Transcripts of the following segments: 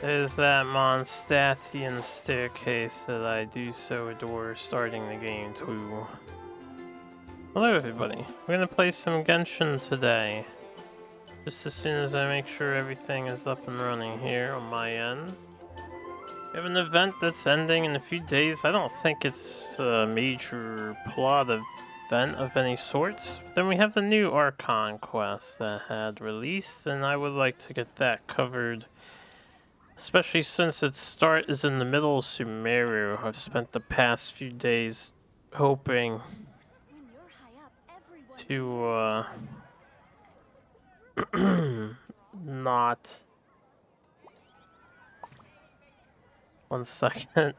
There's that Mondstatian staircase that I do so adore starting the game too. Hello everybody, we're gonna play some Genshin today. Just as soon as I make sure everything is up and running here on my end. We have an event that's ending in a few days. I don't think it's a major plot event of any sorts. Then we have the new Archon quest that had released, and I would like to get that covered. Especially since its start is in the middle of Sumeru. I've spent the past few days hoping to, not... One second.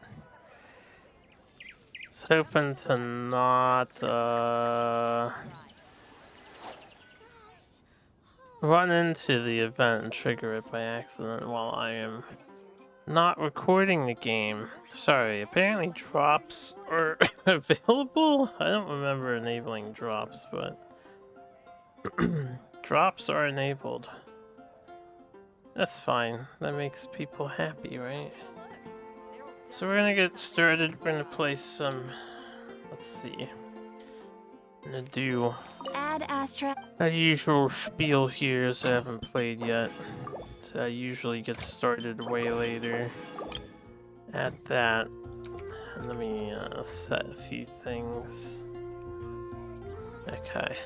It's hoping to not, run into the event and trigger it by accident while I am not recording the game. Sorry, apparently drops are available? I don't remember enabling drops, but drops are enabled. That's fine. That makes people happy, right? So we're gonna get started. We're gonna play some... Let's see. I'm gonna do Add Astra. a usual spiel here, as I haven't played yet. So I usually get started way later at that. And let me set a few things. Okay.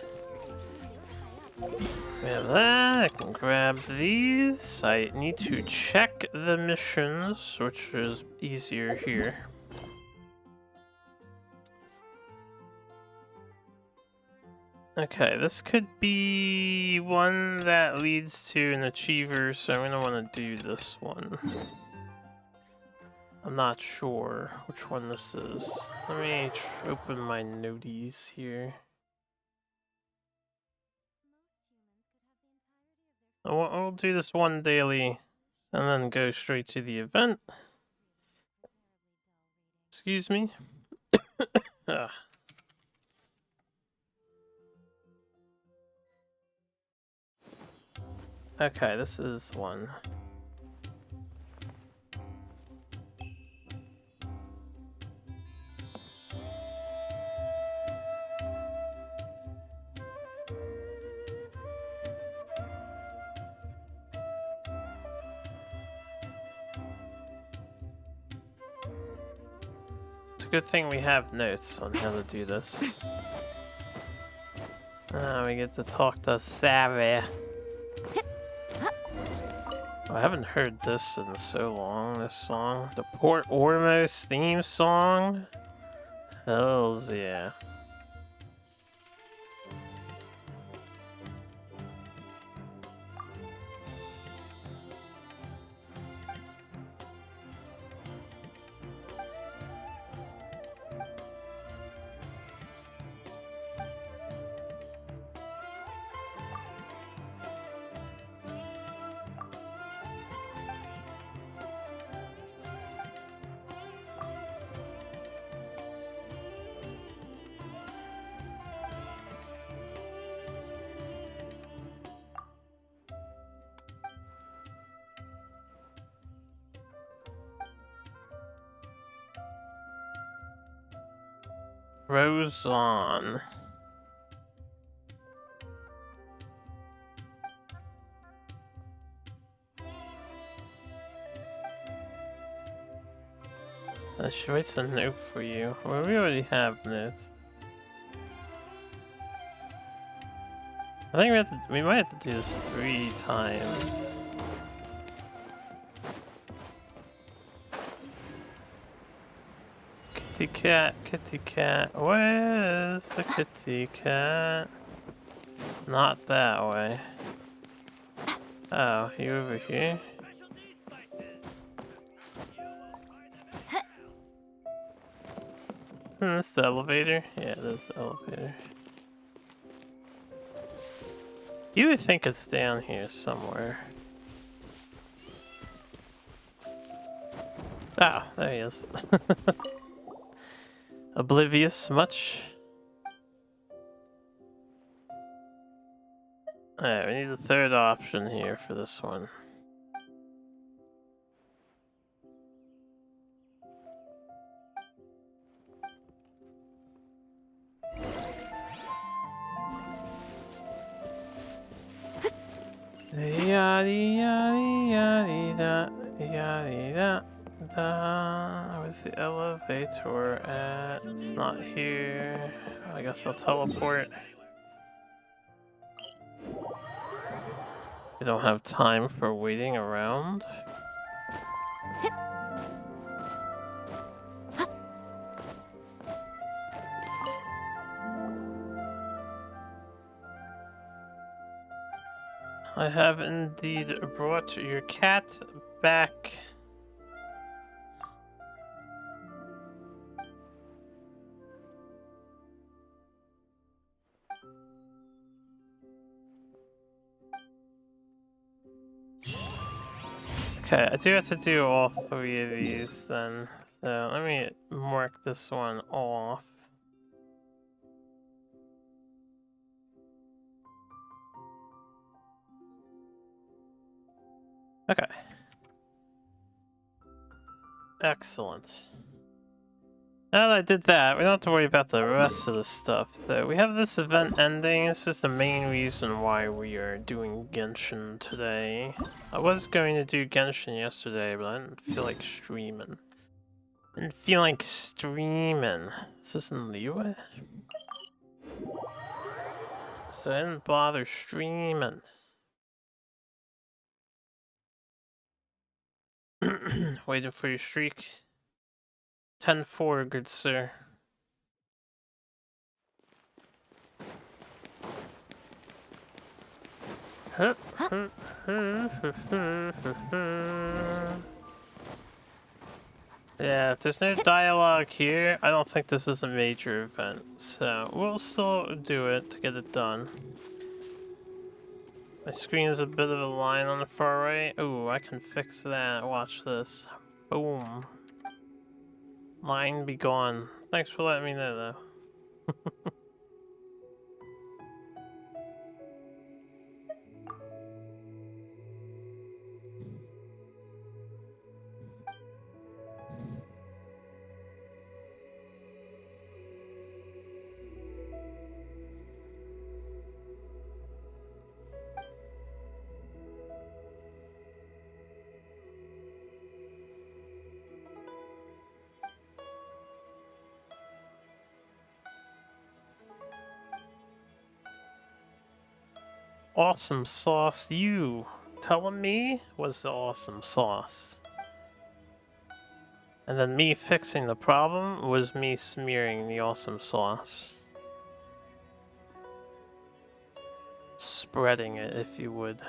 We have that. I can grab these. I need to check the missions, which is easier here. Okay, this could be one that leads to an achiever, so I'm gonna want to do this one. I'm not sure which one this is. Let me open my noties here. I'll do this one daily and then go straight to the event. Excuse me. Okay, this is one. It's a good thing we have notes on how to do this. We get to talk to Savvy. I haven't heard this in so long, this song. The Port Ormos theme song? Hells yeah. Rose on. She writes a note for you. Well, we already have notes. I think we might have to do this 3 times. Kitty cat, where's the kitty cat? Not that way. Oh, you over here? That's the elevator? Yeah, that's the elevator. You would think it's down here somewhere. Ah, there he is. Oblivious much? Alright, we need a third option here for this one. Yadi yadi yadi da yadi da da. Where's the elevator at? It's not here. I guess I'll teleport. I don't have time for waiting around. I have indeed brought your cat back. Okay, I do have to do all 3 of these then. So let me mark this one off. Okay. Excellent. Now that I did that, we don't have to worry about the rest of the stuff, though. We have this event ending. This is the main reason why we are doing Genshin today. I was going to do Genshin yesterday, but I didn't feel like streaming. This isn't Liwa? So I didn't bother streaming. Waiting for your streak. 10-4, good sir. Yeah, if there's no dialogue here, I don't think this is a major event, so we'll still do it to get it done. My screen is a bit of a line on the far right. Ooh, I can fix that. Watch this. Boom. Line be gone. Thanks for letting me know, though. Awesome sauce, you telling me was the awesome sauce. And then me fixing the problem was me smearing the awesome sauce. Spreading it, if you would.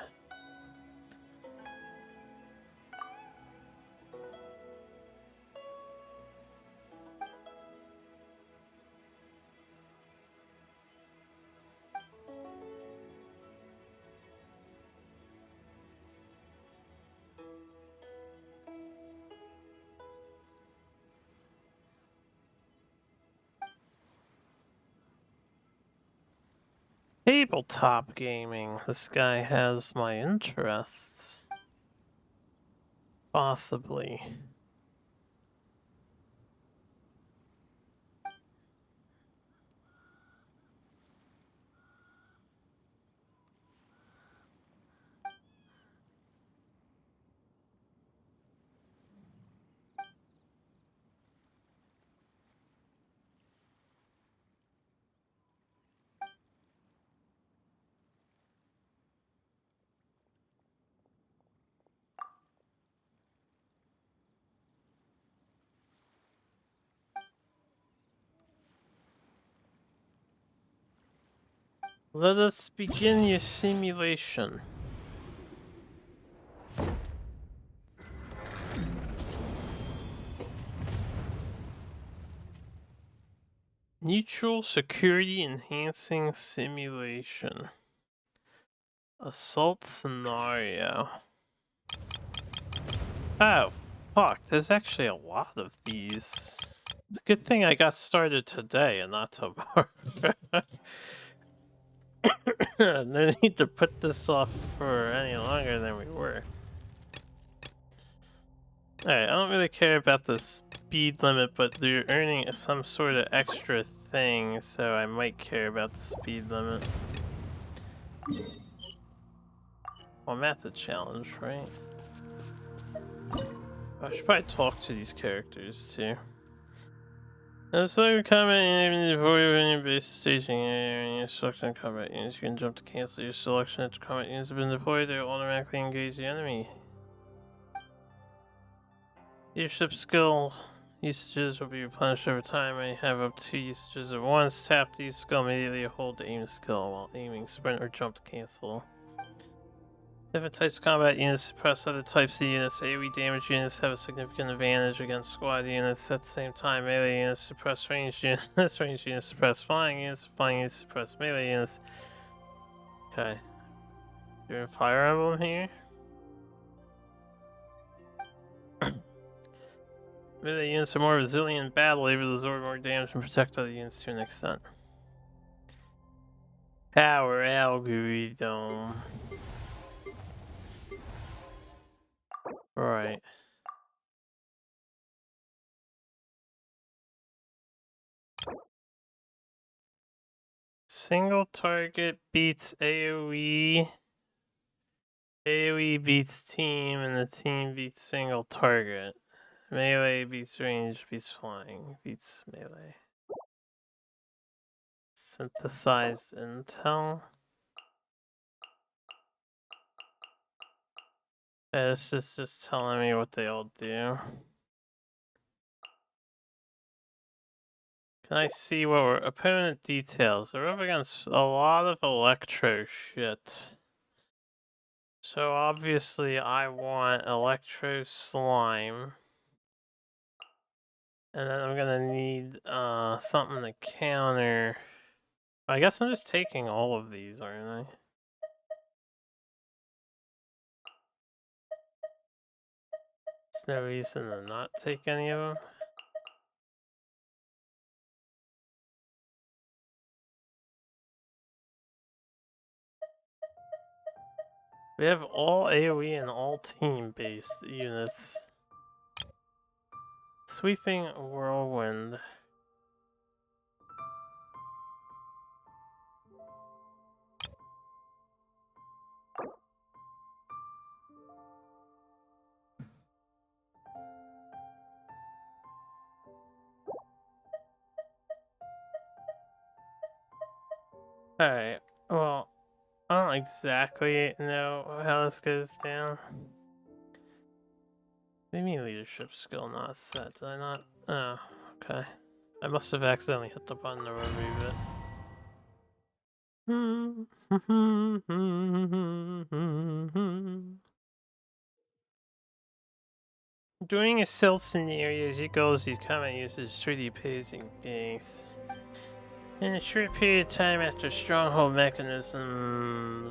Tabletop gaming. This guy has my interests. Possibly. Let us begin your simulation. Neutral security enhancing simulation. Assault scenario. Oh, fuck, there's actually a lot of these. It's a good thing I got started today and not tomorrow. No need to put this off for any longer than we were. Alright, I don't really care about the speed limit, but they're earning some sort of extra thing, so I might care about the speed limit. Well, I'm at the challenge, right? I should probably talk to these characters too. It's like a combat unit before you in your base station area. You select on combat units. You can jump to cancel your selection after combat units have been deployed. They will automatically engage the enemy. Leadership skill usages will be replenished over time. I have up to 2 usages at once. Tap these skill immediately. Hold the aim skill while aiming. Sprint or jump to cancel. Different types of combat units suppress other types of units. AoE damage units have a significant advantage against squad units. At the same time, melee units suppress ranged units. Ranged units suppress flying units. Flying units suppress melee units. Okay. Doing Fire Emblem here. Melee units are more resilient in battle, able to absorb more damage and protect other units to an extent. Power algorithm. Right. Single target beats AoE. AoE beats team, and the team beats single target. Melee beats range, beats flying, beats melee. Synthesized intel. This is just telling me what they all do. Can I see what we're opponent details? We're up against a lot of electro shit. So obviously I want electro slime. And then I'm gonna need something to counter. I guess I'm just taking all of these, aren't I? There's no reason to not take any of them. We have all AoE and all team-based units. Sweeping Whirlwind. Alright, well, I don't exactly know how this goes down. What do you mean leadership skill not set? Did I not? Oh, okay. I must have accidentally hit the button to remove it. During a stealth scenarios, your goal is these combat uses through the opposing base. In a short period of time after stronghold mechanisms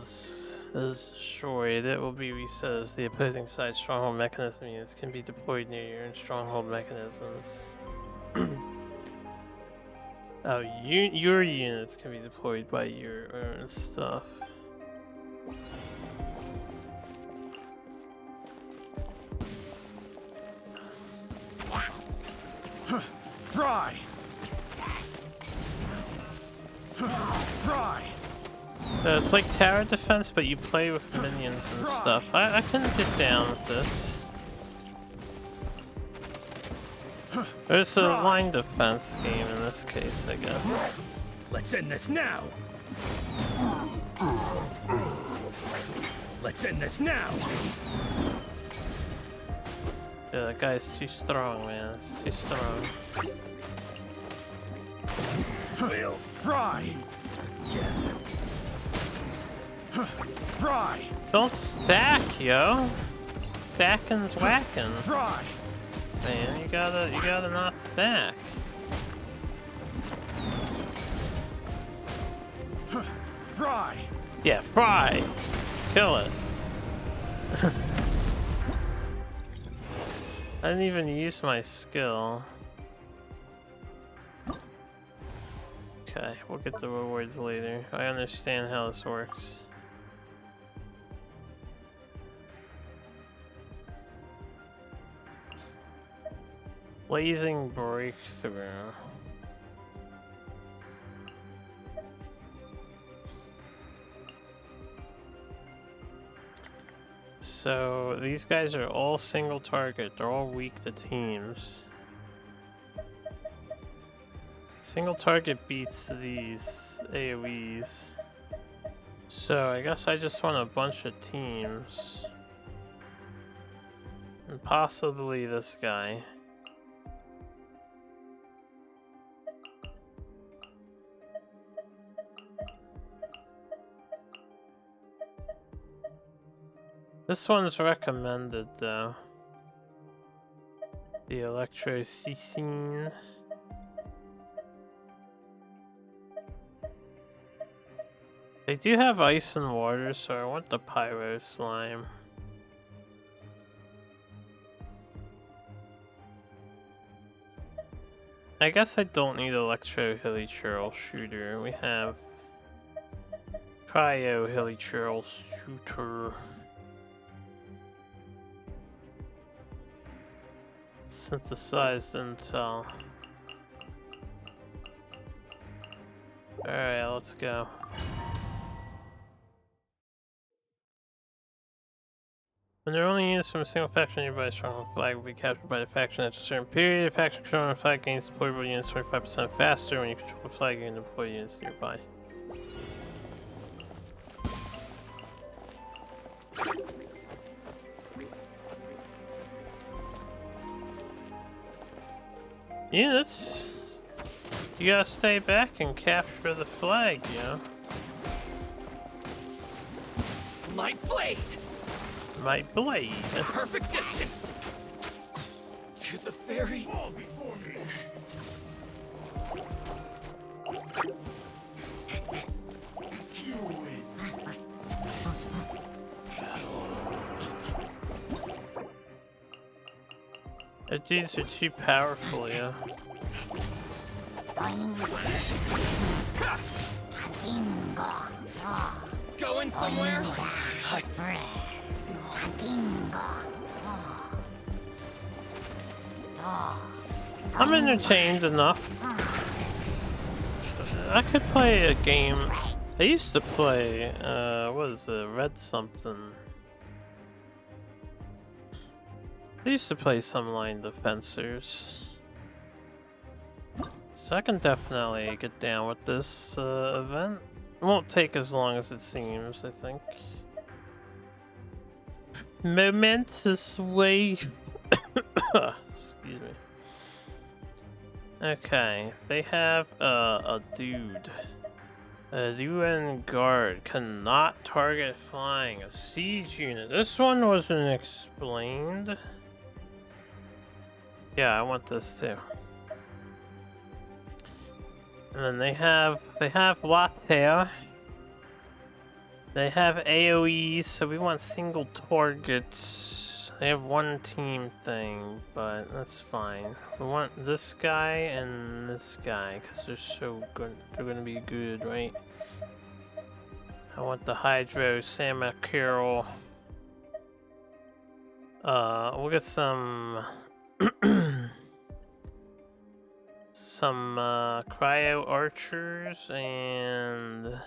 is destroyed, it will be reset as the opposing side's stronghold mechanism units can be deployed near your own stronghold mechanisms. Oh, your units can be deployed by your own stuff. Fry! Fry! It's like tower defense, but you play with minions and stuff. I can get down with this. There's a line defense game in this case, I guess. Let's end this now! Let's end this now! Yeah, that guy's too strong, man. It's too strong. Will Fry! Fry! Don't stack, yo. Stacking's whacking. Fry! Man, you gotta not stack. Fry! Yeah, fry! Kill it. I didn't even use my skill. Okay, we'll get the rewards later. I understand how this works. Blazing Breakthrough. So these guys are all single target. They're all weak to teams. Single target beats these AoEs. So I guess I just want a bunch of teams. And possibly this guy. This one's recommended though. The Electro Cecine. They do have ice and water, so I want the Pyro Slime. I guess I don't need Electro Hilly Churl Shooter. We have Cryo Hilly Churl Shooter. Synthesized intel. Alright, let's go. When there are only units from a single faction nearby, a stronghold flag will be captured by the faction after a certain period. The faction controlling the flag gains deployable units 25% faster. When you control the flag, you can deploy units nearby. Units, you gotta stay back and capture the flag, you know? My blade! My blade. Perfect distance! To the ferry. Fall before me. You win. The dudes are too powerful, yeah. Going somewhere? I'm entertained enough. I could play a game. I used to play, what is it, Red something. I used to play some line defensors. So I can definitely get down with this event. It won't take as long as it seems, I think. Momentous wave. Excuse me. Okay, they have a dude. A UN guard cannot target flying. A siege unit. This one wasn't explained. Yeah, I want this too. And then they have latte. They have AoEs, so we want single targets. They have one team thing, but that's fine. We want this guy and this guy, because they're so good. They're gonna be good, right? I want the Hydro Samakirl. We'll get some some cryo archers and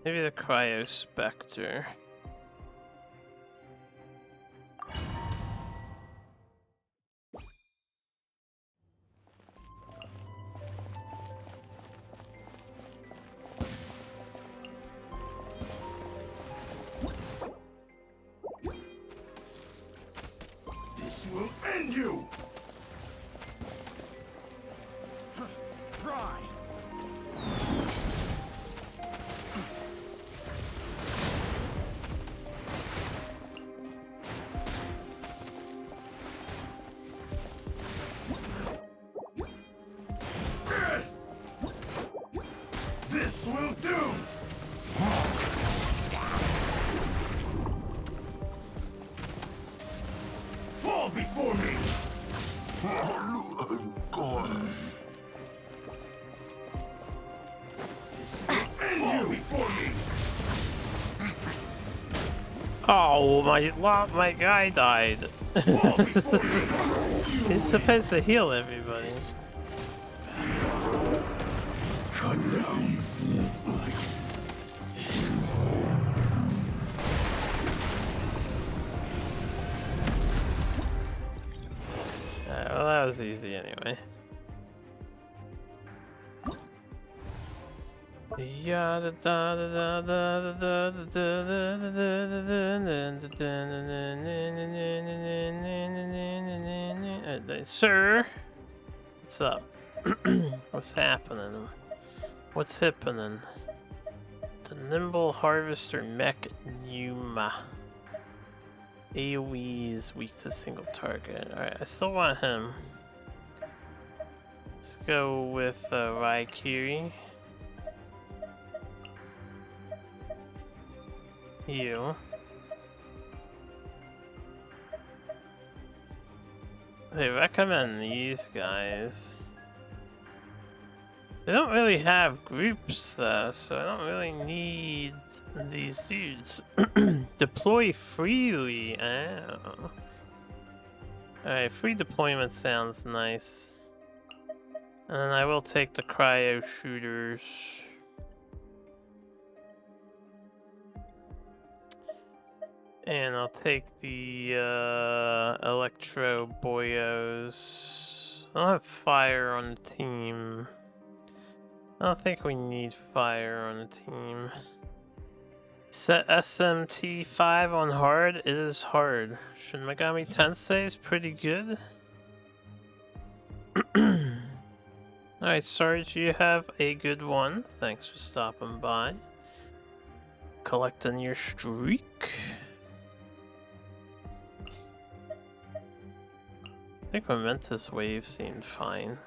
maybe the cryo specter. Will end you! Fry! This will do! Fall before me! End you before me! Oh, my guy died. He's supposed to heal everybody. Cut down like this. Well, that was easy anyway. Sir, what's up? What's happening? What's happening? The nimble harvester mech Numa. AoE is weak to single target. Alright, I still want him. Let's go with Raikiri. You. They recommend these guys. They don't really have groups though, so I don't really need these dudes. Deploy freely. Oh. Alright, free deployment sounds nice. And then I will take the cryo shooters. And I'll take the electro boyos. I don't have fire on the team. I don't think we need fire on the team. Set SMT 5 on hard. It is hard. Shin Megami Tensei is pretty good. Alright, Sarge, you have a good one. Thanks for stopping by. Collecting your streak. I think Momentous Wave seemed fine.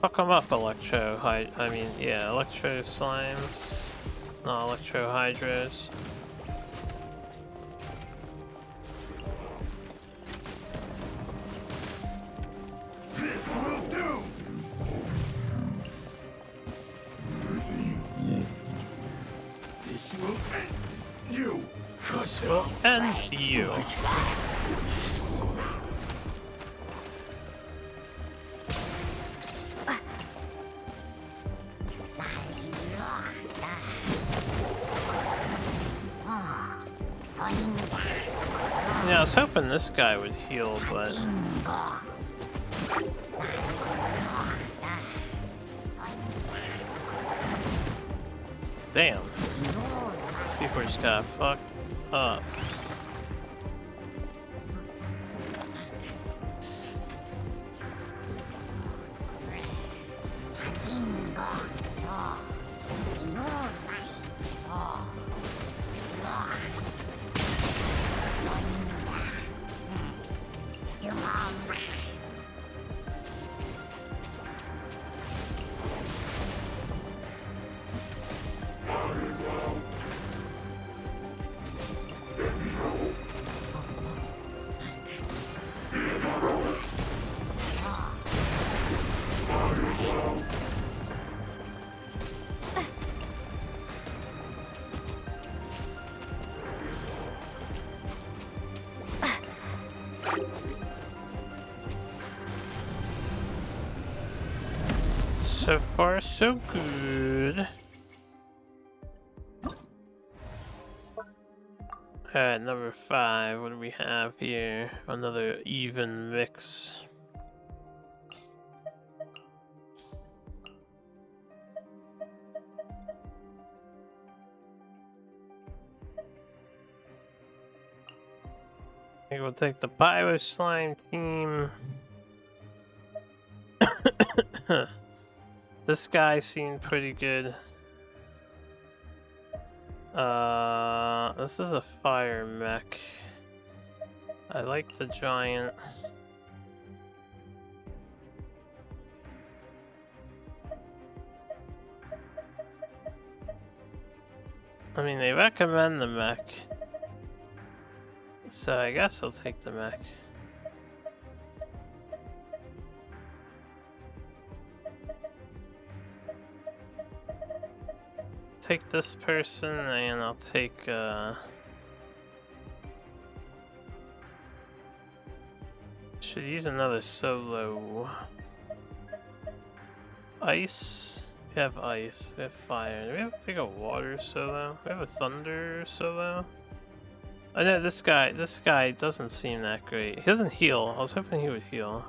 Fuck them up, Electro Electro Slimes. No, Electro Hydros. This will do. This will end you. This will end you. Yeah, I was hoping this guy would heal, but... Damn. Seahorse just got fucked up. So far, so good. Alright, number 5. What do we have here? Another even mix. I think we'll take the Pyro Slime team. This guy seemed pretty good. This is a fire mech. I like the giant. I mean, they recommend the mech. So I guess I'll take the mech. Take this person and I'll take should use another solo. Ice. We have ice. We have fire. Do we have like a water solo? We have a thunder solo. I know this guy doesn't seem that great. He doesn't heal. I was hoping he would heal.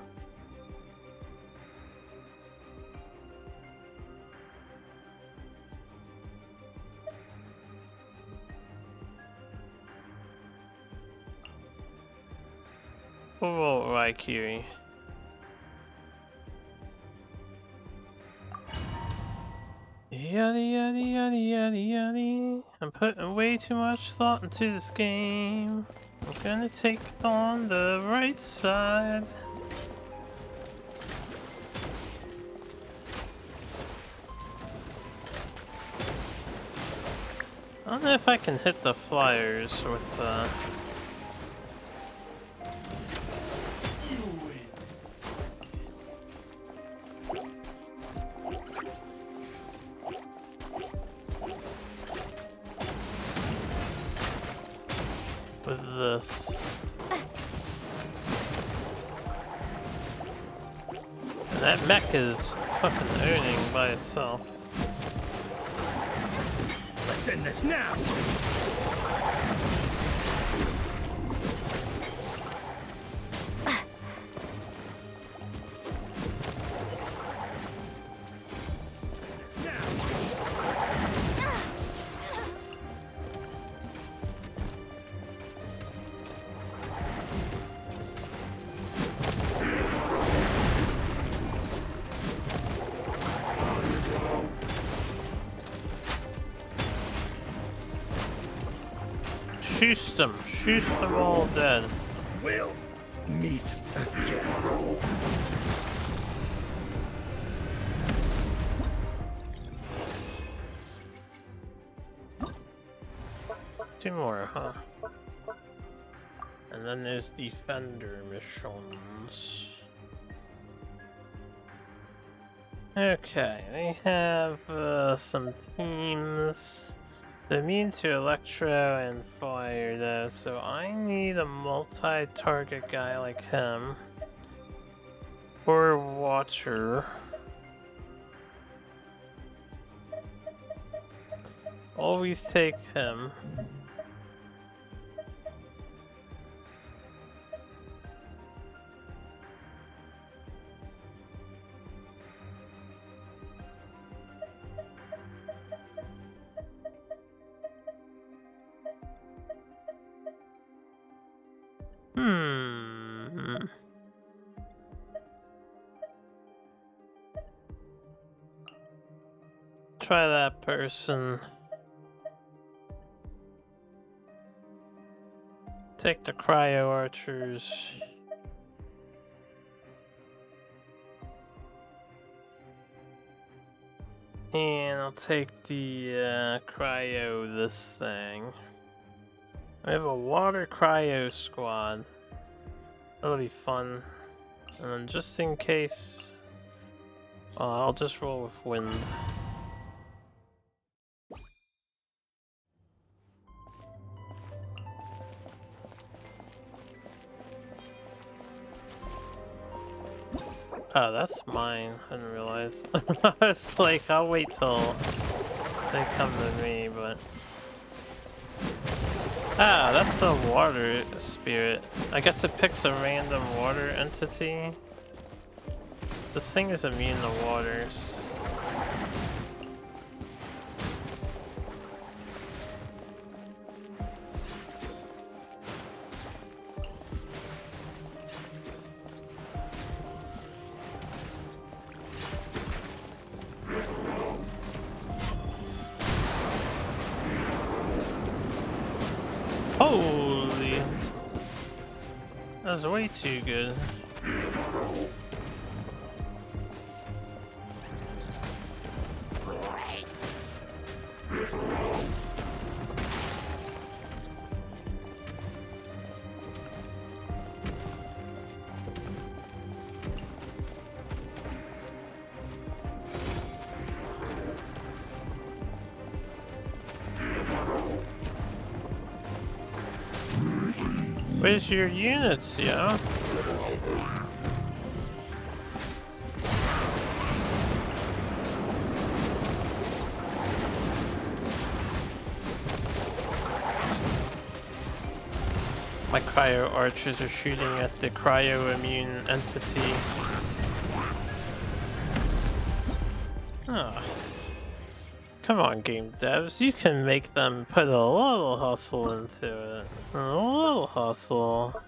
We'll roll Raikiri. Yaddy yaddy yaddy yaddy yaddy. I'm putting way too much thought into this game. I'm gonna take it on the right side. I don't know if I can hit the flyers with this. And that mech is fucking owning by itself. Let's end this now! Shoot them all dead. We'll meet again. Two more, huh? And then there's defender missions. Okay, we have some teams. They're immune to electro and fire though, so I need a multi-target guy like him. Or a watcher. Always take him. Try that person. Take the cryo archers. And I'll take the cryo this thing. I have a water cryo squad. That'll be fun. And then just in case, I'll just roll with wind. Oh, that's mine. I didn't realize. I was like, I'll wait till they come to me, but... Ah, that's the water spirit. I guess it picks a random water entity. This thing is immune to waters. Holy. That was way too good. Where's your units, yeah? My cryo archers are shooting at the cryo immune entity. Ah. Come on, game devs, you can make them put a little hustle into it. A little hustle.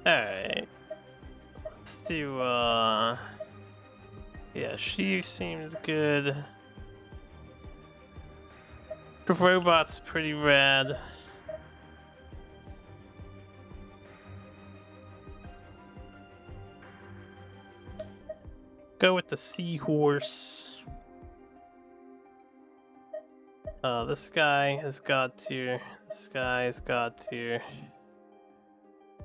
Alright. Let's do, yeah, she seems good. The robot's pretty rad. Go with the seahorse. This guy has got to. This guy has got to.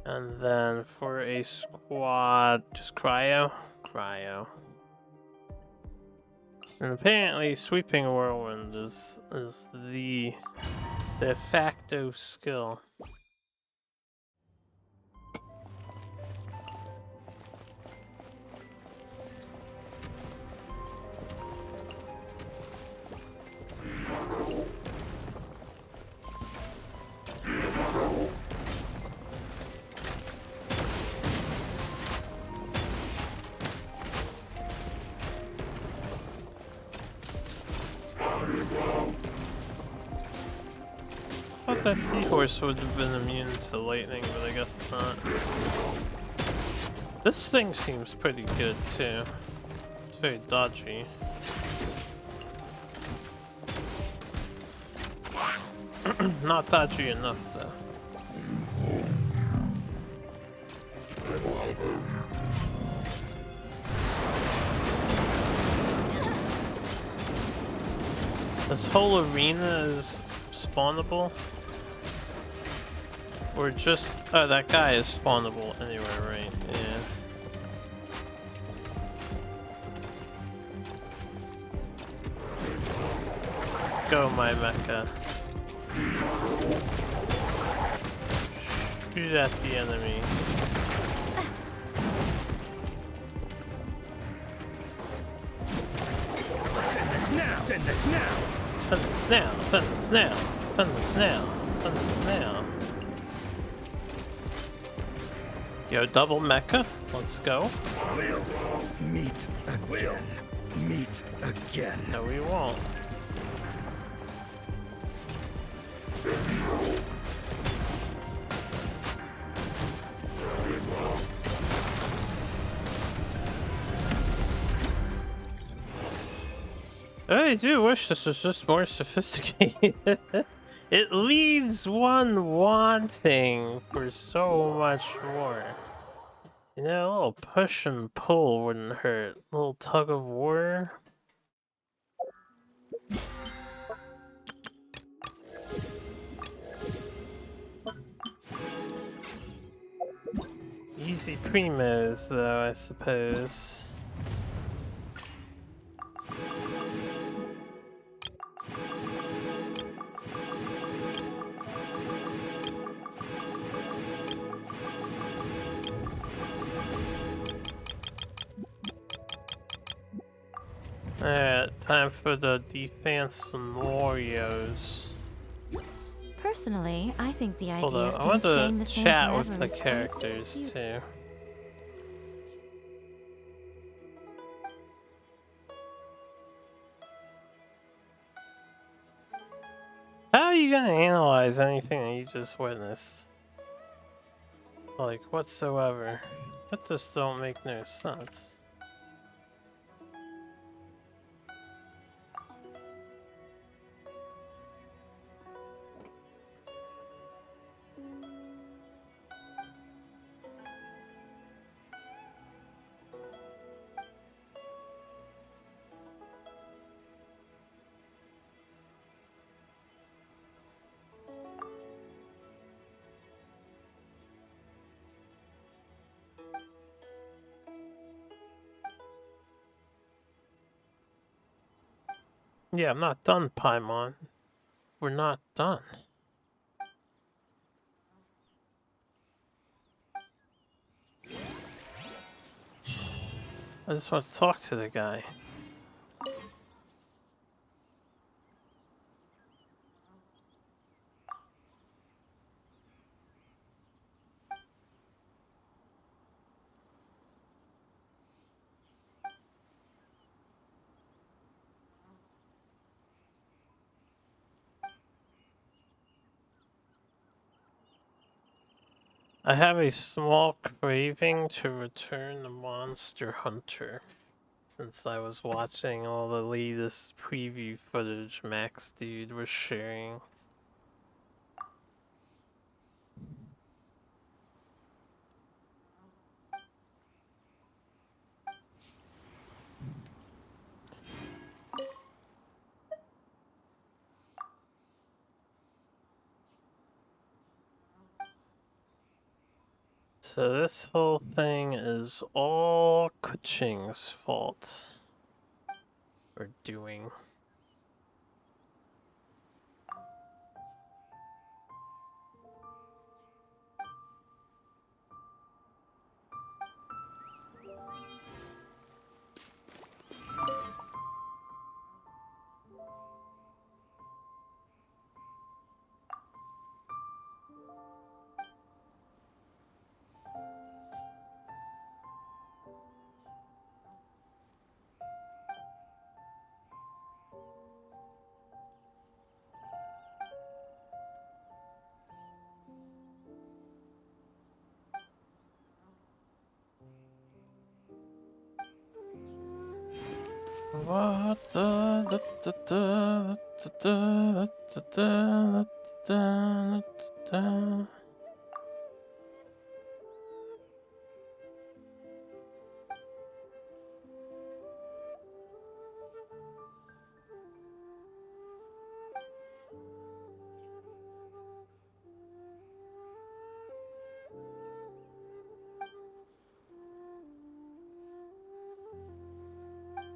And then for a squad, just cryo. Cryo. And apparently sweeping whirlwind is the de facto skill. I thought that seahorse would have been immune to lightning, but I guess not. This thing seems pretty good too. It's very dodgy. Not dodgy enough though. This whole arena is spawnable? Or just... oh, that guy is spawnable anywhere, right? Yeah. Go, my mecha. Shoot at the enemy. Send this now! Send this now! Send the snail! Send the snail! Send the snail! Send the snail! Yo, double mecha. Let's go. We'll meet again. Meet again. No, we won't. I do wish this was just more sophisticated. It leaves one wanting for so much more. You know, a little push and pull wouldn't hurt. A little tug of war. Easy primos, though, I suppose. Alright, time for the defense scenarios. Personally, I think the Hold idea on, of I want things staying the to same chat forever with the is quite characters cute. too. How are you gonna analyze anything that you just witnessed? Like, whatsoever. That just don't make no sense. Yeah, I'm not done, Paimon. We're not done. I just want to talk to the guy. I have a small craving to return to Monster Hunter, since I was watching all the latest preview footage Max Dude was sharing. So this whole thing is all Kuching's fault. Or doing. What the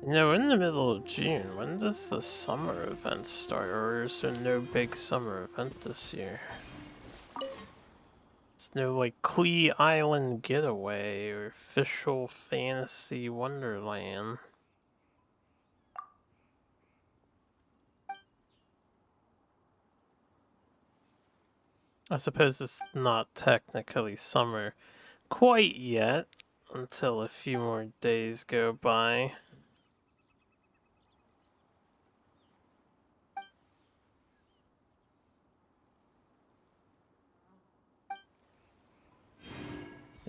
You know, we're in the middle of June. When does the summer event start? Or is there no big summer event this year? There's no, like, Klee Island Getaway or Official Fantasy Wonderland. I suppose it's not technically summer quite yet, until a few more days go by.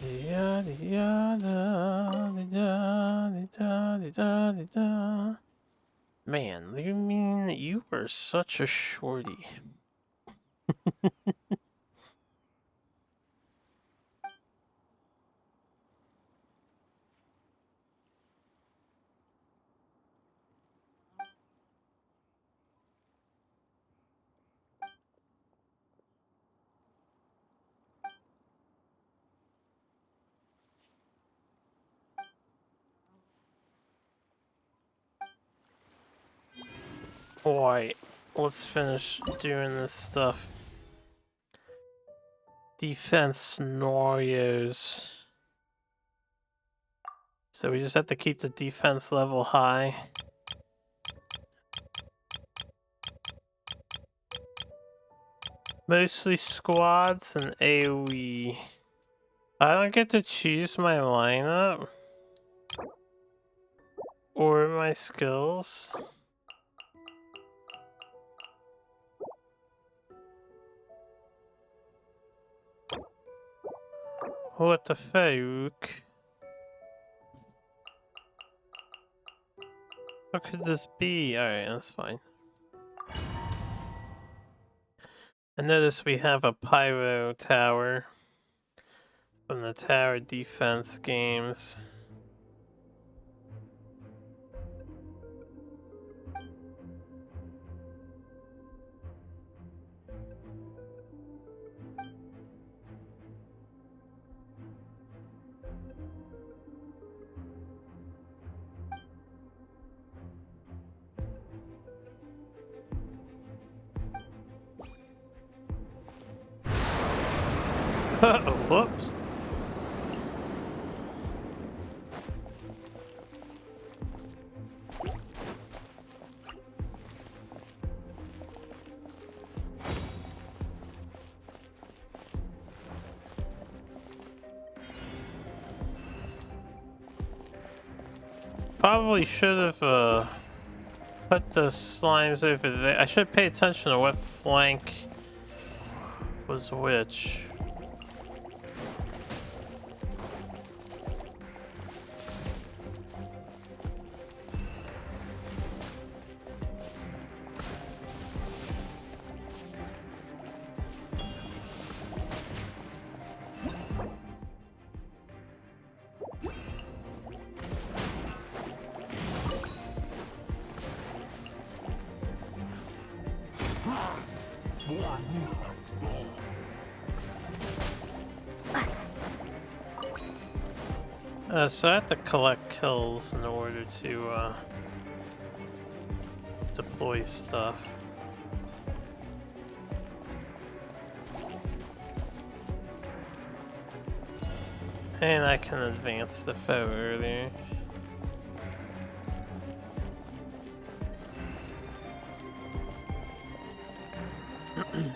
Yada yada yada yada yada yada. Man, you mean you were such a shorty. Alright, let's finish doing this stuff. Defense scenarios. So we just have to keep the defense level high. Mostly squads and AoE. I don't get to choose my lineup. Or my skills. What the fuck? What could this be? Alright, that's fine. I notice we have a pyro tower from the tower defense games. Whoops. Probably should have put the slimes over there. I should pay attention to what flank was which. So I have to collect kills in order to deploy stuff. And I can advance the foe earlier.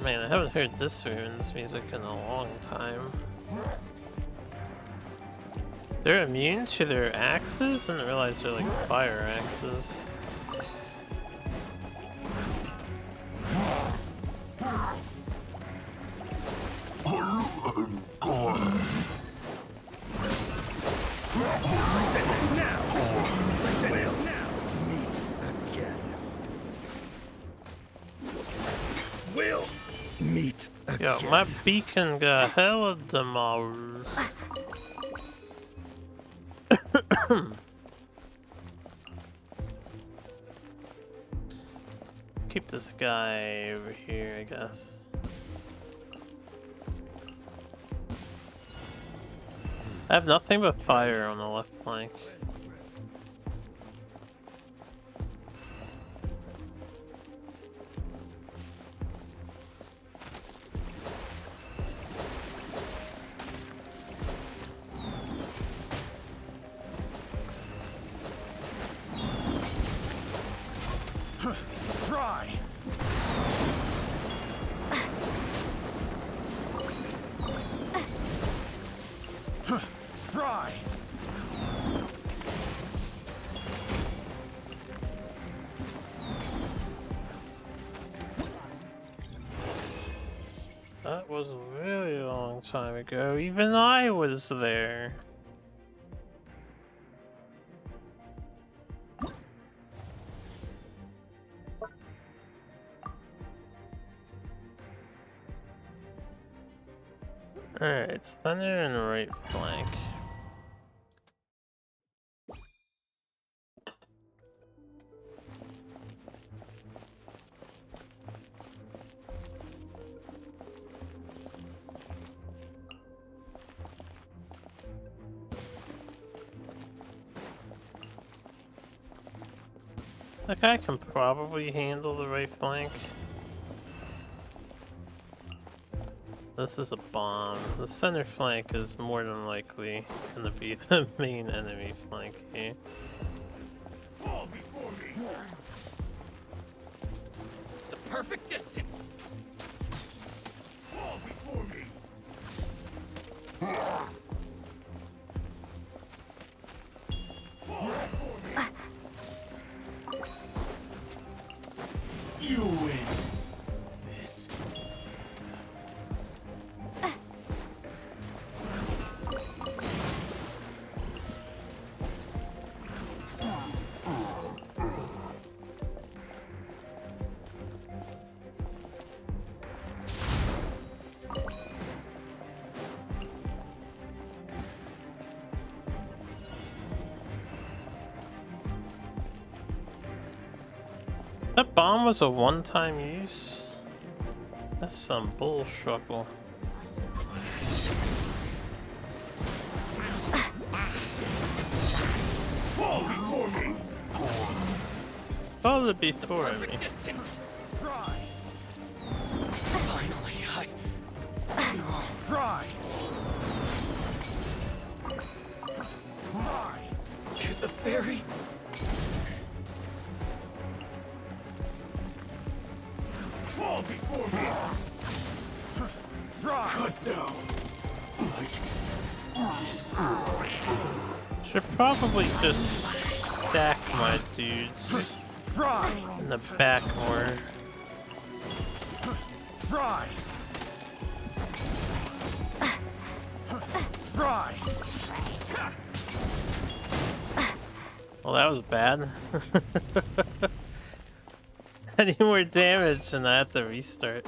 Man, I haven't heard this rune's music in a long time. They're immune to their axes? I didn't realize they're like fire axes. Yo, my beacon got hella demolished. Keep this guy over here, I guess. I have nothing but fire on the left flank. That was a really long time ago. Even I was there. Alright, thunder and right flank. That guy can probably handle the right flank. This is a bomb. The center flank is more than likely gonna be the main enemy flank here. Fall before me. The perfect distance. Fall before me. Fall before me. You win. This. That bomb was a one-time use? That's some bullshit. Fall before me. Fall before me. Distance. Fry. Finally, Fry. ferry? Fall before me! Cut down! Should probably just stack my dudes in the back more. Fry! Fry! Well, that was bad. Any more damage and I have to restart.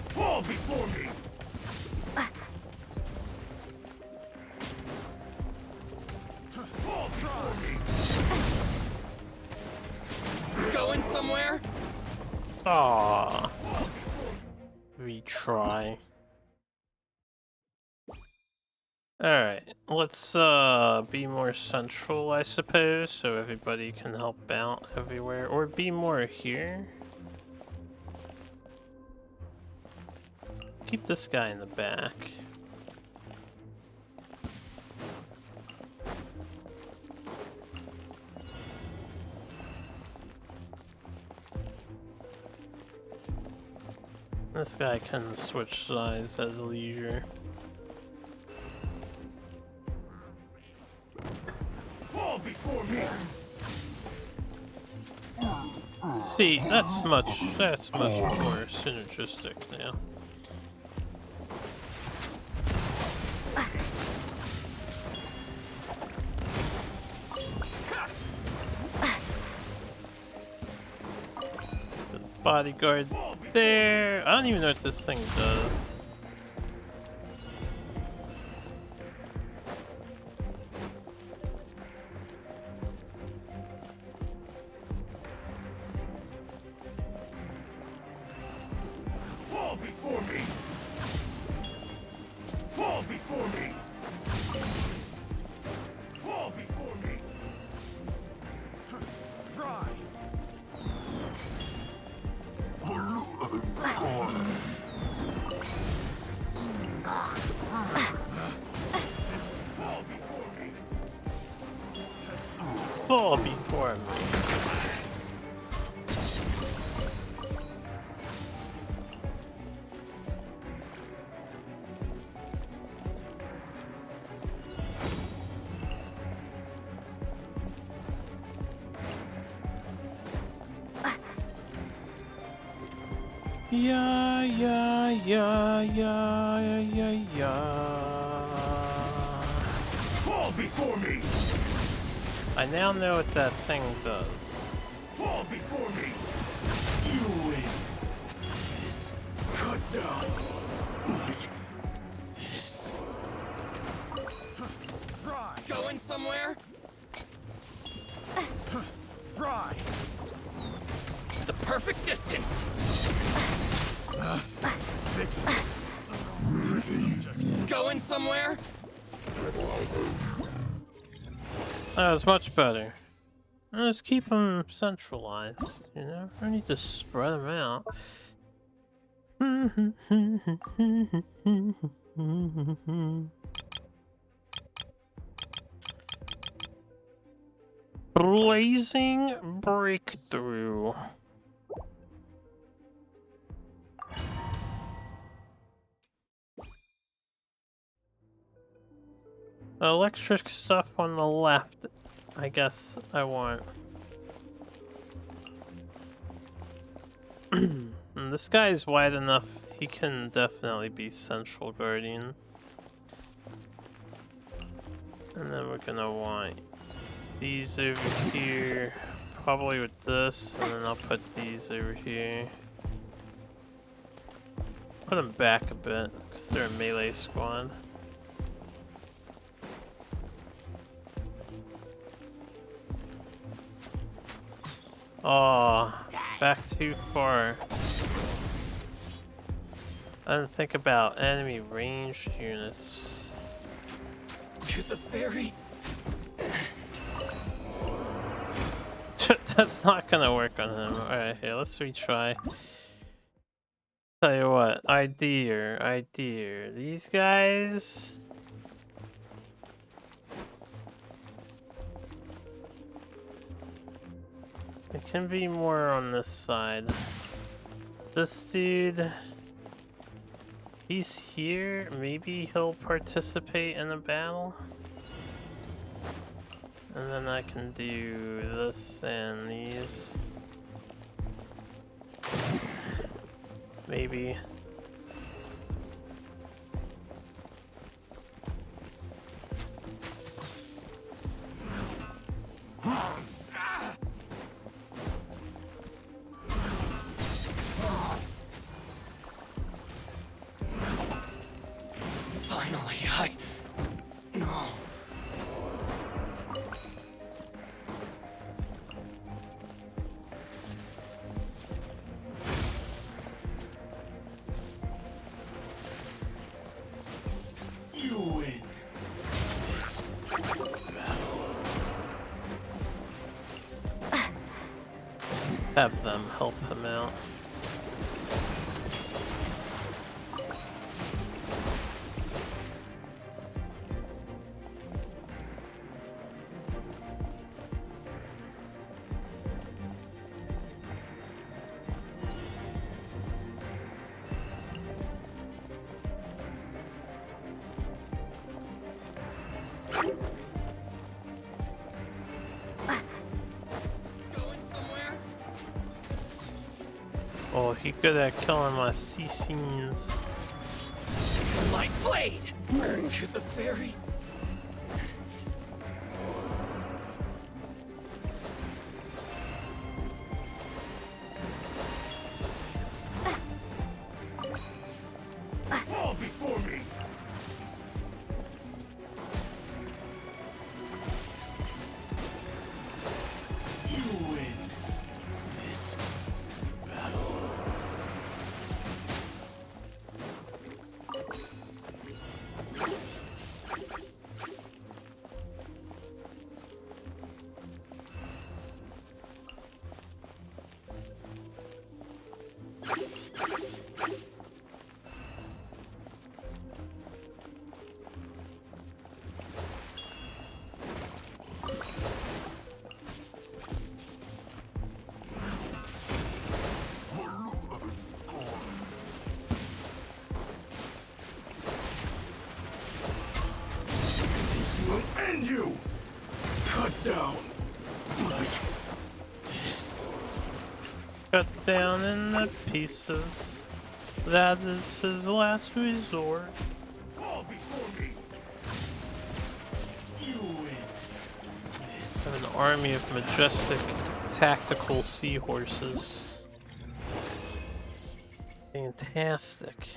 Fall before me! Fall before me! Going somewhere? Aww. Retry. Alright, let's be more central, I suppose, so everybody can help out everywhere. Or be more here. Keep this guy in the back. This guy can switch sides as leisure. Fall before me! See, that's much more synergistic now. Bodyguard there. I don't even know what this thing does. Fall before me! Fall before me! Fall before me! Fry! Fall before me. Yeah, yeah, yeah, yeah, yeah, yeah. Fall before me! I now know what that thing does. Fall before me! You win! This cut down like this. Fry! Going somewhere? Fry! The perfect distance! Going somewhere? That was much better. Let's keep them centralized, you know? I need to spread them out. Blazing breakthrough. Electric stuff on the left, I guess I want. And this guy's wide enough, he can definitely be Central Guardian. And then we're gonna want these over here, probably with this, and then I'll put these over here. Put them back a bit, because they're a melee squad. Oh, back too far. I didn't think about enemy ranged units. To the ferry. That's not gonna work on him. Alright, here, let's retry. Tell you what, idea. These guys. It can be more on this side. This dude. He's here. Maybe he'll participate in a battle. And then I can do this and these. Maybe. Finally, no. You win this battle. Have them help him out. Oh, he good at killing my CCs. Light blade. To the ferry. Fall before me. You win this battle. And you cut down like this. Cut down in the pieces. That is his last resort. Fall before me. You win this. An army of majestic tactical seahorses. Fantastic.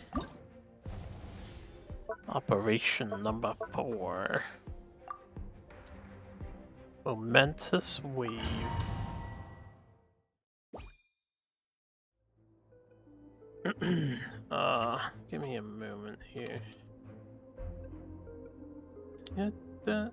Operation number 4. Momentous wave. Give me a moment here. The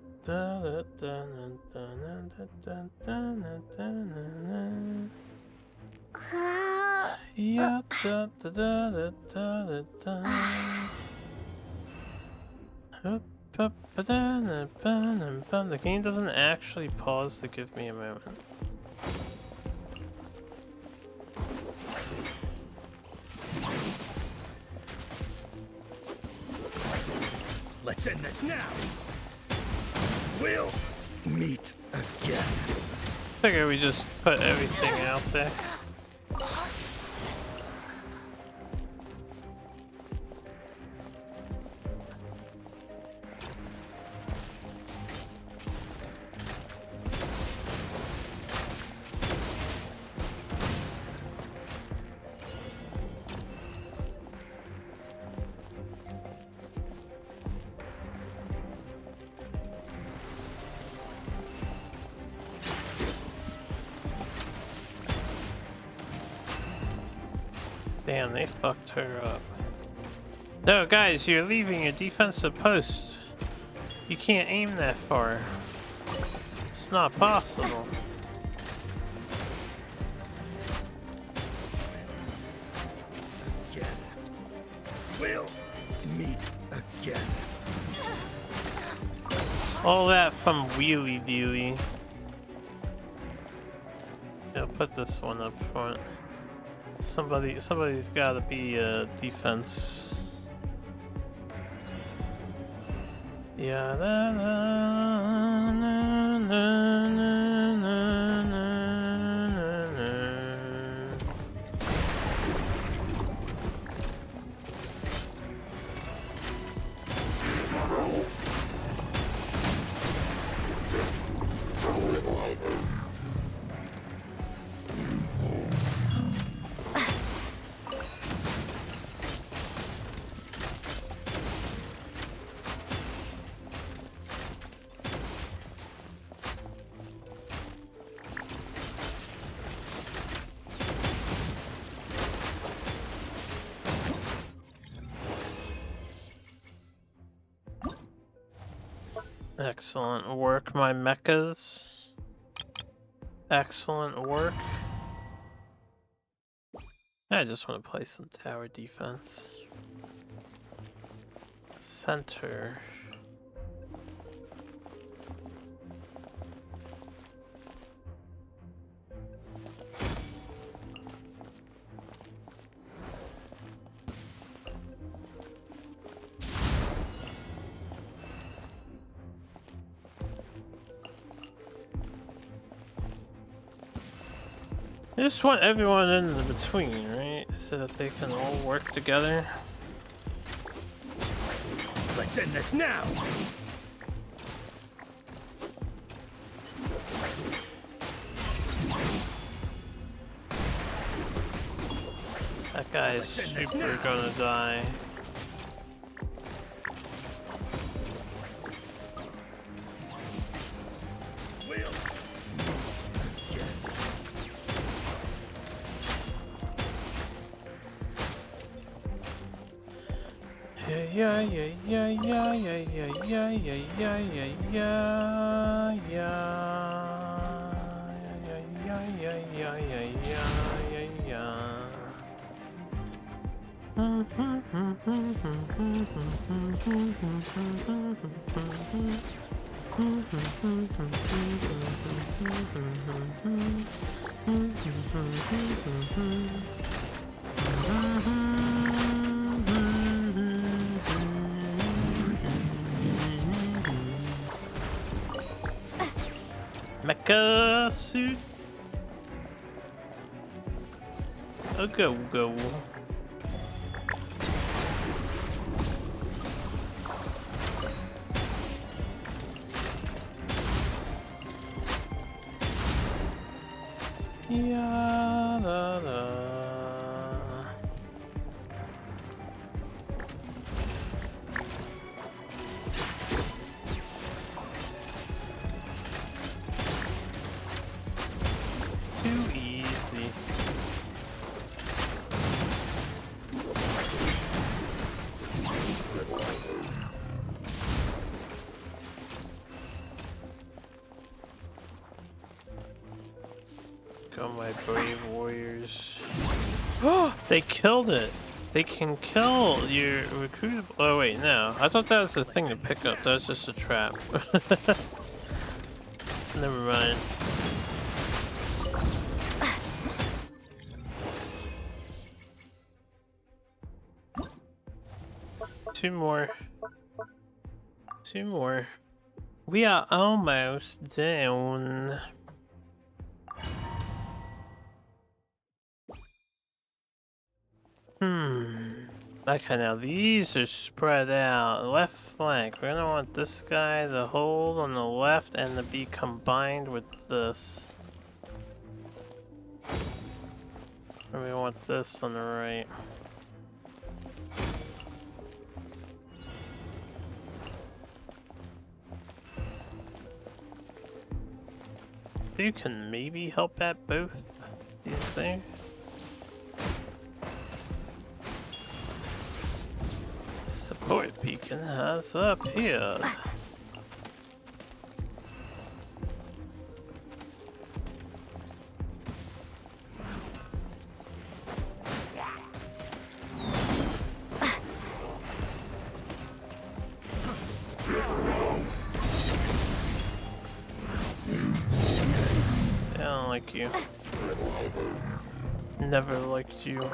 game doesn't actually pause to give me a moment. Let's end this now. We'll meet again. Figure we just put everything out there. Damn, they fucked her up. No, guys, you're leaving your defensive post. You can't aim that far. It's not possible. Again. We'll meet again. All that from wheelie dealy. Yeah, put this one up front. Somebody's gotta be a defense. Yeah, na, na, na, na, na, na, na, na. Excellent work, my mechas. Excellent work. I just want to play some tower defense. Center. I just want everyone in the between, right? So that they can all work together. Let's end this now. That guy is super gonna die. Yeah, yeah, yeah, yeah, yeah, yeah, yeah, yeah, yeah, yeah, yeah, yeah, yeah, yeah, yeah, yeah. Mecha suit. A go. Yeah, da, da. Too easy. Go, my brave warriors. Oh, they killed it. They can kill your recruitable. Oh wait, no. I thought that was the thing to pick up. That was just a trap. Never mind. Two more. We are almost down. Okay, now these are spread out. Left flank. We're gonna want this guy to hold on the left and to be combined with this. And we want this on the right. You can maybe help at both these things. Poet Beacon has appeared. I don't like you. Never liked you.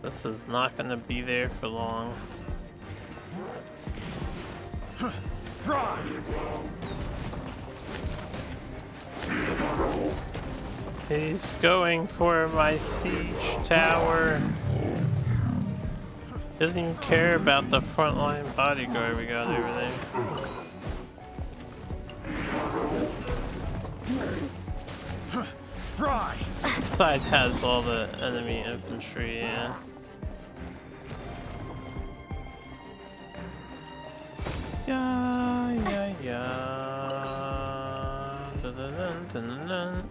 This is not gonna be there for long. Fry! He's going for my siege tower. Doesn't even care about the frontline bodyguard we got over there. Fry! This side has all the enemy infantry, yeah. Dun-dun-dun-dun-dun.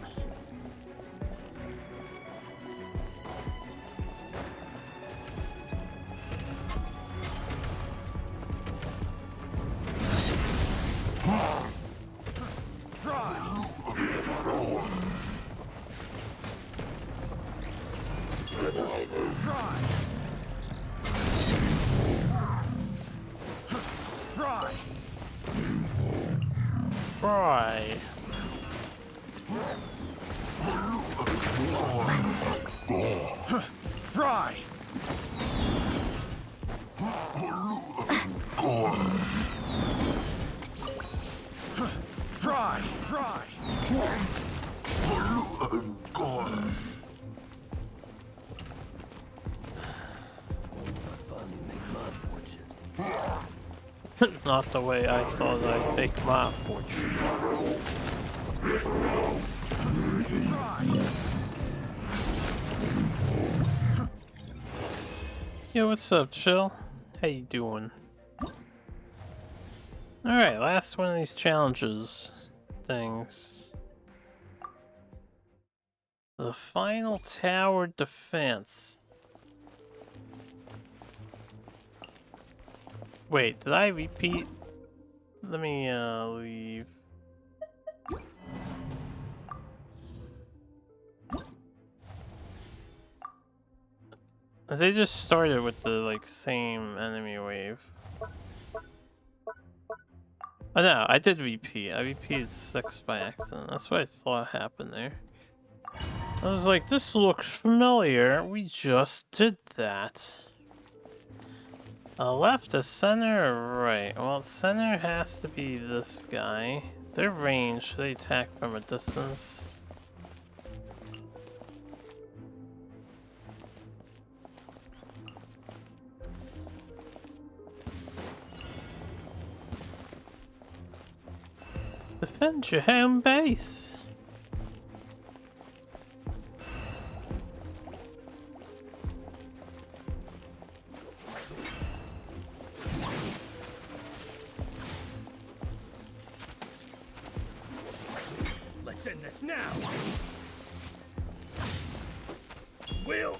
Fry. Fry! Fry! Fry! Not the way I thought I'd make my fortune. Yo, what's up, Chill? How you doing? Alright, last one of these challenges things. The final tower defense. Wait, did I repeat? Let me leave. They just started with the like same enemy wave. Oh no, I did repeat. I repeated 6 by accident. That's what I thought happened there. I was like, this looks familiar. We just did that. Left, a center, or right? Well, center has to be this guy. Their range, they attack from a distance. Defend your home base. Let's end this now. We'll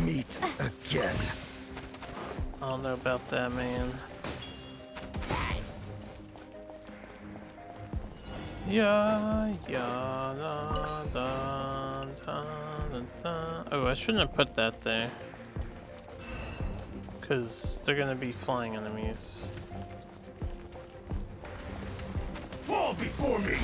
meet again. I don't know about that, man. Yeah, da, da, da, da, da. Oh, I shouldn't have put that there. Because they're gonna be flying enemies. Fall before me!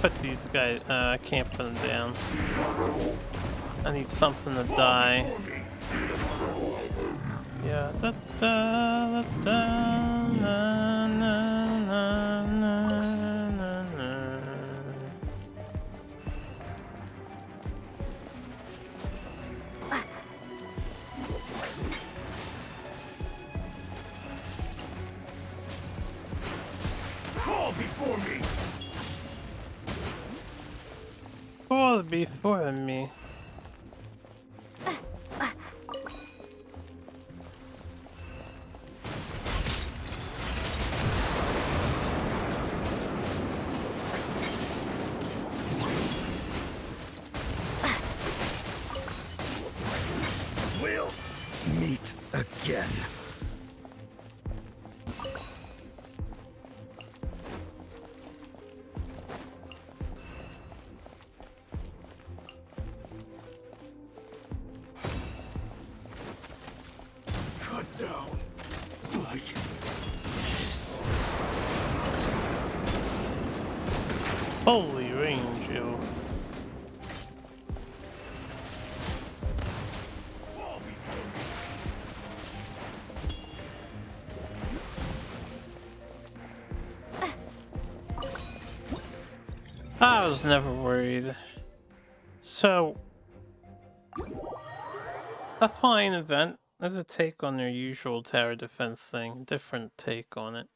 put these guys. I can't put them down. I need something to die. Yeah. Da, da, da, da, na, na, na, na, na, na. Fall before me. Fall before me. We'll meet again. Cut down like this. Holy range, yo. I was never worried. So, a fine event. There's a take on their usual tower defense thing. Different take on it.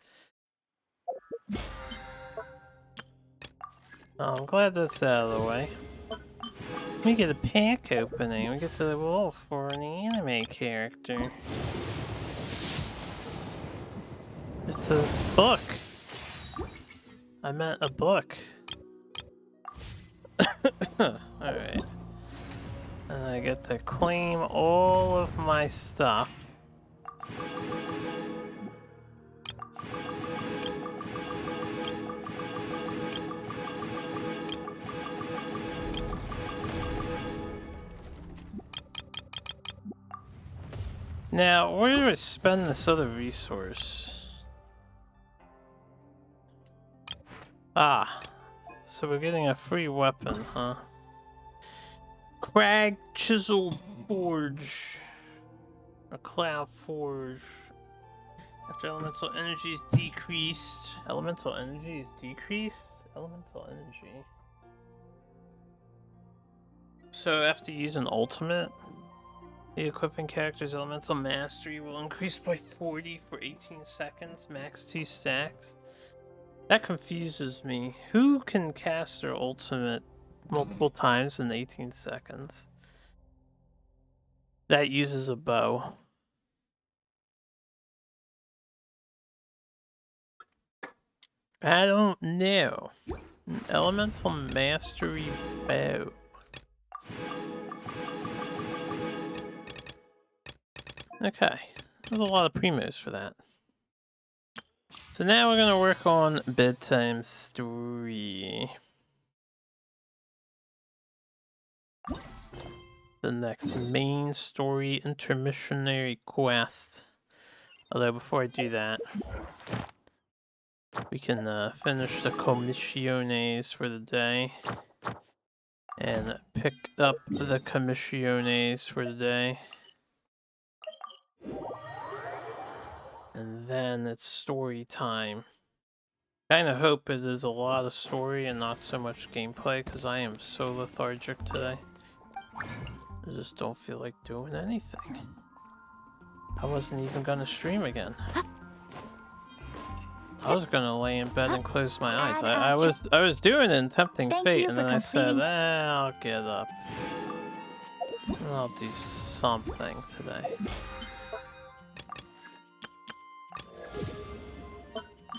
Oh, I'm glad that's out of the way. We get a pack opening. We get the wolf for an anime character. It says book. I meant a book. Alright. And I get to claim all of my stuff. Now, where do I spend this other resource? Ah, so we're getting a free weapon, huh? Crag Chisel Forge. A Cloud Forge. After elemental energy is decreased. Elemental energy is decreased? Elemental energy. So after you use an ultimate, the equipping character's elemental mastery will increase by 40 for 18 seconds, max 2 stacks. That confuses me. Who can cast their ultimate multiple times in 18 seconds? That uses a bow. I don't know. An elemental mastery bow. Okay, there's a lot of primos for that. So now we're gonna work on bedtime story. The next main story intermissionary quest. Although before I do that, we can finish the commissiones for the day. And pick up the commissiones for the day. And then it's story time. Kinda hope it is a lot of story and not so much gameplay, because I am so lethargic today. I just don't feel like doing anything. I wasn't even gonna stream again. I was gonna lay in bed and close my eyes. I was doing it in Tempting Fate, and then I said, I'll get up. And I'll do something today.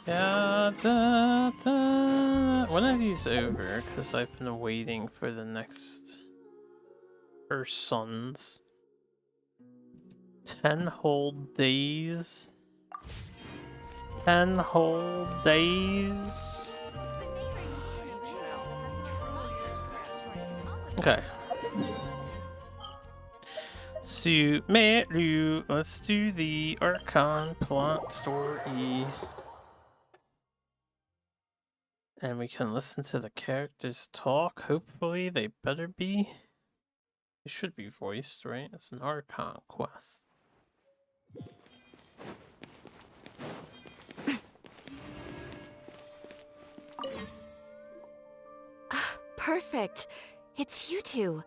Yeah, da, da. When are these over? Because I've been waiting for the next persons. 10 whole days. 10 whole days. Okay. Sumeru. Let's do the Archon plot story. And we can listen to the characters talk. Hopefully, they better be. They should be voiced, right? It's an Archon quest. Perfect. It's you two.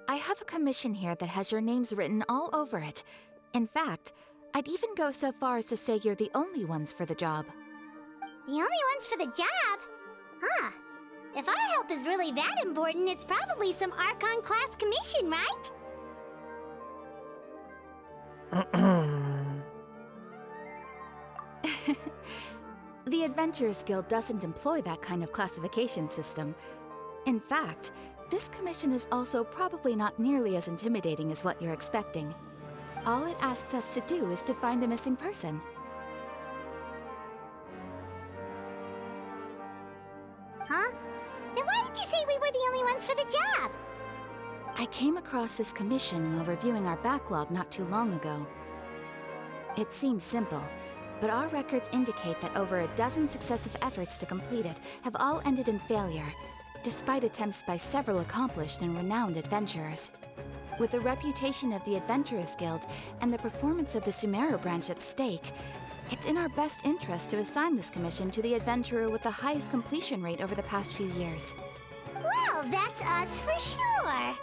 I have a commission here that has your names written all over it. In fact, I'd even go so far as to say you're the only ones for the job. The only ones for the job? Huh. If our help is really that important, it's probably some Archon class commission, right? The Adventurers Guild doesn't employ that kind of classification system. In fact, this commission is also probably not nearly as intimidating as what you're expecting. All it asks us to do is to find a missing person. Huh? Then why did you say we were the only ones for the job? I came across this commission while reviewing our backlog not too long ago. It seems simple, but our records indicate that over a dozen successive efforts to complete it have all ended in failure, despite attempts by several accomplished and renowned adventurers. With the reputation of the Adventurers Guild and the performance of the Sumeru branch at stake, it's in our best interest to assign this commission to the adventurer with the highest completion rate over the past few years. Well, that's us for sure.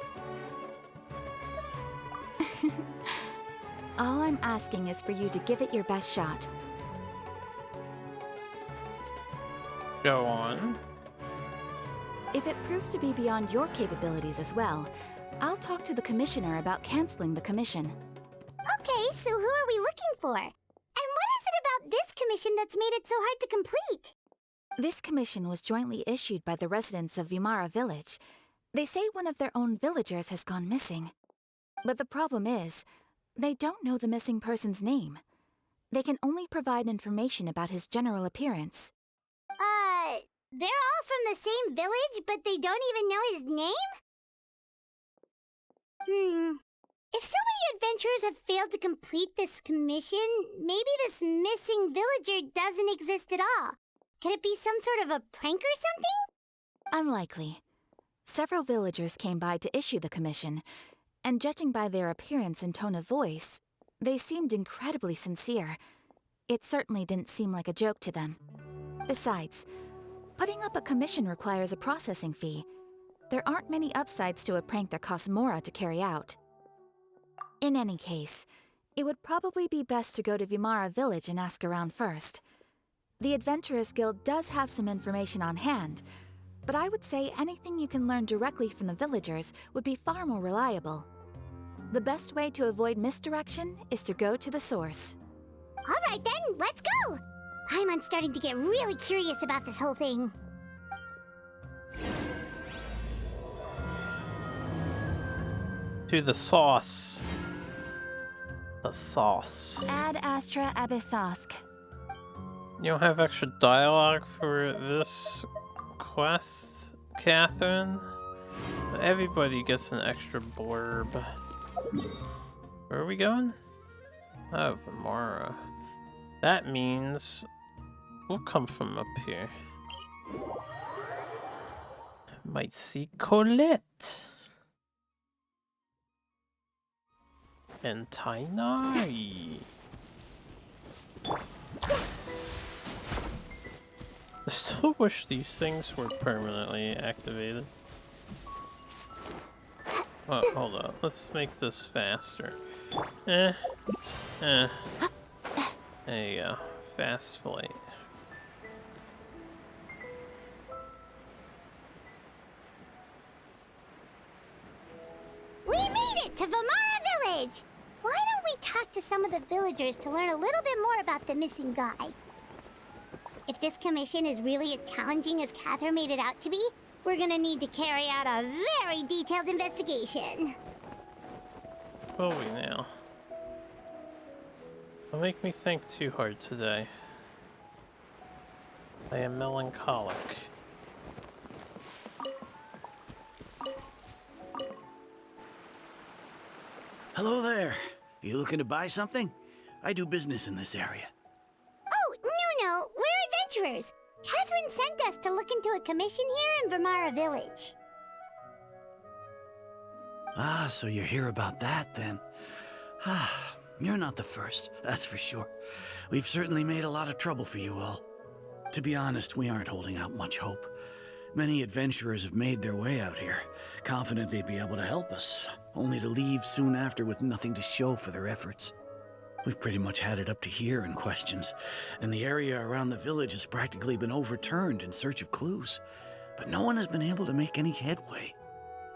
All I'm asking is for you to give it your best shot. Go on. If it proves to be beyond your capabilities as well, I'll talk to the commissioner about canceling the commission. Okay, so who are we looking for? And what is it about this commission that's made it so hard to complete? This commission was jointly issued by the residents of Vimara Village. They say one of their own villagers has gone missing. But the problem is, they don't know the missing person's name. They can only provide information about his general appearance. They're all from the same village, but they don't even know his name? If so many adventurers have failed to complete this commission, maybe this missing villager doesn't exist at all. Could it be some sort of a prank or something? Unlikely. Several villagers came by to issue the commission, and judging by their appearance and tone of voice, they seemed incredibly sincere. It certainly didn't seem like a joke to them. Besides, putting up a commission requires a processing fee. There aren't many upsides to a prank that costs Mora to carry out. In any case, it would probably be best to go to Vimara Village and ask around first. The Adventurers Guild does have some information on hand, but I would say anything you can learn directly from the villagers would be far more reliable. The best way to avoid misdirection is to go to the source. All right then, let's go! Paimon's starting to get really curious about this whole thing. To the sauce. The sauce. Ad Astra Abyssosk. You don't have extra dialogue for this quest, Catherine? Everybody gets an extra blurb. Where are we going? Oh, Vimara. That means we'll come from up here. Might see Colette. And Tainari. I still wish these things were permanently activated. Oh, hold up. Let's make this faster. There you go. Fast flight. We made it to Vimara Village! Why don't we talk to some of the villagers to learn a little bit more about the missing guy? If this commission is really as challenging as Catherine made it out to be, we're gonna need to carry out a very detailed investigation. Will we now? Don't make me think too hard today. I am melancholic. Hello there. You looking to buy something? I do business in this area. Oh, no, we're adventurers. Catherine sent us to look into a commission here in Vermara Village. Ah, so you're here about that, then. Ah, you're not the first, that's for sure. We've certainly made a lot of trouble for you all. To be honest, we aren't holding out much hope. Many adventurers have made their way out here, confident they'd be able to help us, only to leave soon after with nothing to show for their efforts. We've pretty much had it up to here in questions, and the area around the village has practically been overturned in search of clues. But no one has been able to make any headway.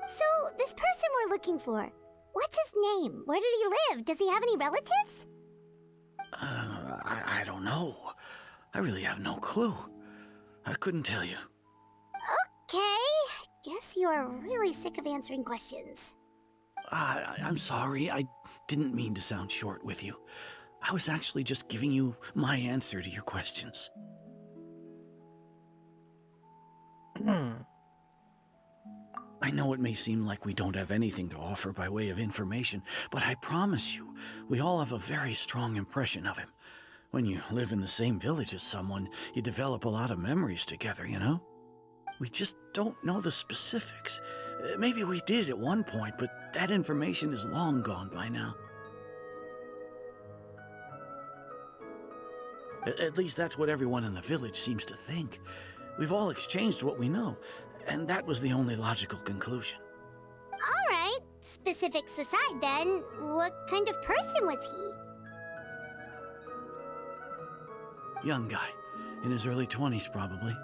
So, this person we're looking for, what's his name? Where did he live? Does he have any relatives? I don't know. I really have no clue. I couldn't tell you. Okay, guess you are really sick of answering questions. I'm sorry, I didn't mean to sound short with you. I was actually just giving you my answer to your questions. I know it may seem like we don't have anything to offer by way of information, but I promise you, we all have a very strong impression of him. When you live in the same village as someone, you develop a lot of memories together, you know? We just don't know the specifics. Maybe we did at one point, but that information is long gone by now. At least that's what everyone in the village seems to think. We've all exchanged what we know, and that was the only logical conclusion. All right, specifics aside then, what kind of person was he? Young guy, in his early 20s probably.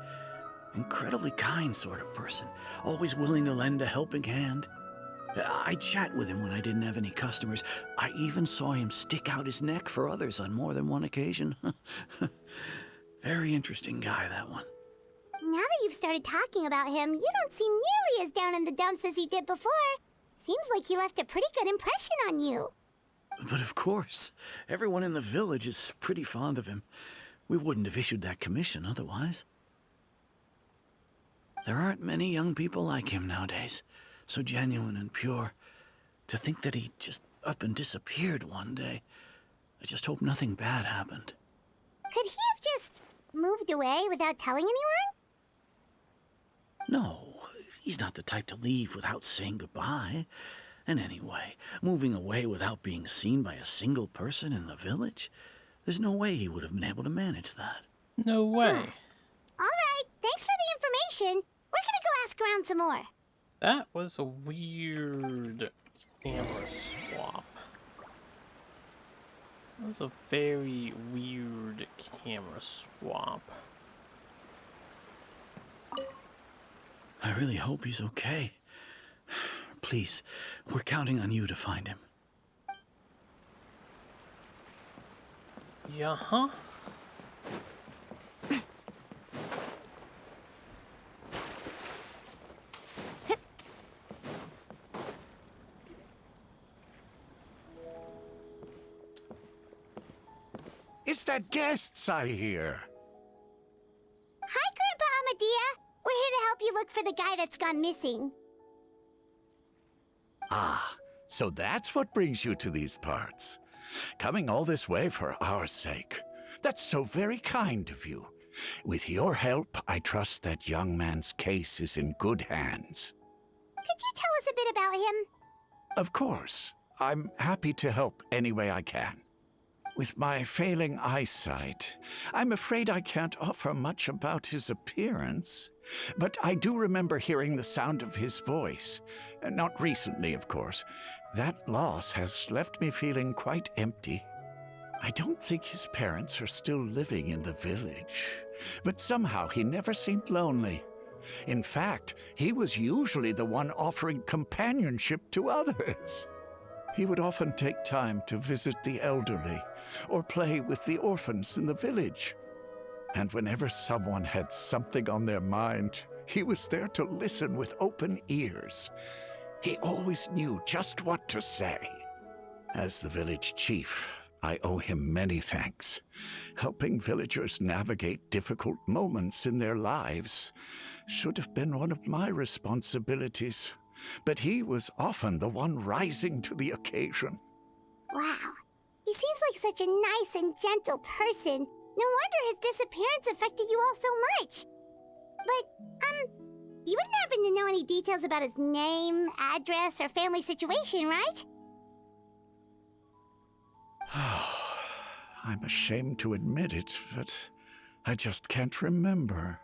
Incredibly kind sort of person, always willing to lend a helping hand. I'd chat with him when I didn't have any customers. I even saw him stick out his neck for others on more than one occasion. Very interesting guy, that one. Now that you've started talking about him, you don't seem nearly as down in the dumps as you did before. Seems like he left a pretty good impression on you. But of course, everyone in the village is pretty fond of him. We wouldn't have issued that commission otherwise. There aren't many young people like him nowadays, so genuine and pure. To think that he just up and disappeared one day. I just hope nothing bad happened. Could he have just moved away without telling anyone? No, he's not the type to leave without saying goodbye. And anyway, moving away without being seen by a single person in the village? There's no way he would have been able to manage that. No way. All right, thanks for the information. We're gonna go ask around some more. That was a weird camera swap. That was a very weird camera swap. I really hope he's okay. Please, we're counting on you to find him. Yeah, huh? It's the guests I hear. Hi, Grandpa Amadea. We're here to help you look for the guy that's gone missing. Ah, so that's what brings you to these parts. Coming all this way for our sake. That's so very kind of you. With your help, I trust that young man's case is in good hands. Could you tell us a bit about him? Of course. I'm happy to help any way I can. With my failing eyesight, I'm afraid I can't offer much about his appearance. But I do remember hearing the sound of his voice. Not recently, of course. That loss has left me feeling quite empty. I don't think his parents are still living in the village. But somehow he never seemed lonely. In fact, he was usually the one offering companionship to others. He would often take time to visit the elderly or play with the orphans in the village. And whenever someone had something on their mind, he was there to listen with open ears. He always knew just what to say. As the village chief, I owe him many thanks. Helping villagers navigate difficult moments in their lives should have been one of my responsibilities. But he was often the one rising to the occasion. Wow, he seems like such a nice and gentle person. No wonder his disappearance affected you all so much. But, you wouldn't happen to know any details about his name, address, or family situation, right? I'm ashamed to admit it, but I just can't remember.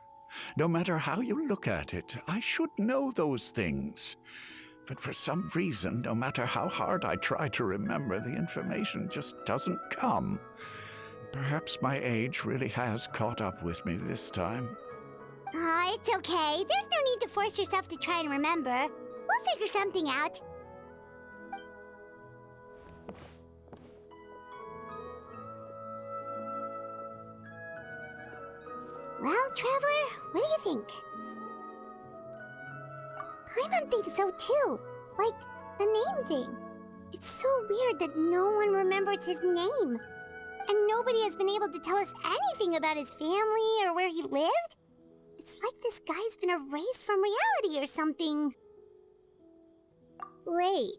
No matter how you look at it, I should know those things. But for some reason, no matter how hard I try to remember, the information just doesn't come. Perhaps my age really has caught up with me this time. It's okay. There's no need to force yourself to try and remember. We'll figure something out. Well, Traveler, what do you think? Paimon thinks so too. Like, the name thing. It's so weird that no one remembers his name. And nobody has been able to tell us anything about his family or where he lived. It's like this guy's been erased from reality or something. Wait,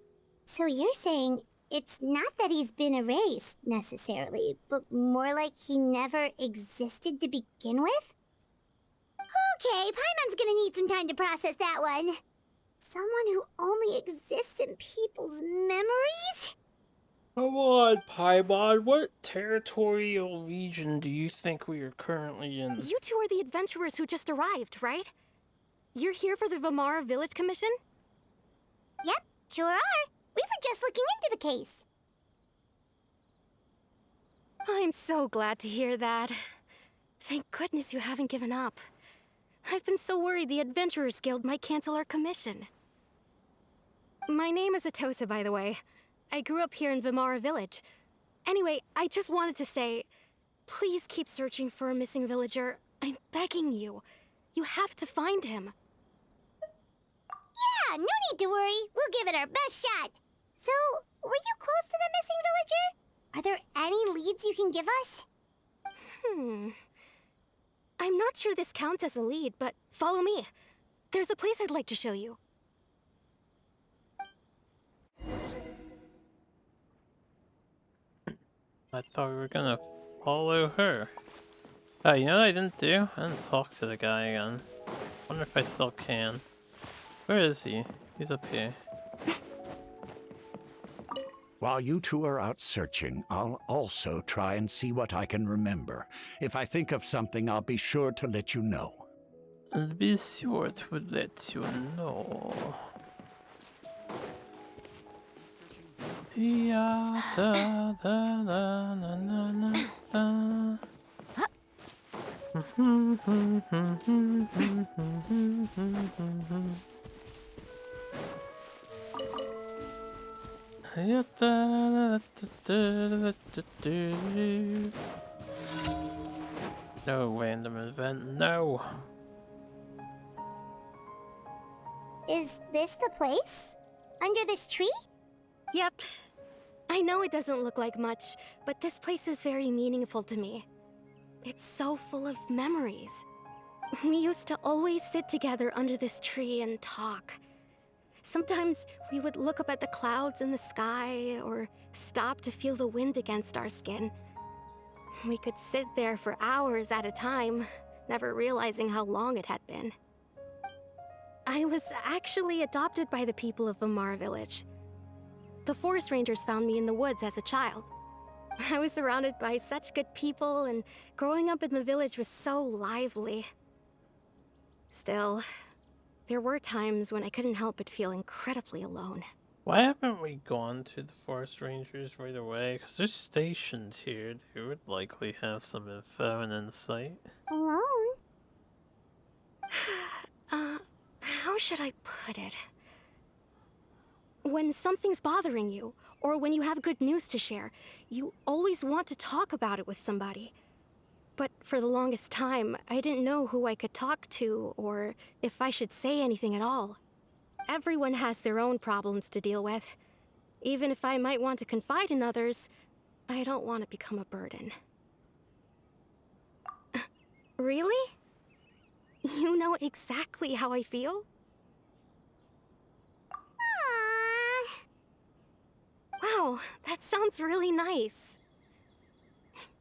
so you're saying it's not that he's been erased, necessarily, but more like he never existed to begin with? Okay, Paimon's gonna need some time to process that one. Someone who only exists in people's memories? Come on, Paimon. What territorial region do you think we are currently in? You two are the adventurers who just arrived, right? You're here for the Vamara Village Commission? Yep, sure are. We were just looking into the case. I'm so glad to hear that. Thank goodness you haven't given up. I've been so worried the Adventurers Guild might cancel our commission. My name is Atosa, by the way. I grew up here in Vamara Village. Anyway, I just wanted to say, please keep searching for a missing villager. I'm begging you. You have to find him. Yeah, no need to worry. We'll give it our best shot. So, were you close to the missing villager? Are there any leads you can give us? I'm not sure this counts as a lead, but follow me. There's a place I'd like to show you. I thought we were gonna follow her. Oh, you know what I didn't do? I didn't talk to the guy again. Wonder if I still can. Where is he? He's up here. While you two are out searching, I'll also try and see what I can remember. If I think of something, I'll be sure to let you know. I'll be sure to let you know. Yeah, da, da, da, na, na, na, da. No random event, no. Is this the place? Under this tree? Yep. I know it doesn't look like much, but this place is very meaningful to me. It's so full of memories. We used to always sit together under this tree and talk. Sometimes we would look up at the clouds in the sky, or stop to feel the wind against our skin. We could sit there for hours at a time, never realizing how long it had been. I was actually adopted by the people of Vamara Village. The forest rangers found me in the woods as a child. I was surrounded by such good people, and growing up in the village was so lively. Still, there were times when I couldn't help but feel incredibly alone. Why haven't we gone to the forest rangers right away? Because they're stationed here. They would likely have some info and insight. Alone? How should I put it? When something's bothering you, or when you have good news to share, you always want to talk about it with somebody. But for the longest time, I didn't know who I could talk to, or if I should say anything at all. Everyone has their own problems to deal with. Even if I might want to confide in others, I don't want to become a burden. Really? You know exactly how I feel? Wow, that sounds really nice.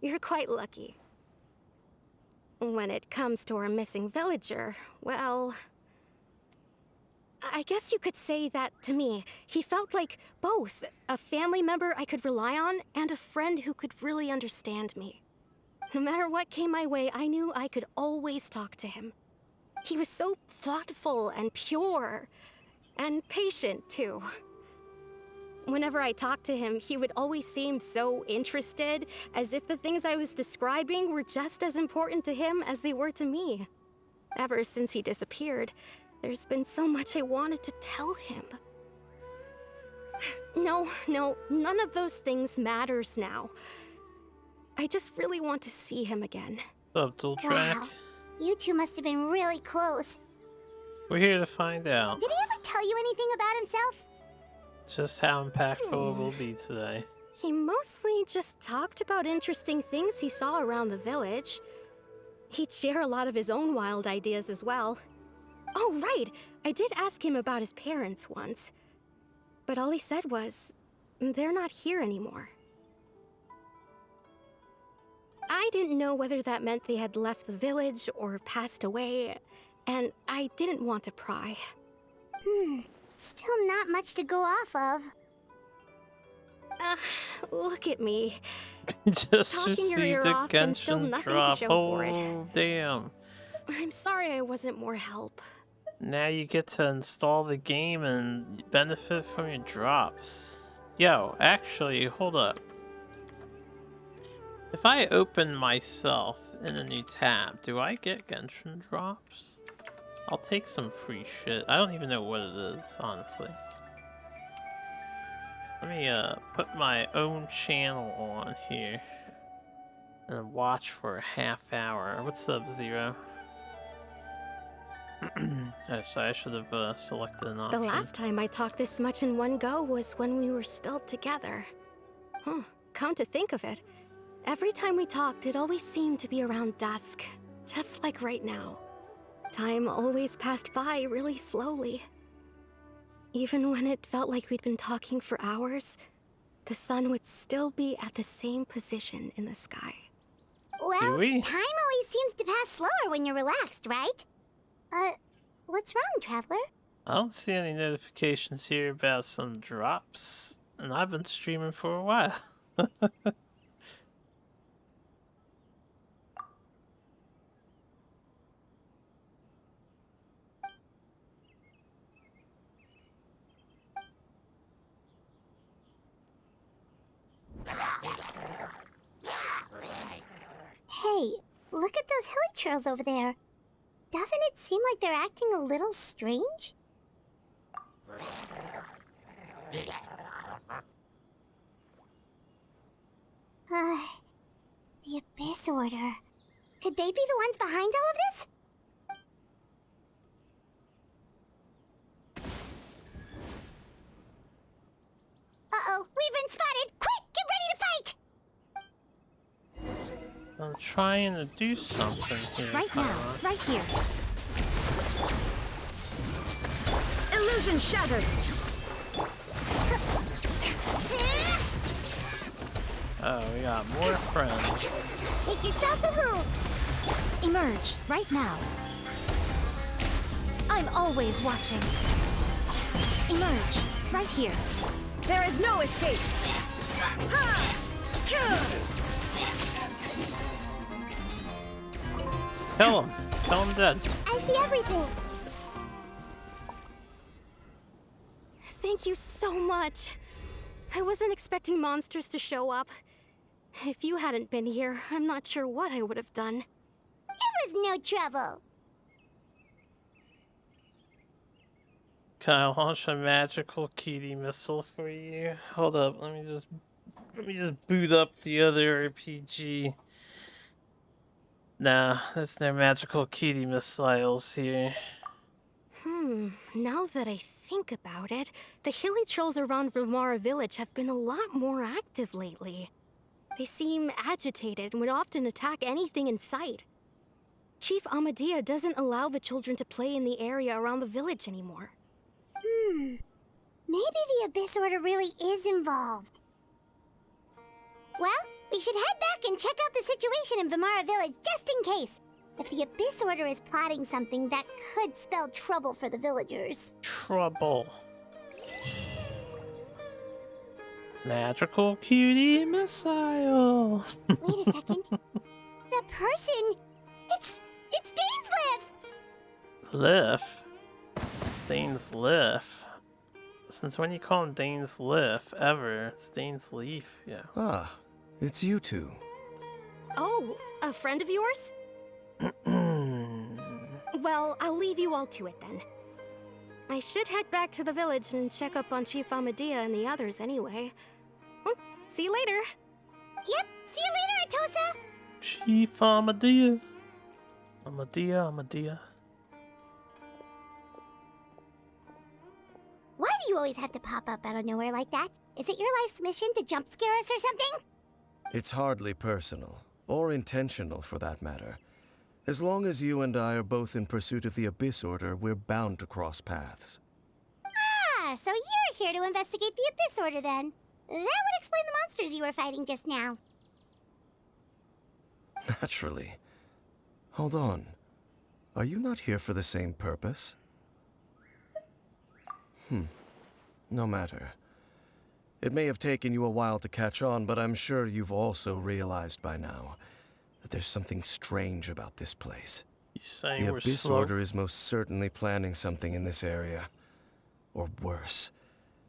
You're quite lucky. When it comes to our missing villager, well, I guess you could say that to me. He felt like both a family member I could rely on and a friend who could really understand me. No matter what came my way, I knew I could always talk to him. He was so thoughtful and pure, and patient too. Whenever I talked to him, he would always seem so interested, as if the things I was describing were just as important to him as they were to me. Ever since he disappeared, there's been so much I wanted to tell him. No, none of those things matters now. I just really want to see him again. Subtle track. Wow. You two must have been really close. We're here to find out Did he ever tell you anything about himself? just how impactful it will be today. He mostly just talked about interesting things he saw around the village. He'd share a lot of his own wild ideas as well. Oh, right! I did ask him about his parents once. But all he said was, they're not here anymore. I didn't know whether that meant they had left the village or passed away, and I didn't want to pry. Still not much to go off of. Look at me. Just Talking your received ear a off and still Genshin nothing to drop. show for it. Oh, damn. I'm sorry I wasn't more help. Now you get to install the game and benefit from your drops. Yo, actually, hold up. If I open myself in a new tab, do I get Genshin drops? I'll take some free shit. I don't even know what it is, honestly. Let me put my own channel on here and watch for a half hour. What's up, Zero? Oh, so I should have selected an option. The last time I talked this much in one go was when we were still together. Huh, come to think of it, every time we talked, it always seemed to be around dusk, just like right now. Time always passed by really slowly. Even when it felt like we'd been talking for hours, the sun would still be at the same position in the sky. Well, Do we? time always seems to pass slower when you're relaxed, right? What's wrong, Traveler? I don't see any notifications here about some drops, and I've been streaming for a while. Hey, look at those hilly trails over there. Doesn't it seem like they're acting a little strange? The Abyss Order. Could they be the ones behind all of this? Uh-oh, we've been spotted! Quick, get ready to fight! I'm trying to do something here. Right come now, on. right here. Illusion shattered. Oh, we got more friends. Make yourselves a move! Emerge right now. I'm always watching. Emerge right here. There is no escape. Kill him. Kill him dead. I see everything! Thank you so much. I wasn't expecting monsters to show up. If you hadn't been here, I'm not sure what I would have done. It was no trouble! Can I launch a magical kitty missile for you? Hold up, let me just boot up the other RPG. Nah, there's no magical kitty missiles here. Now that I think about it, the hilly trolls around Vimara village have been a lot more active lately. They seem agitated and would often attack anything in sight. Chief Amadea doesn't allow the children to play in the area around the village anymore. Maybe the Abyss Order really is involved. Well, we should head back and check out the situation in Vimara village just in case. If the Abyss Order is plotting something, that could spell trouble for the villagers. Trouble. Magical cutie missile. Wait a second. The person... It's Dainsleif! Liff. Dane's Liff. Since when you call him Dane's Liff ever? It's Dane's Leaf, yeah. Ah, it's you two. Oh, a friend of yours? Well, I'll leave you all to it then. I should head back to the village and check up on Chief Amadea and the others anyway. Well, see you later. Yep, see you later, Atosa! Chief Amadea. Amadea. Why do you always have to pop up out of nowhere like that? Is it your life's mission to jump scare us or something? It's hardly personal, or intentional for that matter. As long as you and I are both in pursuit of the Abyss Order, we're bound to cross paths. Ah, so you're here to investigate the Abyss Order then. That would explain the monsters you were fighting just now. Naturally. Hold on. Are you not here for the same purpose? No matter. It may have taken you a while to catch on, but I'm sure you've also realized by now that there's something strange about this place. You say The we're Abyss slow. Order is most certainly planning something in this area. Or worse,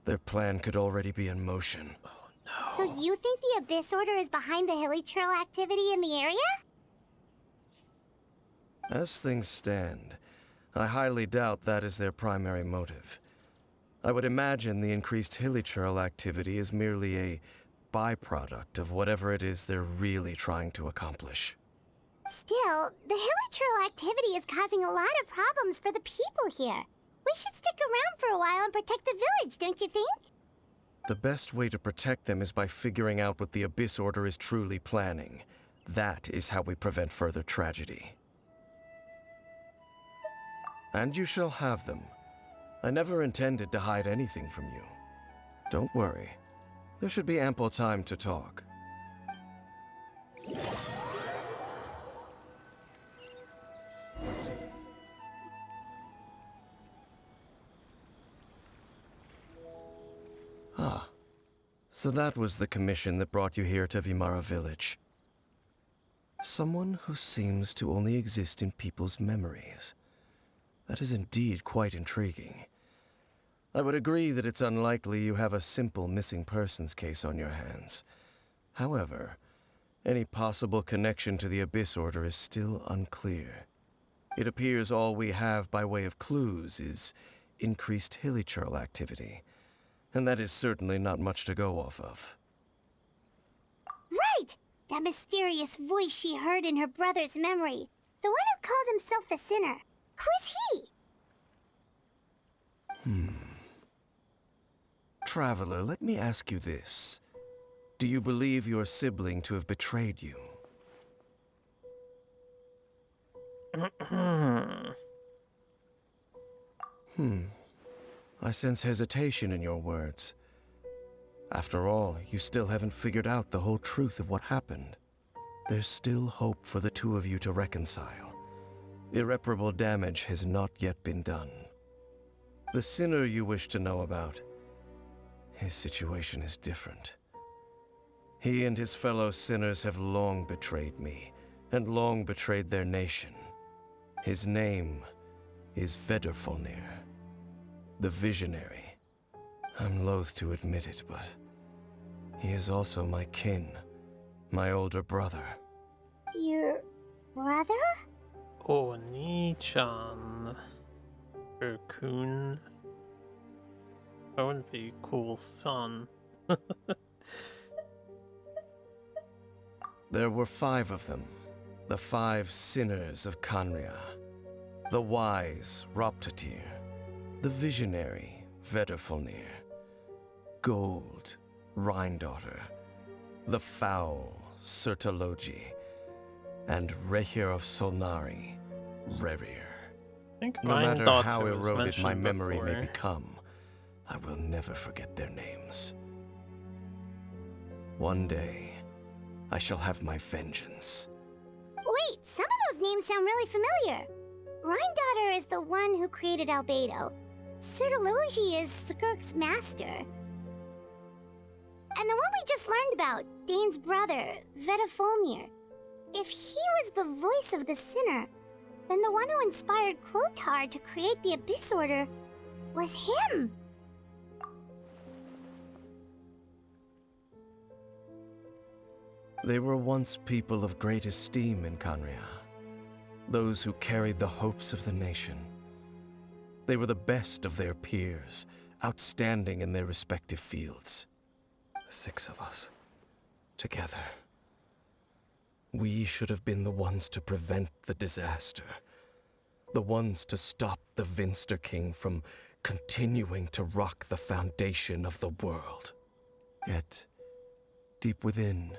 their plan could already be in motion. So you think the Abyss Order is behind the hilly trail activity in the area? As things stand, I highly doubt that is their primary motive. I would imagine the increased hilichurl activity is merely a byproduct of whatever it is they're really trying to accomplish. Still, the hilichurl activity is causing a lot of problems for the people here. We should stick around for a while and protect the village, don't you think? The best way to protect them is by figuring out what the Abyss Order is truly planning. That is how we prevent further tragedy. And you shall have them. I never intended to hide anything from you. Don't worry. There should be ample time to talk. Ah. So that was the commission that brought you here to Vimara Village. Someone who seems to only exist in people's memories. That is indeed quite intriguing. I would agree that it's unlikely you have a simple missing persons case on your hands. However, any possible connection to the Abyss Order is still unclear. It appears all we have by way of clues is increased hilichurl activity, and that is certainly not much to go off of. Right! That mysterious voice she heard in her brother's memory. The one who called himself a sinner. Who is he? Traveler, let me ask you this. Do you believe your sibling to have betrayed you? I sense hesitation in your words. After all, you still haven't figured out the whole truth of what happened. There's still hope for the two of you to reconcile. Irreparable damage has not yet been done. The sinner you wish to know about, his situation is different. He and his fellow sinners have long betrayed me, and long betrayed their nation. His name is Vedrfolnir, the Visionary. I'm loath to admit it, but he is also my kin, my older brother. Your brother? Oni-chan. Raccoon. That would be a cool son. There were 5 of them, the 5 sinners of Kanria. The wise, Roptatir. The visionary, Vedrfolnir. Gold, Rhine-daughter. The foul, Sertologi. And Rehir of Solnari, Rerir. I think No mine matter thought how it was eroded my mentioned memory may before. become, I will never forget their names. One day, I shall have my vengeance. Wait, some of those names sound really familiar. Rhyndaughtr is the one who created Albedo. Sertologi is Skirk's master. And the one we just learned about, Dane's brother, Vedafolnir. If he was the voice of the sinner, then the one who inspired Clothar to create the Abyss Order was him. They were once people of great esteem in Khaenri'ah, those who carried the hopes of the nation. They were the best of their peers, outstanding in their respective fields. The 6 of us, together. We should have been the ones to prevent the disaster, the ones to stop the Vinster King from continuing to rock the foundation of the world. Yet, deep within,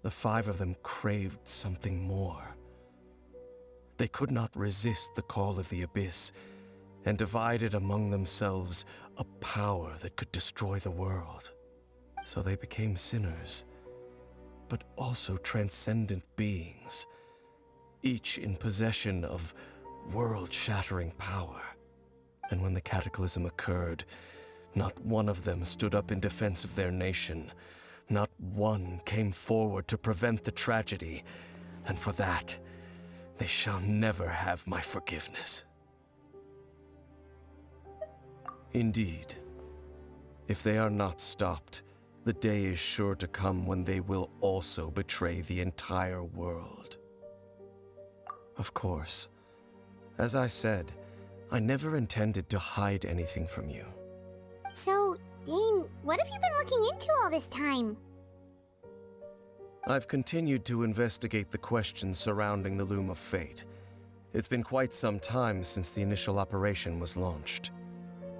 the 5 of them craved something more. They could not resist the call of the Abyss, and divided among themselves a power that could destroy the world. So they became sinners, but also transcendent beings, each in possession of world-shattering power. And when the cataclysm occurred, not one of them stood up in defense of their nation. Not one came forward to prevent the tragedy, and for that, they shall never have my forgiveness. Indeed, if they are not stopped, the day is sure to come when they will also betray the entire world. Of course, as I said, I never intended to hide anything from you. So, Dane, what have you been looking into all this time? I've continued to investigate the questions surrounding the Loom of Fate. It's been quite some time since the initial operation was launched.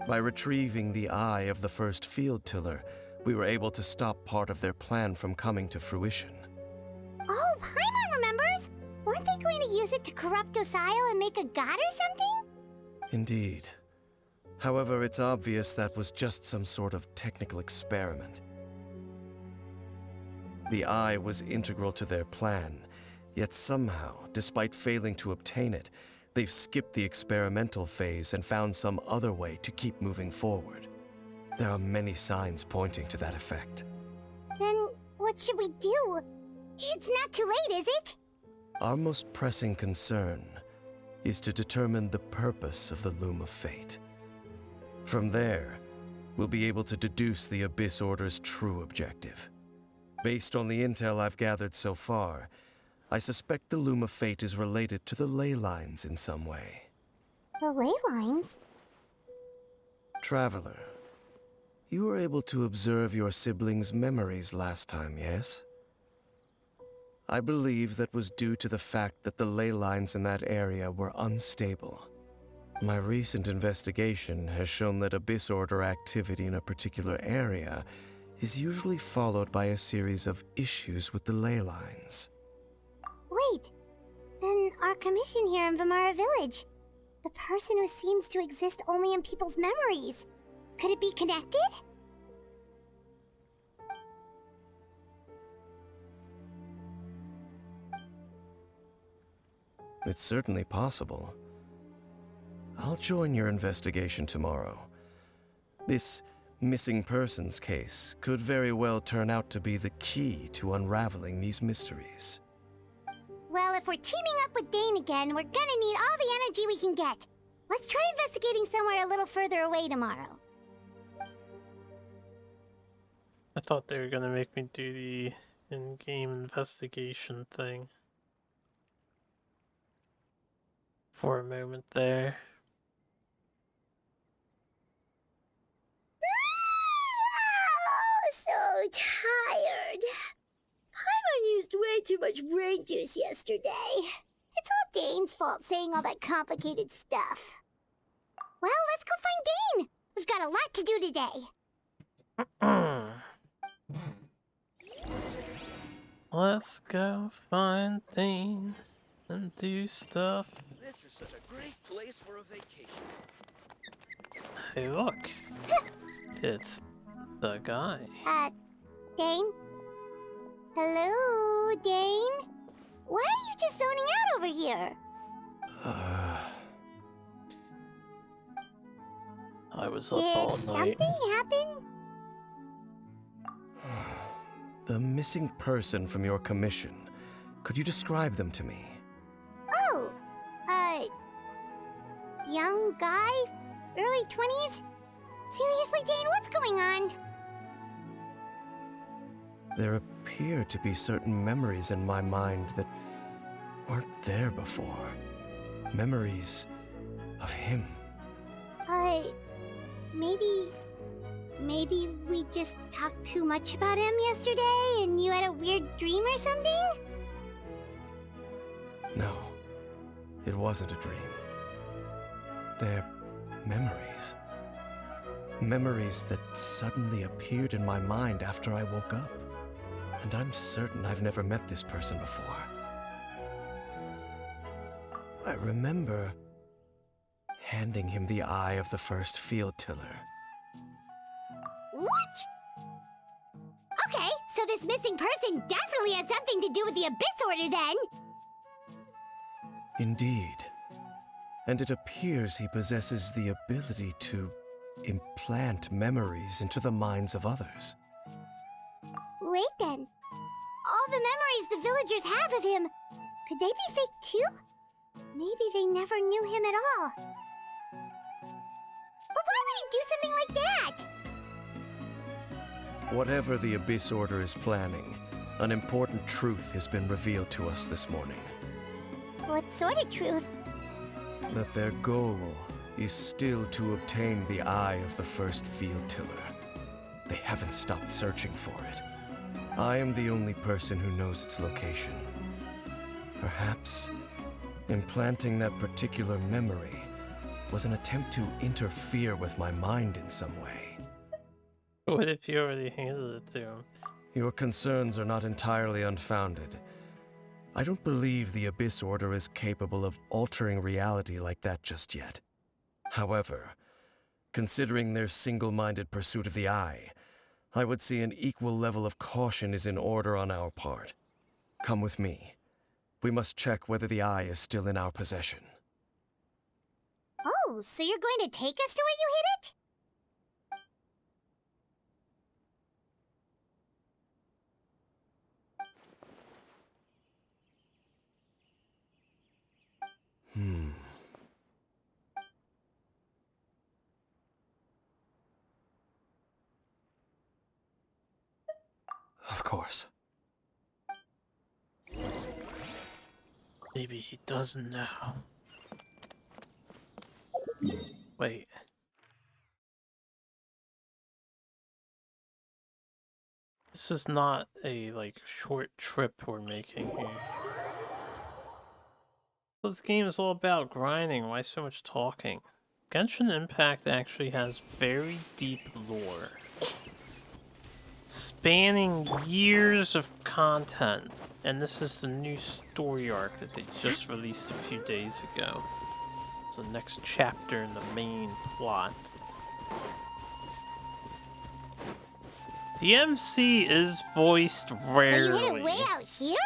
By retrieving the eye of the first field tiller, we were able to stop part of their plan from coming to fruition. Oh, Paimon remembers! Weren't they going to use it to corrupt Osial and make a god or something? Indeed. However, it's obvious that was just some sort of technical experiment. The eye was integral to their plan, yet somehow, despite failing to obtain it, they've skipped the experimental phase and found some other way to keep moving forward. There are many signs pointing to that effect. Then what should we do? It's not too late, is it? Our most pressing concern is to determine the purpose of the Loom of Fate. From there, we'll be able to deduce the Abyss Order's true objective. Based on the intel I've gathered so far, I suspect the Loom of Fate is related to the ley lines in some way. The ley lines? Traveler, you were able to observe your siblings' memories last time, yes? I believe that was due to the fact that the ley lines in that area were unstable. My recent investigation has shown that Abyss Order activity in a particular area is usually followed by a series of issues with the ley lines. Wait, then our commission here in Vimara Village, the person who seems to exist only in people's memories, could it be connected? It's certainly possible. I'll join your investigation tomorrow. This missing persons case could very well turn out to be the key to unraveling these mysteries. Well, if we're teaming up with Dane again, we're gonna need all the energy we can get. Let's try investigating somewhere a little further away tomorrow. I thought they were gonna make me do the in-game investigation thing. For a moment there. Oh, so tired. Paimon used way too much brain juice yesterday. It's all Dane's fault saying all that complicated stuff. Well, let's go find Dane. We've got a lot to do today. Let's go find Dane and do stuff. This is such a great place for a vacation. Hey, look. It's the guy. Dane? Hello, Dane? Why are you just zoning out over here? I was up all Did night. something happen? The missing person from your commission. Could you describe them to me? Oh, young guy? Early 20s? Seriously, Dane, what's going on? There appear to be certain memories in my mind that weren't there before. Memories of him. Maybe we just talked too much about him yesterday and you had a weird dream or something? No, it wasn't a dream. They're memories. Memories that suddenly appeared in my mind after I woke up. And I'm certain I've never met this person before. I remember handing him the eye of the first field tiller. What? Okay, so this missing person definitely has something to do with the Abyss Order then! Indeed. And it appears he possesses the ability to implant memories into the minds of others. Wait then. All the memories the villagers have of him, could they be fake too? Maybe they never knew him at all. But why would he do something like that? Whatever the Abyss Order is planning, an important truth has been revealed to us this morning. What sort of truth? That their goal is still to obtain the eye of the first field tiller. They haven't stopped searching for it. I am the only person who knows its location. Perhaps implanting that particular memory was an attempt to interfere with my mind in some way. What if you already handed it to him? Your concerns are not entirely unfounded. I don't believe the Abyss Order is capable of altering reality like that just yet. However, considering their single-minded pursuit of the eye, I would say an equal level of caution is in order on our part. Come with me. We must check whether the eye is still in our possession. Oh, so you're going to take us to where you hid it? Of course. Maybe he doesn't know. Wait. This is not a, short trip we're making here. This game is all about grinding. Why so much talking? Genshin Impact actually has very deep lore, spanning years of content, and this is the new story arc that they just released a few days ago. It's the next chapter in the main plot. The MC is voiced rarely. So you hid it way out here?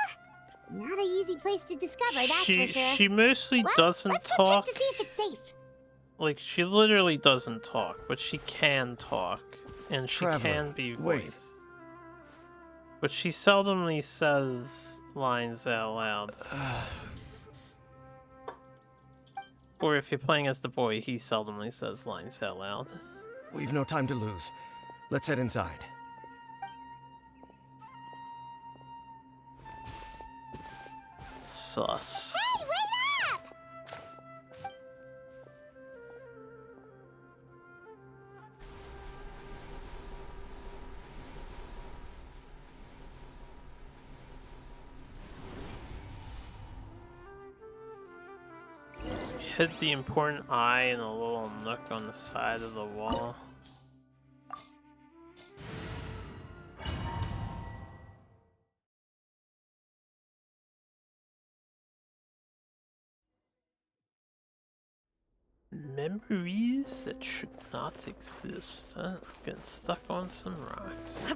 Not an easy place to discover, that's for sure. She mostly doesn't let's talk. Go check to see if it's safe. Like, she literally doesn't talk, but she can talk, and she can be voiced. But she seldomly says lines out loud. Or if you're playing as the boy, he seldomly says lines out loud. We've no time to lose. Let's head inside. Sus. Hey, wait up! Hid the important eye in a little nook on the side of the wall. Memories that should not exist. I'm getting stuck on some rocks.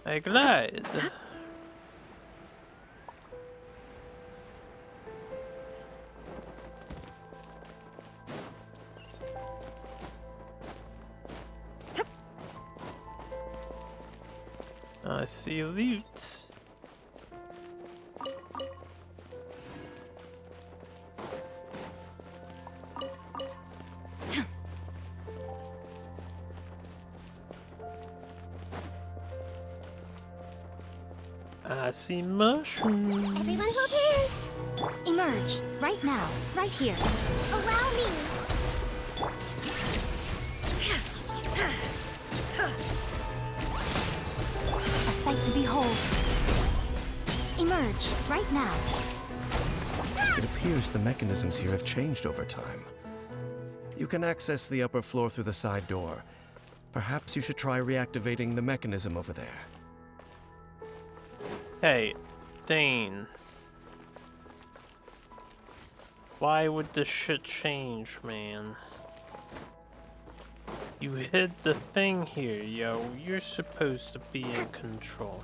I glide. I see loot. I see mushrooms. Everyone hold hands. Emerge, right now, right here. Allow me. A sight to behold. Emerge, right now. It appears the mechanisms here have changed over time. You can access the upper floor through the side door. Perhaps you should try reactivating the mechanism over there. Hey, Dane. Why would this shit change, man? You hid the thing here, yo. You're supposed to be in control.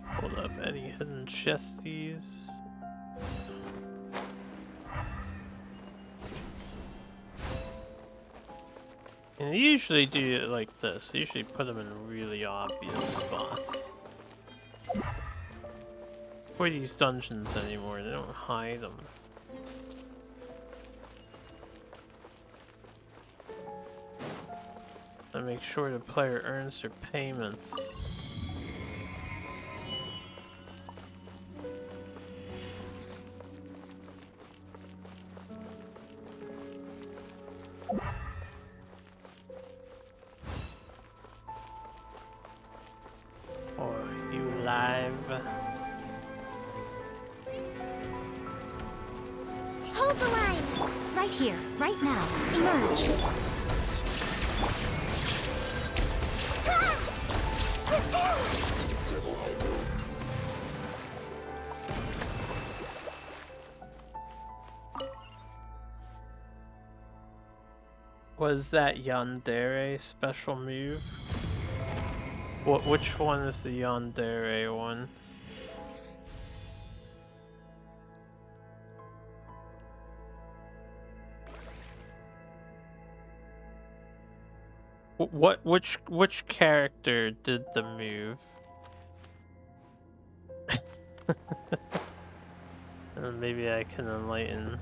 Hold up, any hidden chesties? And they usually do it like this. They usually put them in really obvious spots. For these dungeons anymore, they don't hide them. And make sure the player earns their payments. Hold the line. Right here, right now. Emerge. Was that Yandere special move? Which one is the Yandere one? Which character did the move? Maybe I can enlighten.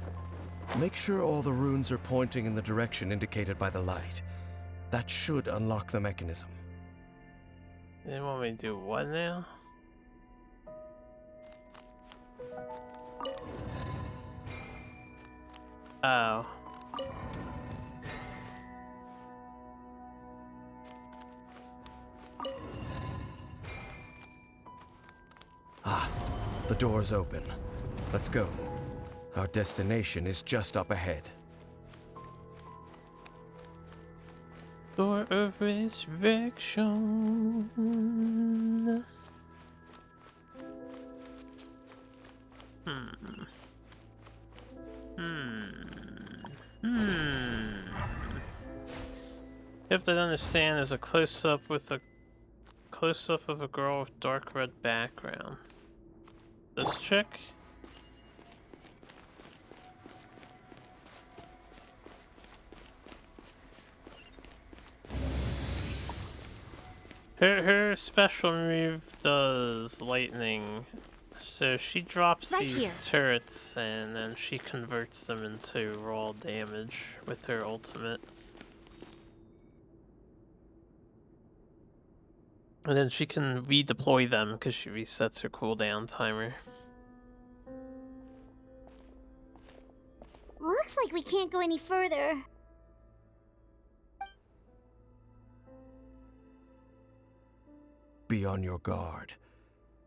Make sure all the runes are pointing in the direction indicated by the light. That should unlock the mechanism. They want me to do what now? Oh. Ah, the door's open. Let's go. Our destination is just up ahead. Door of resurrection. You have to understand there's a close-up of a girl with dark red background. This chick? Her special move does lightning, so she drops Right these here. turrets and then she converts them into raw damage with her ultimate. And then she can redeploy them because she resets her cooldown timer. Looks like we can't go any further. Be on your guard.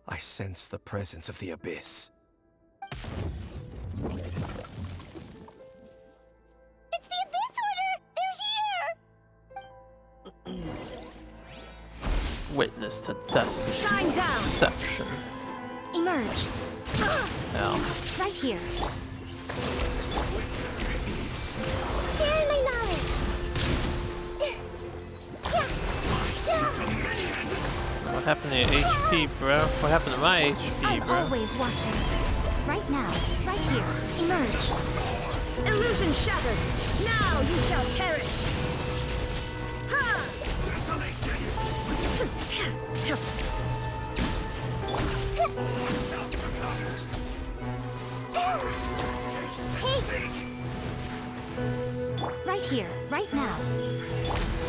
I sense the presence of the abyss. It's the Abyss Order! They're here! Witness to Destiny's deception. Emerge. Ow. Right here. Share my knowledge. What happened to your HP, bro? What happened to my HP, I'm bro? always watching. Right now. Right here. Emerge. Illusion shattered. Now you shall perish. Ha! Right here, right now.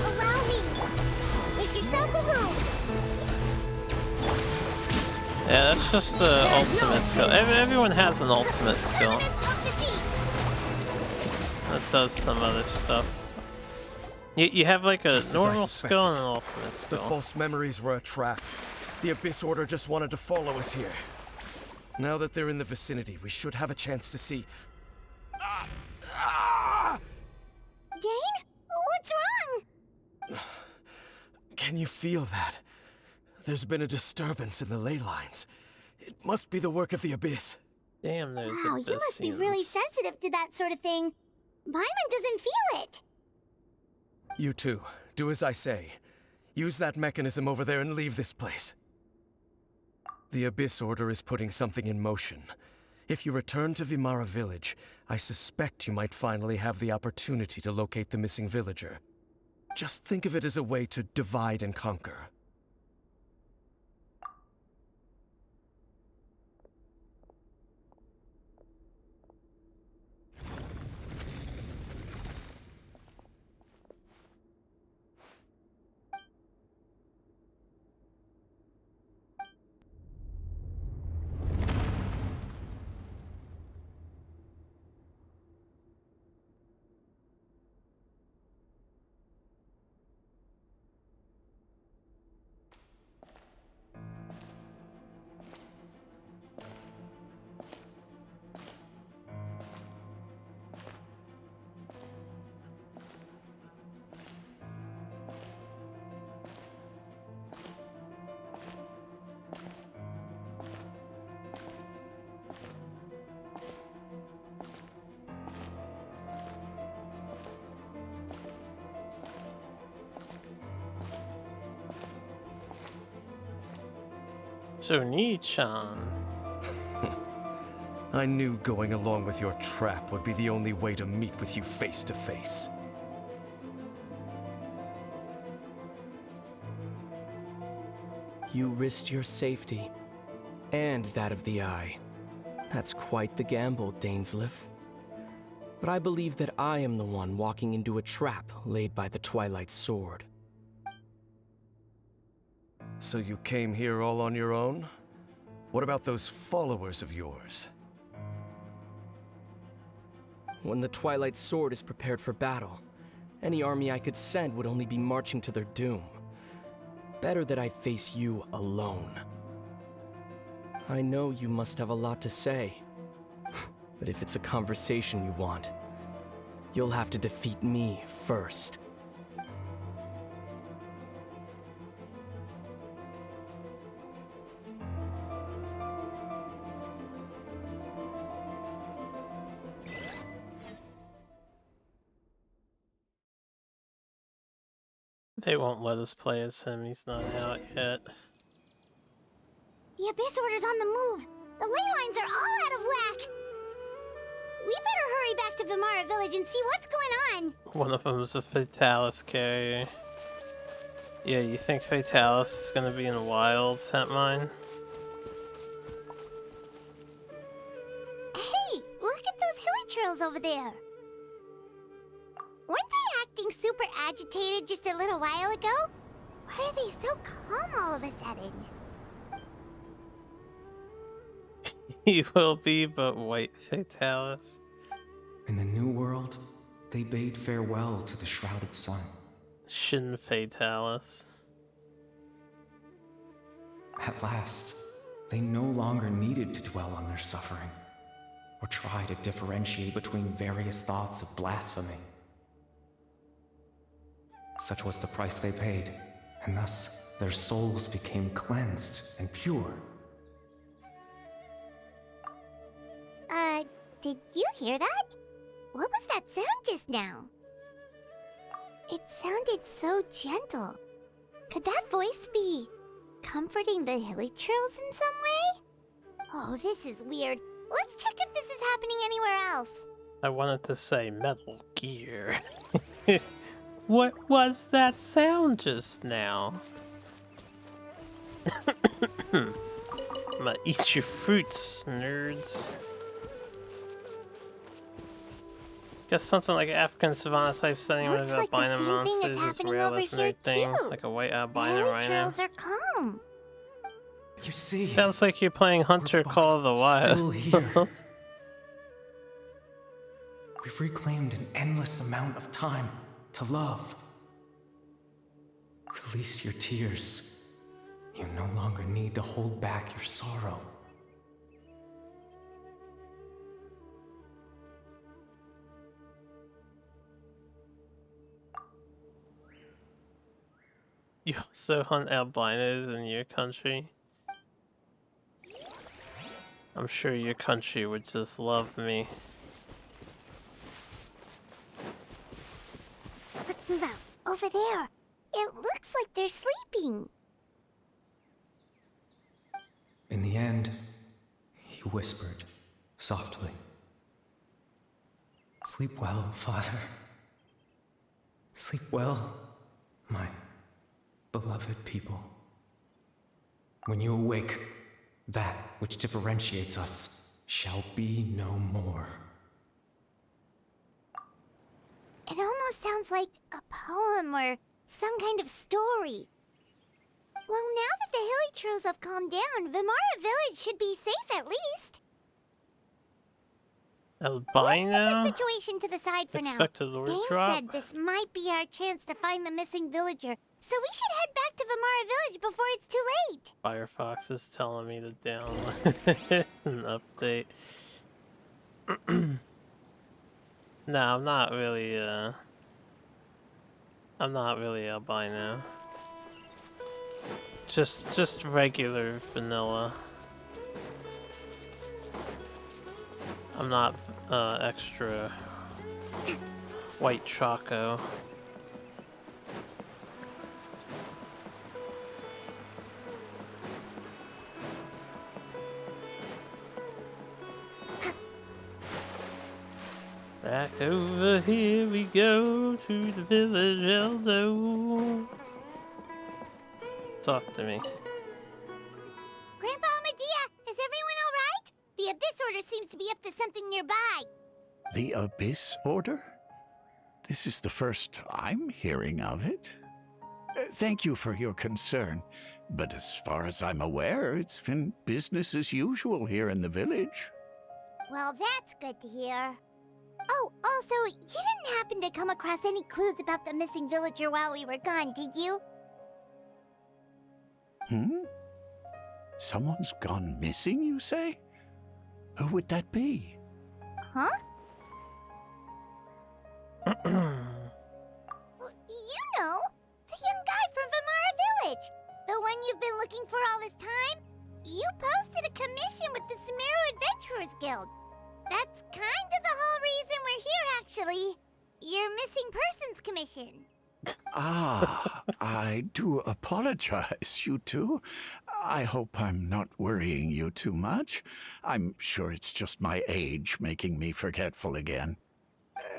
Allow me. Make yourselves a room. Yeah, that's just the ultimate skill. Everyone has an ultimate skill. Permanence of defeat. That does some other stuff. You have like a Just as I normal skill and suspected. an ultimate The skill. false memories were a trap. The Abyss Order just wanted to follow us here. Now that they're in the vicinity, we should have a chance to see. Dane? What's wrong? Can you feel that? There's been a disturbance in the ley lines. It must be the work of the Abyss. Damn, there's Wow, you must be really sensitive to that sort of thing. Paimon doesn't feel it. You too. Do as I say. Use that mechanism over there and leave this place. The Abyss Order is putting something in motion. If you return to Vimara Village, I suspect you might finally have the opportunity to locate the missing villager. Just think of it as a way to divide and conquer. So Nichan. I knew going along with your trap would be the only way to meet with you face to face. You risked your safety, and that of the Eye. That's quite the gamble, Dainsleif. But I believe that I am the one walking into a trap laid by the Twilight Sword. So you came here all on your own? What about those followers of yours? When the Twilight Sword is prepared for battle, any army I could send would only be marching to their doom. Better that I face you alone. I know you must have a lot to say, but if it's a conversation you want, you'll have to defeat me first. They won't let us play as him. He's not out yet. The Abyss Order's on the move. The ley lines are all out of whack. We better hurry back to Vimara Village and see what's going on. One of them is a Fatalis carrier. Yeah, you think Fatalis is gonna be in the wild, Scent Mine? Hey, look at those hilly trails over there. Weren't they acting super agitated just a little while ago? Why are they so calm all of a sudden? He will be, but white Fatalis. In the New World, they bade farewell to the shrouded sun. Shin Fatalis. At last, they no longer needed to dwell on their suffering, or try to differentiate between various thoughts of blasphemy. Such was the price they paid, and thus their souls became cleansed and pure. Did you hear that? What was that sound just now? It sounded so gentle. Could that voice be comforting the hilichurls in some way? Oh, this is weird. Let's check if this is happening anywhere else. I wanted to say Metal Gear. What was that sound just now? I'ma eat your fruits, nerds. Guess something like African savanna type setting with Looks like the albino same thing is monsters is a happening rare over legendary here thing, too. like a white The albino rhino. hilichurls are calm. You see, Sounds like you're playing Hunter we're Call of the still Wild. here. We've reclaimed an endless amount of time to love. Release your tears. You no longer need to hold back your sorrow. You also hunt albinos in your country? I'm sure your country would just love me. Let's move out. Over there. It looks like they're sleeping. In the end, he whispered softly. Sleep well, Father. Sleep well, my beloved people. When you awake, that which differentiates us shall be no more. It almost sounds like a poem or some kind of story. Well, now that the hilichurls have calmed down, Vimara Village should be safe at least. Let's put Albino? the situation to the side for Expect a now. lore Dan drop? said this might be our chance to find the missing villager, so we should head back to Vimara Village before it's too late. Firefox is telling me to download an update. No, I'm not really albino. Just regular vanilla. I'm not extra white choco. Back over here we go to the village Eldo. Talk to me. Grandpa Amadea, is everyone alright? The Abyss Order seems to be up to something nearby. The Abyss Order? This is the first I'm hearing of it. Thank you for your concern, but as far as I'm aware, it's been business as usual here in the village. Well, that's good to hear. Oh, also, you didn't happen to come across any clues about the missing villager while we were gone, did you? Someone's gone missing, you say? Who would that be? Huh? Well, you know, the young guy from Vimara Village. The one you've been looking for all this time. You posted a commission with the Sumeru Adventurers Guild. That's kind of the whole reason we're here, actually. Your missing persons commission. Ah, I do apologize, you two. I hope I'm not worrying you too much. I'm sure it's just my age making me forgetful again.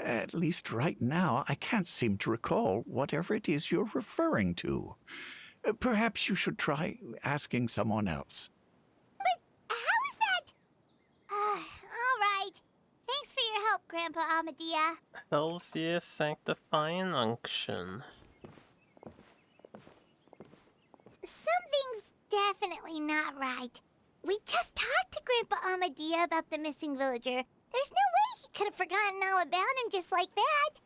At least right now, I can't seem to recall whatever it is you're referring to. Perhaps you should try asking someone else. But how is that? All right. Thanks for your help, Grandpa Amadea. Hell's yeah, sanctifying unction. Something's definitely not right. We just talked to Grandpa Amadea about the missing villager. There's no way he could have forgotten all about him just like that.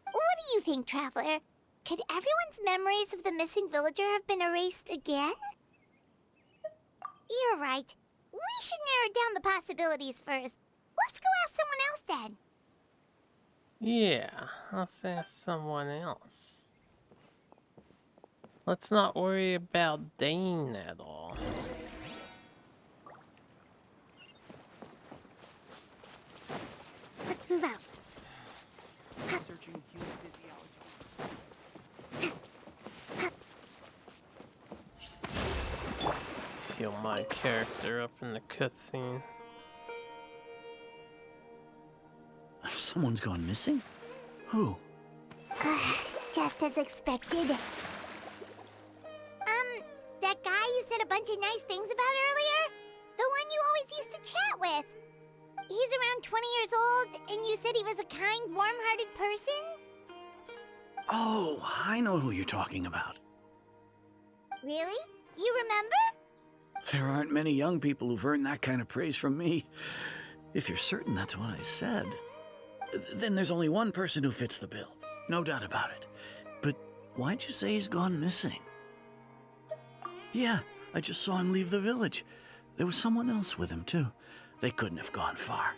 What do you think, Traveler? Could everyone's memories of the missing villager have been erased again? You're right. We should narrow down the possibilities first. Let's go ask someone else then. Yeah, let's ask someone else. Let's not worry about Dane at all. Let's move out. Researching human physiology. Let's heal my character up in the cutscene. Someone's gone missing? Who? Just as expected. That guy you said a bunch of nice things about earlier? The one you always used to chat with. He's around 20 years old, and you said he was a kind, warm-hearted person? Oh, I know who you're talking about. Really? You remember? There aren't many young people who've earned that kind of praise from me. If you're certain that's what I said, then there's only one person who fits the bill. No doubt about it. But why'd you say he's gone missing? Yeah, I just saw him leave the village. There was someone else with him, too. They couldn't have gone far.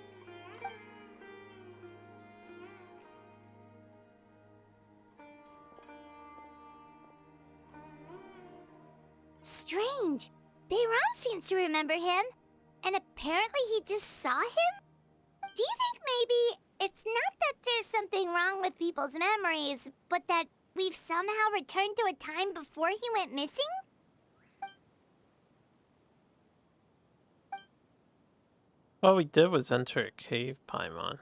Strange. Bayram seems to remember him. And apparently he just saw him? Do you think maybe it's not that there's something wrong with people's memories, but that we've somehow returned to a time before he went missing? All we did was enter a cave, Paimon.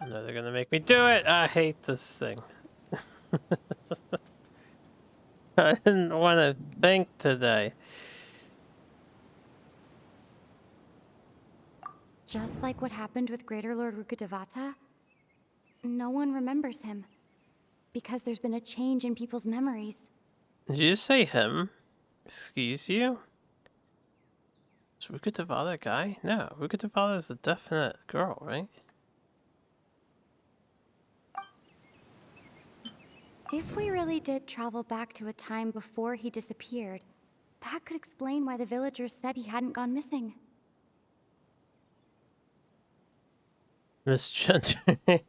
I know they're gonna make me do it! I hate this thing. I didn't want to think today. Just like what happened with Greater Lord Rukkhadevata, no one remembers him. Because there's been a change in people's memories. Did you just say him? Excuse you? Is Rukkhadevata a guy? No, Rukkhadevata is a definite girl, right? If we really did travel back to a time before he disappeared, that could explain why the villagers said he hadn't gone missing. Misgender.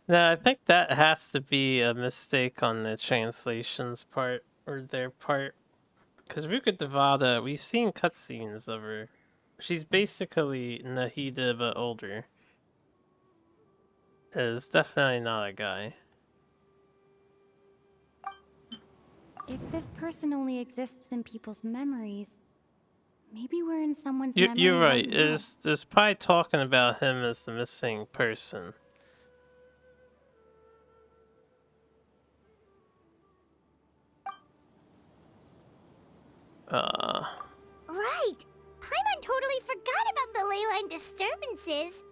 No, I think that has to be a mistake on the translation's part, or their part. Because Rukkhadevata, we've seen cutscenes of her. She's basically Nahida, but older. Is definitely not a guy. If this person only exists in people's memories, maybe we're in someone's You're memory right. now. There's probably talking about him as the missing person. Right! Paimon totally forgot about the ley line disturbances.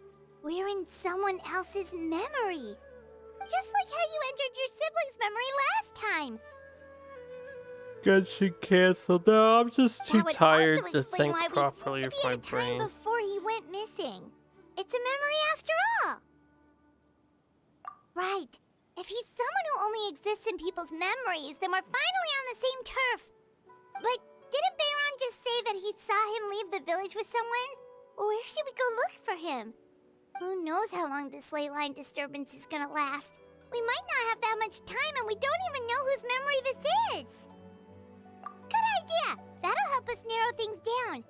We're in someone else's memory. Just like how you entered your sibling's memory last time. Genshin canceled. No, I'm just too That would tired also to explain think why properly we with seem my to be in a time brain. before he went missing. It's a memory after all. Right. If he's someone who only exists in people's memories, then we're finally on the same turf. But didn't Bayron just say that he saw him leave the village with someone? Where should we go look for him? Who knows how long this ley line disturbance is gonna last? We might not have that much time, and we don't even know whose memory this is. Good idea! That'll help us narrow things down.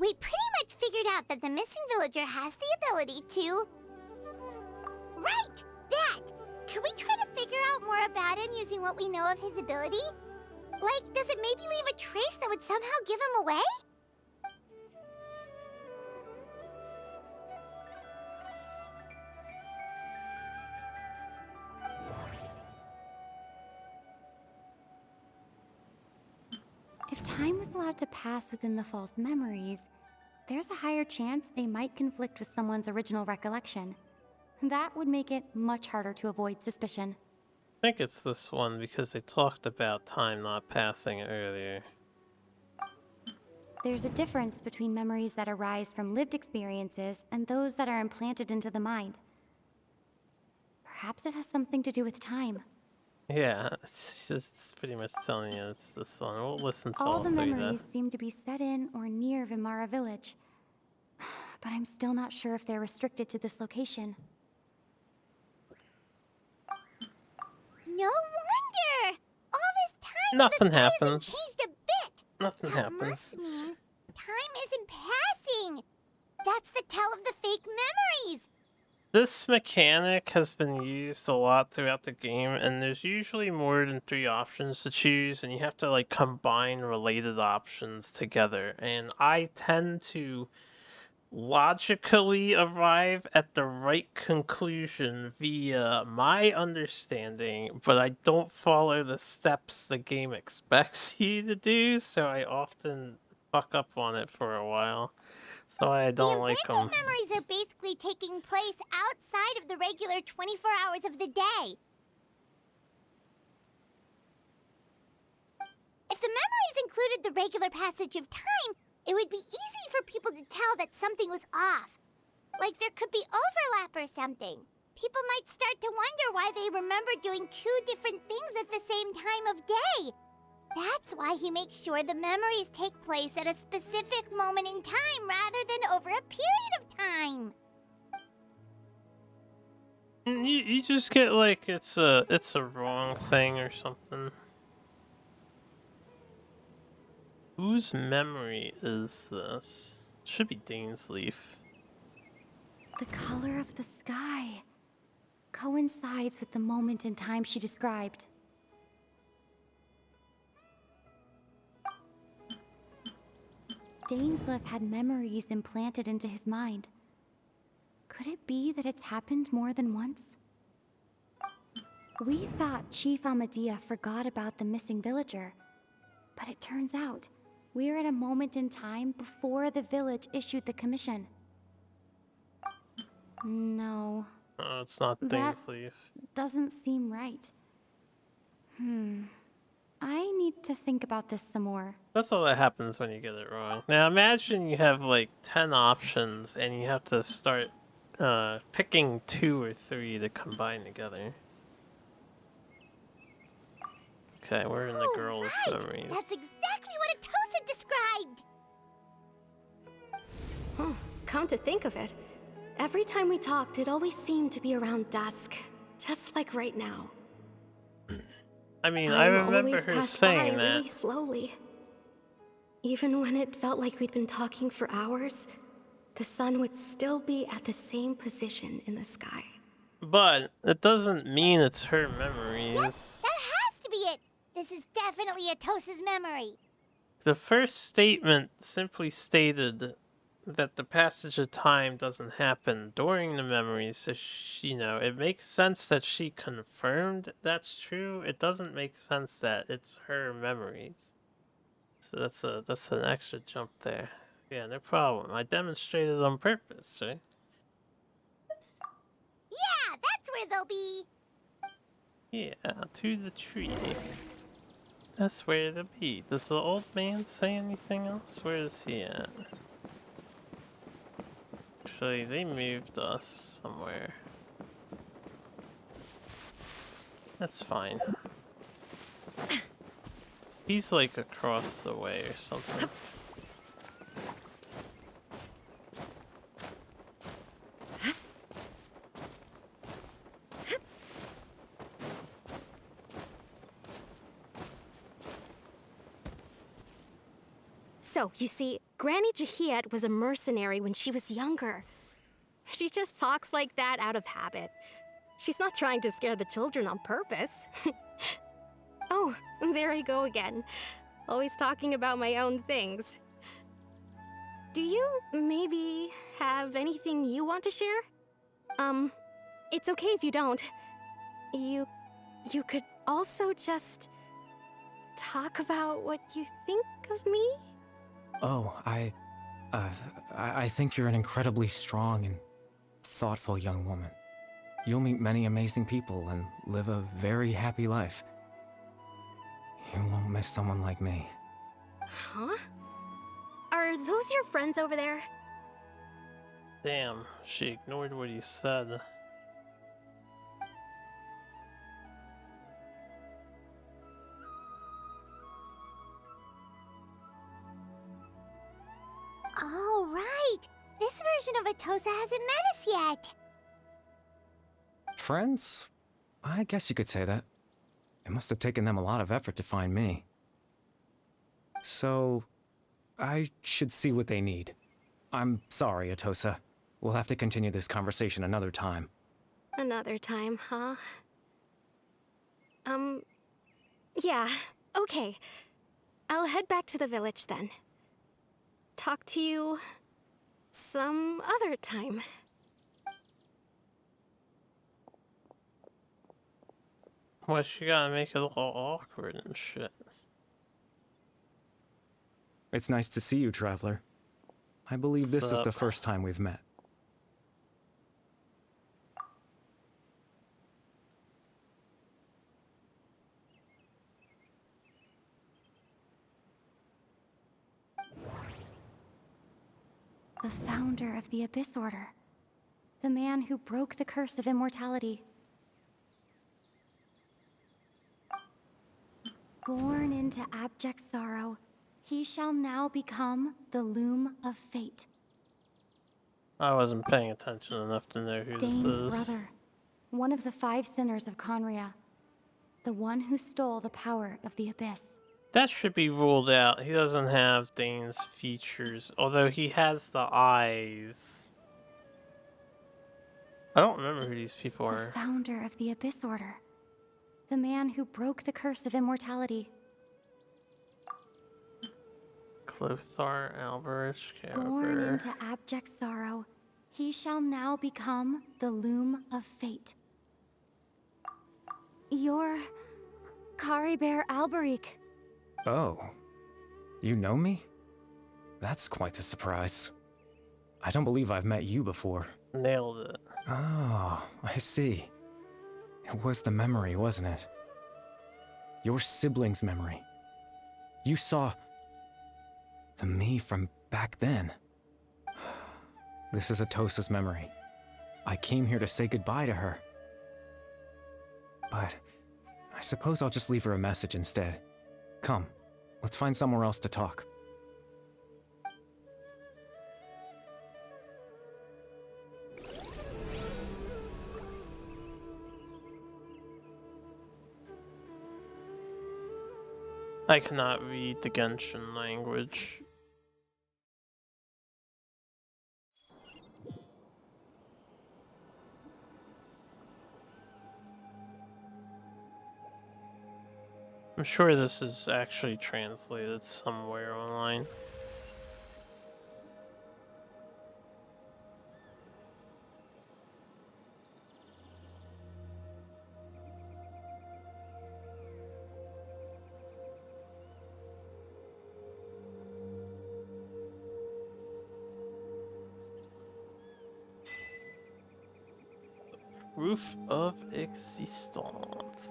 We pretty much figured out that the missing villager has the ability to... Right! That! Could we try to figure out more about him using what we know of his ability? Like, does it maybe leave a trace that would somehow give him away? If time was allowed to pass within the false memories, there's a higher chance they might conflict with someone's original recollection. That would make it much harder to avoid suspicion. I think it's this one because they talked about time not passing earlier. There's a difference between memories that arise from lived experiences and those that are implanted into the mind. Perhaps it has something to do with time. Yeah, it's pretty much telling you it's this one. We'll listen to All the three then. memories seem to be set in or near Vimara village. But I'm still not sure if they're restricted to this location. No wonder! All this time Nothing the sky hasn't happens. changed a bit! Nothing That happens. must mean time isn't passing! That's the tell of the fake memories! This mechanic has been used a lot throughout the game, and there's usually more than 3 options to choose, and you have to like combine related options together. And I tend to logically arrive at the right conclusion via my understanding, but I don't follow the steps the game expects you to do, so I often fuck up on it for a while. So I don't like The them. implanted memories are basically taking place outside of the regular 24 hours of the day. If the memories included the regular passage of time, it would be easy for people to tell that something was off. Like there could be overlap or something. People might start to wonder why they remember doing 2 different things at the same time of day. That's why he makes sure the memories take place at a specific moment in time rather than over a period of time. You just get like it's a wrong thing or something. Whose memory is this? Should be Dane's leaf. The color of the sky coincides with the moment in time she described. Dainsleif had memories implanted into his mind. Could it be that it's happened more than once? We thought Chief Amadea forgot about the missing villager, but it turns out we're at a moment in time before the village issued the commission. No. Oh, it's not That Dane's leaf. doesn't seem right. I need to think about this some more. That's all that happens when you get it wrong. Now imagine you have like 10 options and you have to start picking 2 or 3 to combine together. Okay, we're in the girl's memories. That's exactly what Atosa described! Oh, come to think of it, every time we talked, it always seemed to be around dusk. Just like right now. I mean, Time I remember always her passed saying by that. really slowly. Even when it felt like we'd been talking for hours, the sun would still be at the same position in the sky. But it doesn't mean it's her memories. Yes, that has to be it! This is definitely Atosa's memory. The first statement simply stated that the passage of time doesn't happen during the memories, so she, it makes sense that she confirmed that's true. It doesn't make sense that it's her memories. So that's an extra jump there. Yeah, no problem. I demonstrated on purpose, right? Yeah, that's where they'll be. Yeah, to the tree. That's where to be. Does the old man say anything else? Where is he at? Actually, they moved us somewhere. That's fine. He's like across the way or something. So, you see, Granny Jahiet was a mercenary when she was younger. She just talks like that out of habit. She's not trying to scare the children on purpose. Oh, there I go again. Always talking about my own things. Do you maybe have anything you want to share? It's okay if you don't. You could also just talk about what you think of me? Oh, I think you're an incredibly strong and thoughtful young woman. You'll meet many amazing people and live a very happy life. You won't miss someone like me. Huh? Are those your friends over there? Damn, she ignored what he said. Oh, right. This version of Atosa hasn't met us yet. Friends? I guess you could say that. It must have taken them a lot of effort to find me. So, I should see what they need. I'm sorry, Atosa. We'll have to continue this conversation another time. Another time, huh? Yeah, okay. I'll head back to the village then. Talk to you some other time. Why she gotta make it a little awkward and shit? It's nice to see you, Traveler. I believe this is the Sup? first time we've met. The founder of the Abyss Order. The man who broke the curse of immortality. Born into abject sorrow, he shall now become the Loom of Fate. I wasn't paying attention enough to know who Dane's this is. brother. One of the 5 sinners of Conria. The one who stole the power of the Abyss. That should be ruled out. He doesn't have Dane's features, although he has the eyes. I don't remember who these people The are. founder of the Abyss Order. The man who broke the curse of immortality. Clothar, Albert, Born into abject sorrow, he shall now become the Loom of Fate. You're Caribert Alberic. Oh. You know me? That's quite the surprise. I don't believe I've met you before. Nailed it. Oh, I see. It was the memory, wasn't it? Your sibling's memory. You saw the me from back then. This is Atosa's memory. I came here to say goodbye to her. But I suppose I'll just leave her a message instead. Come, let's find somewhere else to talk. I cannot read the Genshin language. I'm sure this is actually translated somewhere online. Proof of existence.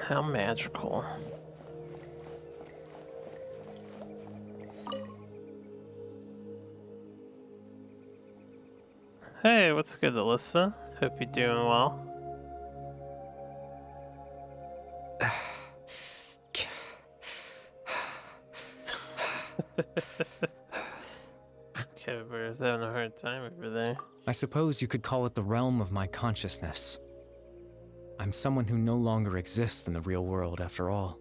How magical. Hey, what's good, Alyssa? Hope you're doing well. Kevin's having a hard time over there. I suppose you could call it the realm of my consciousness. I'm someone who no longer exists in the real world, after all.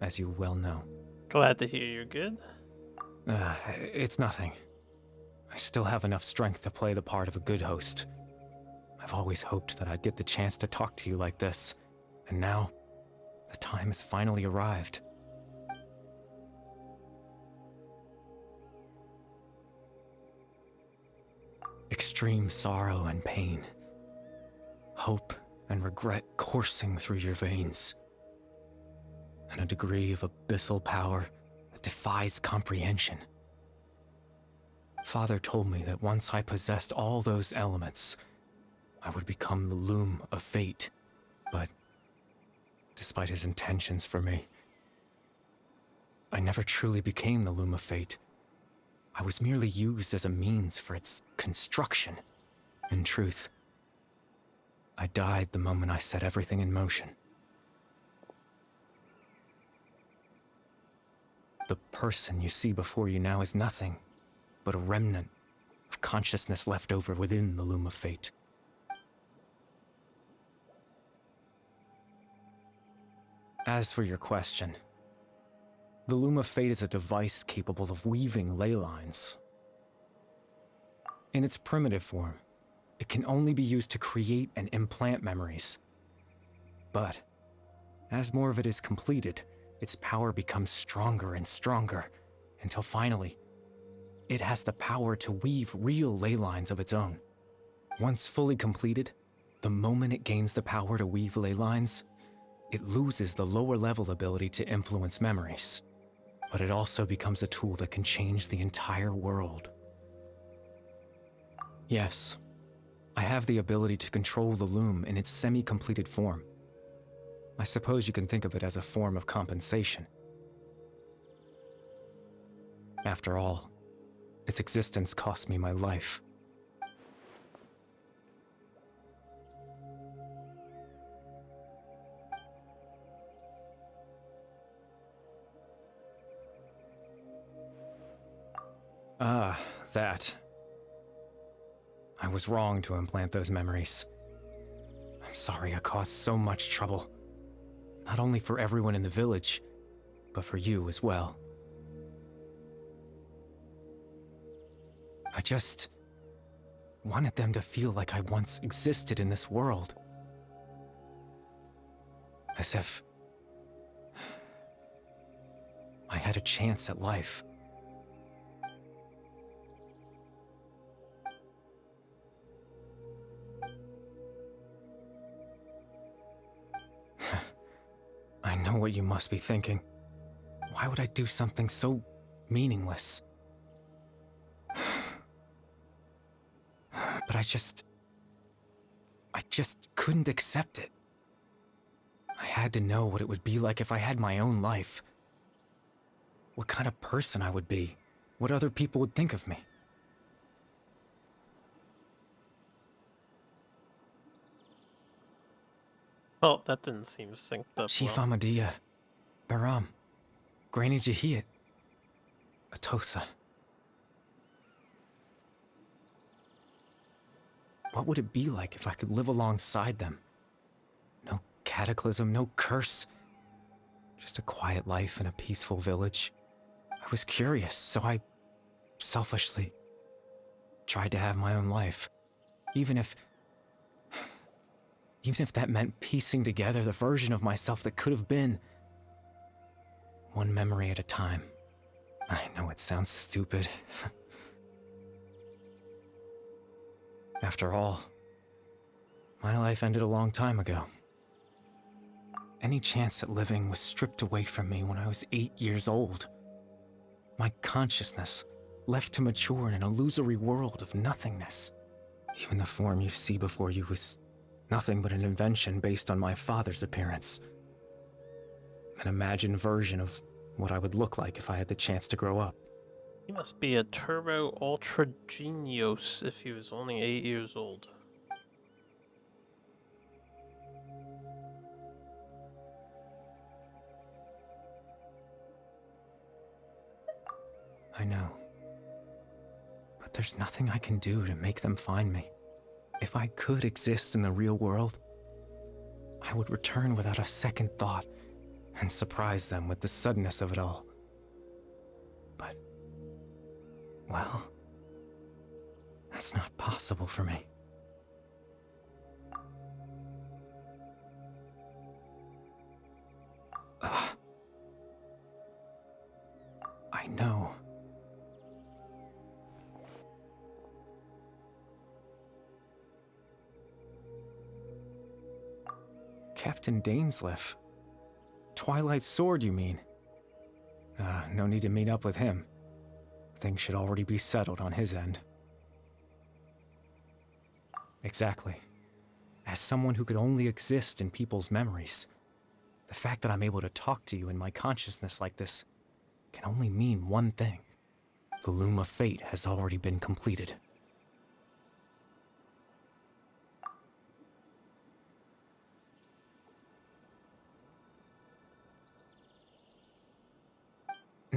As you well know. Glad to hear you're good. It's nothing. I still have enough strength to play the part of a good host. I've always hoped that I'd get the chance to talk to you like this, and now, the time has finally arrived. Extreme sorrow and pain. Hope and regret coursing through your veins. And a degree of abyssal power that defies comprehension. Father told me that once I possessed all those elements, I would become the Loom of Fate. But, despite his intentions for me, I never truly became the Loom of Fate. I was merely used as a means for its construction. In truth, I died the moment I set everything in motion. The person you see before you now is nothing but a remnant of consciousness left over within the loom of fate. As for your question, the loom of fate is a device capable of weaving ley lines. In its primitive form, it can only be used to create and implant memories. But as more of it is completed, its power becomes stronger and stronger, until finally, it has the power to weave real ley lines of its own. Once fully completed, the moment it gains the power to weave ley lines, it loses the lower level ability to influence memories. But it also becomes a tool that can change the entire world. Yes, I have the ability to control the loom in its semi-completed form. I suppose you can think of it as a form of compensation. After all, its existence cost me my life. Ah, that. I was wrong to implant those memories. I'm sorry I caused so much trouble. Not only for everyone in the village, but for you as well. I just wanted them to feel like I once existed in this world. As if I had a chance at life. I know what you must be thinking. Why would I do something so meaningless? But I just couldn't accept it. I had to know what it would be like if I had my own life. What kind of person I would be. What other people would think of me. Well, that didn't seem synced up Chief well. Amadia, Baram, Granny Jahiyat, Atosa. What would it be like if I could live alongside them? No cataclysm, no curse. Just a quiet life in a peaceful village. I was curious, so I selfishly tried to have my own life. Even if that meant piecing together the version of myself that could have been. One memory at a time. I know it sounds stupid. After all, my life ended a long time ago. Any chance at living was stripped away from me when I was 8 years old. My consciousness left to mature in an illusory world of nothingness. Even the form you see before you was nothing but an invention based on my father's appearance. An imagined version of what I would look like if I had the chance to grow up. He must be a turbo ultra genius if he was only 8 years old. I know. But there's nothing I can do to make them find me. If I could exist in the real world, I would return without a second thought and surprise them with the suddenness of it all. But, well, that's not possible for me. I know. Captain Dainsleif. Twilight Sword, you mean? No need to meet up with him. Things should already be settled on his end. Exactly. As someone who could only exist in people's memories, the fact that I'm able to talk to you in my consciousness like this can only mean one thing. The loom of fate has already been completed.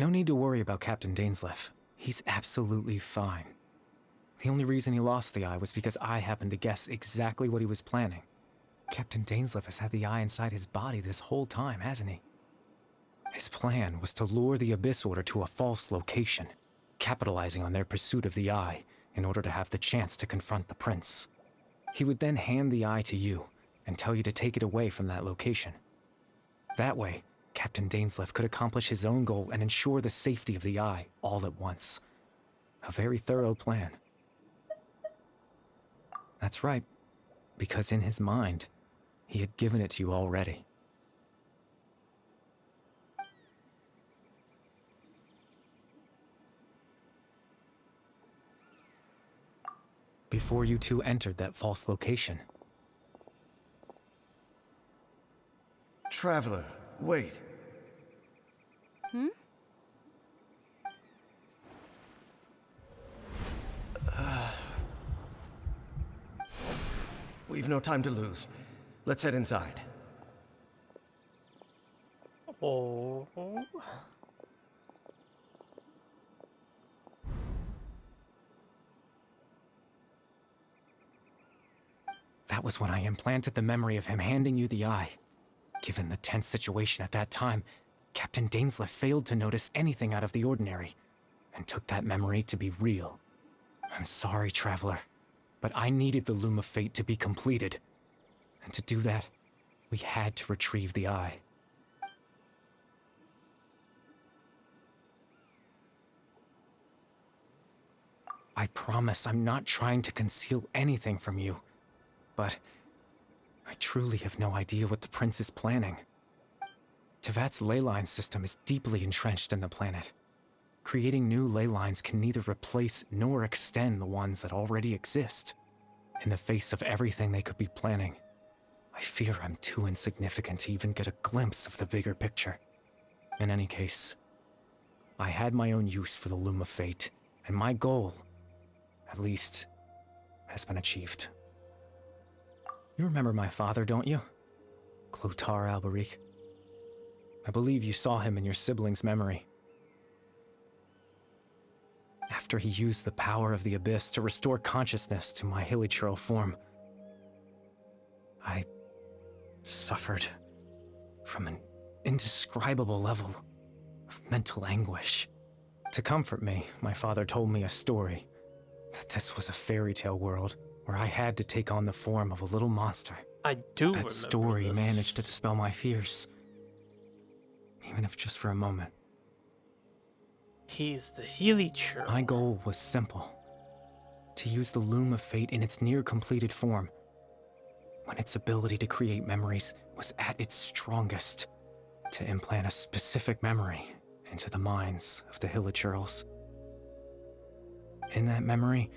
No need to worry about Captain Dainsleif. He's absolutely fine. The only reason he lost the eye was because I happened to guess exactly what he was planning. Captain Dainsleif has had the eye inside his body this whole time, hasn't he? His plan was to lure the Abyss Order to a false location, capitalizing on their pursuit of the eye in order to have the chance to confront the prince. He would then hand the eye to you and tell you to take it away from that location. That way, Captain Dainsleif could accomplish his own goal and ensure the safety of the eye all at once. A very thorough plan. That's right, because in his mind, he had given it to you already. Before you two entered that false location. Traveler, wait. Hmm? We've no time to lose. Let's head inside. Oh. That was when I implanted the memory of him handing you the eye. Given the tense situation at that time, Captain Dainsleif failed to notice anything out of the ordinary, and took that memory to be real. I'm sorry, Traveler, but I needed the Loom of Fate to be completed. And to do that, we had to retrieve the eye. I promise I'm not trying to conceal anything from you, but I truly have no idea what the Prince is planning. Tevat's ley line system is deeply entrenched in the planet. Creating new ley lines can neither replace nor extend the ones that already exist. In the face of everything they could be planning, I fear I'm too insignificant to even get a glimpse of the bigger picture. In any case, I had my own use for the Loom of Fate, and my goal, at least, has been achieved. You remember my father, don't you? Clotar Alberic. I believe you saw him in your sibling's memory. After he used the power of the Abyss to restore consciousness to my hilichurl form, I suffered from an indescribable level of mental anguish. To comfort me, my father told me a story, that this was a fairy tale world where I had to take on the form of a little monster. I do remember That story this. managed to dispel my fears, even if just for a moment. He's the hilichurl. My goal was simple. To use the Loom of Fate in its near-completed form, when its ability to create memories was at its strongest, to implant a specific memory into the minds of the hilichurls. In that memory,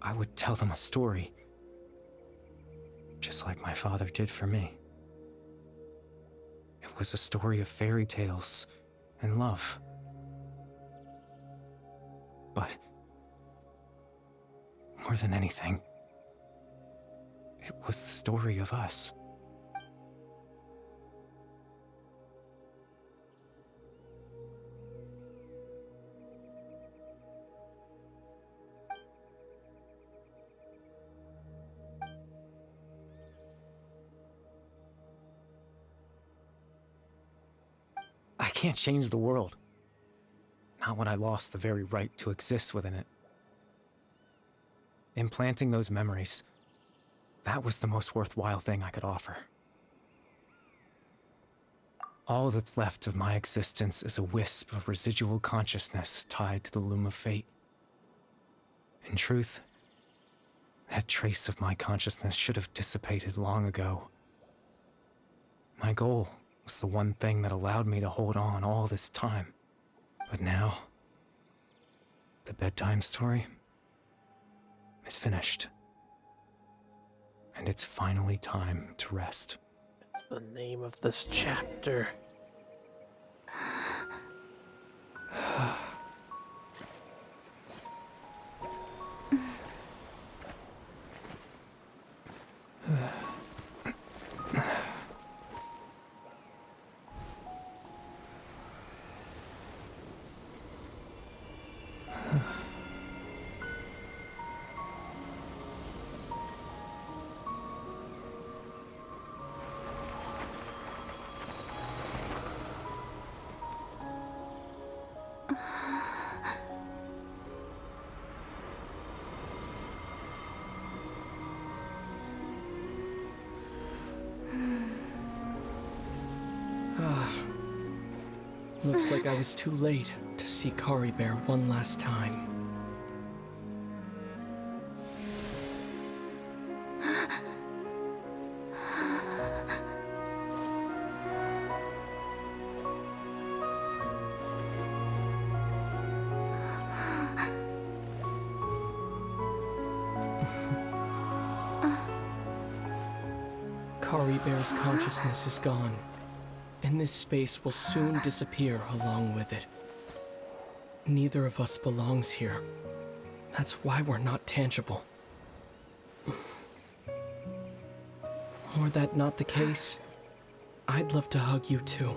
I would tell them a story, just like my father did for me. It was a story of fairy tales and love. But more than anything, it was the story of us. I can't change the world. Not when I lost the very right to exist within it. Implanting those memories, that was the most worthwhile thing I could offer. All that's left of my existence is a wisp of residual consciousness tied to the Loom of Fate. In truth, that trace of my consciousness should have dissipated long ago. My goal was the one thing that allowed me to hold on all this time. But now, the bedtime story is finished. And it's finally time to rest. That's the name of this chapter. Looks like I was too late to see Kari Bear one last time. Kari Bear's consciousness is gone, and this space will soon disappear along with it. Neither of us belongs here. That's why we're not tangible. Were that not the case, I'd love to hug you too.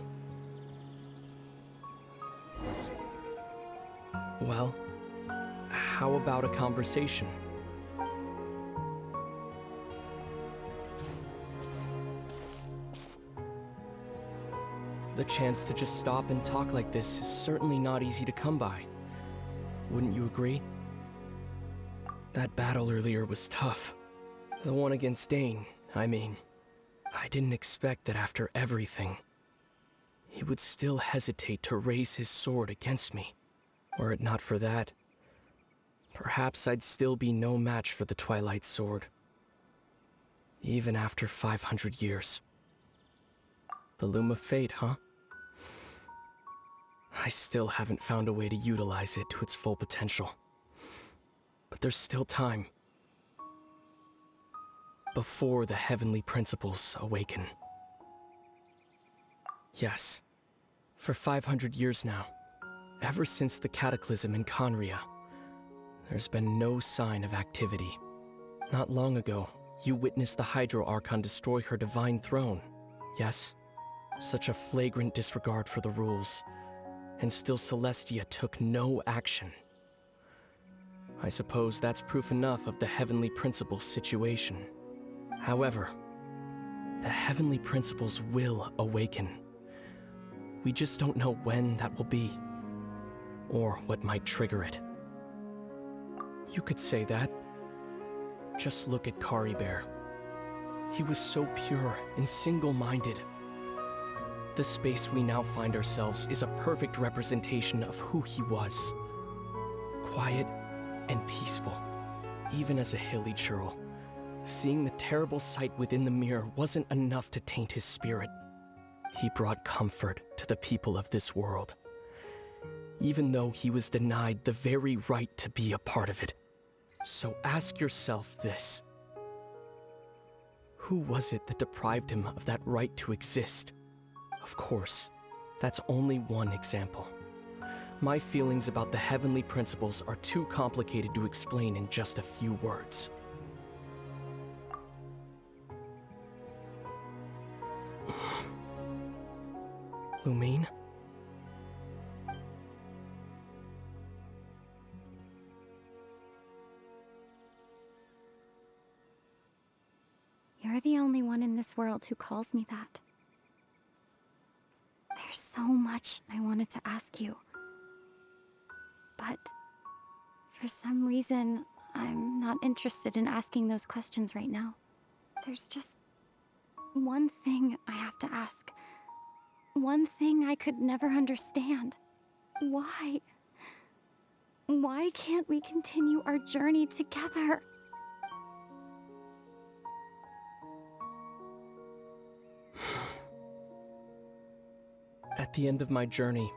Well, how about a conversation? The chance to just stop and talk like this is certainly not easy to come by. Wouldn't you agree? That battle earlier was tough. The one against Dane, I mean. I didn't expect that after everything, he would still hesitate to raise his sword against me. Were it not for that, perhaps I'd still be no match for the Twilight Sword. Even after 500 years. The Loom of Fate, huh? I still haven't found a way to utilize it to its full potential. But there's still time. Before the heavenly principles awaken. Yes, for 500 years now, ever since the cataclysm in Conria, there's been no sign of activity. Not long ago, you witnessed the Hydro Archon destroy her divine throne, yes? Such a flagrant disregard for the rules, and still Celestia took no action. I suppose that's proof enough of the Heavenly Principles situation. However, the Heavenly Principles will awaken. We just don't know when that will be, or what might trigger it. You could say that. Just look at Kari Bear. He was so pure and single-minded. The space we now find ourselves is a perfect representation of who he was. Quiet and peaceful, even as a hilly churl. Seeing the terrible sight within the mirror wasn't enough to taint his spirit. He brought comfort to the people of this world, even though he was denied the very right to be a part of it. So ask yourself this. Who was it that deprived him of that right to exist? Of course, that's only one example. My feelings about the Heavenly Principles are too complicated to explain in just a few words. Lumine? You're the only one in this world who calls me that. There's so much I wanted to ask you. But for some reason, I'm not interested in asking those questions right now. There's just one thing I have to ask. One thing I could never understand. Why? Why can't we continue our journey together? At the end of my journey,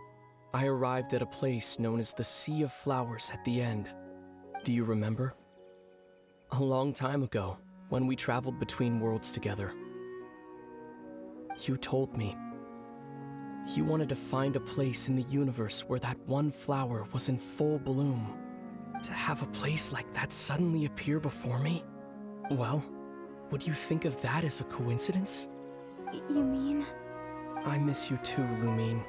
I arrived at a place known as the Sea of Flowers at the end. Do you remember? A long time ago, when we traveled between worlds together. You told me you wanted to find a place in the universe where that one flower was in full bloom. To have a place like that suddenly appear before me? Well, would you think of that as a coincidence? You mean? I miss you too, Lumine.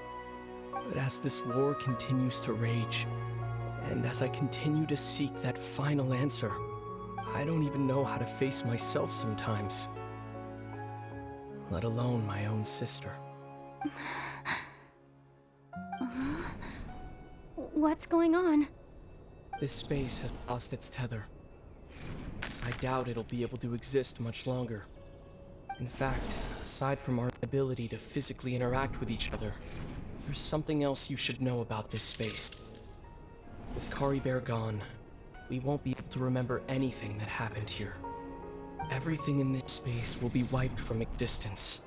But as this war continues to rage, and as I continue to seek that final answer, I don't even know how to face myself sometimes. Let alone my own sister. What's going on? This space has lost its tether. I doubt it'll be able to exist much longer. In fact, aside from our ability to physically interact with each other, There's something else you should know about this space. With Kari Bear gone, we won't be able to remember anything that happened here. Everything in this space will be wiped from existence,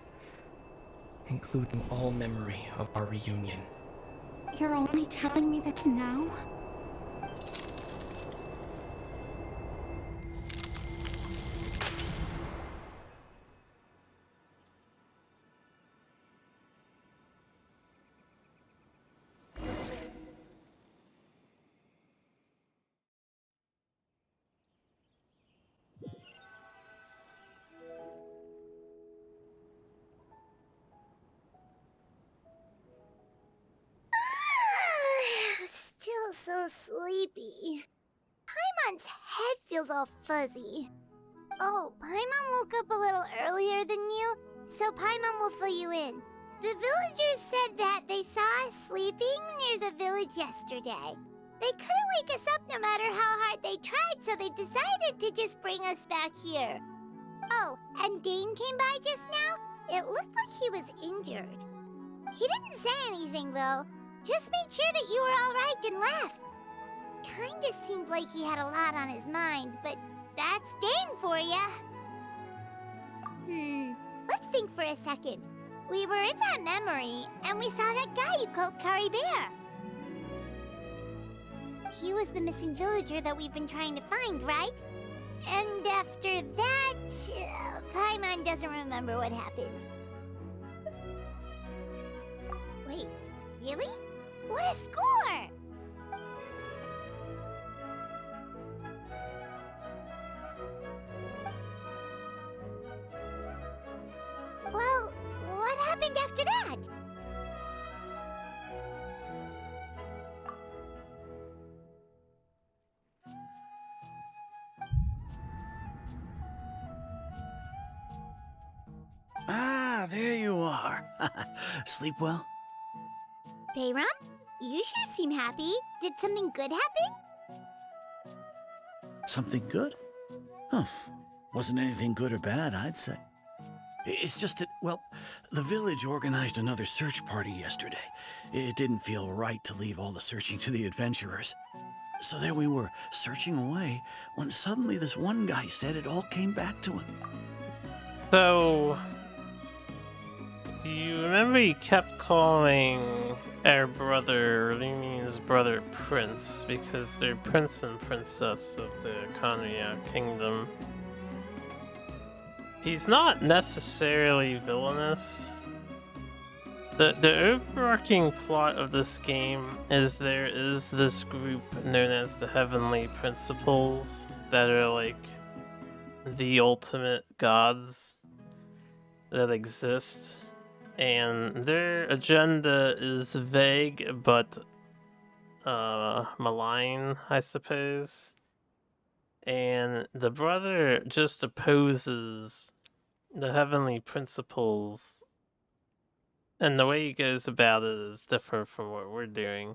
including all memory of our reunion. You're only telling me this now? Still so sleepy. Paimon's head feels all fuzzy. Oh, Paimon woke up a little earlier than you, so Paimon will fill you in. The villagers said that they saw us sleeping near the village yesterday. They couldn't wake us up no matter how hard they tried, so they decided to just bring us back here. Oh, and Dane came by just now. It looked like he was injured. He didn't say anything, though. Just made sure that you were alright and left. Kinda seemed like he had a lot on his mind, but that's Dane for ya. Let's think for a second. We were in that memory, and we saw that guy you called Kari Bear. He was the missing villager that we've been trying to find, right? And after that, Paimon doesn't remember what happened. Wait, really? What a score! Well, what happened after that? Ah, there you are. Sleep well? Bayram, you sure seem happy. Did something good happen? Something good? Huh. Wasn't anything good or bad, I'd say. It's just that, well, the village organized another search party yesterday. It didn't feel right to leave all the searching to the adventurers. So there we were, searching away, when suddenly this one guy said it all came back to him. So, you remember he kept calling our brother, Limi's brother, Prince, because they're prince and princess of the Kanya kingdom. He's not necessarily villainous. The overarching plot of this game is there is this group known as the Heavenly Principles that are like the ultimate gods that exist. And their agenda is vague but malign, I suppose. And the brother just opposes the Heavenly Principles. And the way he goes about it is different from what we're doing.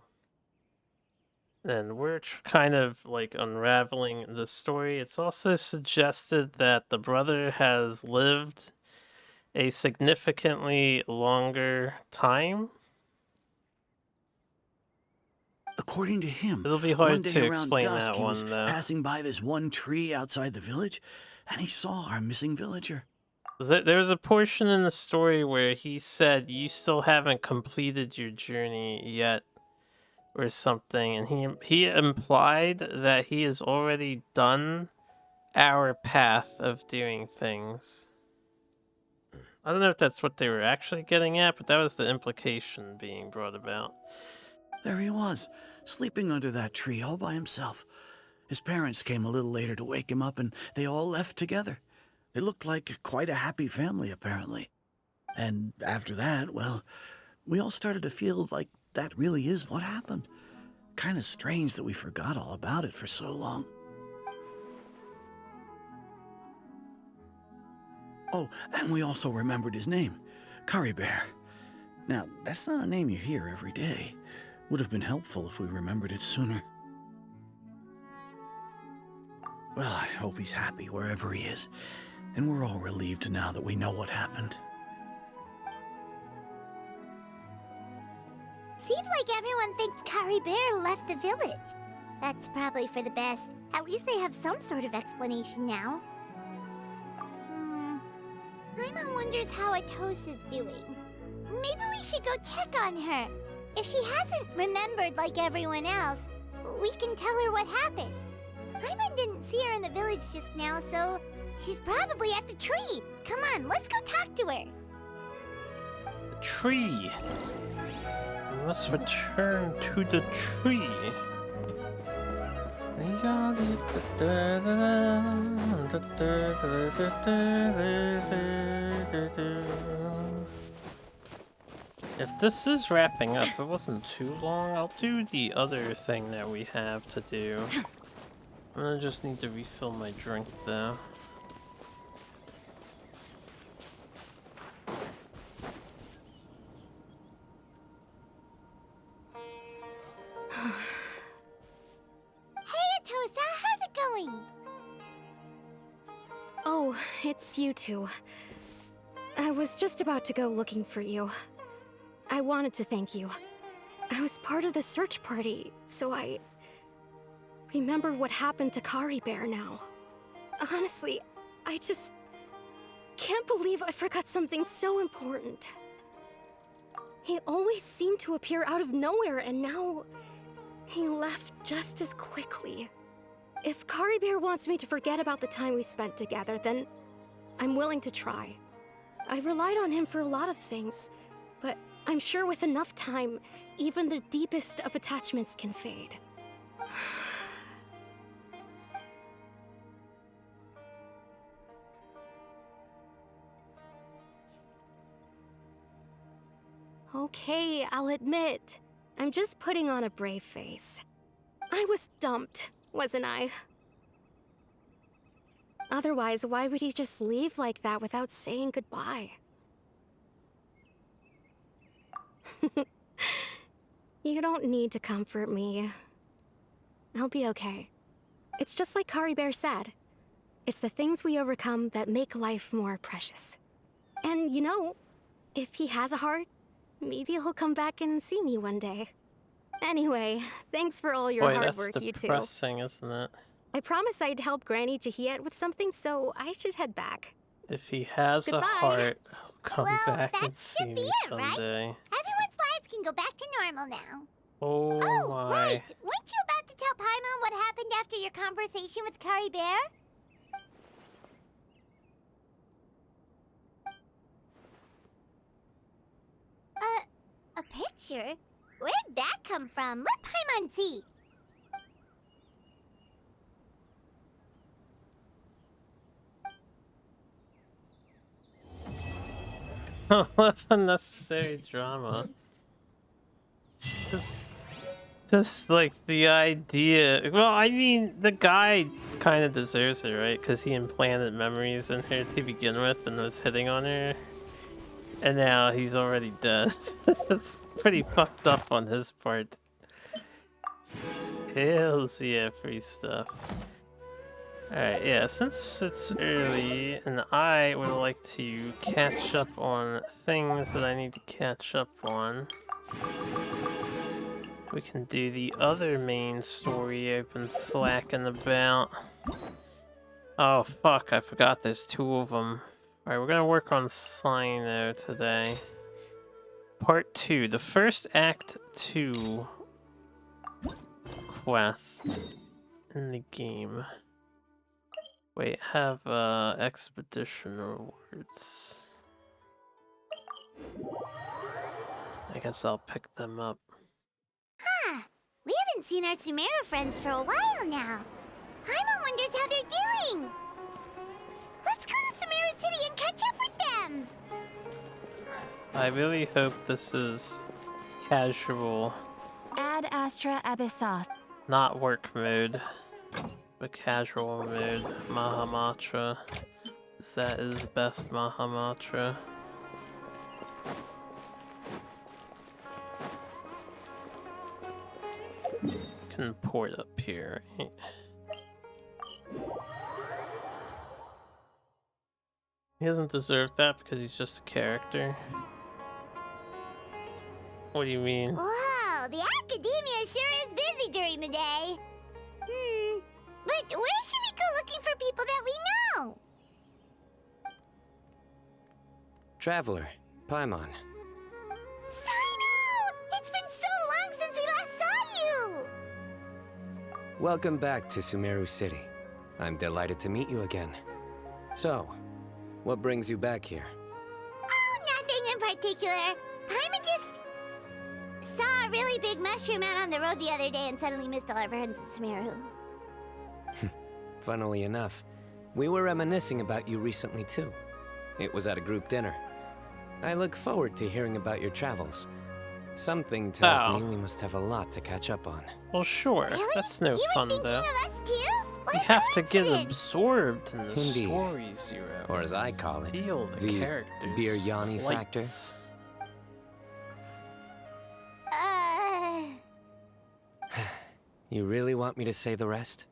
And we're kind of like unraveling the story. It's also suggested that the brother has lived a significantly longer time. According to him, It'll be one hard day to around explain dusk, that he was one, though. passing by this one tree outside the village, and he saw our missing villager. There's a portion in the story where he said, you still haven't completed your journey yet, or something, and he implied that he has already done our path of doing things. I don't know if that's what they were actually getting at, but that was the implication being brought about. There he was, sleeping under that tree all by himself. His parents came a little later to wake him up, and they all left together. They looked like quite a happy family, apparently. And after that, well, we all started to feel like that really is what happened. Kind of strange that we forgot all about it for so long. Oh, and we also remembered his name, Kari Bear. Now, that's not a name you hear every day. Would have been helpful if we remembered it sooner. Well, I hope he's happy wherever he is, and we're all relieved now that we know what happened. Seems like everyone thinks Kari Bear left the village. That's probably for the best. At least they have some sort of explanation now. Paimon wonders how Atosa's doing. Maybe we should go check on her. If she hasn't remembered like everyone else, we can tell her what happened. Paimon didn't see her in the village just now, so she's probably at the tree. Come on, let's go talk to her. The tree. We must return to the tree. If this is wrapping up, it wasn't too long, I'll do the other thing that we have to do. I'm gonna just need to refill my drink though. How's it going? Oh, it's you two. I was just about to go looking for you. I wanted to thank you. I was part of the search party, so I remember what happened to Kari Bear now. Honestly, I just can't believe I forgot something so important. He always seemed to appear out of nowhere, and now he left just as quickly. If Kari Bear wants me to forget about the time we spent together, then I'm willing to try. I relied on him for a lot of things, but I'm sure with enough time, even the deepest of attachments can fade. Okay, I'll admit, I'm just putting on a brave face. I was dumped, wasn't I? Otherwise, why would he just leave like that without saying goodbye? You don't need to comfort me. I'll be okay. It's just like Kari Bear said. It's the things we overcome that make life more precious. And you know, if he has a heart, maybe he'll come back and see me one day. Anyway, thanks for all your hard work, you two. That's depressing, isn't it? I promised I'd help Granny Jahiet with something, so I should head back. If he has Goodbye. a heart, he'll come back that and see should be me it, someday. right? Everyone's lives can go back to normal now. Oh my. Right. Weren't you about to tell Paimon what happened after your conversation with Kari Bear? A picture? Where'd that come from? Let Paimon see. Unnecessary drama. Just like the idea. Well, I mean, the guy kind of deserves it, right? Because he implanted memories in her to begin with and was hitting on her. And now he's already dead. It's pretty fucked up on his part. Hells yeah, free stuff. Alright, yeah, since it's early and I would like to catch up on things that I need to catch up on, we can do the other main story I've been slacking about. Oh fuck, I forgot there's two of them. Alright, we're gonna work on Cyno today. Part 2, the first Act 2 quest in the game. Wait, have expedition rewards. I guess I'll pick them up. Huh. We haven't seen our Sumeru friends for a while now. Paimon wonders how they're doing. Let's go to Sumeru City and catch up with them. I really hope this is casual. Ad Astra Abyssos. Not work mode, but casual mode. Mahamatra. That is best Mahamatra. Can port up here, right? He doesn't deserve that because he's just a character. What do you mean? Wow, Well, the academia sure is busy during the day. But where should we go looking for people that we know? Traveler, Paimon. Cyno! It's been so long since we last saw you! Welcome back to Sumeru City. I'm delighted to meet you again. So, what brings you back here? Oh, nothing in particular. Paimon just saw a really big mushroom out on the road the other day and suddenly missed all our friends in Sumeru. Funnily enough, we were reminiscing about you recently too. It was at a group dinner. I look forward to hearing about your travels. Something tells me we must have a lot to catch up on. Well, sure. Really? That's no you fun, were thinking though. of us too? What You a have to get coincidence. absorbed in the Indeed. stories, Zero. Or as I call it, Feel the characters. Biryani factor. Lights. You really want me to say the rest?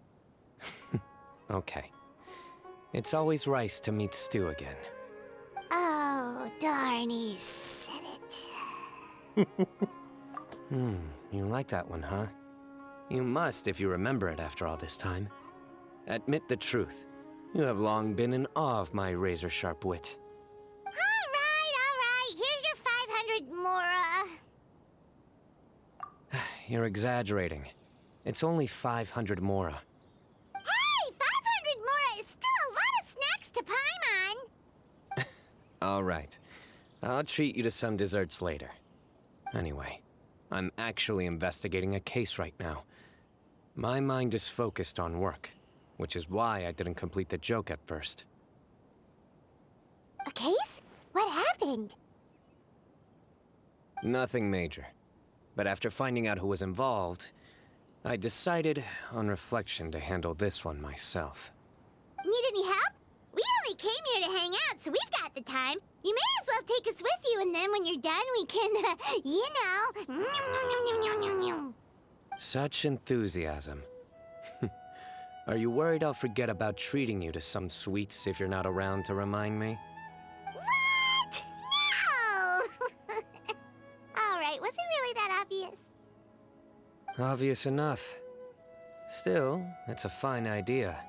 Okay. It's always nice to meet Stu again. Oh, darn, he said it. You like that one, huh? You must if you remember it after all this time. Admit the truth. You have long been in awe of my razor-sharp wit. All right. Here's your 500 mora. You're exaggerating. It's only 500 mora. Hey, 500 mora is still a lot of snacks to Paimon. All right. I'll treat you to some desserts later. Anyway, I'm actually investigating a case right now. My mind is focused on work, which is why I didn't complete the joke at first. A case? What happened? Nothing major. But after finding out who was involved, I decided, on reflection, to handle this one myself. Need any help? We only came here to hang out, so we've got the time. You may as well take us with you, and then when you're done, we can, you know. Such enthusiasm. Are you worried I'll forget about treating you to some sweets if you're not around to remind me? What? No! All right, was it really that obvious? Obvious enough. Still, it's a fine idea.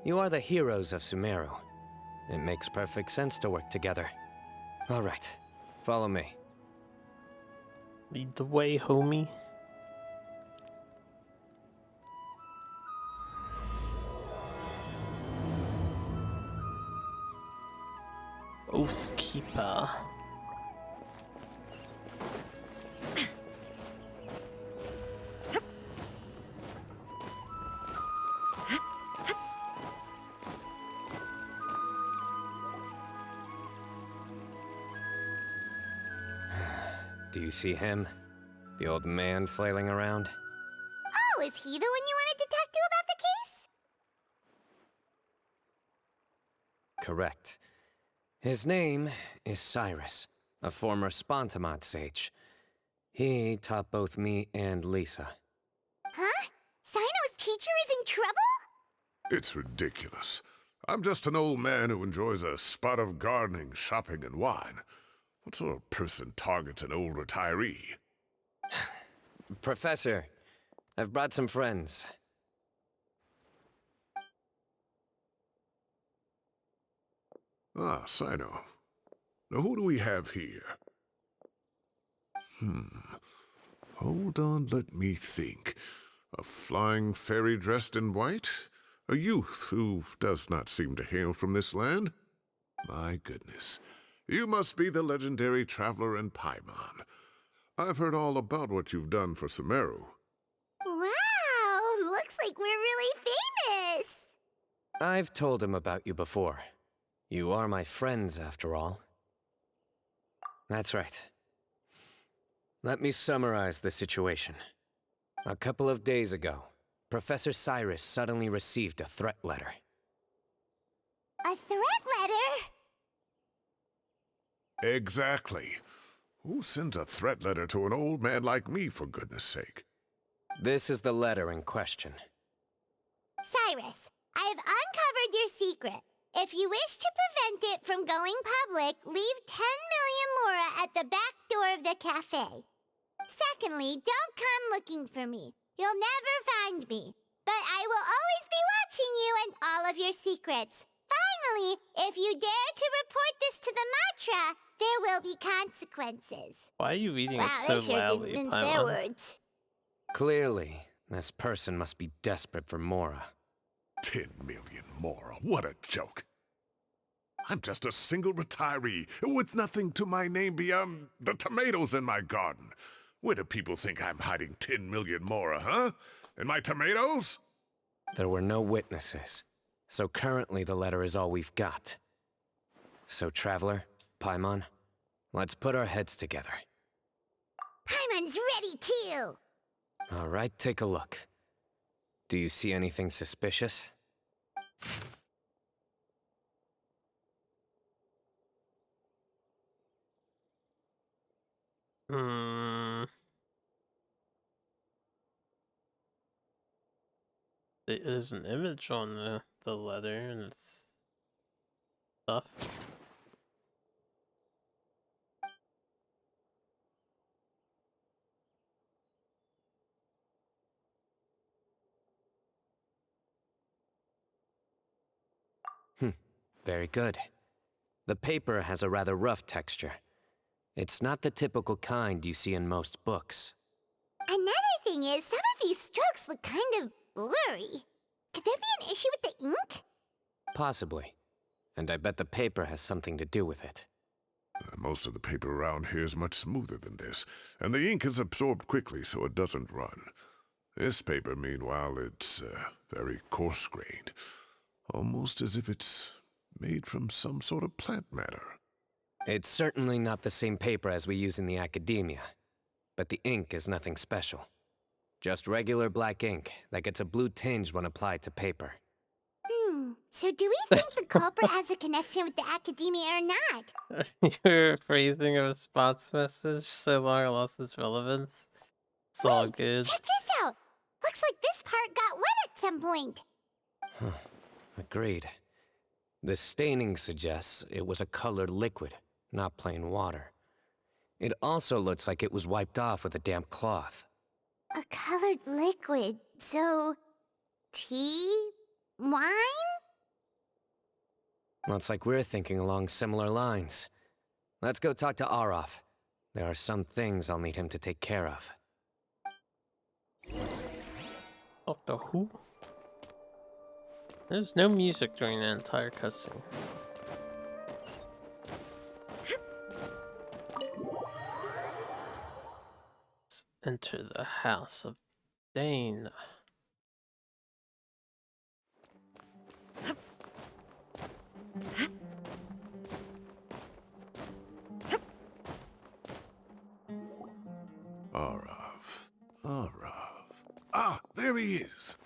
You are the heroes of Sumeru. It makes perfect sense to work together. All right, follow me. Lead the way, homie. Oathkeeper. Do you see him? The old man flailing around? Oh, is he the one you wanted to talk to about the case? Correct. His name is Cyrus, a former Spontamod sage. He taught both me and Lisa. Huh? Cyno's teacher is in trouble? It's ridiculous. I'm just an old man who enjoys a spot of gardening, shopping, and wine. What sort of person targets an old retiree? Professor, I've brought some friends. Ah, Cyno. Now who do we have here? Hold on, let me think. A flying fairy dressed in white? A youth who does not seem to hail from this land? My goodness. You must be the legendary traveler in Paimon. I've heard all about what you've done for Sumeru. Wow, looks like we're really famous. I've told him about you before. You are my friends, after all. That's right. Let me summarize the situation. A couple of days ago, Professor Cyrus suddenly received a threat letter. A threat letter? Exactly. Who sends a threat letter to an old man like me, for goodness sake? This is the letter in question. Cyrus, I have uncovered your secret. If you wish to prevent it from going public, leave 10 million mora at the back door of the cafe. Secondly, don't come looking for me. You'll never find me. But I will always be watching you and all of your secrets. Finally, if you dare to report this to the Matra, there will be consequences. Why are you reading it Wow, so they sure loudly, didn't mince their Paimon? words. Clearly, this person must be desperate for Mora. 10 million Mora, what a joke. I'm just a single retiree with nothing to my name beyond the tomatoes in my garden. Where do people think I'm hiding 10 million Mora, huh? In my tomatoes? There were no witnesses, so currently the letter is all we've got. So, Traveler, Paimon, let's put our heads together. Paimon's ready too! All right, take a look. Do you see anything suspicious? There's an image on the letter and it's stuff. Very good. The paper has a rather rough texture. It's not the typical kind you see in most books. Another thing is, some of these strokes look kind of blurry. Could there be an issue with the ink? Possibly. And I bet the paper has something to do with it. Most of the paper around here is much smoother than this, and the ink is absorbed quickly so it doesn't run. This paper, meanwhile, it's very coarse-grained, almost as if it's made from some sort of plant matter. It's certainly not the same paper as we use in the academia, but the ink is nothing special. Just regular black ink that gets a blue tinge when applied to paper. So do we think the culprit has a connection with the academia or not? Your phrasing of a spots message so long it lost its relevance. It's all good. Check this out! Looks like this part got wet at some point. Agreed. The staining suggests it was a colored liquid, not plain water. It also looks like it was wiped off with a damp cloth. A colored liquid, so... tea? Wine? Looks like we're thinking along similar lines. Let's go talk to Arof. There are some things I'll need him to take care of. Doctor Who? There's no music during the entire cutscene. Let's enter the house of Dane. Arov. Ah, there he is.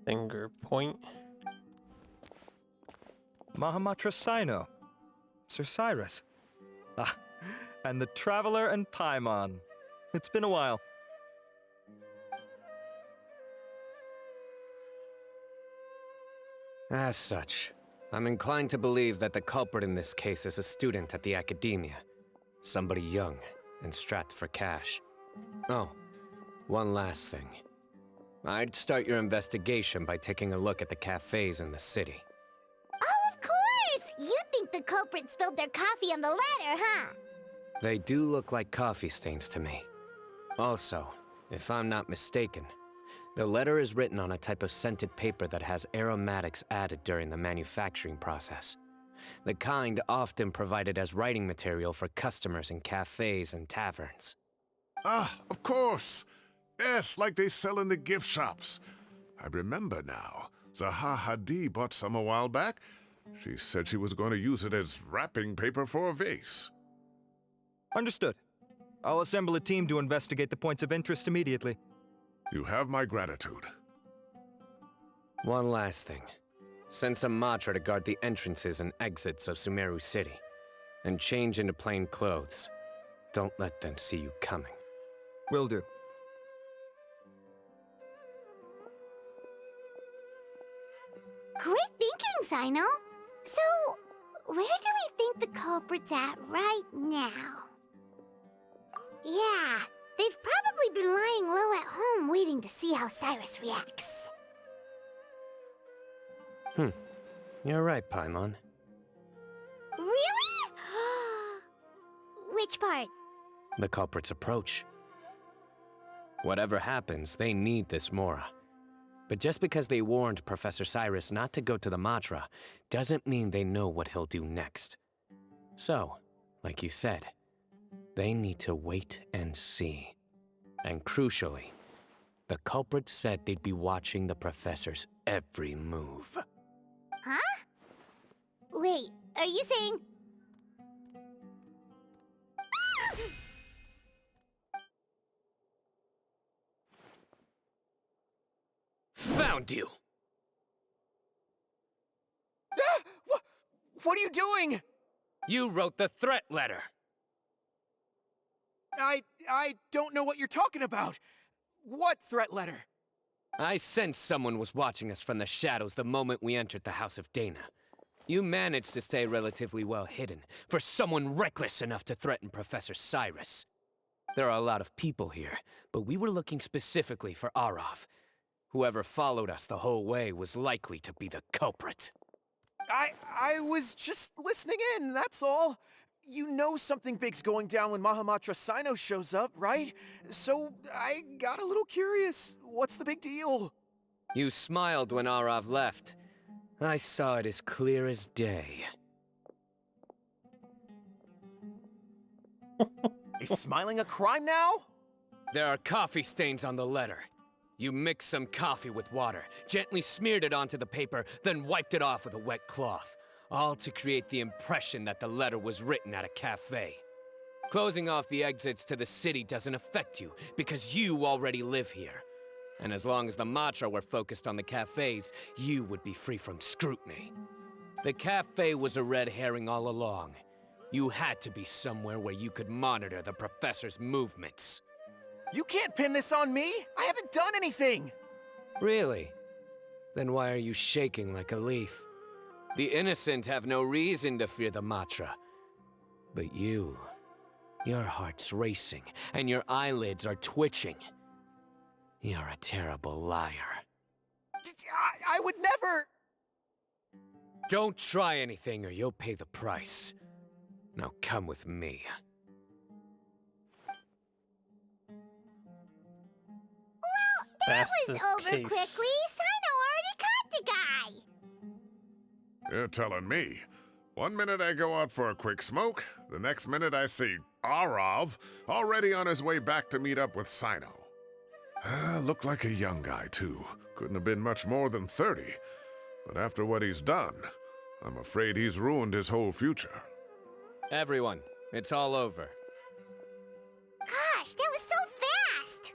Finger point. Mahamatra Cyno. Sir Cyrus. Ah, and the Traveler and Paimon. It's been a while. As such, I'm inclined to believe that the culprit in this case is a student at the academia. Somebody young and strapped for cash. Oh, one last thing. I'd start your investigation by taking a look at the cafes in the city. Oh, of course! You think the culprit spilled their coffee on the ladder, huh? They do look like coffee stains to me. Also, if I'm not mistaken, the letter is written on a type of scented paper that has aromatics added during the manufacturing process. The kind often provided as writing material for customers in cafes and taverns. Ah, of course. Yes, like they sell in the gift shops. I remember now. Zaha Hadi bought some a while back. She said she was going to use it as wrapping paper for a vase. Understood. I'll assemble a team to investigate the points of interest immediately. You have my gratitude. One last thing. Send some Matra to guard the entrances and exits of Sumeru City. And change into plain clothes. Don't let them see you coming. Will do. Great thinking, Cyno. So, where do we think the culprit's at right now? Yeah, they've probably been lying low at home waiting to see how Cyrus reacts. You're right, Paimon. Really? Which part? The culprit's approach. Whatever happens, they need this Mora. But just because they warned Professor Cyrus not to go to the Matra, doesn't mean they know what he'll do next. So, like you said, they need to wait and see. And crucially, the culprit said they'd be watching the Professor's every move. Huh? Wait, are you saying... Found you! What are you doing? You wrote the threat letter! I don't know what you're talking about. What threat letter? I sensed someone was watching us from the shadows the moment we entered the House of Dana. You managed to stay relatively well hidden for someone reckless enough to threaten Professor Cyrus. There are a lot of people here, but we were looking specifically for Arav. Whoever followed us the whole way was likely to be the culprit. I was just listening in, that's all. You know something big's going down when Mahamatra Cyno shows up, right? So I got a little curious. What's the big deal? You smiled when Arav left. I saw it as clear as day. Is smiling a crime now? There are coffee stains on the letter. You mixed some coffee with water, gently smeared it onto the paper, then wiped it off with a wet cloth, all to create the impression that the letter was written at a cafe. Closing off the exits to the city doesn't affect you, because you already live here. And as long as the Matra were focused on the cafes, you would be free from scrutiny. The cafe was a red herring all along. You had to be somewhere where you could monitor the Professor's movements. You can't pin this on me! I haven't done anything! Really? Then why are you shaking like a leaf? The innocent have no reason to fear the Matra. But you, your heart's racing, and your eyelids are twitching. You're a terrible liar. I would never... Don't try anything or you'll pay the price. Now come with me. That was over quickly. Cyno already caught the guy. You're telling me. One minute I go out for a quick smoke, the next minute I see Arav already on his way back to meet up with Cyno. Looked like a young guy, too. Couldn't have been much more than 30. But after what he's done, I'm afraid he's ruined his whole future. Everyone, it's all over. Gosh, that was so fast!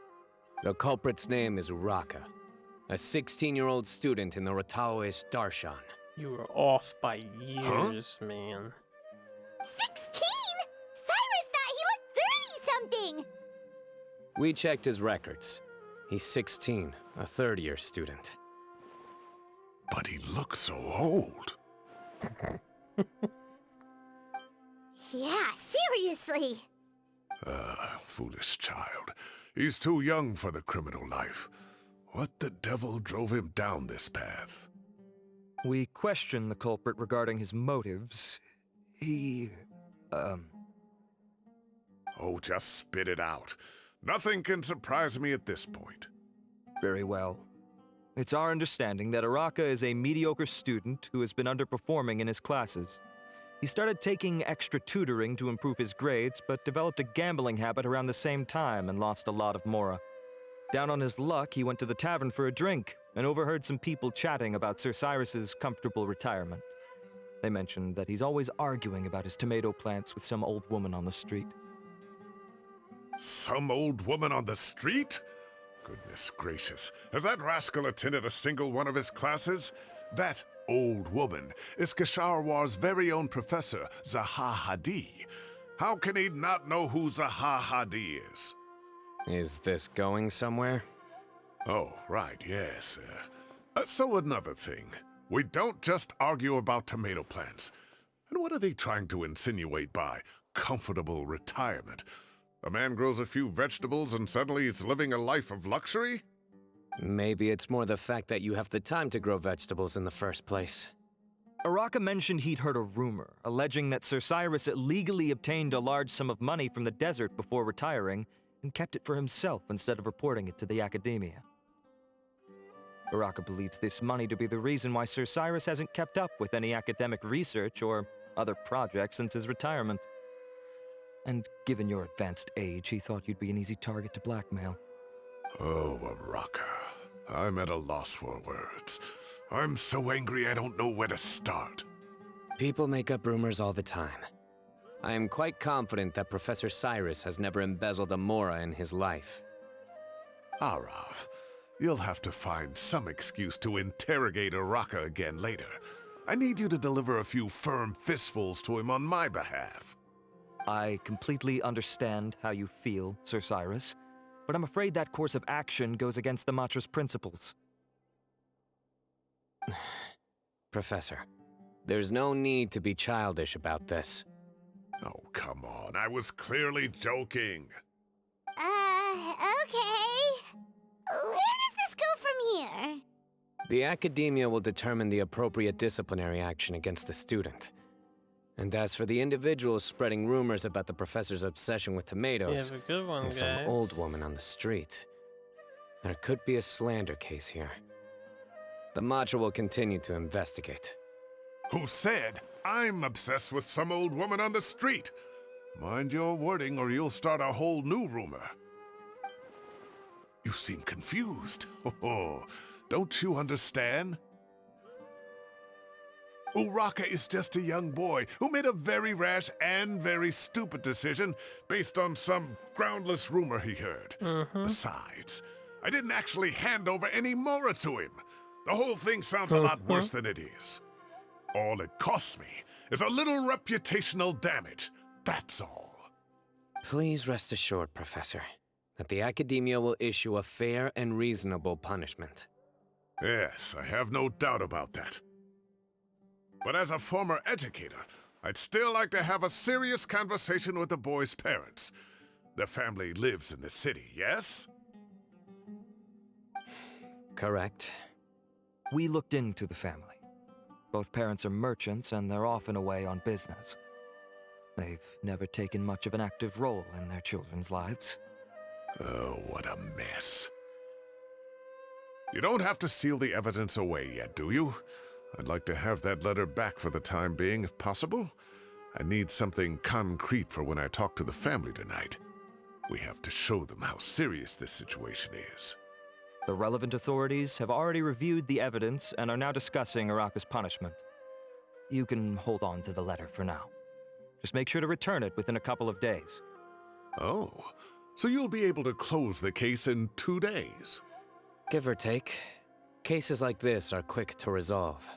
The culprit's name is Uraka, a 16-year-old student in the Rataoist Darshan. You were off by years, man. 16?! Cyrus thought he looked 30-something! We checked his records. He's 16, a third-year student. But he looks so old. Yeah, seriously! Foolish child. He's too young for the criminal life. What the devil drove him down this path? We questioned the culprit regarding his motives. He... Oh, just spit it out. Nothing can surprise me at this point. Very well. It's our understanding that Uraka is a mediocre student who has been underperforming in his classes. He started taking extra tutoring to improve his grades, but developed a gambling habit around the same time and lost a lot of Mora. Down on his luck, he went to the tavern for a drink and overheard some people chatting about Sir Cyrus's comfortable retirement. They mentioned that he's always arguing about his tomato plants with some old woman on the street. Some old woman on the street? Goodness gracious, has that rascal attended a single one of his classes? That old woman is Kasharwar's very own professor, Zaha Hadi. How can he not know who Zaha Hadi is? Is this going somewhere? Oh, right, yes. So another thing. We don't just argue about tomato plants. And what are they trying to insinuate by comfortable retirement? A man grows a few vegetables and suddenly he's living a life of luxury? Maybe it's more the fact that you have the time to grow vegetables in the first place. Araka mentioned he'd heard a rumor, alleging that Sir Cyrus illegally obtained a large sum of money from the desert before retiring, and kept it for himself instead of reporting it to the Academia. Araka believes this money to be the reason why Sir Cyrus hasn't kept up with any academic research or other projects since his retirement. And given your advanced age, he thought you'd be an easy target to blackmail. Oh, Araka. I'm at a loss for words. I'm so angry I don't know where to start. People make up rumors all the time. I am quite confident that Professor Cyrus has never embezzled a mora in his life. Arav, you'll have to find some excuse to interrogate Araka again later. I need you to deliver a few firm fistfuls to him on my behalf. I completely understand how you feel, Sir Cyrus, but I'm afraid that course of action goes against the Matra's principles. Professor, there's no need to be childish about this. Oh, come on. I was clearly joking. Okay. Where does this go from here? The Academia will determine the appropriate disciplinary action against the student. And as for the individuals spreading rumors about the professor's obsession with tomatoes You have a good one, and guys. some old woman on the street, there could be a slander case here. The Matra will continue to investigate. Who said I'm obsessed with some old woman on the street? Mind your wording or you'll start a whole new rumor. You seem confused. Oh, don't you understand? Uraka is just a young boy who made a very rash and very stupid decision based on some groundless rumor he heard. Besides, I didn't actually hand over any mora to him. The whole thing sounds a lot worse than it is. All it costs me is a little reputational damage. That's all. Please rest assured, Professor, that the Academia will issue a fair and reasonable punishment. Yes, I have no doubt about that. But as a former educator, I'd still like to have a serious conversation with the boy's parents. Their family lives in the city, yes? Correct. We looked into the family. Both parents are merchants and they're often away on business. They've never taken much of an active role in their children's lives. Oh, what a mess. You don't have to seal the evidence away yet, do you? I'd like to have that letter back for the time being, if possible. I need something concrete for when I talk to the family tonight. We have to show them how serious this situation is. The relevant authorities have already reviewed the evidence and are now discussing Araka's punishment. You can hold on to the letter for now. Just make sure to return it within a couple of days. Oh, so you'll be able to close the case in 2 days? Give or take. Cases like this are quick to resolve.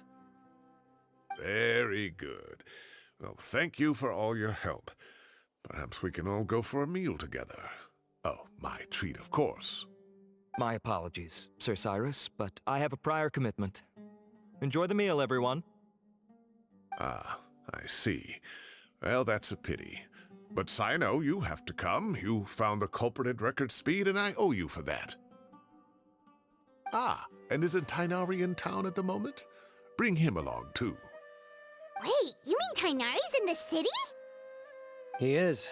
Very good. Well, thank you for all your help. Perhaps we can all go for a meal together. Oh, my treat, of course. My apologies, Sir Cyrus, but I have a prior commitment. Enjoy the meal, everyone. Ah, I see. Well, that's a pity. But Cyno, you have to come. You found the culprit at record speed, and I owe you for that. Ah, and isn't Tighnari in town at the moment? Bring him along, too. Wait, you mean Tighnari's in the city? He is.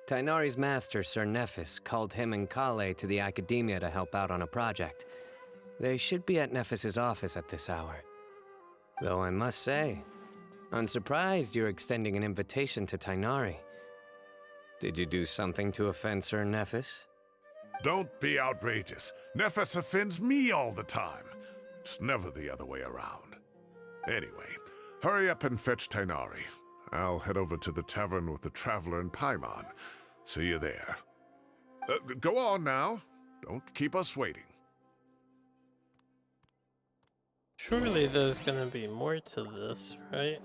Tighnari's master, Sir Nephis, called him and Kale to the Academia to help out on a project. They should be at Nephis's office at this hour. Though I must say, I'm surprised you're extending an invitation to Tighnari. Did you do something to offend Sir Nephis? Don't be outrageous. Nephis offends me all the time. It's never the other way around. Anyway, hurry up and fetch Tighnari. I'll head over to the tavern with the Traveler and Paimon. See you there. Go on now. Don't keep us waiting. Surely there's gonna be more to this, right?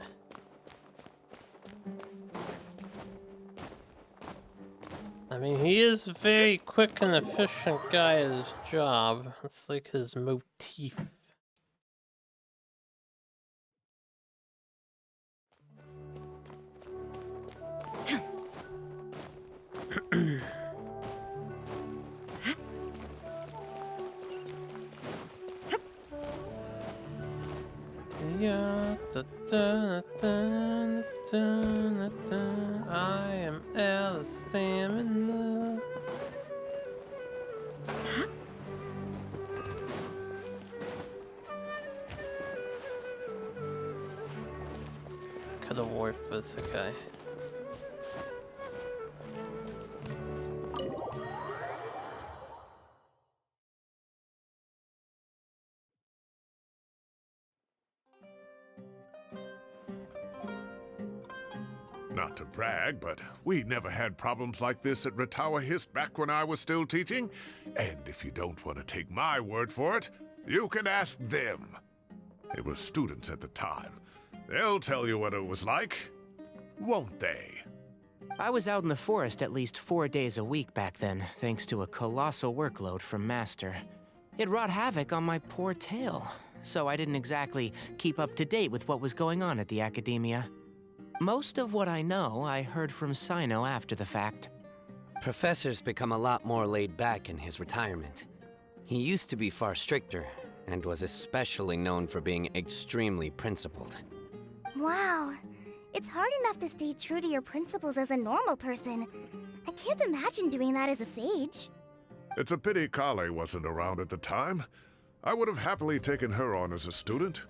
I mean, he is a very quick and efficient guy at his job. It's like his motif. Out of stamina. Could've warped, but it's okay. Not to brag, but we never had problems like this at Ratawa Hist back when I was still teaching. And if you don't want to take my word for it, you can ask them. They were students at the time. They'll tell you what it was like, won't they? I was out in the forest at least 4 days a week back then, thanks to a colossal workload from Master. It wrought havoc on my poor tail, so I didn't exactly keep up to date with what was going on at the Academia. Most of what I know, I heard from Cyno after the fact. Professor's become a lot more laid back in his retirement. He used to be far stricter, and was especially known for being extremely principled. Wow. It's hard enough to stay true to your principles as a normal person. I can't imagine doing that as a sage. It's a pity Kale wasn't around at the time. I would have happily taken her on as a student.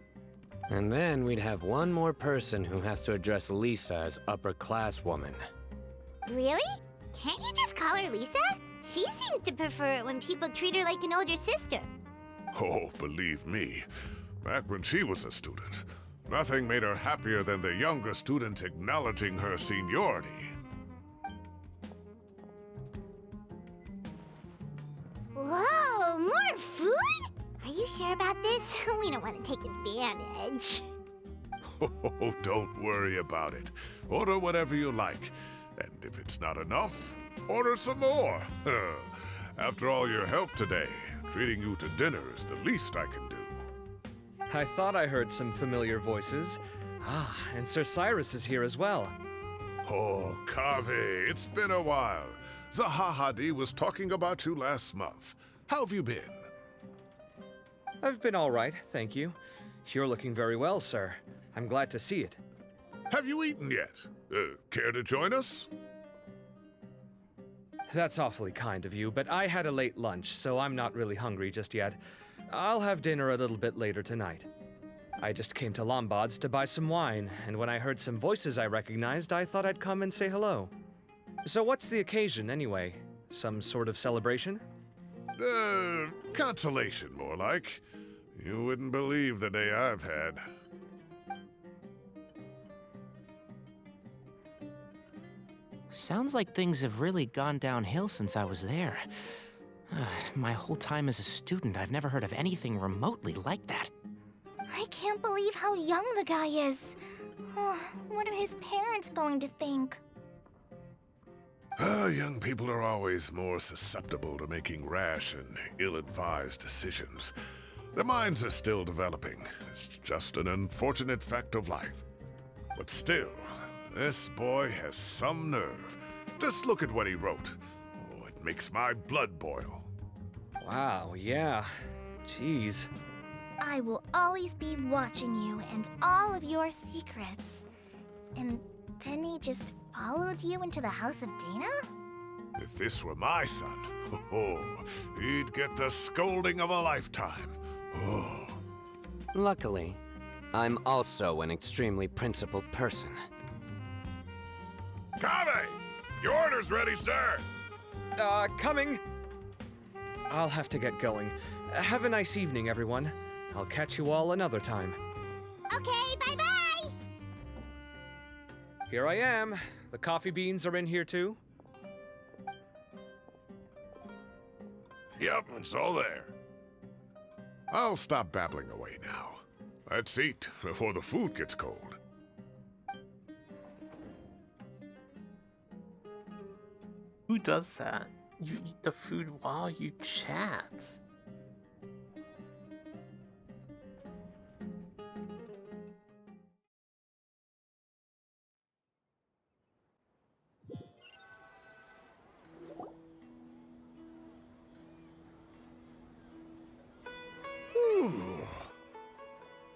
And then we'd have one more person who has to address Lisa as upper-class woman. Really? Can't you just call her Lisa? She seems to prefer it when people treat her like an older sister. Oh, believe me, back when she was a student, nothing made her happier than the younger students acknowledging her seniority. Whoa, more food? Are you sure about this? We don't want to take advantage. Oh, don't worry about it. Order whatever you like. And if it's not enough, order some more. After all your help today, treating you to dinner is the least I can do. I thought I heard some familiar voices. Ah, and Sir Cyrus is here as well. Oh, Kaveh, it's been a while. Zahahadi was talking about you last month. How have you been? I've been all right, thank you. You're looking very well, sir. I'm glad to see it. Have you eaten yet? Care to join us? That's awfully kind of you, but I had a late lunch, so I'm not really hungry just yet. I'll have dinner a little bit later tonight. I just came to Lombard's to buy some wine, and when I heard some voices I recognized, I thought I'd come and say hello. So what's the occasion, anyway? Some sort of celebration? Consolation, more like. You wouldn't believe the day I've had. Sounds like things have really gone downhill since I was there. My whole time as a student, I've never heard of anything remotely like that. I can't believe how young the guy is. What are his parents going to think? Young people are always more susceptible to making rash and ill-advised decisions. Their minds are still developing. It's just an unfortunate fact of life. But still, this boy has some nerve. Just look at what he wrote. Oh, it makes my blood boil. Wow, yeah. Jeez. I will always be watching you and all of your secrets. And then he just followed you into the house of Dana? If this were my son, he'd get the scolding of a lifetime. Oh. Luckily, I'm also an extremely principled person. Kaveh! Your order's ready, sir! Coming! I'll have to get going. Have a nice evening, everyone. I'll catch you all another time. Okay, bye-bye! Here I am. The coffee beans are in here too. Yep, it's all there. I'll stop babbling away now. Let's eat before the food gets cold. Who does that? You eat the food while you chat.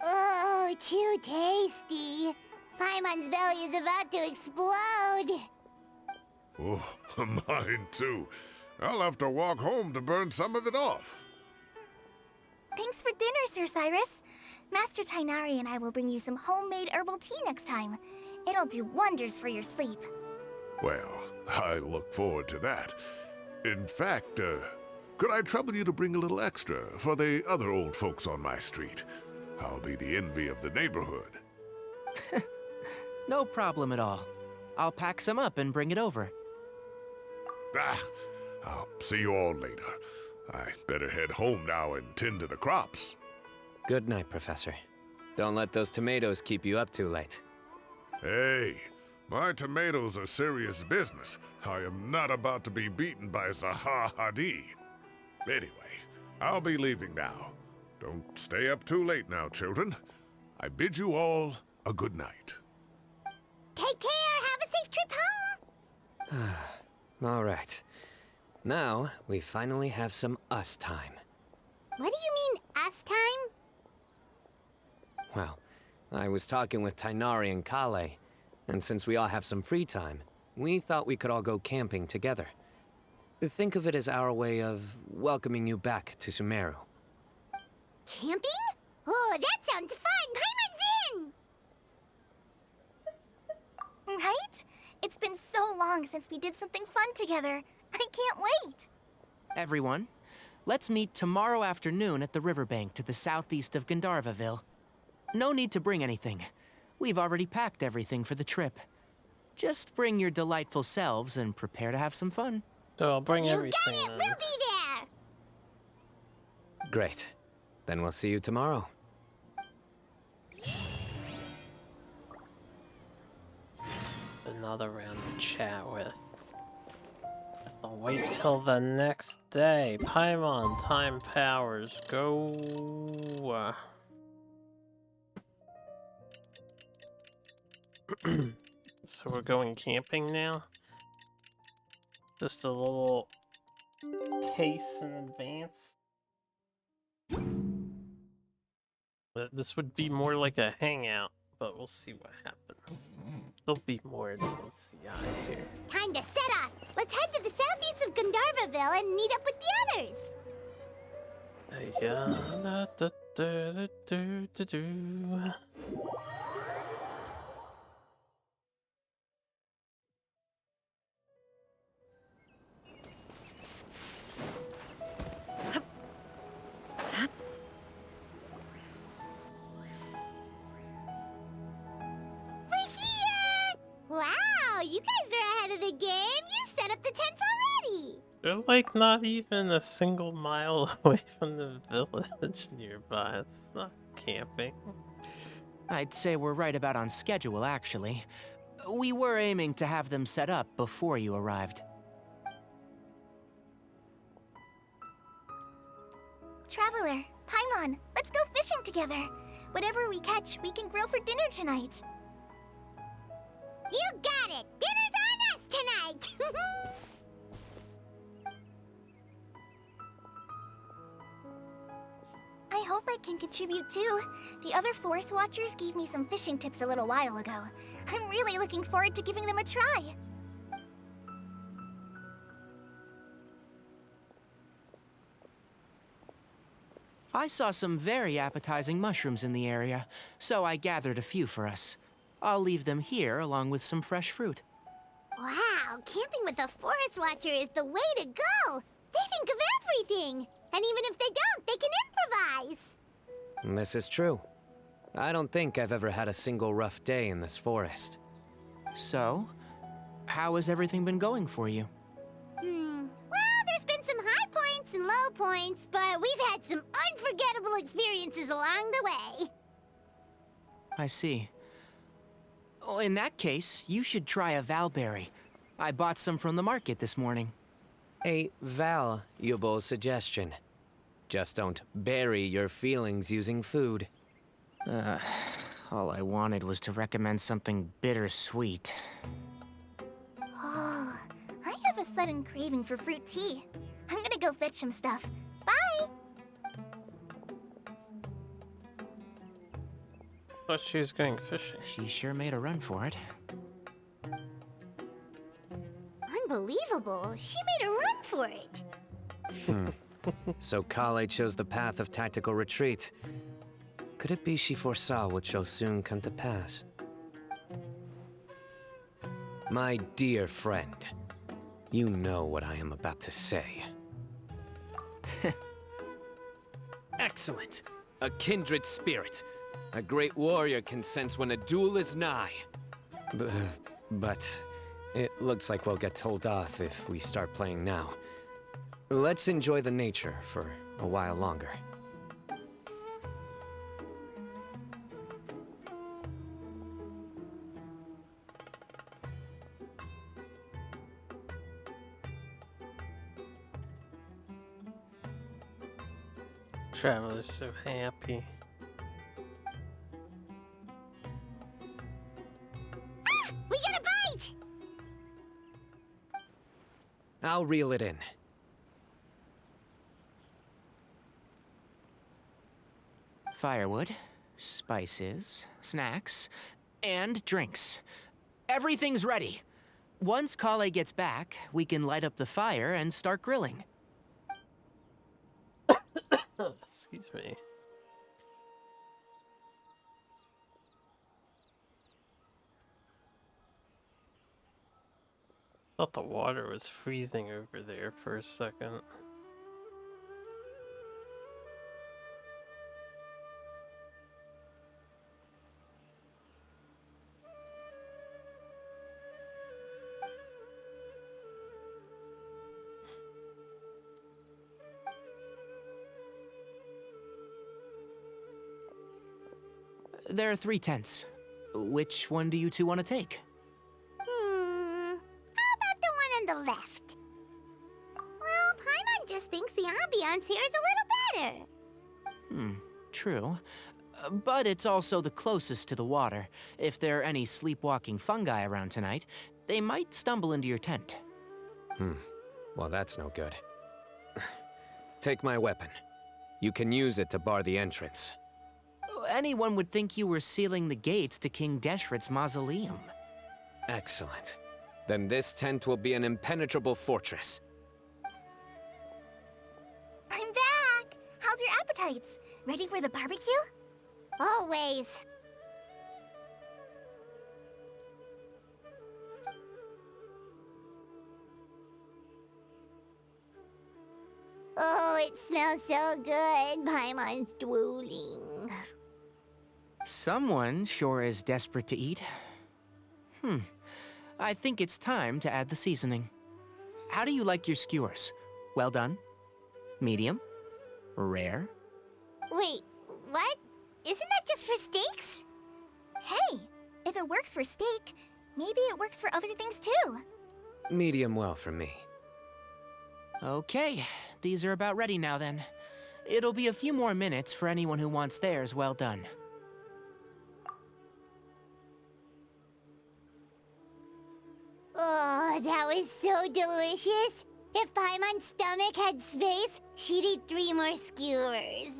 Oh, too tasty. Paimon's belly is about to explode. Oh, mine too. I'll have to walk home to burn some of it off. Thanks for dinner, Sir Cyrus. Master Tighnari and I will bring you some homemade herbal tea next time. It'll do wonders for your sleep. Well, I look forward to that. In fact, could I trouble you to bring a little extra for the other old folks on my street? I'll be the envy of the neighborhood. No problem at all. I'll pack some up and bring it over. I'll see you all later. I better head home now and tend to the crops. Good night, Professor. Don't let those tomatoes keep you up too late. Hey, my tomatoes are serious business. I am not about to be beaten by Zaha Hadid. Anyway, I'll be leaving now. Don't stay up too late now, children. I bid you all a good night. Take care. Have a safe trip home. All right. Now, we finally have some us time. What do you mean, us time? Well, I was talking with Tighnari and Kale, and since we all have some free time, we thought we could all go camping together. Think of it as our way of welcoming you back to Sumeru. Camping? Oh, that sounds fun! Paimon's in! Right? It's been so long since we did something fun together. I can't wait! Everyone, let's meet tomorrow afternoon at the riverbank to the southeast of Gandharvaville. No need to bring anything. We've already packed everything for the trip. Just bring your delightful selves and prepare to have some fun. So I'll bring everything. You got it! Then. We'll be there! Great. Then we'll see you tomorrow. Another round to chat with. I'll wait till the next day. Paimon, time powers, go. So we're going camping now? Just a little case in advance. This would be more like a hangout, but we'll see what happens. There'll be more than meets the eye here. Time to set off! Let's head to the southeast of Gandharvaville and meet up with the others! Wow, you guys are ahead of the game! You set up the tents already! They're like not even a single mile away from the village nearby. It's not camping. I'd say we're right about on schedule, actually. We were aiming to have them set up before you arrived. Traveler, Paimon, let's go fishing together. Whatever we catch, we can grill for dinner tonight. You got it! Dinner's on us tonight! I hope I can contribute too. The other Forest Watchers gave me some fishing tips a little while ago. I'm really looking forward to giving them a try. I saw some very appetizing mushrooms in the area, so I gathered a few for us. I'll leave them here along with some fresh fruit. Wow, camping with a Forest Watcher is the way to go! They think of everything! And even if they don't, they can improvise! This is true. I don't think I've ever had a single rough day in this forest. So, how has everything been going for you? Well, there's been some high points and low points, but we've had some unforgettable experiences along the way. I see. Oh, in that case, you should try a valberry. I bought some from the market this morning. A valuable suggestion. Just don't bury your feelings using food. All I wanted was to recommend something bittersweet. Oh, I have a sudden craving for fruit tea. I'm gonna go fetch some stuff. Bye! Thought she was going fishing. She sure made a run for it. I'm Unbelievable. She made a run for it. So Kale chose the path of tactical retreat. Could it be she foresaw what shall soon come to pass? My dear friend, you know what I am about to say. Excellent! A kindred spirit. A great warrior can sense when a duel is nigh. But it looks like we'll get told off if we start playing now. Let's enjoy the nature for a while longer. Traveler's so happy. Ah! We got a bite! I'll reel it in. Firewood, spices, snacks, and drinks. Everything's ready. Once Kale gets back, we can light up the fire and start grilling. Excuse me. Thought the water was freezing over there for a second. There are 3 tents. Which one do you two want to take? How about the one on the left? Well, Paimon just thinks the ambiance here is a little better. True. But it's also the closest to the water. If there are any sleepwalking fungi around tonight, they might stumble into your tent. Well, that's no good. Take my weapon. You can use it to bar the entrance. Anyone would think you were sealing the gates to King Deshret's mausoleum. Excellent. Then this tent will be an impenetrable fortress. I'm back! How's your appetites? Ready for the barbecue? Always. Oh, it smells so good. Paimon's drooling. Someone sure is desperate to eat. I think it's time to add the seasoning. How do you like your skewers? Well done? Medium? Rare? Wait, what? Isn't that just for steaks? Hey, if it works for steak, maybe it works for other things too. Medium well for me. Okay, these are about ready now then. It'll be a few more minutes for anyone who wants theirs well done. Oh, that was so delicious. If Paimon's stomach had space, she'd eat 3 more skewers.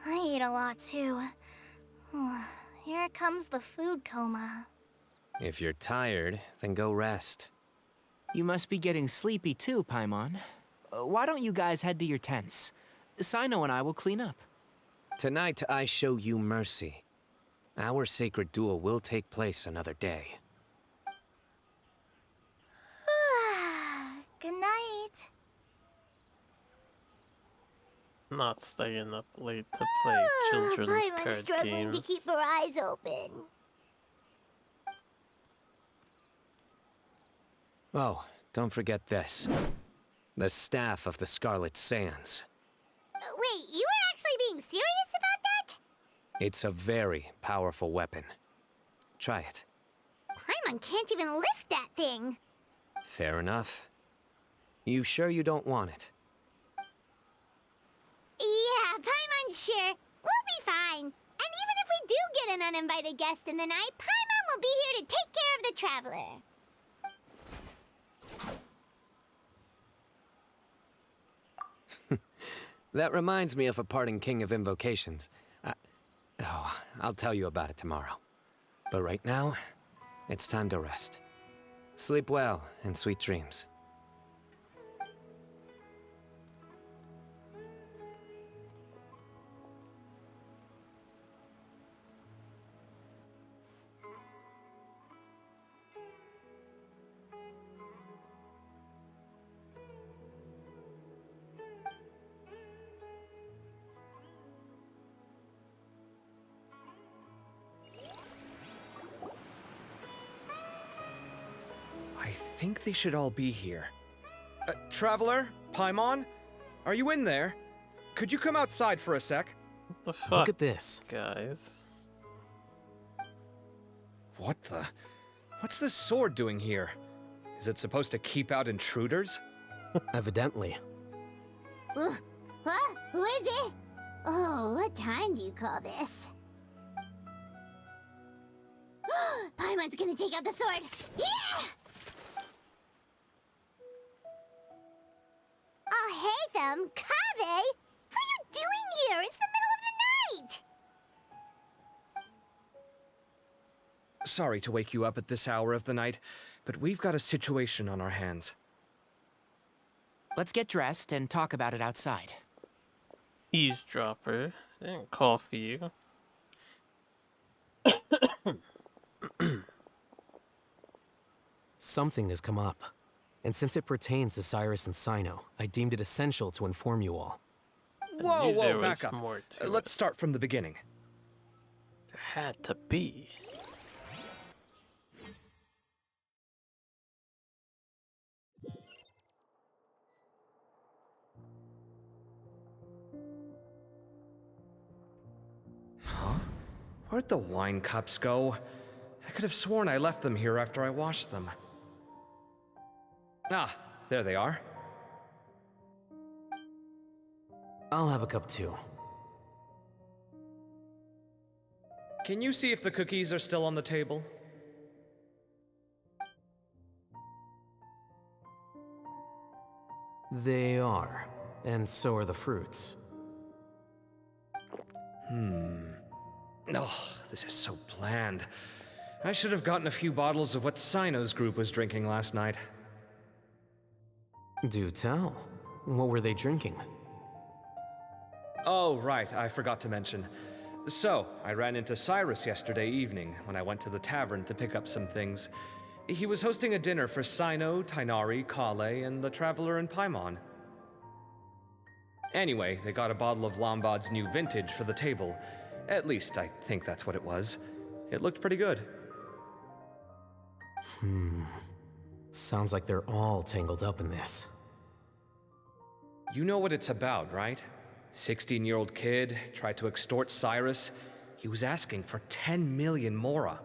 I ate a lot too. Here comes the food coma. If you're tired, then go rest. You must be getting sleepy too, Paimon. Why don't you guys head to your tents? Cyno and I will clean up. Tonight I show you mercy. Our sacred duel will take place another day. Good night. Not staying up late to play children's Paimon's card struggling games. to keep her eyes open. Oh, don't forget this. The Staff of the Scarlet Sands. Wait, you were actually being serious about that? It's a very powerful weapon. Try it. Paimon can't even lift that thing. Fair enough. You sure you don't want it? Yeah, Paimon's sure. We'll be fine. And even if we do get an uninvited guest in the night, Paimon will be here to take care of the traveler. That reminds me of a parting king of invocations. I'll tell you about it tomorrow. But right now, it's time to rest. Sleep well, and sweet dreams. I think they should all be here. Traveler? Paimon? Are you in there? Could you come outside for a sec? What the fuck? Look at this. Guys. What the? What's this sword doing here? Is it supposed to keep out intruders? Evidently. What? Who is it? Oh, what time do you call this? Paimon's gonna take out the sword. Yeah! Oh, hey them, Kave! What are you doing here? It's the middle of the night! Sorry to wake you up at this hour of the night, but we've got a situation on our hands. Let's get dressed and talk about it outside. Eavesdropper. They didn't call for you. Something has come up. And since it pertains to Cyrus and Cyno, I deemed it essential to inform you all. Whoa, back up. Let's start from the beginning. There had to be. Huh? Where'd the wine cups go? I could have sworn I left them here after I washed them. Ah, there they are. I'll have a cup too. Can you see if the cookies are still on the table? They are, and so are the fruits. Oh, this is so bland. I should have gotten a few bottles of what Cyno's group was drinking last night. Do tell. What were they drinking? Oh, right, I forgot to mention. So, I ran into Cyrus yesterday evening when I went to the tavern to pick up some things. He was hosting a dinner for Cyno, Tighnari, Kale, and the Traveler and Paimon. Anyway, they got a bottle of Lombard's new vintage for the table. At least, I think that's what it was. It looked pretty good. Sounds like they're all tangled up in this. You know what it's about, right? 16-year-old kid tried to extort Cyrus. He was asking for 10 million mora.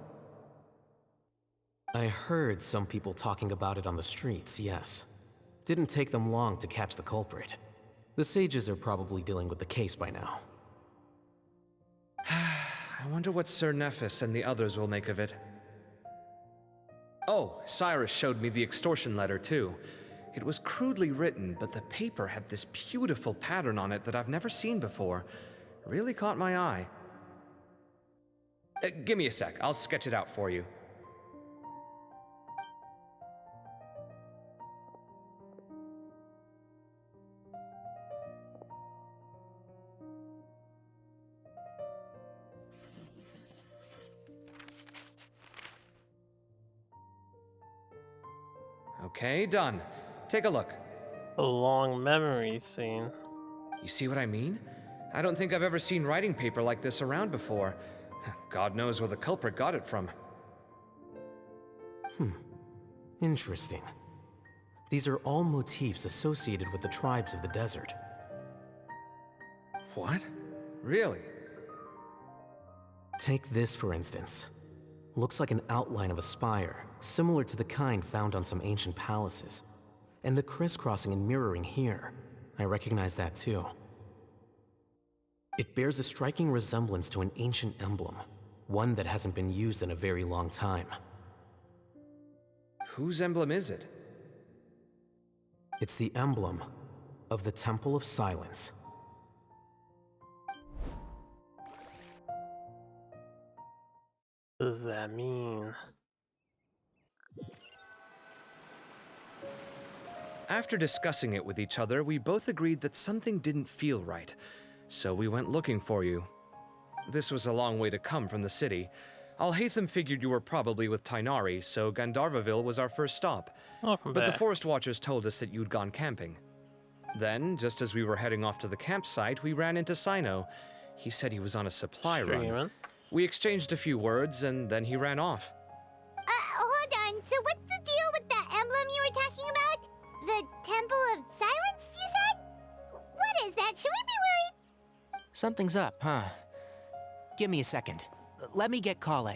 I heard some people talking about it on the streets, yes. Didn't take them long to catch the culprit. The sages are probably dealing with the case by now. I wonder what Sir Nephis and the others will make of it. Oh, Cyrus showed me the extortion letter, too. It was crudely written, but the paper had this beautiful pattern on it that I've never seen before. Really caught my eye. Give me a sec, I'll sketch it out for you. Okay, done. Take a look. A long memory scene. You see what I mean? I don't think I've ever seen writing paper like this around before. God knows where the culprit got it from. Interesting. These are all motifs associated with the tribes of the desert. What? Really? Take this, for instance. Looks like an outline of a spire, similar to the kind found on some ancient palaces. And the crisscrossing and mirroring here, I recognize that too. It bears a striking resemblance to an ancient emblem, one that hasn't been used in a very long time. Whose emblem is it? It's the emblem of the Temple of Silence. What does that mean? After discussing it with each other, we both agreed that something didn't feel right, so we went looking for you. This was a long way to come from the city. Alhaitham figured you were probably with Tighnari, so Gandharvaville was our first stop. Welcome But the back. Forest Watchers told us that you'd gone camping. Then, just as we were heading off to the campsite, we ran into Cyno. He said he was on a supply run. Streaming. We exchanged a few words, and then he ran off. Hold on. So what's the deal with that emblem you were talking about? The Temple of Silence, you said? What is that? Should we be worried? Something's up, huh? Give me a second. Let me get Kale.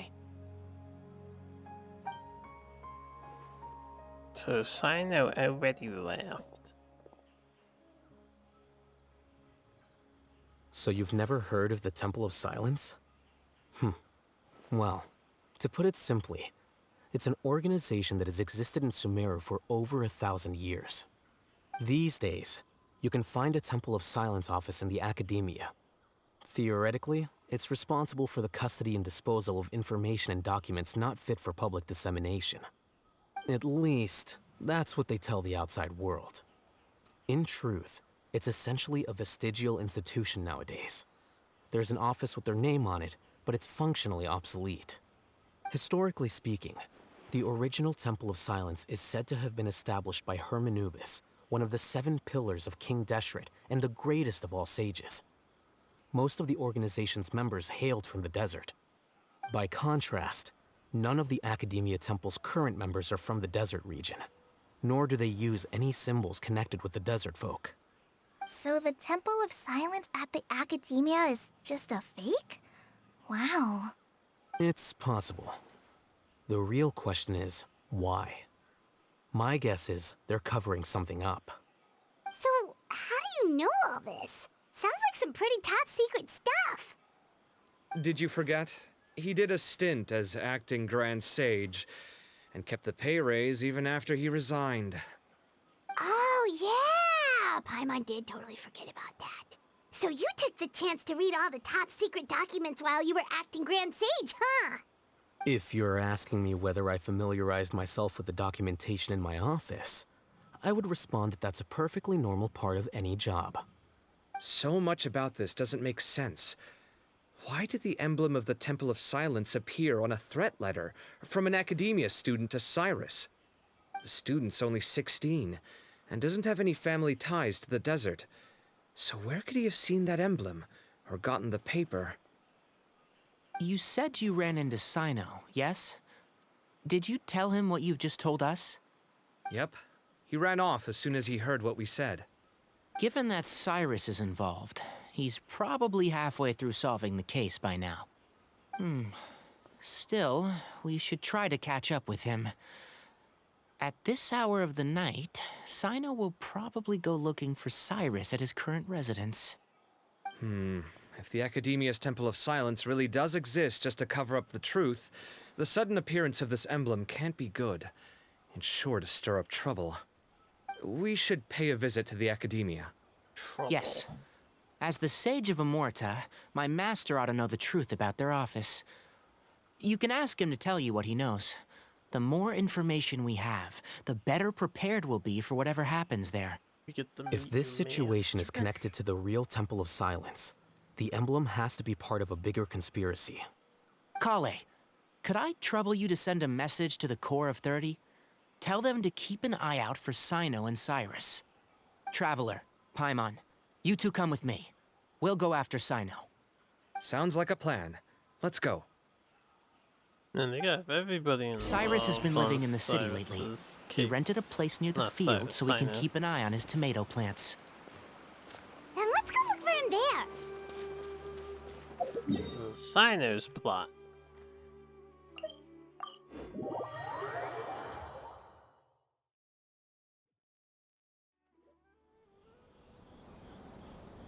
So Cyno already left. So you've never heard of the Temple of Silence? Well, to put it simply, it's an organization that has existed in Sumeru for over 1,000 years. These days, you can find a Temple of Silence office in the academia. Theoretically, it's responsible for the custody and disposal of information and documents not fit for public dissemination. At least, that's what they tell the outside world. In truth, it's essentially a vestigial institution nowadays. There's an office with their name on it, but it's functionally obsolete. Historically speaking, the original Temple of Silence is said to have been established by Hermanubis, one of the 7 pillars of King Deshret and the greatest of all sages. Most of the organization's members hailed from the desert. By contrast, none of the Academia Temple's current members are from the desert region, nor do they use any symbols connected with the desert folk. So the Temple of Silence at the Academia is just a fake? Wow. It's possible. The real question is, why? My guess is they're covering something up. So, how do you know all this? Sounds like some pretty top secret stuff. Did you forget? He did a stint as acting Grand Sage, and kept the pay raise even after he resigned. Oh, yeah! Paimon did totally forget about that. So you took the chance to read all the top secret documents while you were acting Grand Sage, huh? If you're asking me whether I familiarized myself with the documentation in my office, I would respond that that's a perfectly normal part of any job. So much about this doesn't make sense. Why did the emblem of the Temple of Silence appear on a threat letter from an Academia student to Cyrus? The student's only 16, and doesn't have any family ties to the desert. So where could he have seen that emblem, or gotten the paper? You said you ran into Cyno, yes? Did you tell him what you've just told us? Yep. He ran off as soon as he heard what we said. Given that Cyrus is involved, he's probably halfway through solving the case by now. Still, we should try to catch up with him. At this hour of the night, Cyno will probably go looking for Cyrus at his current residence. If the Academia's Temple of Silence really does exist just to cover up the truth, the sudden appearance of this emblem can't be good, and sure to stir up trouble. We should pay a visit to the Academia. Yes. As the Sage of Amorta, my master ought to know the truth about their office. You can ask him to tell you what he knows. The more information we have, the better prepared we'll be for whatever happens there. If this situation is connected to the real Temple of Silence, the emblem has to be part of a bigger conspiracy. Kale, could I trouble you to send a message to the Core of 30? Tell them to keep an eye out for Cyno and Cyrus. Traveler, Paimon, you two come with me. We'll go after Cyno. Sounds like a plan. Let's go. And they got everybody in Cyrus has been living in the city lately. He rented a place near the field so he can keep an eye on his tomato plants. Then let's go look for him there. Cyno's plot.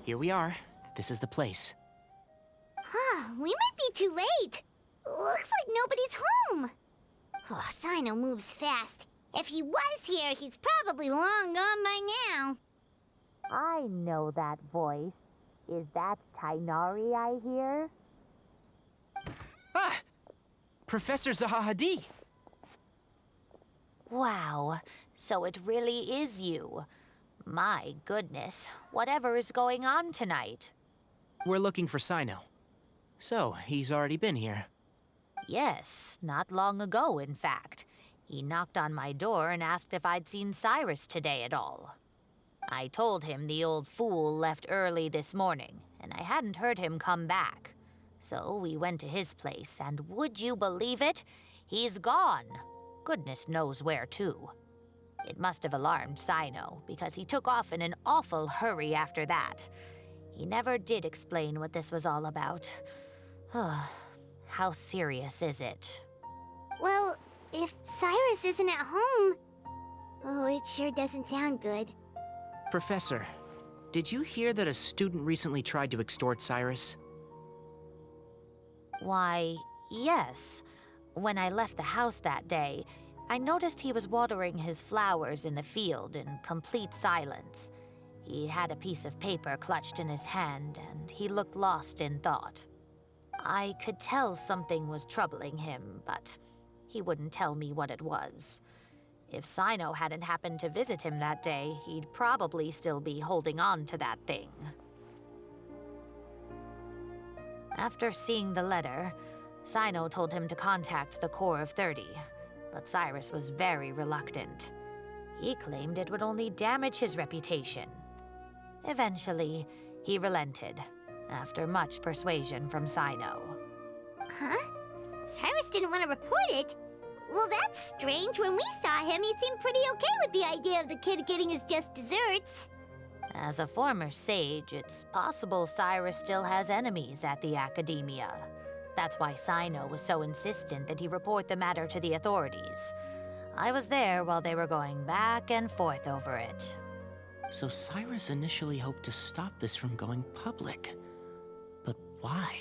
Here we are. This is the place. We might be too late. Looks like nobody's home. Oh, Cyno moves fast. If he was here, he's probably long gone by now. I know that voice. Is that Tighnari I hear? Ah! Professor Zahahadi! Wow, so it really is you. My goodness, whatever is going on tonight? We're looking for Cyno. So, he's already been here. Yes, not long ago, in fact. He knocked on my door and asked if I'd seen Cyrus today at all. I told him the old fool left early this morning, and I hadn't heard him come back. So we went to his place, and would you believe it? He's gone. Goodness knows where to. It must have alarmed Cyno, because he took off in an awful hurry after that. He never did explain what this was all about. How serious is it? Well, if Cyrus isn't at home... Oh, it sure doesn't sound good. Professor, did you hear that a student recently tried to extort Cyrus? Why, yes. When I left the house that day, I noticed he was watering his flowers in the field in complete silence. He had a piece of paper clutched in his hand, and he looked lost in thought. I could tell something was troubling him, but he wouldn't tell me what it was. If Cyno hadn't happened to visit him that day, he'd probably still be holding on to that thing. After seeing the letter, Cyno told him to contact the Corps of 30, but Cyrus was very reluctant. He claimed it would only damage his reputation. Eventually, he relented, after much persuasion from Cyno. Huh? Cyrus didn't want to report it? Well, that's strange. When we saw him, he seemed pretty okay with the idea of the kid getting his just desserts. As a former sage, it's possible Cyrus still has enemies at the Academia. That's why Cyno was so insistent that he report the matter to the authorities. I was there while they were going back and forth over it. So Cyrus initially hoped to stop this from going public. But why?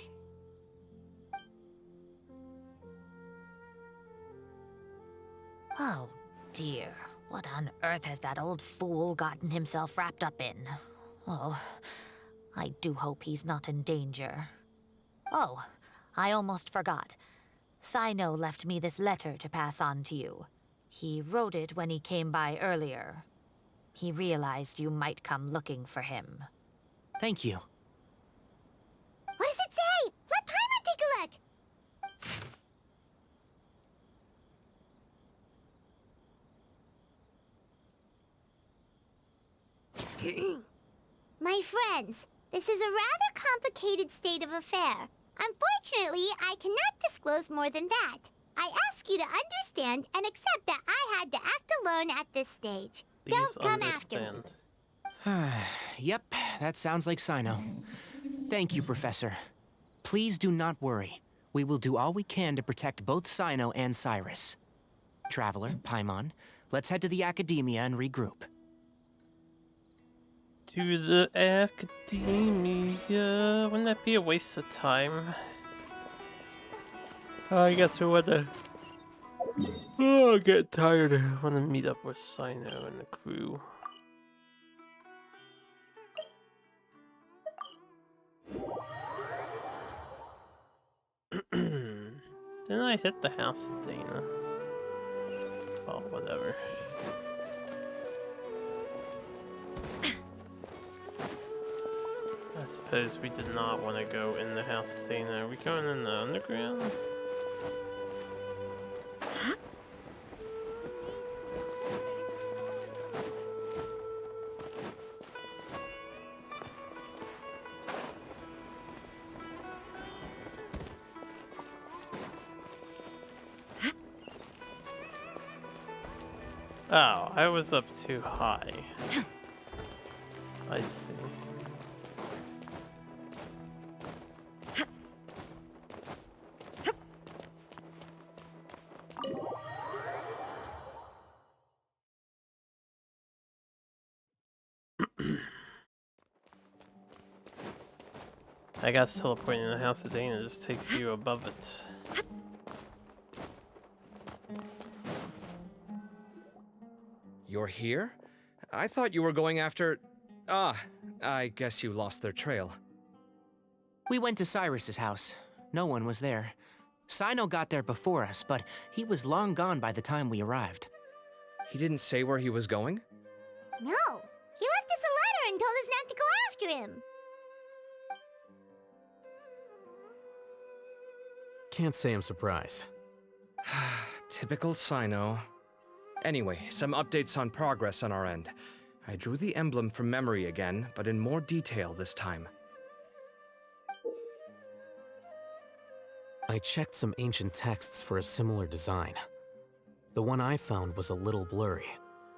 Oh dear, what on earth has that old fool gotten himself wrapped up in? Oh, I do hope he's not in danger. Oh, I almost forgot. Cyno left me this letter to pass on to you. He wrote it when he came by earlier. He realized you might come looking for him. Thank you. What does it say? Let Paimon take a look! My friends, this is a rather complicated state of affair. Unfortunately, I cannot disclose more than that. I ask you to understand and accept that I had to act alone at this stage. Don't come after me. Yep, that sounds like Cyno. Thank you, Professor. Please do not worry. We will do all we can to protect both Cyno and Cyrus. Traveler, Paimon, let's head to the Academia and regroup. To the Academia? Wouldn't that be a waste of time? Oh, I guess we wanna... Oh, get tired. I wanna meet up with Cyno and the crew. Didn't I hit the house of Dana? Oh, whatever. I suppose we did not want to go in the house of Dana. Are we going in the underground? Oh, I was up too high. I see. I guess teleporting in the House of Dana just takes you above it. You're here? I thought you were going after... Ah, I guess you lost their trail. We went to Cyrus's house. No one was there. Cyno got there before us, but he was long gone by the time we arrived. He didn't say where he was going? No, he left us a letter and told us not to go after him. Can't say I'm surprised. Typical Cyno. Anyway, some updates on progress on our end. I drew the emblem from memory again, but in more detail this time. I checked some ancient texts for a similar design. The one I found was a little blurry,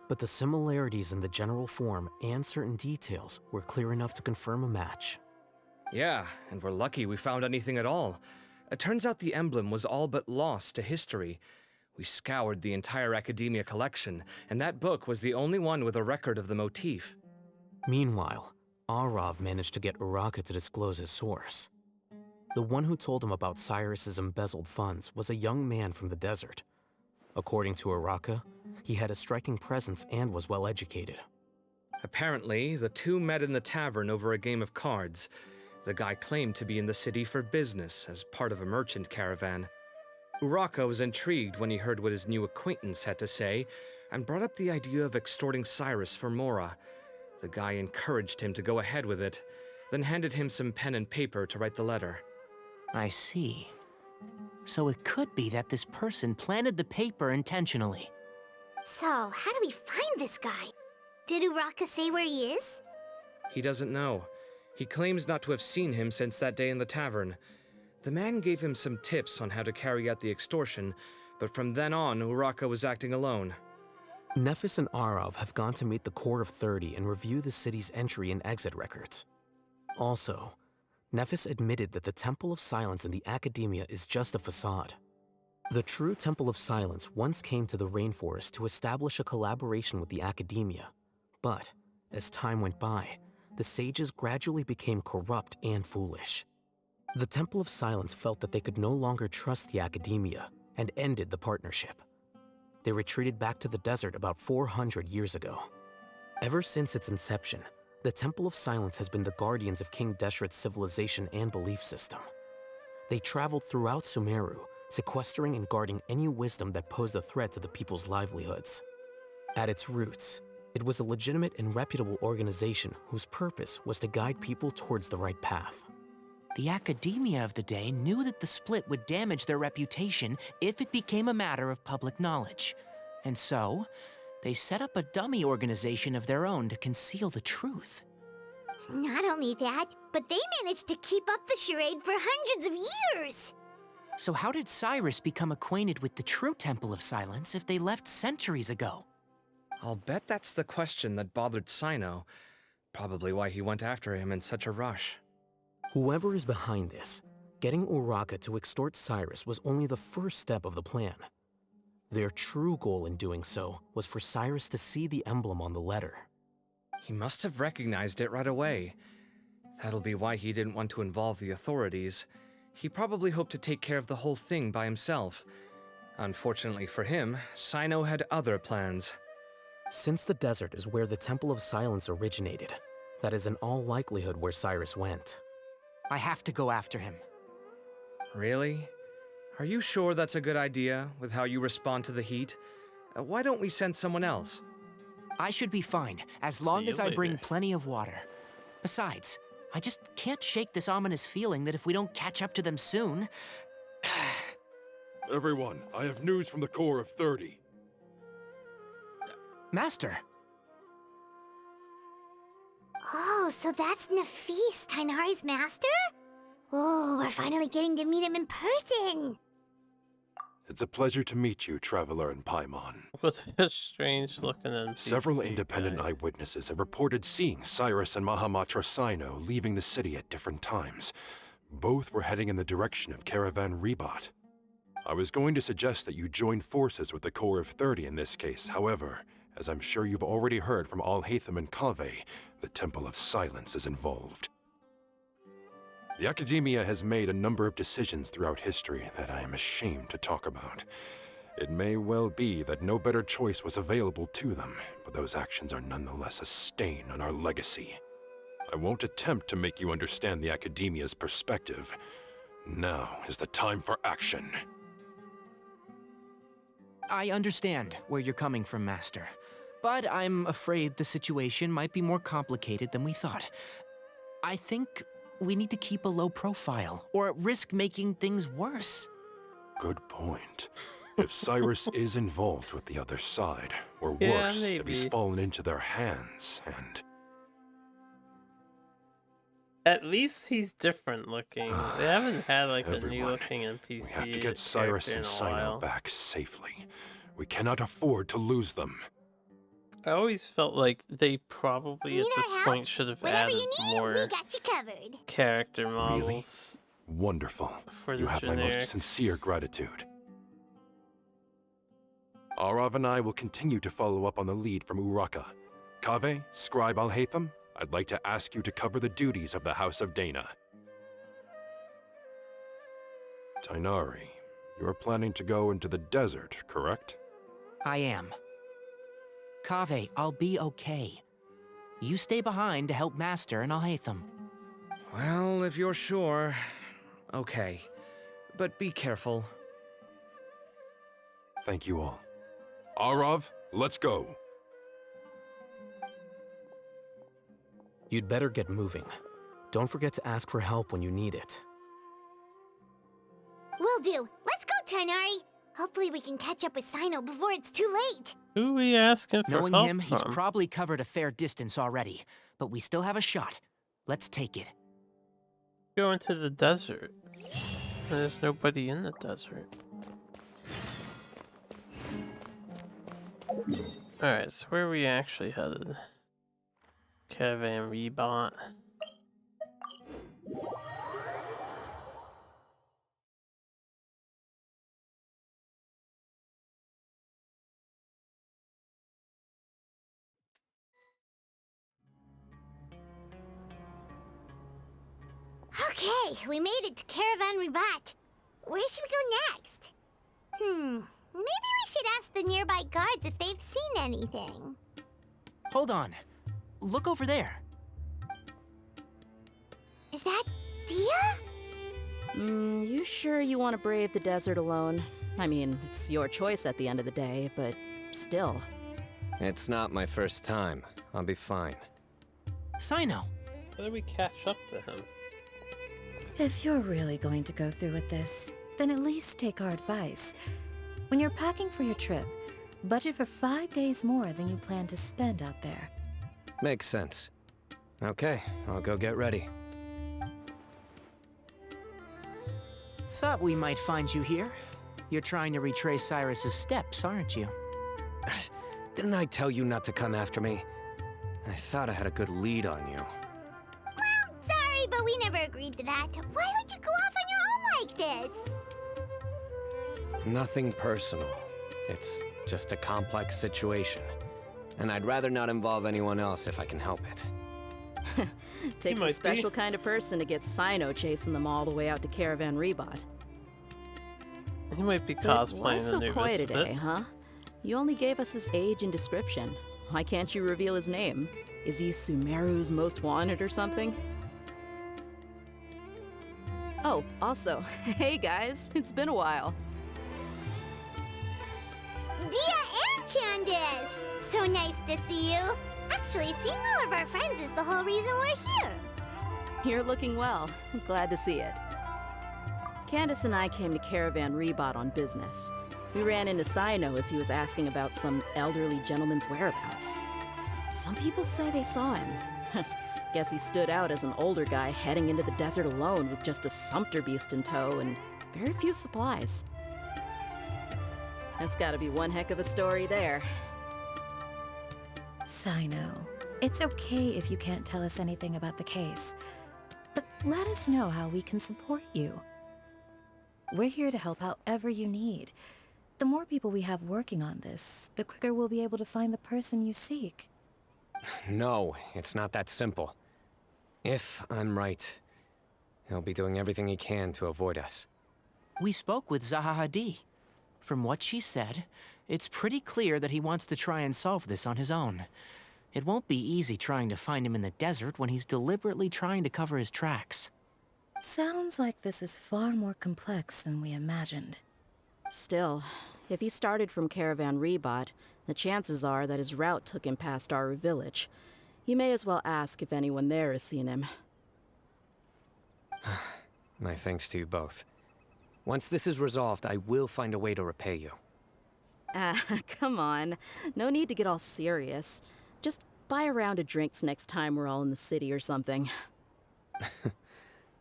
but the similarities in the general form and certain details were clear enough to confirm a match. Yeah, and we're lucky we found anything at all. It turns out the emblem was all but lost to history. We scoured the entire Academia collection, and that book was the only one with a record of the motif. Meanwhile, Arav managed to get Uraka to disclose his source. The one who told him about Cyrus's embezzled funds was a young man from the desert. According to Uraka, he had a striking presence and was well educated. Apparently, the two met in the tavern over a game of cards. The guy claimed to be in the city for business as part of a merchant caravan. Uraka was intrigued when he heard what his new acquaintance had to say and brought up the idea of extorting Cyrus for Mora. The guy encouraged him to go ahead with it, then handed him some pen and paper to write the letter. I see. So it could be that this person planted the paper intentionally. So, how do we find this guy? Did Uraka say where he is? He doesn't know. He claims not to have seen him since that day in the tavern. The man gave him some tips on how to carry out the extortion, but from then on, Uraka was acting alone. Nephis and Arav have gone to meet the Core of 30 and review the city's entry and exit records. Also, Nephis admitted that the Temple of Silence in the Academia is just a facade. The true Temple of Silence once came to the rainforest to establish a collaboration with the Academia, but as time went by, the sages gradually became corrupt and foolish. The Temple of Silence felt that they could no longer trust the Academia and ended the partnership. They retreated back to the desert about 400 years ago. Ever since its inception, the Temple of Silence has been the guardians of King Deshret's civilization and belief system. They traveled throughout Sumeru, sequestering and guarding any wisdom that posed a threat to the people's livelihoods. At its roots, it was a legitimate and reputable organization whose purpose was to guide people towards the right path. The Academia of the day knew that the split would damage their reputation if it became a matter of public knowledge. And so, they set up a dummy organization of their own to conceal the truth. Not only that, but they managed to keep up the charade for hundreds of years! So how did Cyrus become acquainted with the true Temple of Silence if they left centuries ago? I'll bet that's the question that bothered Cyno. Probably why he went after him in such a rush. Whoever is behind this, getting Uraka to extort Cyrus was only the first step of the plan. Their true goal in doing so was for Cyrus to see the emblem on the letter. He must have recognized it right away. That'll be why he didn't want to involve the authorities. He probably hoped to take care of the whole thing by himself. Unfortunately for him, Cyno had other plans. Since the desert is where the Temple of Silence originated, that is in all likelihood where Cyrus went. I have to go after him. Really? Are you sure that's a good idea, with how you respond to the heat? Why don't we send someone else? I should be fine, as long as I bring plenty of water. Besides, I just can't shake this ominous feeling that if we don't catch up to them soon... Everyone, I have news from the Core of 30. Master! Oh, so that's Nafis, Tighnari's master? Oh, we're finally getting to meet him in person! It's a pleasure to meet you, Traveler in Paimon. What a strange looking NPC. Several independent eyewitnesses have reported seeing Cyrus and Mahamatra Cyno leaving the city at different times. Both were heading in the direction of Caravan Rebot. I was going to suggest that you join forces with the Core of 30 in this case. However, as I'm sure you've already heard from Al-Haytham and Kaveh, the Temple of Silence is involved. The Academia has made a number of decisions throughout history that I am ashamed to talk about. It may well be that no better choice was available to them, but those actions are nonetheless a stain on our legacy. I won't attempt to make you understand the Academia's perspective. Now is the time for action. I understand where you're coming from, Master. But I'm afraid the situation might be more complicated than we thought. I think we need to keep a low profile, or risk making things worse. Good point. If Cyrus is involved with the other side, or Yeah, worse, if he's maybe. fallen into their hands, and... At least he's different looking. They haven't had like a new Everyone, looking NPC we have to get Cyrus character and in a Cyno while. back safely. We cannot afford to lose them. I always felt like they probably at this point should have Whatever added you need, more we got you covered. character models. Wonderful. For You the have my most generics. sincere gratitude. Arav and I will continue to follow up on the lead from Uraka. Kaveh, Scribe Alhaitham, I'd like to ask you to cover the duties of the House of Dana. Tighnari, you're planning to go into the desert, correct? I am. Kaveh, I'll be okay. You stay behind to help Master and Alhaitham. Well, if you're sure. Okay. But be careful. Thank you all. Arav, let's go. You'd better get moving. Don't forget to ask for help when you need it. Will do. Let's go, Tighnari. Hopefully we can catch up with Cyno before it's too late. Who are we asking for Knowing help him, he's from? probably covered a fair distance already. But we still have a shot. Let's take it. Go into the desert. There's nobody in the desert. Alright, so where are we actually headed? Caravan Rebot. Okay, we made it to Caravan Ribat. Where should we go next? Maybe we should ask the nearby guards if they've seen anything. Hold on. Look over there. Is that Dia? You sure you want to brave the desert alone? I mean, it's your choice at the end of the day, but still. It's not my first time. I'll be fine. Cyno. How do we catch up to him? If you're really going to go through with this, then at least take our advice. When you're packing for your trip, budget for 5 days more than you plan to spend out there. Makes sense. Okay, I'll go get ready. Thought we might find you here. You're trying to retrace Cyrus's steps, aren't you? Didn't I tell you not to come after me? I thought I had a good lead on you. Sorry, but we never agreed to that. Why would you go off on your own like this? Nothing personal. It's just a complex situation. And I'd rather not involve anyone else if I can help it. Takes a special kind of person to get Cyno chasing them all the way out to Caravan Rebot. He might be But cosplaying why so the coy newest today, bit. huh? You only gave us his age and description. Why can't you reveal his name? Is he Sumeru's most wanted or something? Oh, also, hey guys, it's been a while. Dia and Candace! So nice to see you. Actually, seeing all of our friends is the whole reason we're here. You're looking well. Glad to see it. Candace and I came to Caravan Rebot on business. We ran into Cyno as he was asking about some elderly gentleman's whereabouts. Some people say they saw him. Guess he stood out as an older guy heading into the desert alone with just a sumpter beast in tow and very few supplies. That's gotta be one heck of a story there. Cyno, it's okay if you can't tell us anything about the case. But let us know how we can support you. We're here to help however you need. The more people we have working on this, the quicker we'll be able to find the person you seek. No, it's not that simple. If I'm right, he'll be doing everything he can to avoid us. We spoke with Zaha Hadid. From what she said, it's pretty clear that he wants to try and solve this on his own. It won't be easy trying to find him in the desert when he's deliberately trying to cover his tracks. Sounds like this is far more complex than we imagined. Still, if he started from Caravan Rebot, the chances are that his route took him past Aru village. You may as well ask if anyone there has seen him. My thanks to you both. Once this is resolved, I will find a way to repay you. Come on. No need to get all serious. Just buy a round of drinks next time we're all in the city or something.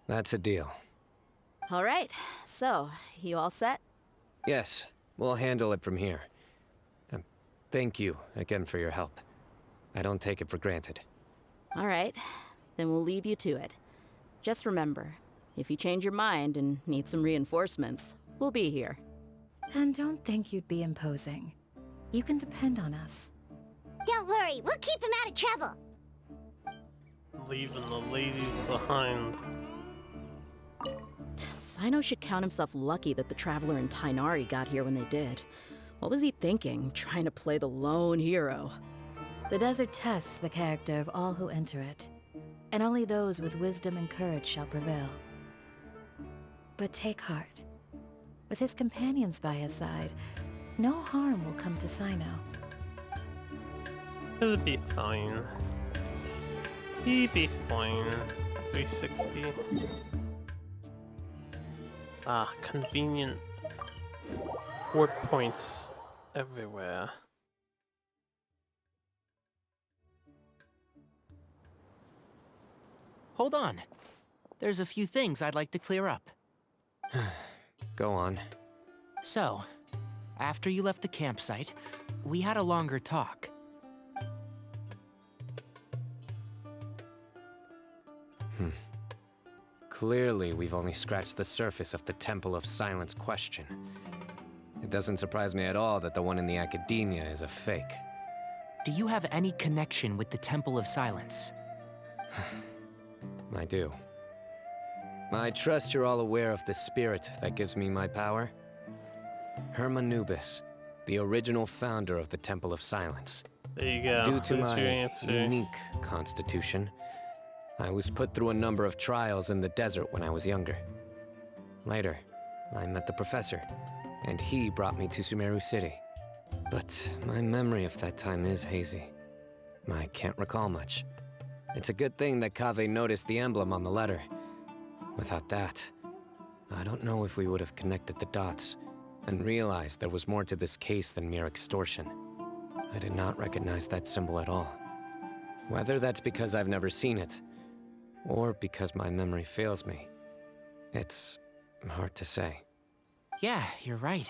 That's a deal. All right, so, you all set? Yes, we'll handle it from here. Thank you again for your help. I don't take it for granted. All right, then we'll leave you to it. Just remember, if you change your mind and need some reinforcements, we'll be here. And don't think you'd be imposing. You can depend on us. Don't worry, we'll keep him out of trouble. Leaving the ladies behind. Cyno should count himself lucky that the Traveler and Tighnari got here when they did. What was he thinking, trying to play the lone hero? The desert tests the character of all who enter it, and only those with wisdom and courage shall prevail. But take heart. With his companions by his side, no harm will come to Cyno. It'll be fine. He'll be fine. 360. Ah, convenient warp points everywhere. Hold on. There's a few things I'd like to clear up. Go on. So, after you left the campsite, we had a longer talk. Clearly, we've only scratched the surface of the Temple of Silence question. It doesn't surprise me at all that the one in the academia is a fake. Do you have any connection with the Temple of Silence? I do. I trust you're all aware of the spirit that gives me my power. Hermanubis, the original founder of the Temple of Silence. There you go. Due to There's my your answer. unique constitution, I was put through a number of trials in the desert when I was younger. Later, I met the professor, and he brought me to Sumeru City. But my memory of that time is hazy. I can't recall much. It's a good thing that Kaveh noticed the emblem on the letter. Without that, I don't know if we would have connected the dots and realized there was more to this case than mere extortion. I did not recognize that symbol at all. Whether that's because I've never seen it, or because my memory fails me, it's hard to say. Yeah, you're right.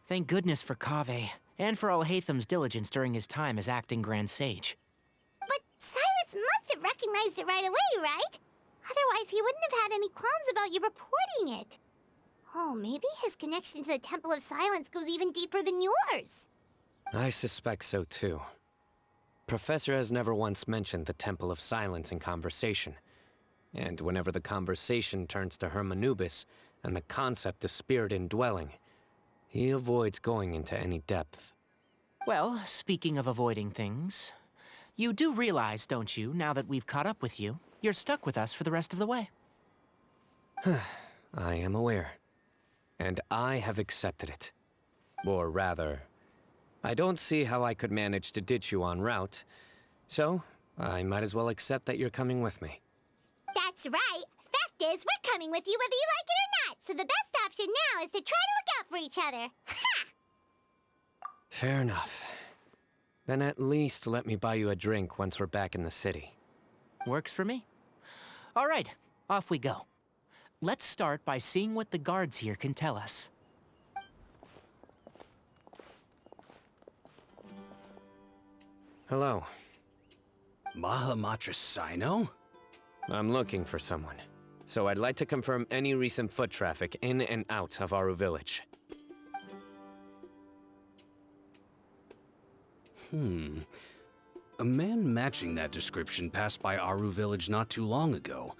Thank goodness for Kaveh, and for Alhaitham's diligence during his time as acting Grand Sage. But Cyrus must have recognized it right away, right? Otherwise, he wouldn't have had any qualms about you reporting it. Oh, maybe his connection to the Temple of Silence goes even deeper than yours. I suspect so too. Professor has never once mentioned the Temple of Silence in conversation. And whenever the conversation turns to Hermanubis and the concept of spirit indwelling, he avoids going into any depth. Well, speaking of avoiding things, you do realize, don't you, now that we've caught up with you, you're stuck with us for the rest of the way. I am aware. And I have accepted it. Or rather, I don't see how I could manage to ditch you en route, so I might as well accept that you're coming with me. That's right. Fact is, we're coming with you whether you like it or not, so the best option now is to try to look out for each other. Ha! Fair enough. Then at least let me buy you a drink once we're back in the city. Works for me. All right, off we go. Let's start by seeing what the guards here can tell us. Hello. Mahamatra Cyno? I'm looking for someone, so I'd like to confirm any recent foot traffic in and out of Aru village. A man matching that description passed by Aru village not too long ago.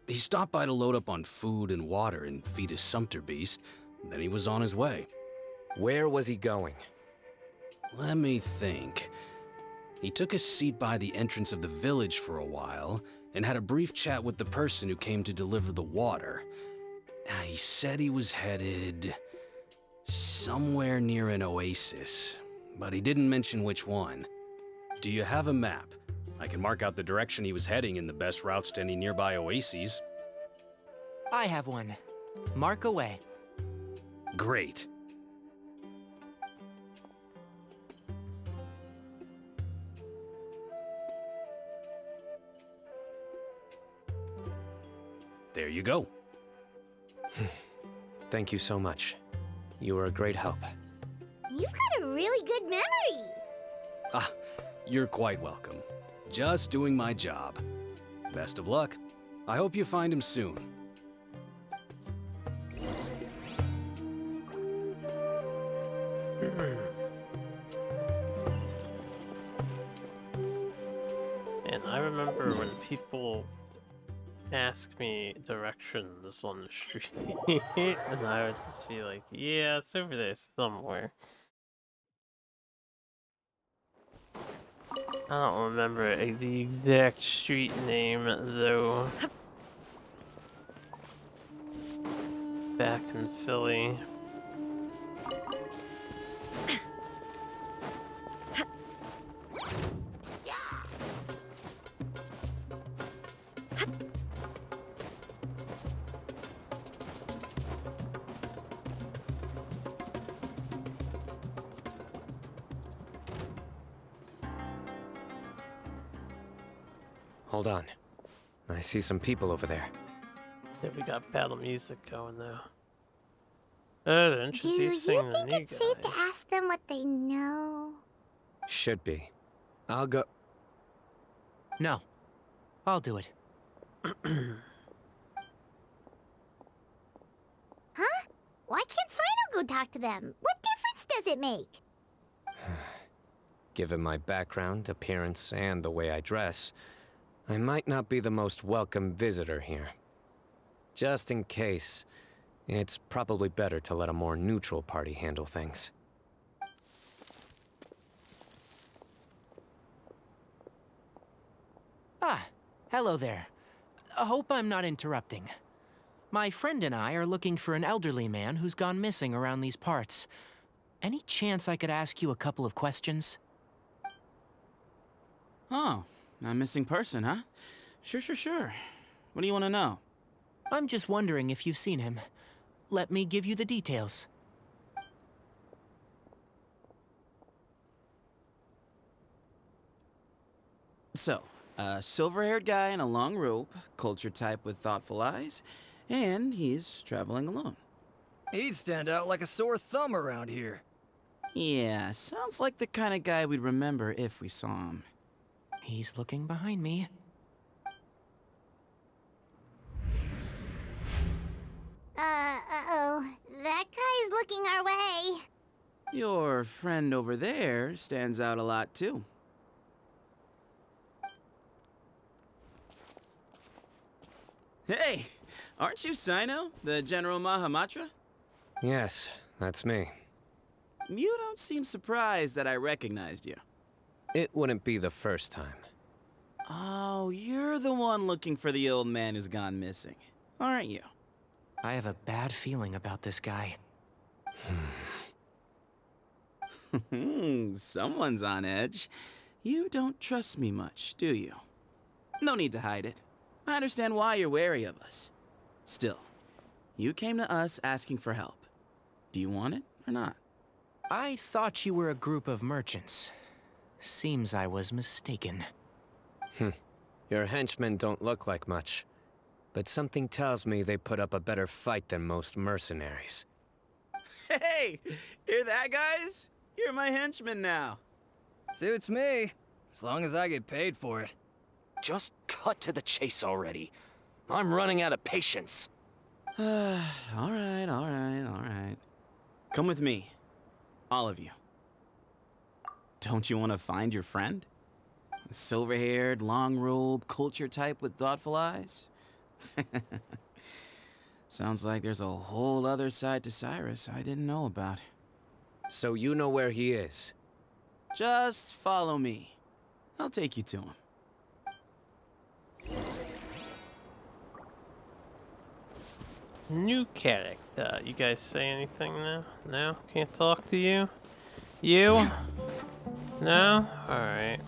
He stopped by to load up on food and water and feed his sumpter beast, then he was on his way. Where was he going? Let me think. He took a seat by the entrance of the village for a while, and had a brief chat with the person who came to deliver the water. He said he was headed Somewhere near an oasis, but he didn't mention which one. Do you have a map? I can mark out the direction he was heading and the best routes to any nearby oases. I have one. Mark away. Great. There you go. Thank you so much. You were a great help. You've got a really good memory. Ah, you're quite welcome. Just doing my job. Best of luck. I hope you find him soon. And I remember when people ask me directions on the street, and I would just be like, yeah, it's over there somewhere. I don't remember the exact street name, though. Back in Philly. Hold on. I see some people over there. Yeah, we got battle music going now. Oh, they're Do you introducing the think new it's safe to ask them what they know? Should be. I'll go. No. I'll do it. Huh? Why can't Cyno go talk to them? What difference does it make? Given my background, appearance, and the way I dress, I might not be the most welcome visitor here. Just in case, it's probably better to let a more neutral party handle things. Ah, hello there. I hope I'm not interrupting. My friend and I are looking for an elderly man who's gone missing around these parts. Any chance I could ask you a couple of questions? Oh, a missing person, huh? Sure. What do you want to know? I'm just wondering if you've seen him. Let me give you the details. So, a silver-haired guy in a long robe, culture type with thoughtful eyes, and he's traveling alone. He'd stand out like a sore thumb around here. Yeah, sounds like the kind of guy we'd remember if we saw him. He's looking behind me. Uh-oh. That guy's looking our way. Your friend over there stands out a lot, too. Hey, aren't you Cyno, the General Mahamatra? Yes, that's me. You don't seem surprised that I recognized you. It wouldn't be the first time. Oh, you're the one looking for the old man who's gone missing, aren't you? I have a bad feeling about this guy. Someone's on edge. You don't trust me much, do you? No need to hide it. I understand why you're wary of us. Still, you came to us asking for help. Do you want it or not? I thought you were a group of merchants. Seems I was mistaken. Your henchmen don't look like much, but something tells me they put up a better fight than most mercenaries. Hey, hear that, guys? You're my henchmen now. Suits me, as long as I get paid for it. Just cut to the chase already. I'm running out of patience. All right. Come with me. All of you. Don't you want to find your friend? Silver-haired, long-robe, culture type with thoughtful eyes? Sounds like there's a whole other side to Cyrus I didn't know about. So you know where he is? Just follow me. I'll take you to him. New character. You guys say anything now? No? Can't talk to you? You? No? Alright.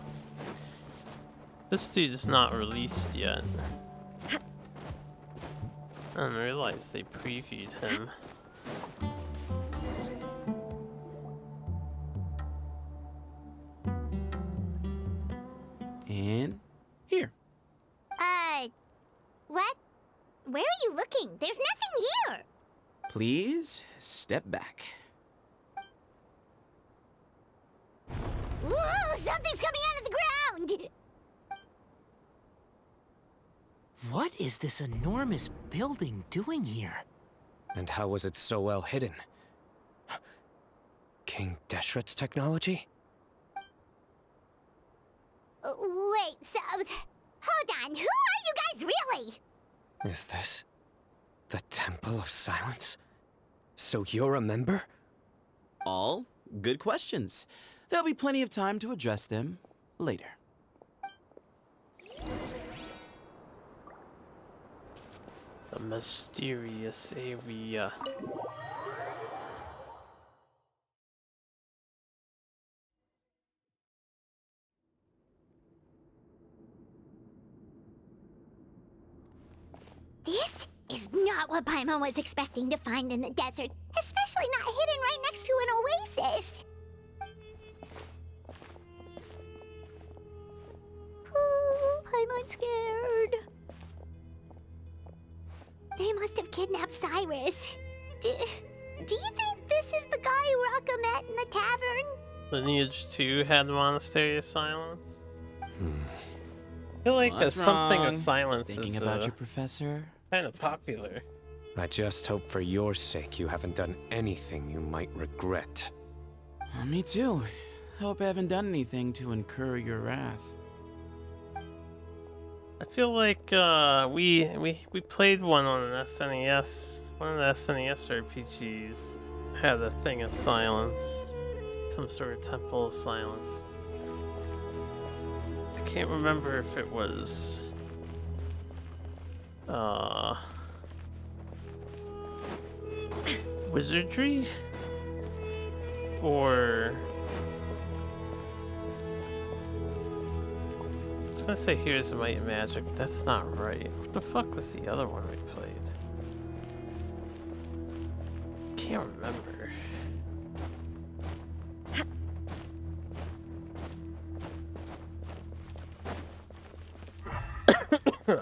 This dude is not released yet. I didn't realize they previewed him. And here. What? Where are you looking? There's nothing here! Please step back. Whoa! Something's coming out of the ground! What is this enormous building doing here? And how was it so well hidden? King Deshret's technology? Wait, so... Hold on, who are you guys really? Is this the Temple of Silence? So you're a member? All good questions. There'll be plenty of time to address them later. A mysterious area. This is not what Paimon was expecting to find in the desert, especially not hidden right next to an oasis. Ooh, Paimon's scared. They must have kidnapped Cyrus. Do you think this is the guy Raka met in the tavern? Lineage 2 had Monastery of Silence? I feel like Well, something of wrong. silence Thinking is about your professor? kind of popular. I just hope for your sake you haven't done anything you might regret. Me too. Hope I haven't done anything to incur your wrath. I feel like we played one on an SNES. One of the SNES RPGs had a thing of silence, some sort of temple of silence. I can't remember if it was wizardry or I was gonna say Here's Might and Magic, but that's not right. What the fuck was the other one we played? Can't remember.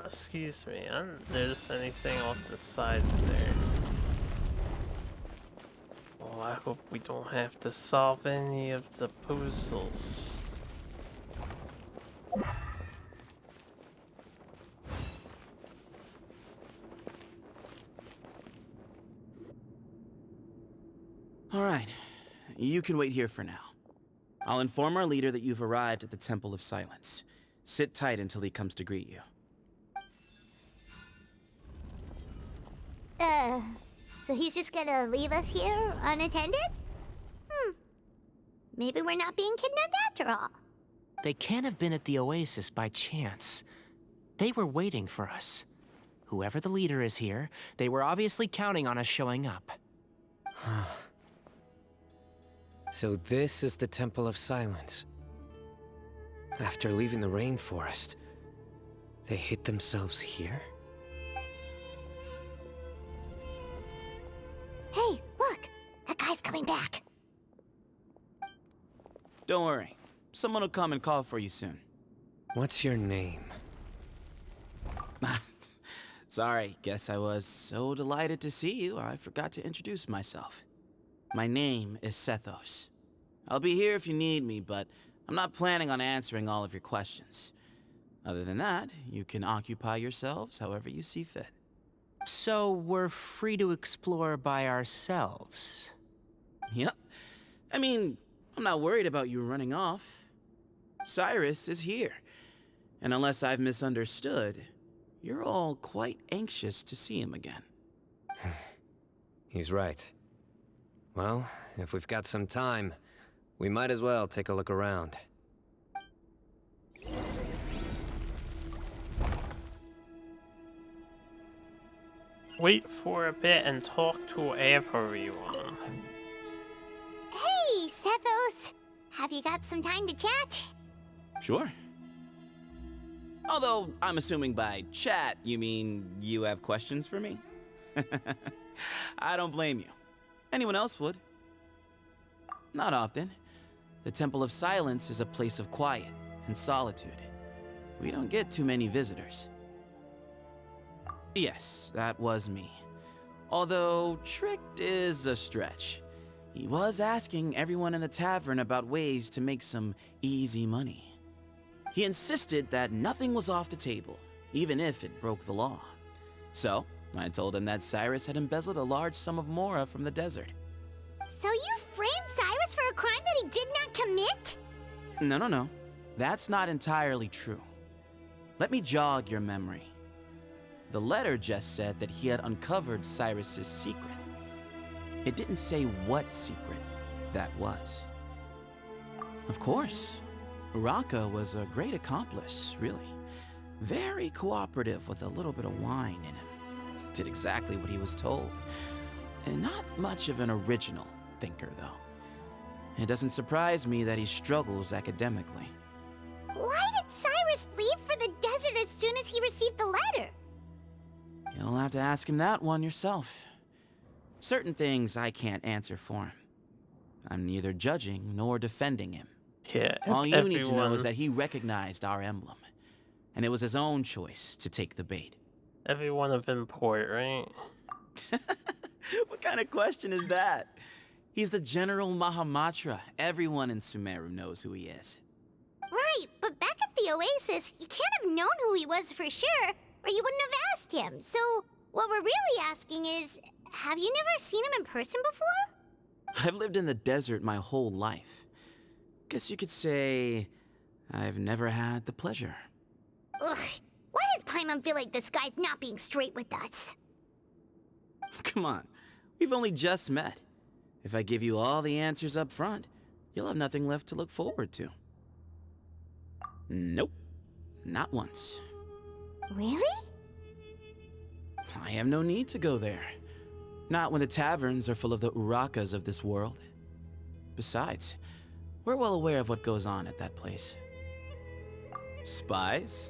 Excuse me, I didn't notice anything off the sides there. Well, I hope we don't have to solve any of the puzzles. All right, you can wait here for now. I'll inform our leader that you've arrived at the Temple of Silence. Sit tight until he comes to greet you. So he's just gonna leave us here unattended? Maybe we're not being kidnapped after all. They can't have been at the oasis by chance. They were waiting for us. Whoever the leader is here, they were obviously counting on us showing up. So this is the Temple of Silence. After leaving the rainforest, they hid themselves here? Hey, look! That guy's coming back. Don't worry. Someone will come and call for you soon. What's your name? Sorry, guess I was so delighted to see you, I forgot to introduce myself. My name is Sethos. I'll be here if you need me, but I'm not planning on answering all of your questions. Other than that, you can occupy yourselves however you see fit. So we're free to explore by ourselves? Yep. I mean, I'm not worried about you running off. Cyrus is here. And unless I've misunderstood, you're all quite anxious to see him again. He's right. Well, if we've got some time, we might as well take a look around. wait for a bit and talk to everyone. Hey, Sethos! Have you got some time to chat? Sure. Although, I'm assuming by chat, you mean you have questions for me? I don't blame you. Anyone else would. Not often. The Temple of Silence is a place of quiet and solitude. We don't get too many visitors. Yes, that was me. Although, tricked is a stretch. He was asking everyone in the tavern about ways to make some easy money. He insisted that nothing was off the table, even if it broke the law. So, I told him that Cyrus had embezzled a large sum of mora from the desert. So you framed Cyrus for a crime that he did not commit? No. That's not entirely true. Let me jog your memory. The letter just said that he had uncovered Cyrus's secret. It didn't say what secret that was. Of course, Uraka was a great accomplice, really. Very cooperative with a little bit of wine in him. Did exactly what he was told. And not much of an original thinker, though. It doesn't surprise me that he struggles academically. Why did Cyrus leave for the desert as soon as he received the letter? You'll have to ask him that one yourself. Certain things I can't answer for him. I'm neither judging nor defending him. Yeah, All you need to know is that he recognized our emblem, and it was his own choice to take the bait. Everyone of import, right? What kind of question is that? He's the General Mahamatra. Everyone in Sumeru knows who he is. Right, but back at the Oasis, you can't have known who he was for sure, or you wouldn't have asked him. So, what we're really asking is, have you never seen him in person before? I've lived in the desert my whole life. Guess you could say I've never had the pleasure. Ugh, why does Paimon feel like this guy's not being straight with us? Come on, we've only just met. If I give you all the answers up front, you'll have nothing left to look forward to. Nope, not once. Really? I have no need to go there. Not when the taverns are full of the Urakas of this world. Besides, we're well aware of what goes on at that place. Spies?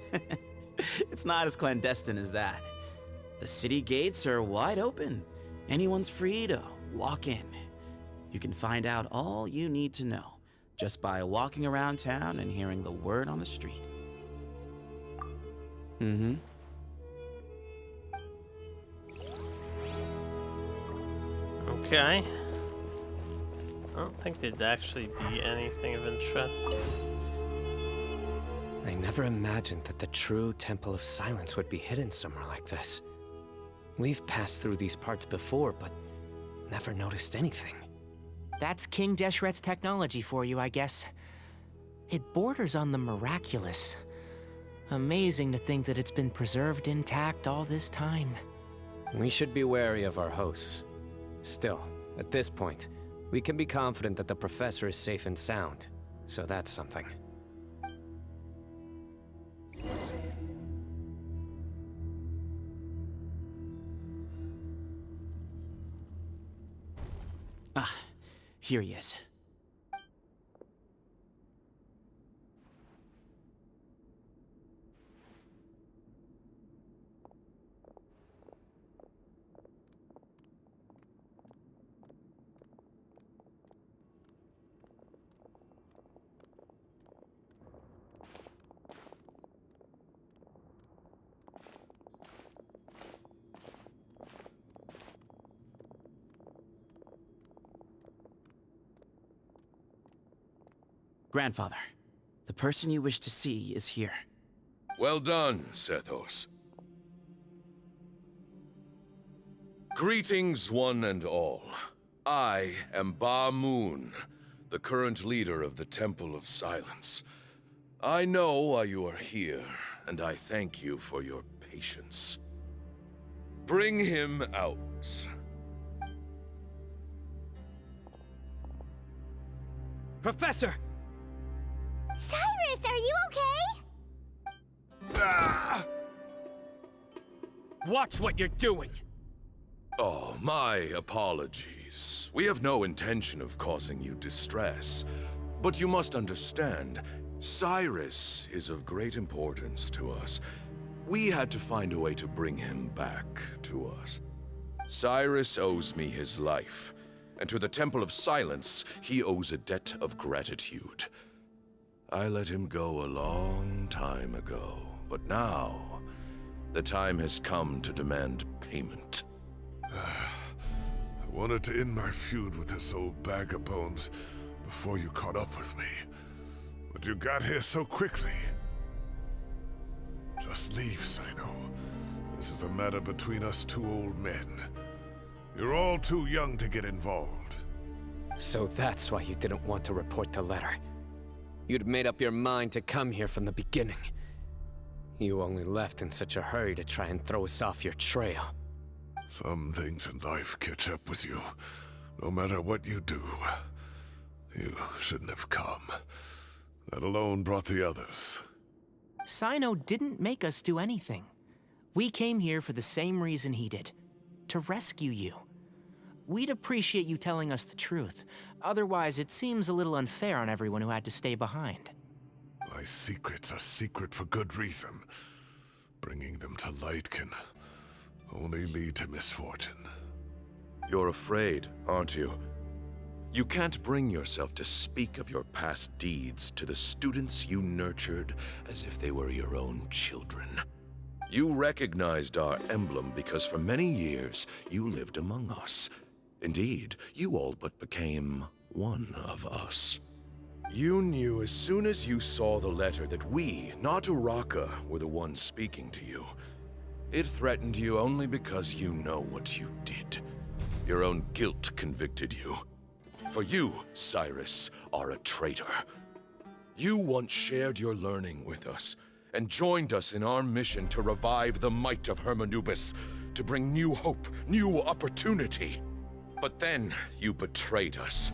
It's not as clandestine as that. The city gates are wide open. Anyone's free to walk in. You can find out all you need to know just by walking around town and hearing the word on the street. Mm-hmm. Okay. I don't think there'd actually be anything of interest. I never imagined that the true Temple of Silence would be hidden somewhere like this. We've passed through these parts before, but never noticed anything. That's King Deshret's technology for you, I guess. It borders on the miraculous. Amazing to think that it's been preserved intact all this time. We should be wary of our hosts. Still, at this point, we can be confident that the professor is safe and sound, so that's something. Ah, here he is. Grandfather, the person you wish to see is here. Well done, Sethos. Greetings, one and all. I am Ba Moon, the current leader of the Temple of Silence. I know why you are here, and I thank you for your patience. Bring him out. Professor! Cyrus, are you okay? Watch what you're doing! Oh, my apologies. We have no intention of causing you distress. But you must understand, Cyrus is of great importance to us. We had to find a way to bring him back to us. Cyrus owes me his life, and to the Temple of Silence, he owes a debt of gratitude. I let him go a long time ago, but now, the time has come to demand payment. I wanted to end my feud with this old bag of bones before you caught up with me, but you got here so quickly. Just leave, Cyno. This is a matter between us two old men. You're all too young to get involved. So that's why you didn't want to report the letter. You'd made up your mind to come here from the beginning. You only left in such a hurry to try and throw us off your trail. Some things in life catch up with you, no matter what you do. You shouldn't have come, let alone brought the others. Cyno didn't make us do anything. We came here for the same reason he did, to rescue you. We'd appreciate you telling us the truth. Otherwise, it seems a little unfair on everyone who had to stay behind. My secrets are secret for good reason. Bringing them to light can only lead to misfortune. You're afraid, aren't you? You can't bring yourself to speak of your past deeds to the students you nurtured as if they were your own children. You recognized our emblem because for many years you lived among us. Indeed, you all but became one of us. You knew as soon as you saw the letter that we, not Uraka, were the ones speaking to you. It threatened you only because you know what you did. Your own guilt convicted you. For you, Cyrus, are a traitor. You once shared your learning with us, and joined us in our mission to revive the might of Hermanubis, to bring new hope, new opportunity. But then you betrayed us.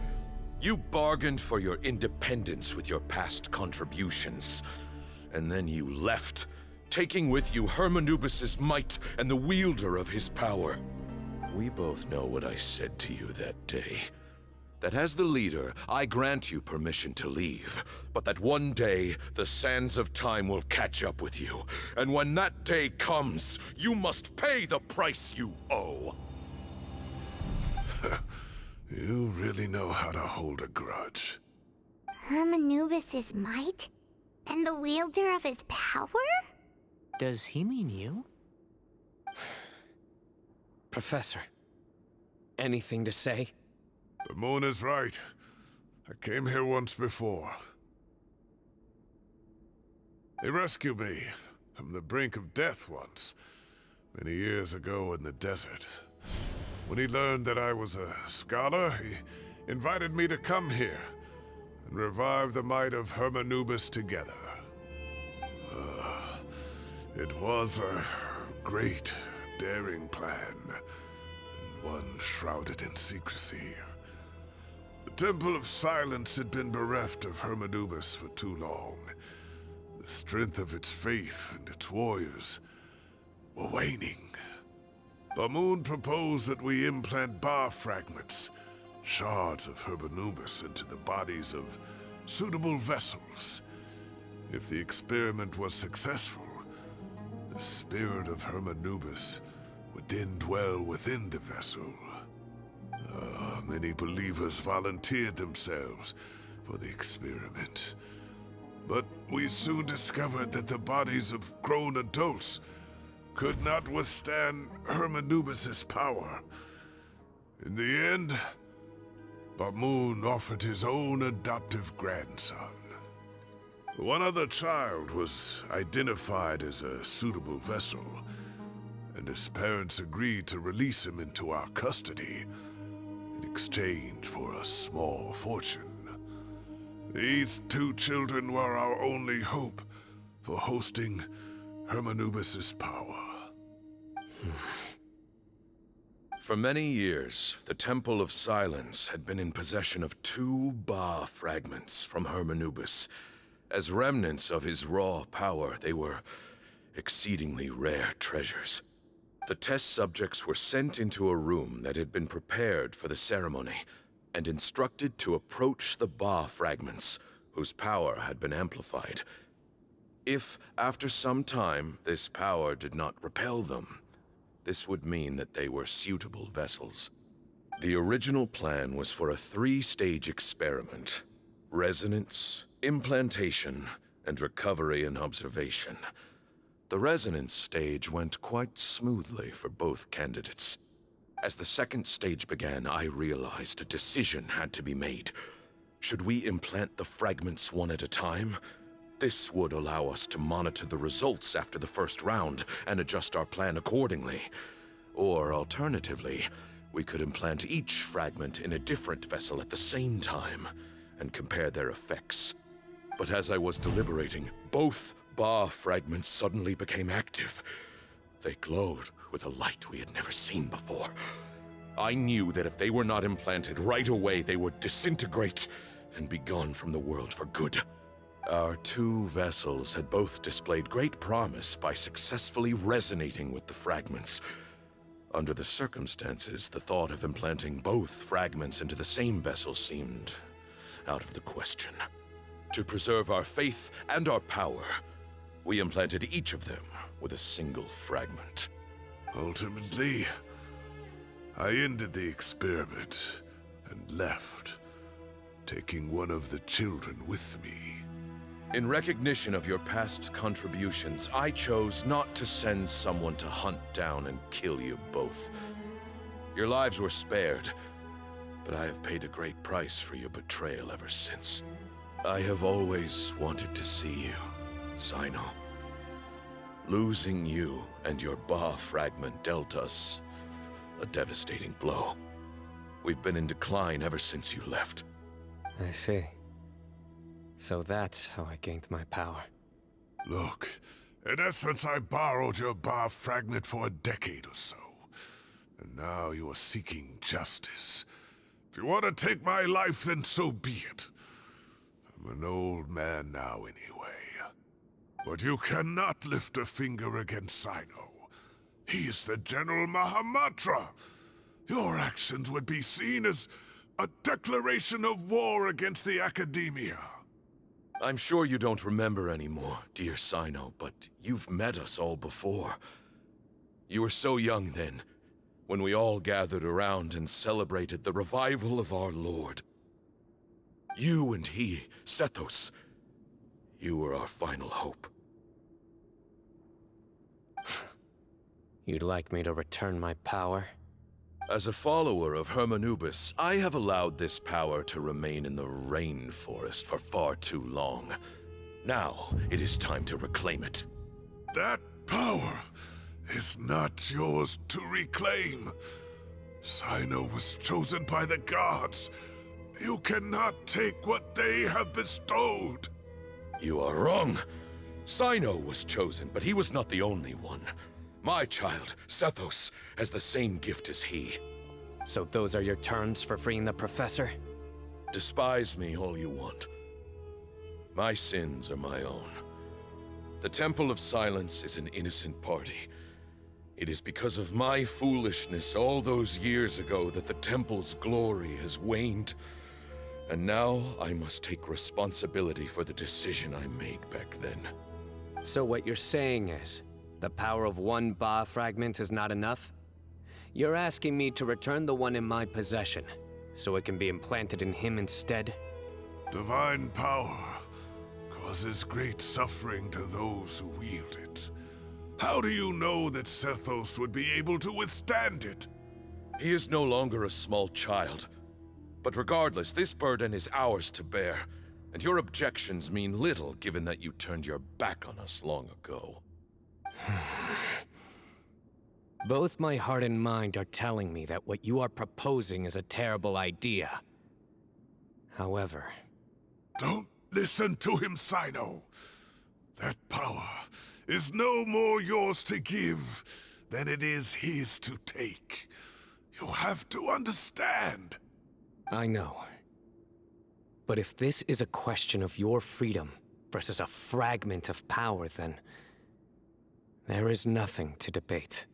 You bargained for your independence with your past contributions. And then you left, taking with you Hermanubis' might and the wielder of his power. We both know what I said to you that day. That as the leader, I grant you permission to leave, but that one day, the sands of time will catch up with you. And when that day comes, you must pay the price you owe. You really know how to hold a grudge. Hermanubis' might? And the wielder of his power? Does he mean you? Professor, anything to say? The moon is right. I came here once before. He rescued me from the brink of death once, many years ago in the desert. When he learned that I was a scholar, he invited me to come here and revive the might of Hermanubis together. It was a great, daring plan, and one shrouded in secrecy. The Temple of Silence had been bereft of Hermanubis for too long. The strength of its faith and its warriors were waning. Bamoon proposed that we implant bar fragments, shards of Hermanubis, into the bodies of suitable vessels. If the experiment was successful, the spirit of Hermanubis would then dwell within the vessel. Many believers volunteered themselves for the experiment. But we soon discovered that the bodies of grown adults could not withstand Hermanubis' power. In the end, Bamoon offered his own adoptive grandson. One other child was identified as a suitable vessel, and his parents agreed to release him into our custody in exchange for a small fortune. These two children were our only hope for hosting Hermanubis' power. For many years, the Temple of Silence had been in possession of 2 Ba fragments from Hermanubis. As remnants of his raw power, they were exceedingly rare treasures. The test subjects were sent into a room that had been prepared for the ceremony and instructed to approach the Ba fragments, whose power had been amplified. If, after some time, this power did not repel them, this would mean that they were suitable vessels. The original plan was for a 3-stage experiment: resonance, implantation, and recovery and observation. The resonance stage went quite smoothly for both candidates. As the second stage began, I realized a decision had to be made. Should we implant the fragments one at a time? This would allow us to monitor the results after the first round and adjust our plan accordingly. Or alternatively, we could implant each fragment in a different vessel at the same time and compare their effects. But as I was deliberating, both Ba fragments suddenly became active. They glowed with a light we had never seen before. I knew that if they were not implanted right away, they would disintegrate and be gone from the world for good. Our 2 vessels had both displayed great promise by successfully resonating with the fragments. Under the circumstances, the thought of implanting both fragments into the same vessel seemed out of the question. To preserve our faith and our power, we implanted each of them with a single fragment. Ultimately, I ended the experiment and left, taking one of the children with me. In recognition of your past contributions, I chose not to send someone to hunt down and kill you both. Your lives were spared, but I have paid a great price for your betrayal ever since. I have always wanted to see you, Cyno. Losing you and your Ba fragment dealt us a devastating blow. We've been in decline ever since you left. I see. So that's how I gained my power. Look, in essence, I borrowed your Ba fragment for a decade or so. And now you are seeking justice. If you want to take my life, then so be it. I'm an old man now anyway. But you cannot lift a finger against Cyno. He is the General Mahamatra. Your actions would be seen as a declaration of war against the Academia. I'm sure you don't remember anymore, dear Cyno, but you've met us all before. You were so young then, when we all gathered around and celebrated the revival of our Lord. You and he, Sethos, you were our final hope. You'd like me to return my power? As a follower of Hermanubis, I have allowed this power to remain in the rainforest for far too long. Now, it is time to reclaim it. That power is not yours to reclaim. Cyno was chosen by the gods. You cannot take what they have bestowed. You are wrong. Cyno was chosen, but he was not the only one. My child, Sethos, has the same gift as he. So those are your terms for freeing the professor? Despise me all you want. My sins are my own. The Temple of Silence is an innocent party. It is because of my foolishness all those years ago that the Temple's glory has waned. And now I must take responsibility for the decision I made back then. So what you're saying is, the power of one Ba fragment is not enough? You're asking me to return the one in my possession, so it can be implanted in him instead? Divine power causes great suffering to those who wield it. How do you know that Sethos would be able to withstand it? He is no longer a small child. But regardless, this burden is ours to bear, and your objections mean little given that you turned your back on us long ago. Both my heart and mind are telling me that what you are proposing is a terrible idea. However... Don't listen to him, Cyno. That power is no more yours to give than it is his to take. You have to understand. I know. But if this is a question of your freedom versus a fragment of power, then... there is nothing to debate.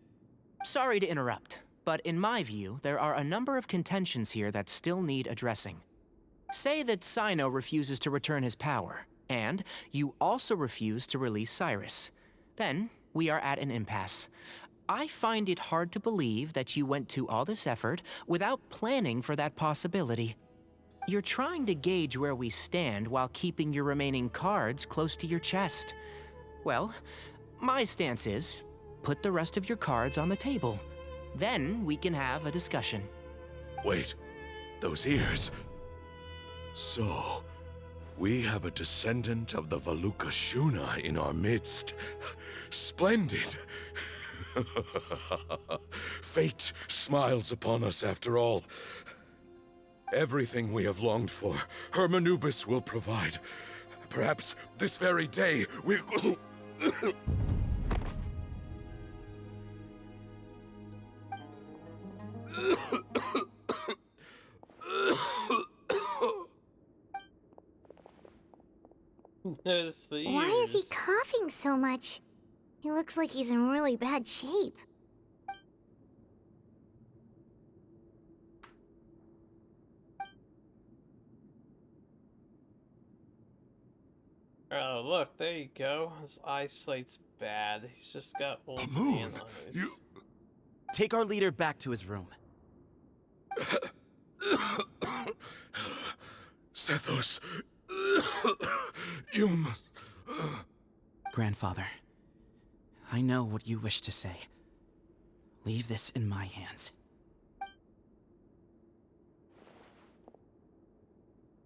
sorry to interrupt, but in my view, there are a number of contentions here that still need addressing. Say that Cyno refuses to return his power, and you also refuse to release Cyrus. Then, we are at an impasse. I find it hard to believe that you went to all this effort without planning for that possibility. You're trying to gauge where we stand while keeping your remaining cards close to your chest. Well, my stance is, put the rest of your cards on the table. Then we can have a discussion. Wait, those ears. So, we have a descendant of the Valuka Shuna in our midst. Splendid. Fate smiles upon us after all. Everything we have longed for, Hermanubis will provide. Perhaps this very day we'll... Notice the Why is he coughing so much? He looks like he's in really bad shape. Oh, look, there you go. His eyesight's bad. He's just got old man eyes. Take our leader back to his room. Sethos, you must... Grandfather, I know what you wish to say. Leave this in my hands.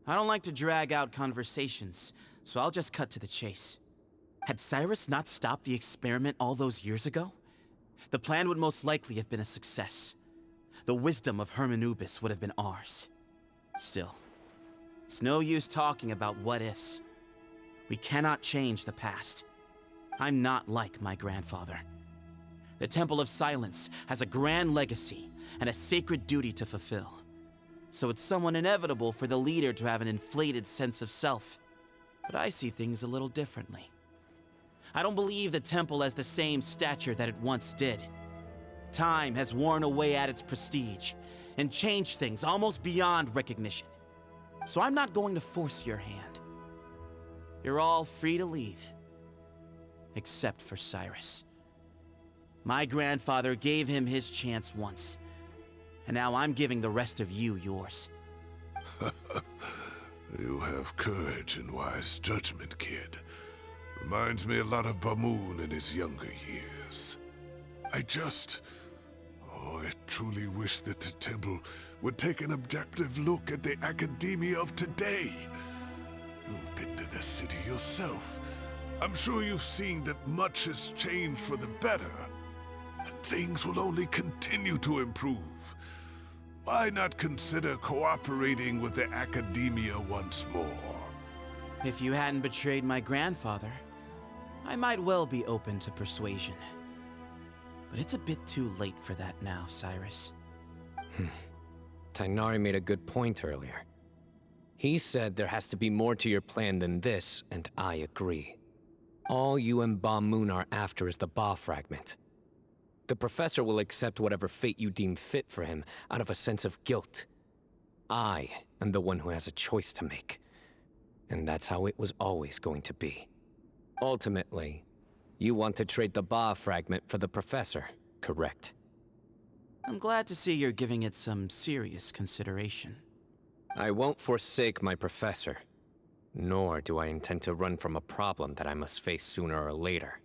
I don't like to drag out conversations, so I'll just cut to the chase. Had Cyrus not stopped the experiment all those years ago, the plan would most likely have been a success. The wisdom of Hermanubis would have been ours. Still, it's no use talking about what-ifs. We cannot change the past. I'm not like my grandfather. The Temple of Silence has a grand legacy and a sacred duty to fulfill. So it's somewhat inevitable for the leader to have an inflated sense of self. But I see things a little differently. I don't believe the temple has the same stature that it once did. Time has worn away at its prestige and changed things almost beyond recognition. So I'm not going to force your hand. You're all free to leave. Except for Cyrus. My grandfather gave him his chance once. And now I'm giving the rest of you yours. You have courage and wise judgment, kid. Reminds me a lot of Bamoon in his younger years. I truly wish that the temple would take an objective look at the academia of today. You've been to the city yourself. I'm sure you've seen that much has changed for the better. And things will only continue to improve. Why not consider cooperating with the academia once more? If you hadn't betrayed my grandfather, I might well be open to persuasion. But it's a bit too late for that now, Cyrus. Tighnari made a good point earlier. He said there has to be more to your plan than this, and I agree. All you and Ba-Moon are after is the Ba fragment. The professor will accept whatever fate you deem fit for him out of a sense of guilt. I am the one who has a choice to make. And that's how it was always going to be. Ultimately, you want to trade the Ba fragment for the professor, correct? I'm glad to see you're giving it some serious consideration. I won't forsake my professor. Nor do I intend to run from a problem that I must face sooner or later.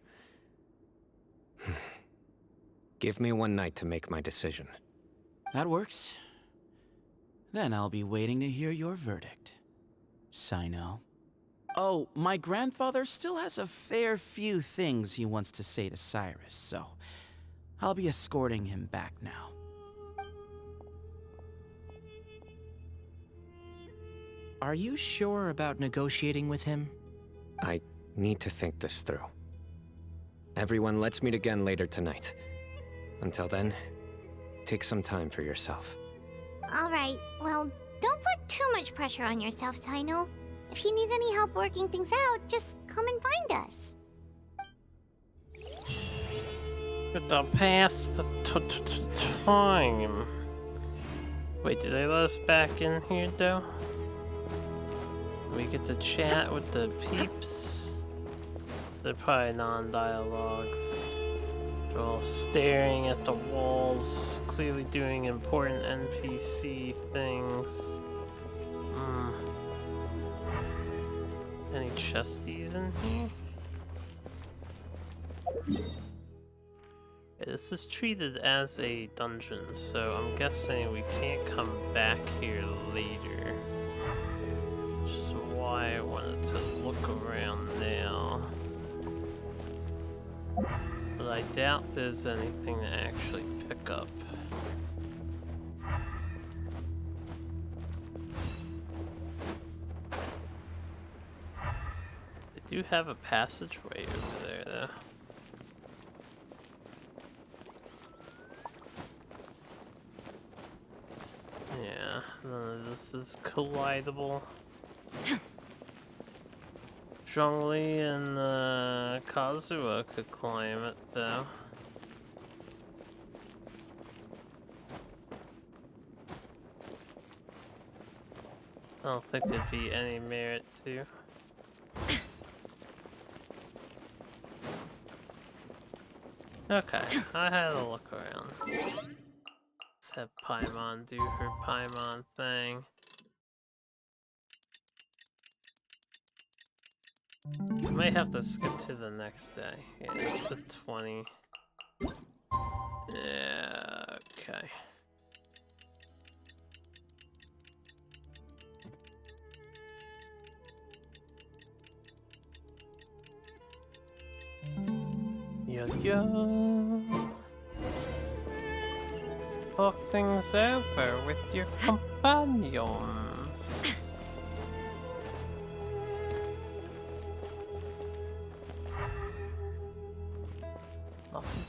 Give me one night to make my decision. That works. Then I'll be waiting to hear your verdict, Cyno. Oh, my grandfather still has a fair few things he wants to say to Cyrus, so I'll be escorting him back now. Are you sure about negotiating with him? I need to think this through. Everyone, let's meet again later tonight. Until then, take some time for yourself. Alright, well, don't put too much pressure on yourself, Cyno. If you need any help working things out, just come and find us. Without past the time. Wait, did they let us back in here though? We get to chat with the peeps. They're probably non-dialogues. They're all staring at the walls, clearly doing important NPC things. Any chesties in here? This is treated as a dungeon, so I'm guessing we can't come back here later. Which is why I wanted to look around now. But I doubt there's anything to actually pick up. They do have a passageway over there, though. Yeah, none of this is collidable. Zhongli and Kazuha could climb it, though. I don't think there'd be any merit to. Okay, I had a look around. Let's have Paimon do her Paimon thing. I might have to skip to the next day. Yeah, it's the 20. Yeah, okay. Yo. Talk things over with your companions. Nothing.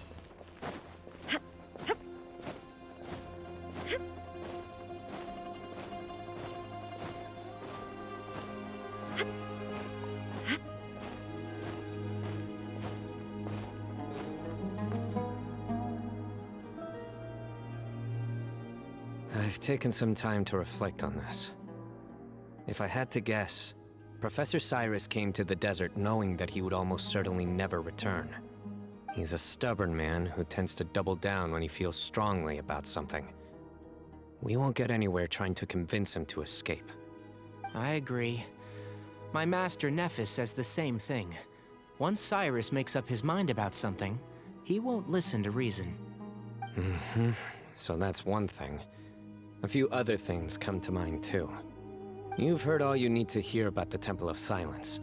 I've taken some time to reflect on this. If I had to guess, Professor Cyrus came to the desert knowing that he would almost certainly never return. He's a stubborn man who tends to double down when he feels strongly about something. We won't get anywhere trying to convince him to escape. I agree. My master Nephis says the same thing. Once Cyrus makes up his mind about something, he won't listen to reason. So that's one thing. A few other things come to mind too. You've heard all you need to hear about the Temple of Silence,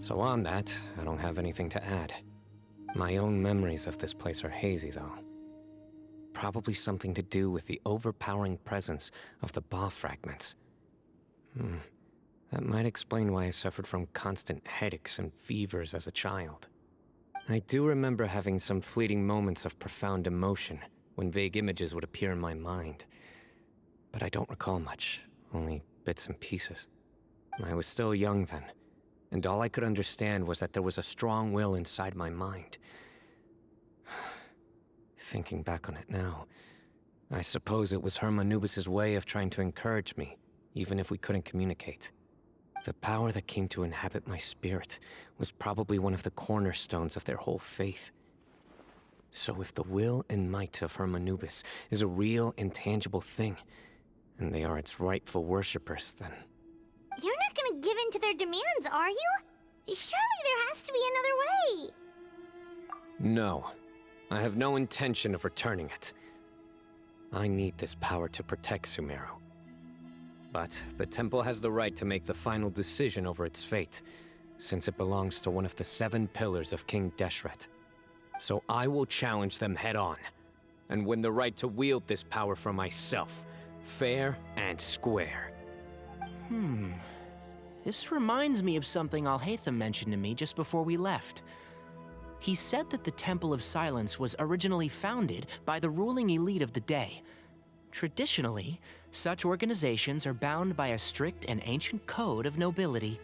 so on that, I don't have anything to add. My own memories of this place are hazy though. Probably something to do with the overpowering presence of the Ba fragments. That might explain why I suffered from constant headaches and fevers as a child. I do remember having some fleeting moments of profound emotion when vague images would appear in my mind. But I don't recall much, only bits and pieces. I was still young then, and all I could understand was that there was a strong will inside my mind. Thinking back on it now, I suppose it was Hermanubis' way of trying to encourage me, even if we couldn't communicate. The power that came to inhabit my spirit was probably one of the cornerstones of their whole faith. So if the will and might of Hermanubis is a real, intangible thing, and they are its rightful worshippers, then... You're not gonna give in to their demands, are you? Surely there has to be another way! No. I have no intention of returning it. I need this power to protect Sumeru. But the temple has the right to make the final decision over its fate, since it belongs to one of the 7 pillars of King Deshret. So I will challenge them head-on, and win the right to wield this power for myself, fair and square. This reminds me of something Alhaitham mentioned to me just before we left. He said that the Temple of Silence was originally founded by the ruling elite of the day. Traditionally, such organizations are bound by a strict and ancient code of nobility.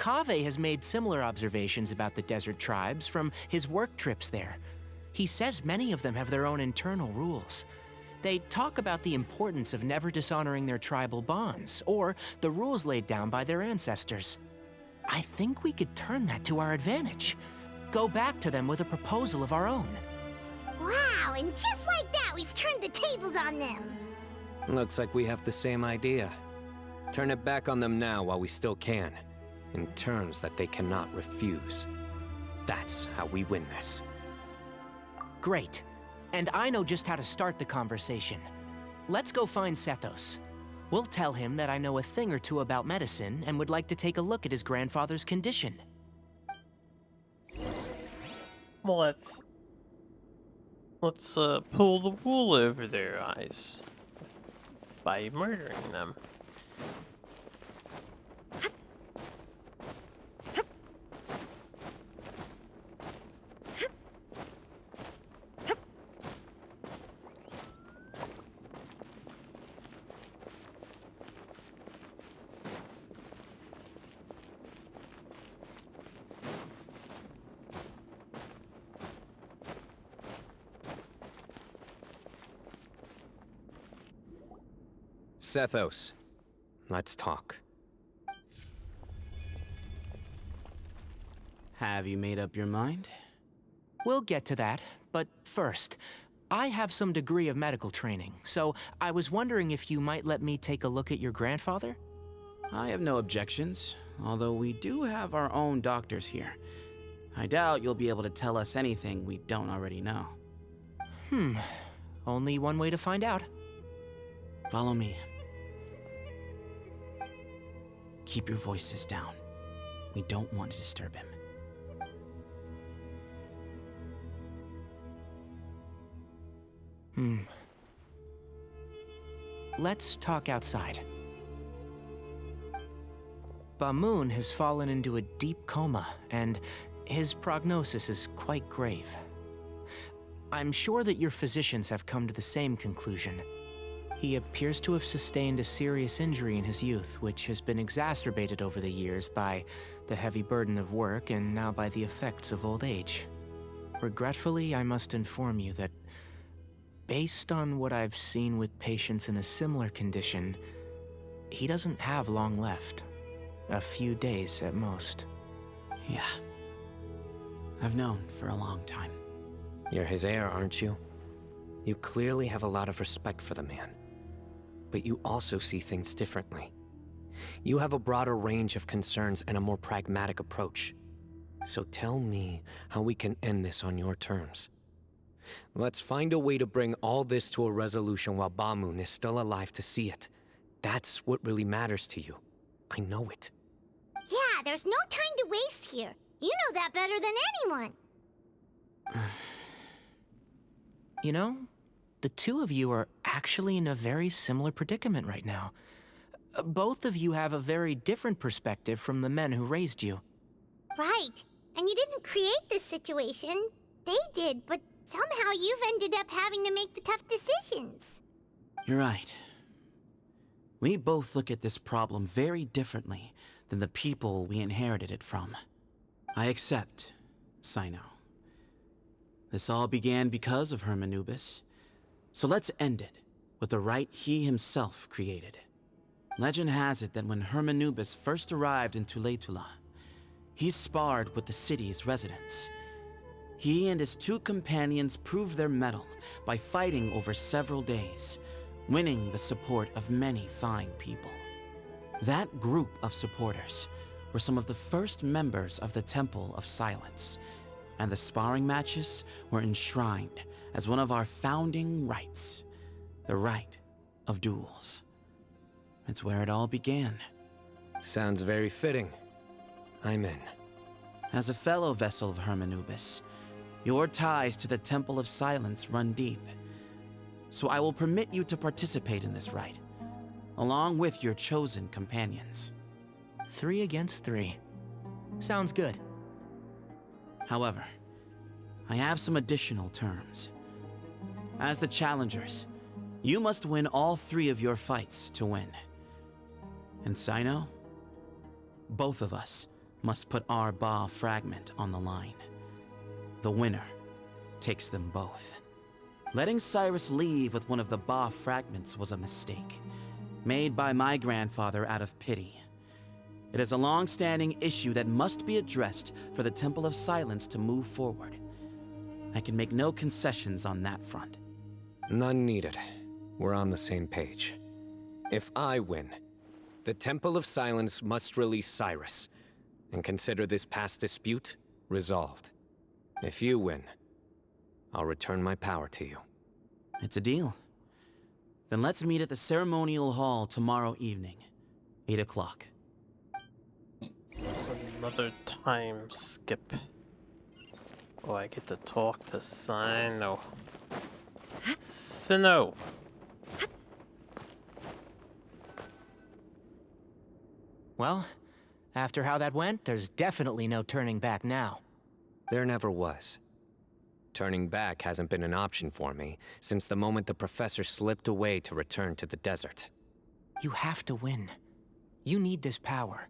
Kaveh has made similar observations about the desert tribes from his work trips there. He says many of them have their own internal rules. They talk about the importance of never dishonoring their tribal bonds, or the rules laid down by their ancestors. I think we could turn that to our advantage. Go back to them with a proposal of our own. Wow, and just like that, we've turned the tables on them. Looks like we have the same idea. Turn it back on them now while we still can, in terms that they cannot refuse. That's how we win this. Great. And I know just how to start the conversation. Let's go find Sethos. We'll tell him that I know a thing or two about medicine and would like to take a look at his grandfather's condition. Well, let's pull the wool over their eyes by murdering them. Sethos, let's talk. Have you made up your mind? We'll get to that, but first, I have some degree of medical training, so I was wondering if you might let me take a look at your grandfather? I have no objections, although we do have our own doctors here. I doubt you'll be able to tell us anything we don't already know. Only one way to find out. Follow me. Keep your voices down. We don't want to disturb him. Let's talk outside. Bamoon has fallen into a deep coma, and his prognosis is quite grave. I'm sure that your physicians have come to the same conclusion. He appears to have sustained a serious injury in his youth, which has been exacerbated over the years by the heavy burden of work and now by the effects of old age. Regretfully, I must inform you that based on what I've seen with patients in a similar condition, he doesn't have long left. A few days at most. Yeah. I've known for a long time. You're his heir, aren't you? You clearly have a lot of respect for the man. But you also see things differently. You have a broader range of concerns and a more pragmatic approach. So tell me how we can end this on your terms. Let's find a way to bring all this to a resolution while Bamoon is still alive to see it. That's what really matters to you. I know it. Yeah, there's no time to waste here. You know that better than anyone. You know, the two of you are actually in a very similar predicament right now. Both of you have a very different perspective from the men who raised you. Right. And you didn't create this situation. They did, but somehow you've ended up having to make the tough decisions. You're right. We both look at this problem very differently than the people we inherited it from. I accept, Cyno. This all began because of Hermanubis. So let's end it with the rite he himself created. Legend has it that when Hermanubis first arrived in Tuletula, he sparred with the city's residents. He and his two companions proved their mettle by fighting over several days, winning the support of many fine people. That group of supporters were some of the first members of the Temple of Silence, and the sparring matches were enshrined as one of our founding rites, the rite of duels. It's where it all began. Sounds very fitting. I'm in. As a fellow vessel of Hermanubis, your ties to the Temple of Silence run deep. So I will permit you to participate in this rite, along with your chosen companions. 3 against 3. Sounds good. However, I have some additional terms. As the challengers, you must win all 3 of your fights to win. And Cyno, both of us must put our Ba fragment on the line. The winner takes them both. Letting Cyrus leave with one of the Ba fragments was a mistake, made by my grandfather out of pity. It is a long-standing issue that must be addressed for the Temple of Silence to move forward. I can make no concessions on that front. None needed. We're on the same page. If I win, the Temple of Silence must release Cyrus, and consider this past dispute resolved. If you win, I'll return my power to you. It's a deal. Then let's meet at the ceremonial hall tomorrow evening, 8 o'clock. Another time skip. Oh, I get to talk to Cyno. Cyno! Well, after how that went, there's definitely no turning back now. There never was. Turning back hasn't been an option for me since the moment the professor slipped away to return to the desert. You have to win. You need this power,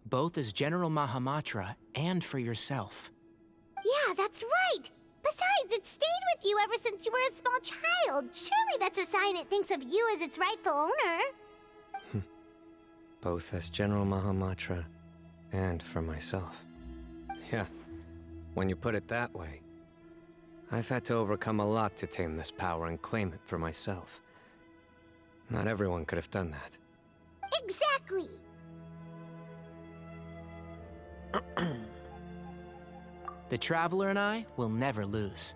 both as General Mahamatra and for yourself. Yeah, that's right! Besides, it stayed with you ever since you were a small child. Surely that's a sign it thinks of you as its rightful owner. Both as General Mahamatra and for myself. Yeah, when you put it that way. I've had to overcome a lot to tame this power and claim it for myself. Not everyone could have done that. Exactly! The Traveler and I will never lose.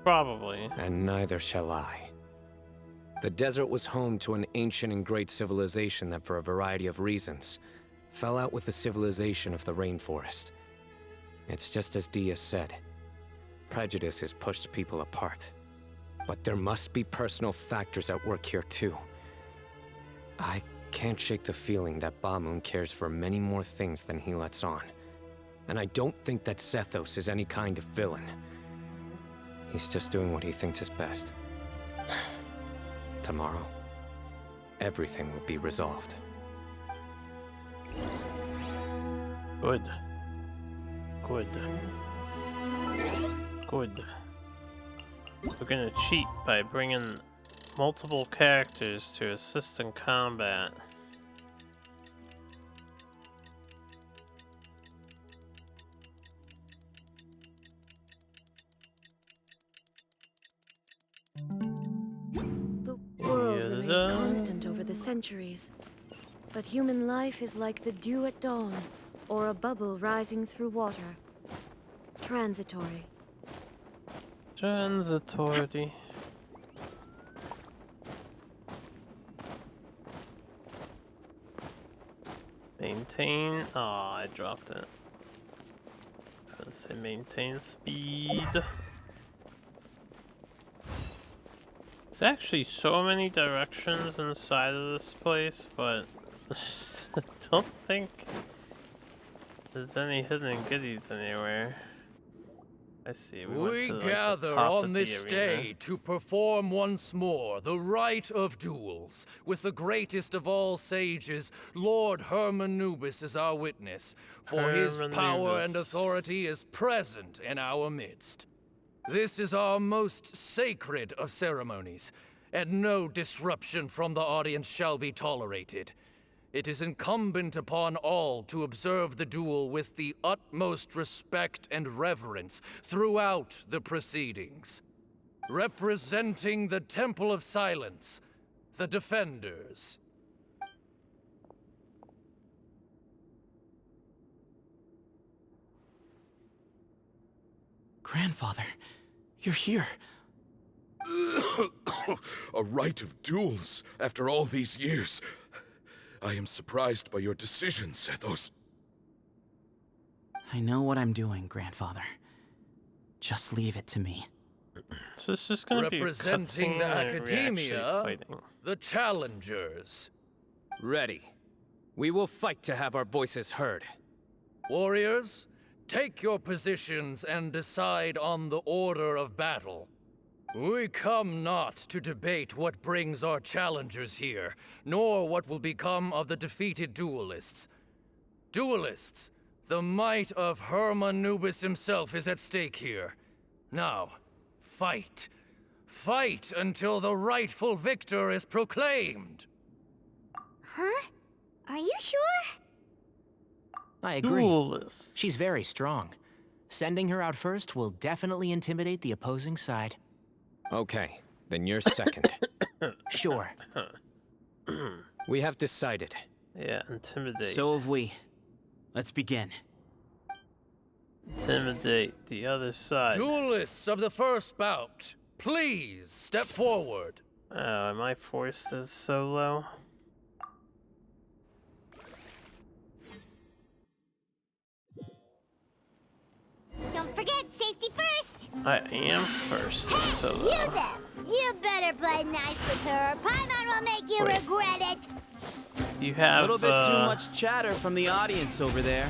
Probably. And neither shall I. The desert was home to an ancient and great civilization that, for a variety of reasons, fell out with the civilization of the rainforest. It's just as Dia said. Prejudice has pushed people apart. But there must be personal factors at work here too. I can't shake the feeling that Ba-Moon cares for many more things than he lets on. And I don't think that Zethos is any kind of villain. He's just doing what he thinks is best. Tomorrow, everything will be resolved. Good. Good. Good. We're gonna cheat by bringing multiple characters to assist in combat. The world remains constant over the centuries, but human life is like the dew at dawn, or a bubble rising through water. Transitory. Transitory. Maintain. Oh, I dropped it. I was gonna say maintain speed. There's actually so many directions inside of this place, but I don't think there's any hidden goodies anywhere. I see. We gather on this day to perform once more the rite of duels, with the greatest of all sages, Lord Hermanubis, as our witness, for his power and authority is present in our midst. This is our most sacred of ceremonies, and no disruption from the audience shall be tolerated. It is incumbent upon all to observe the duel with the utmost respect and reverence throughout the proceedings. Representing the Temple of Silence, the Defenders. Grandfather, you're here. A rite of duels after all these years. I am surprised by your decision, Zethos. I know what I'm doing, Grandfather. Just leave it to me. So it's just gonna be representing the Academia, the Challengers. Ready. We will fight to have our voices heard. Warriors, take your positions and decide on the order of battle. We come not to debate what brings our challengers here, nor what will become of the defeated duelists. Duelists, The might of Hermanubis himself is at stake here. Now, fight. Fight until the rightful victor is proclaimed. Huh? Are you sure? I agree. Duelists. She's very strong. Sending her out first will definitely intimidate the opposing side. Okay, then you're second. Sure. We have decided. Yeah, intimidate. So have we. Let's begin. Intimidate the other side. Duelists of the first bout, please step forward. Oh, am I forced as solo? Don't forget, safety first! I am first as solo. You them! You better play nice with her, or Paimon will make you Wait. regret it! You have, A little bit too much chatter from the audience over there.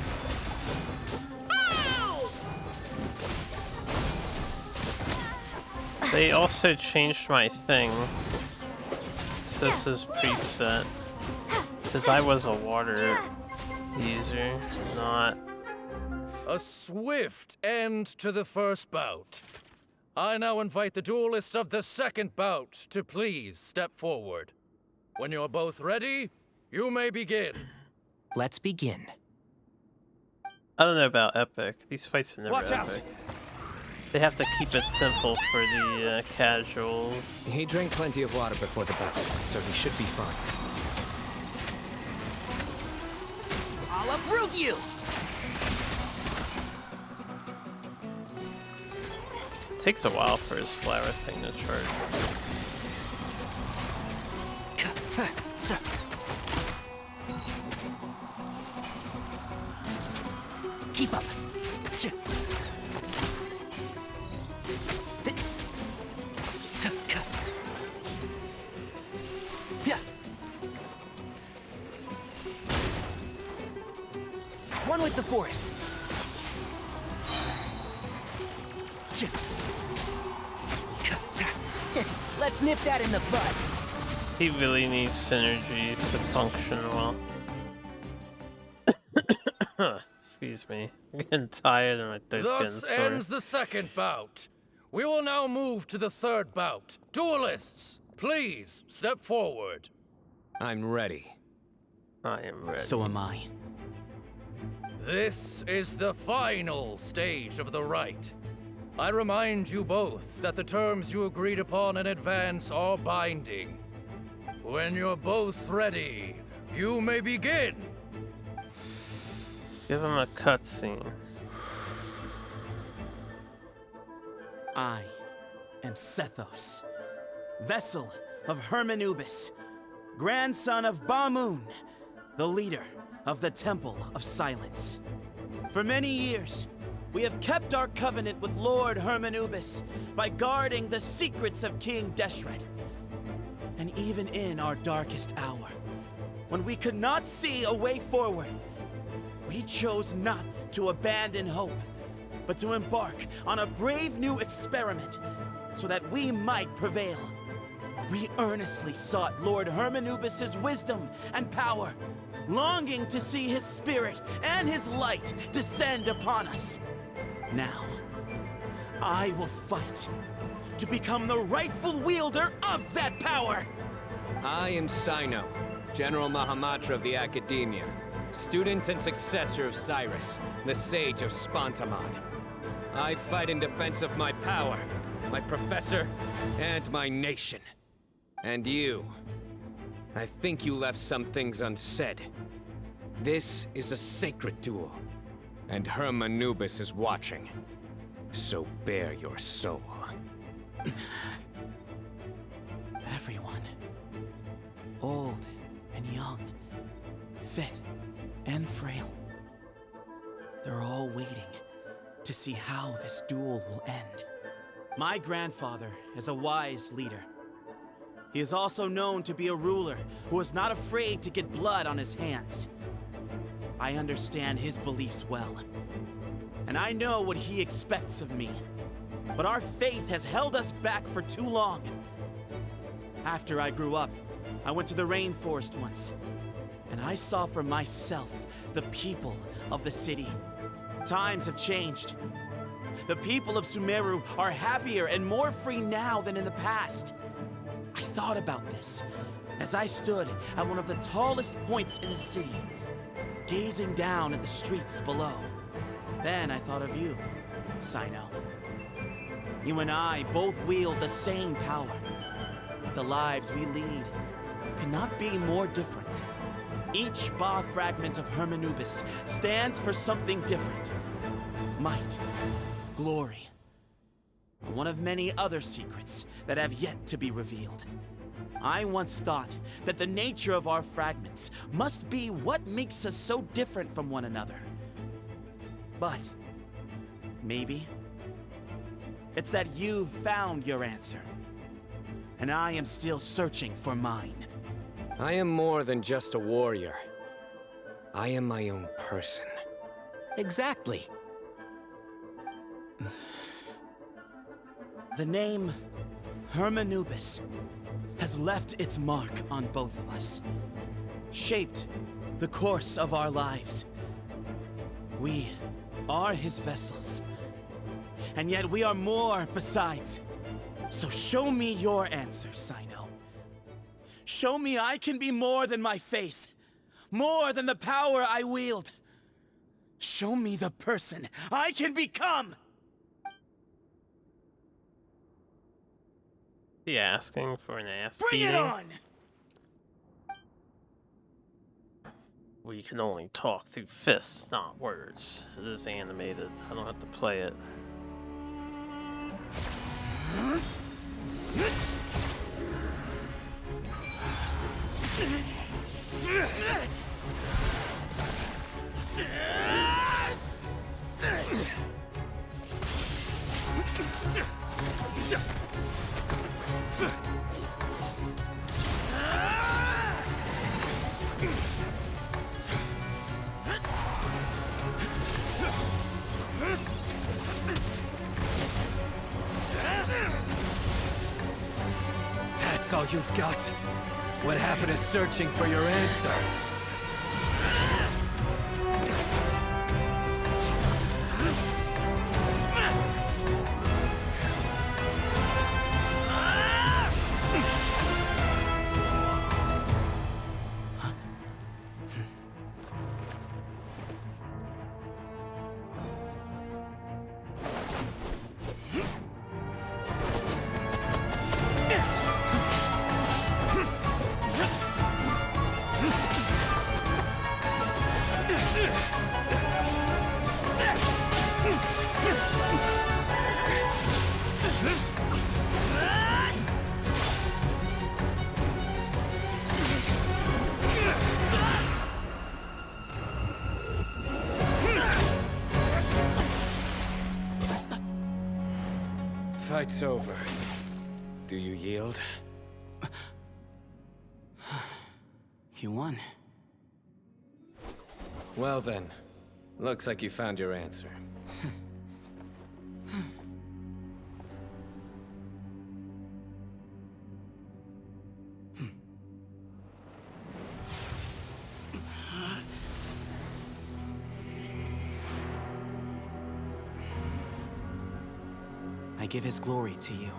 They also changed my thing. So this is preset. Because I was a water user, not... A swift end to the first bout. I now invite the duelists of the second bout to please step forward. When you're both ready, you may begin. Let's begin. I don't know about epic. These fights are never Watch out. epic. They have to keep it simple for the casuals. He drank plenty of water before the bout, so he should be fine. I'll uproot you! It takes a while for his flower thing to charge. Keep up. One with the forest. Let's nip that in the bud. He really needs synergies to function well. Excuse me. I'm getting tired and my throat's getting Thus sore. ends the second bout. We will now move to the third bout. Duelists, please step forward. I'm ready. I am ready. So am I. This is the final stage of the rite. I remind you both that the terms you agreed upon in advance are binding. When you're both ready, you may begin. Give him a cutscene. I am Sethos, vessel of Hermanubis, grandson of Bamoon, the leader of the Temple of Silence. For many years, we have kept our covenant with Lord Hermanubis by guarding the secrets of King Deshret. And even in our darkest hour, when we could not see a way forward, we chose not to abandon hope, but to embark on a brave new experiment so that we might prevail. We earnestly sought Lord Hermanubis' wisdom and power, longing to see his spirit and his light descend upon us. Now, I will fight to become the rightful wielder of that power! I am Cyno, General Mahamatra of the Academia, student and successor of Cyrus, the Sage of Spontamod. I fight in defense of my power, my professor, and my nation. And you, I think you left some things unsaid. This is a sacred duel, and Hermanubis is watching. So bare your soul. Everyone, old and young, fit and frail, they're all waiting to see how this duel will end. My grandfather is a wise leader. He is also known to be a ruler who is not afraid to get blood on his hands. I understand his beliefs well, and I know what he expects of me. But our faith has held us back for too long. After I grew up, I went to the rainforest once, and I saw for myself the people of the city Times have changed. The people of Sumeru are happier and more free now than in the past. I thought about this as I stood at one of the tallest points in the city, gazing down at the streets below. Then I thought of you, Cyno. You and I both wield the same power, but the lives we lead could not be more different. Each Ba fragment of Hermanubis stands for something different. Might, glory, one of many other secrets that have yet to be revealed. I once thought that the nature of our fragments must be what makes us so different from one another. But maybe it's that you've found your answer, and I am still searching for mine. I am more than just a warrior. I am my own person. Exactly. The name Hermanubis has left its mark on both of us, shaped the course of our lives. We are his vessels, and yet we are more besides. So show me your answer, Cyno. Show me I can be more than my faith, more than the power I wield. Show me the person I can become! He asking for an ass Bring beating? it on! We can only talk through fists, not words. It is animated. I don't have to play it. That's all you've got? What happened to searching for your answer? Fight's over. Do you yield? You won. Well then, looks like you found your answer. I give his glory to you.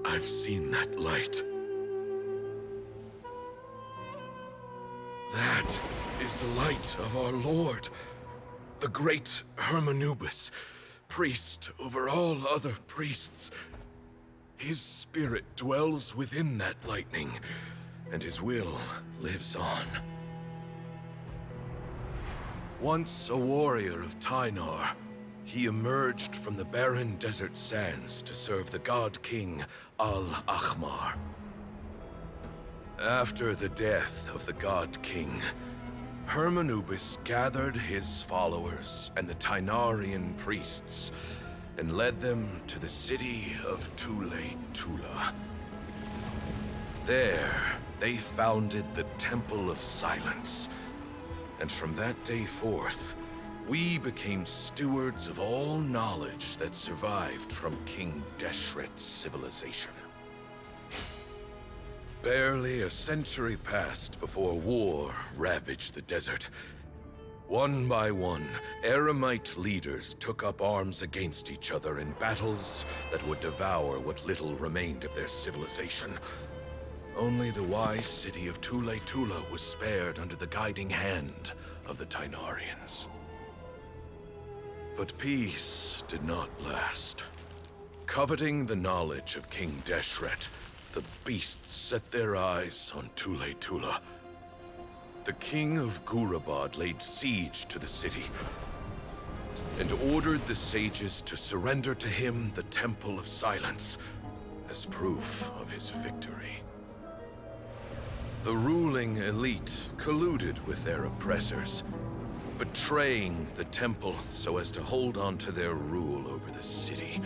I've seen that light. That is the light of our Lord, the great Hermanubis, priest over all other priests. His spirit dwells within that lightning, and his will lives on. Once a warrior of Tynar, he emerged from the barren desert sands to serve the god king Al-Ahmar. After the death of the god king, Hermanubis gathered his followers and the Tynarian priests and led them to the city of Tule-Tula. There, they founded the Temple of Silence, And from that day forth, we became stewards of all knowledge that survived from King Deshret's civilization. Barely a century passed before war ravaged the desert. One by one, Eremite leaders took up arms against each other in battles that would devour what little remained of their civilization. Only the wise city of Tule-Tula was spared under the guiding hand of the Tainarians. But peace did not last. Coveting the knowledge of King Deshret, the beasts set their eyes on Tule-Tula. The king of Gurabad laid siege to the city and ordered the sages to surrender to him the Temple of Silence as proof of his victory. The ruling elite colluded with their oppressors, betraying the temple so as to hold on to their rule over the city.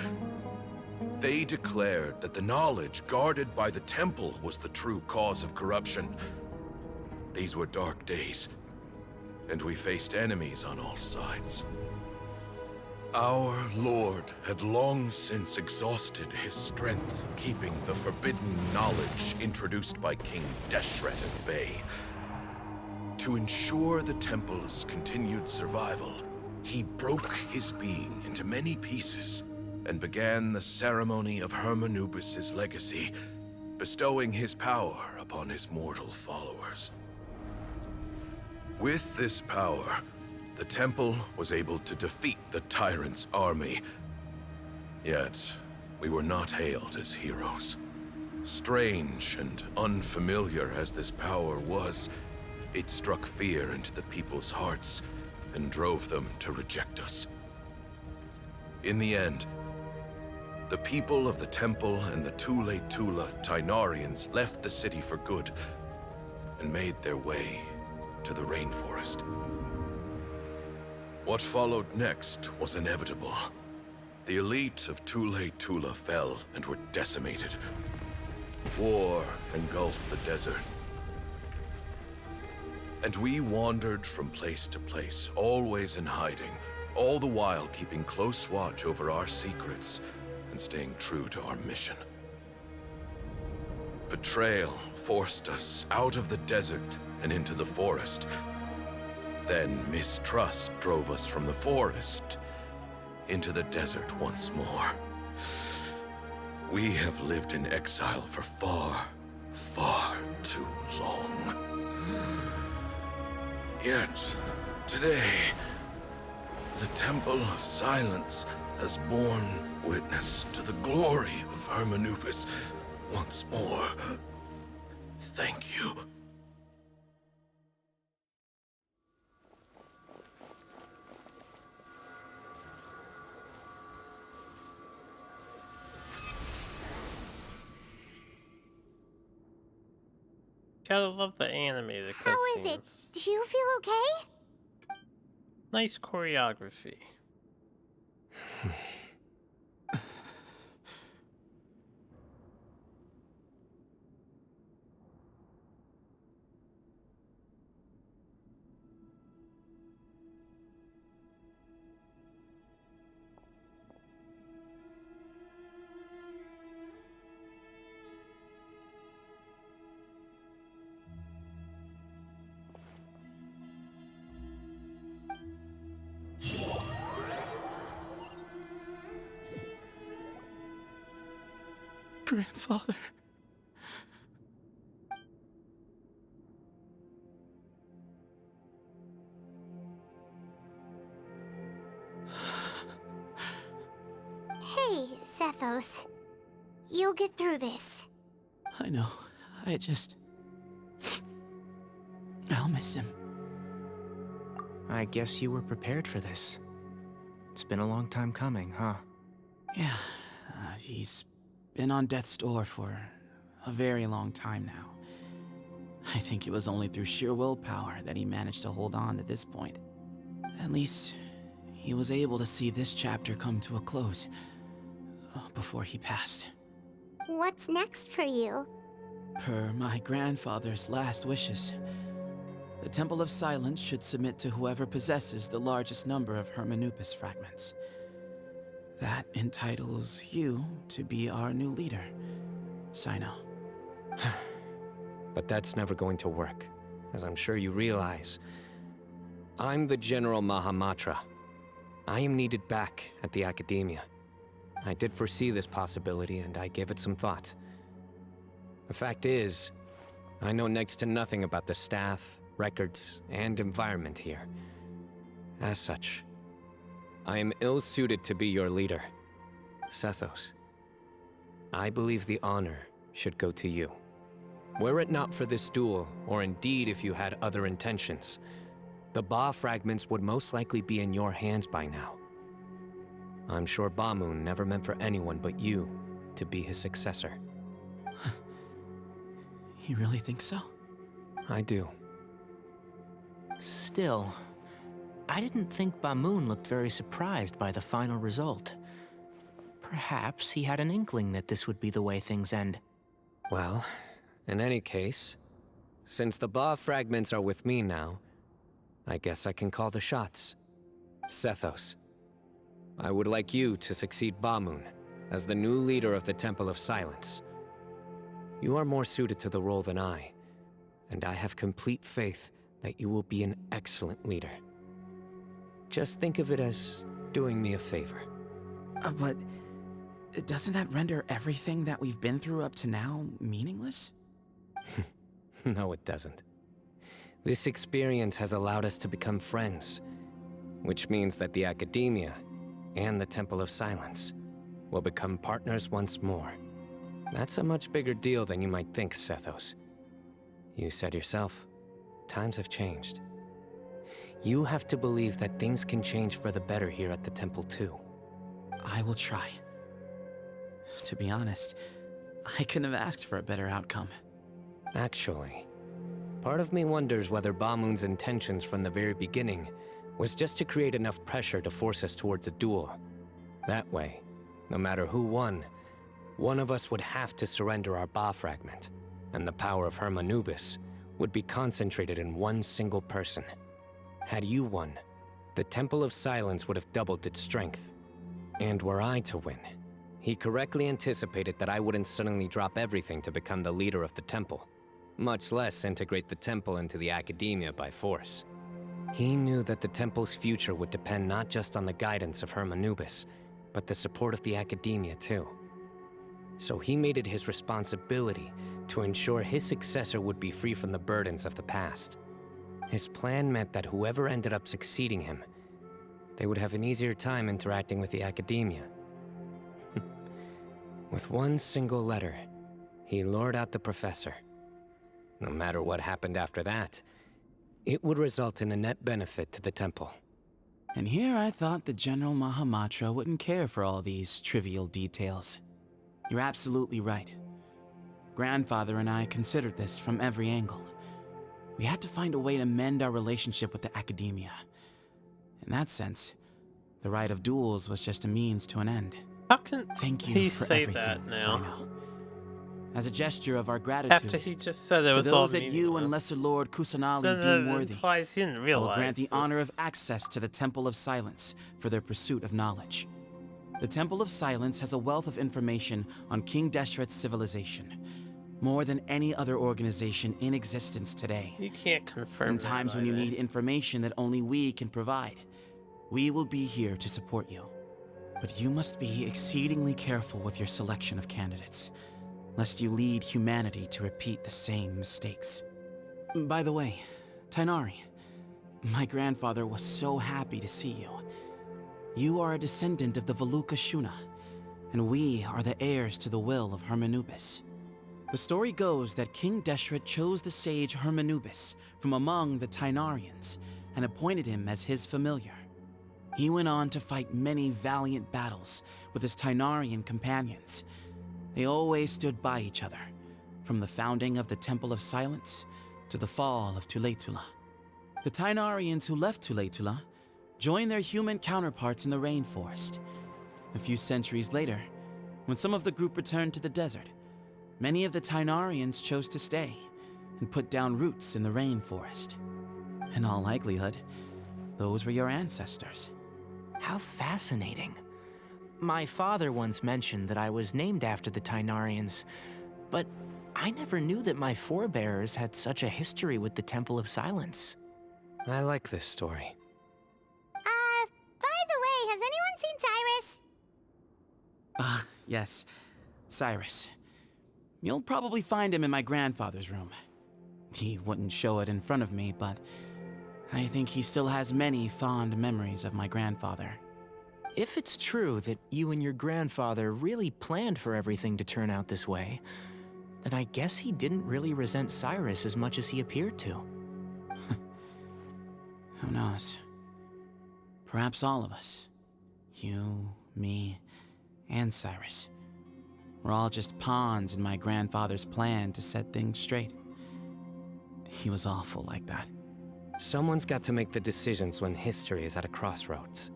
They declared that the knowledge guarded by the temple was the true cause of corruption. These were dark days, and we faced enemies on all sides. Our lord had long since exhausted his strength, keeping the forbidden knowledge introduced by King Deshret at bay. To ensure the temple's continued survival, he broke his being into many pieces and began the ceremony of Hermanubis' legacy, bestowing his power upon his mortal followers. With this power, the temple was able to defeat the tyrant's army. Yet, we were not hailed as heroes. Strange and unfamiliar as this power was, it struck fear into the people's hearts and drove them to reject us. In the end, the people of the temple and the Tule-Tula Tainarians left the city for good and made their way to the rainforest. What followed next was inevitable. The elite of Tule-Tula fell and were decimated. War engulfed the desert. And we wandered from place to place, always in hiding, all the while keeping close watch over our secrets and staying true to our mission. Betrayal forced us out of the desert and into the forest. Then mistrust drove us from the forest into the desert once more. We have lived in exile for far, far too long. Yet, today, the Temple of Silence has borne witness to the glory of Hermanubis once more. Thank you. Gotta love the animated cutscenes. How is it? Do you feel okay? Nice choreography. Grandfather. Hey, Cephos. You'll get through this. I know. I'll miss him. I guess you were prepared for this. It's been a long time coming, huh? Yeah, he's been on death's door for a very long time now. I think it was only through sheer willpower that he managed to hold on to this point. At least, he was able to see this chapter come to a close before he passed. What's next for you? Per my grandfather's last wishes, the Temple of Silence should submit to whoever possesses the largest number of Hermanupis fragments. That entitles you to be our new leader, Cyno. But that's never going to work, as I'm sure you realize. I'm the General Mahamatra. I am needed back at the Academia. I did foresee this possibility, and I gave it some thought. The fact is, I know next to nothing about the staff, records, and environment here. As such, I am ill-suited to be your leader. Sethos, I believe the honor should go to you. Were it not for this duel, or indeed if you had other intentions, the Ba fragments would most likely be in your hands by now. I'm sure Bamoon never meant for anyone but you to be his successor. You really think so? I do. Still, I didn't think Bamoon looked very surprised by the final result. Perhaps he had an inkling that this would be the way things end. Well, in any case, since the Ba fragments are with me now, I guess I can call the shots. Sethos, I would like you to succeed Bamoon as the new leader of the Temple of Silence. You are more suited to the role than I, and I have complete faith that you will be an excellent leader. Just think of it as doing me a favor. But doesn't that render everything that we've been through up to now meaningless? No, it doesn't. This experience has allowed us to become friends, which means that the Academia and the Temple of Silence will become partners once more. That's a much bigger deal than you might think, Sethos. You said yourself, times have changed. You have to believe that things can change for the better here at the temple too. I will try. To be honest, I couldn't have asked for a better outcome. Actually, part of me wonders whether Bamoon's intentions from the very beginning was just to create enough pressure to force us towards a duel. That way, no matter who won, one of us would have to surrender our Ba fragment, and the power of Hermanubis would be concentrated in one single person. Had you won, the Temple of Silence would have doubled its strength. And were I to win, he correctly anticipated that I wouldn't suddenly drop everything to become the leader of the temple, much less integrate the temple into the Academia by force. He knew that the temple's future would depend not just on the guidance of Hermanubis, but the support of the Academia too. So he made it his responsibility to ensure his successor would be free from the burdens of the past. His plan meant that whoever ended up succeeding him, they would have an easier time interacting with the Academia. With one single letter, he lured out the professor. No matter what happened after that, it would result in a net benefit to the temple. And here I thought the General Mahamatra wouldn't care for all these trivial details. You're absolutely right. Grandfather and I considered this from every angle. We had to find a way to mend our relationship with the Academia. In that sense, the right of duels was just a means to an end. How can Thank you he for say everything, that now? Cyno. As a gesture of our gratitude, After he just said it was to all those that you and Lesser Lord Kusanali then deem it worthy, implies he didn't I will realize grant the honor of this. access to the Temple of Silence for their pursuit of knowledge. The Temple of Silence has a wealth of information on King Deshret's civilization, more than any other organization in existence today. You can't confirm In that, times when you by the need information that only we can provide, we will be here to support you. But you must be exceedingly careful with your selection of candidates, lest you lead humanity to repeat the same mistakes. By the way, Tainari, my grandfather was so happy to see you. You are a descendant of the Veluca Shuna, and we are the heirs to the will of Hermanubis. The story goes that King Deshret chose the sage Hermanubis from among the Tainarians and appointed him as his familiar. He went on to fight many valiant battles with his Tainarian companions. They always stood by each other, from the founding of the Temple of Silence to the fall of Tuletula. The Tainarians who left Tuletula joined their human counterparts in the rainforest. A few centuries later, when some of the group returned to the desert, many of the Tainarians chose to stay and put down roots in the rainforest. In all likelihood, those were your ancestors. How fascinating. My father once mentioned that I was named after the Tainarians, but I never knew that my forebears had such a history with the Temple of Silence. I like this story. By the way, has anyone seen Cyrus? Yes. Cyrus. You'll probably find him in my grandfather's room. He wouldn't show it in front of me, but I think he still has many fond memories of my grandfather. If it's true that you and your grandfather really planned for everything to turn out this way, then I guess he didn't really resent Cyrus as much as he appeared to. Who knows? Perhaps all of us. You, me, and Cyrus. We're all just pawns in my grandfather's plan to set things straight. He was awful like that. Someone's got to make the decisions when history is at a crossroads.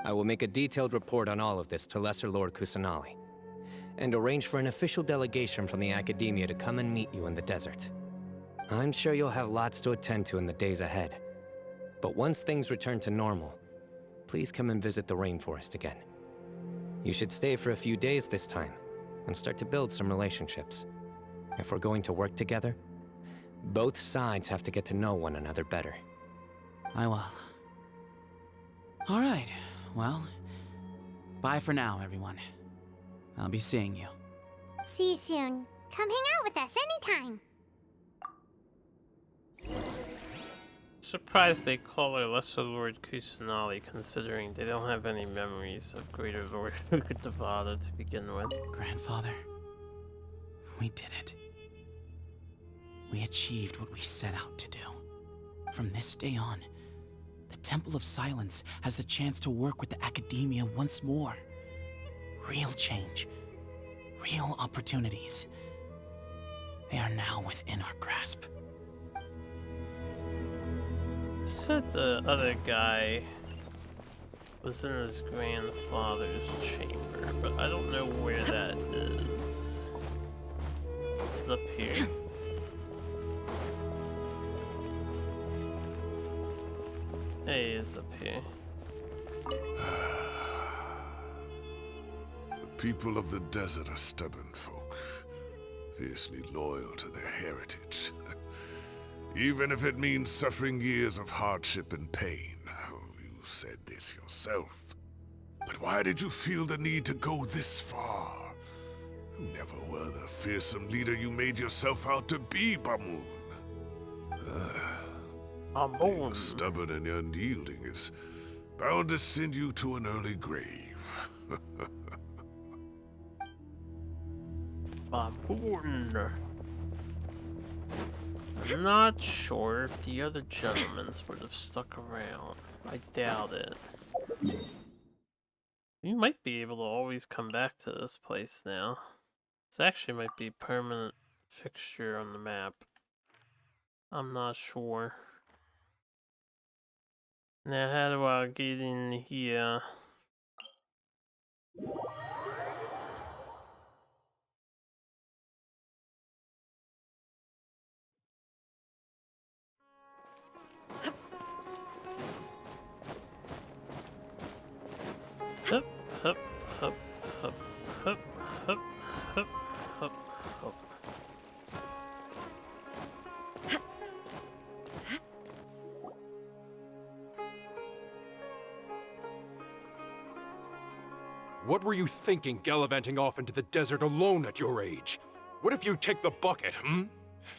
I will make a detailed report on all of this to Lesser Lord Kusanali, and arrange for an official delegation from the Academia to come and meet you in the desert. I'm sure you'll have lots to attend to in the days ahead. But once things return to normal, please come and visit the rainforest again. You should stay for a few days this time, and start to build some relationships. If we're going to work together, both sides have to get to know one another better. I will. All right, well, bye for now, everyone. I'll be seeing you. See you soon. Come hang out with us anytime. Surprised they call her Lesser Lord Kusanali, considering they don't have any memories of Greater Lord Devada to begin with. Grandfather, we did it. We achieved what we set out to do. From this day on, the Temple of Silence has the chance to work with the Academia once more. Real change, real opportunities. They are now within our grasp. Said the other guy was in his grandfather's chamber, but I don't know where that is. It's up here. Hey, it's up here. The people of the desert are stubborn folk, fiercely loyal to their heritage. Even if it means suffering years of hardship and pain. Oh, you said this yourself. But why did you feel the need to go this far? You never were the fearsome leader you made yourself out to be, Bamoon. Being stubborn and unyielding is bound to send you to an early grave. Bamoon. I'm not sure if the other gentlemen would have stuck around. I doubt it. You might be able to always come back to this place now. This actually might be a permanent fixture on the map. I'm not sure. Now how do I get in here? Hup, hup, hup, hup, hup, hup, hup, hup, hup. What were you thinking gallivanting off into the desert alone at your age? What if you take the bucket,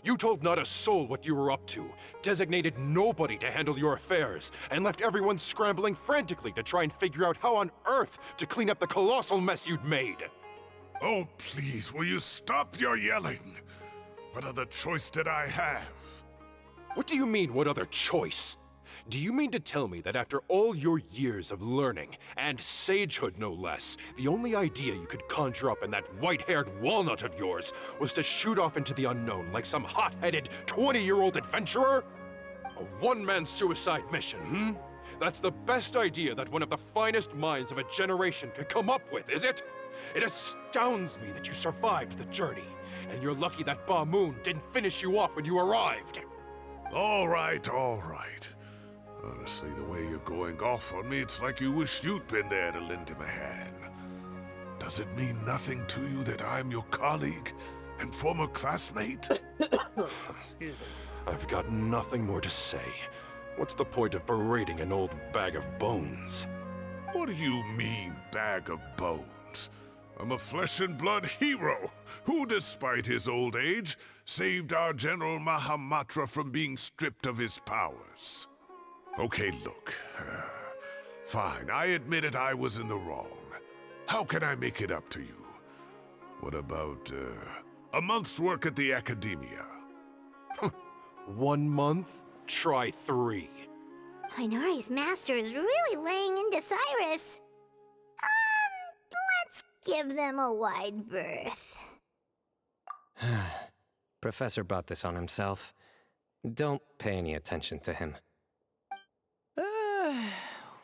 You told not a soul what you were up to, designated nobody to handle your affairs, and left everyone scrambling frantically to try and figure out how on earth to clean up the colossal mess you'd made. Oh, please, will you stop your yelling? What other choice did I have? What do you mean, what other choice? Do you mean to tell me that after all your years of learning, and sagehood no less, the only idea you could conjure up in that white-haired walnut of yours was to shoot off into the unknown like some hot-headed 20-year-old adventurer? A one-man suicide mission, That's the best idea that one of the finest minds of a generation could come up with, is it? It astounds me that you survived the journey, and you're lucky that Bamoon didn't finish you off when you arrived. All right, all right. Honestly, the way you're going off on me, it's like you wish you'd been there to lend him a hand. Does it mean nothing to you that I'm your colleague and former classmate? Excuse me. I've got nothing more to say. What's the point of berating an old bag of bones? What do you mean, bag of bones? I'm a flesh and blood hero who, despite his old age, saved our General Mahamatra from being stripped of his powers. Okay, look. Fine, I admit it, I was in the wrong. How can I make it up to you? What about, a month's work at the Academia? 1 month? Try 3. Inari's master is really laying into Cyrus. Let's give them a wide berth. Professor brought this on himself. Don't pay any attention to him.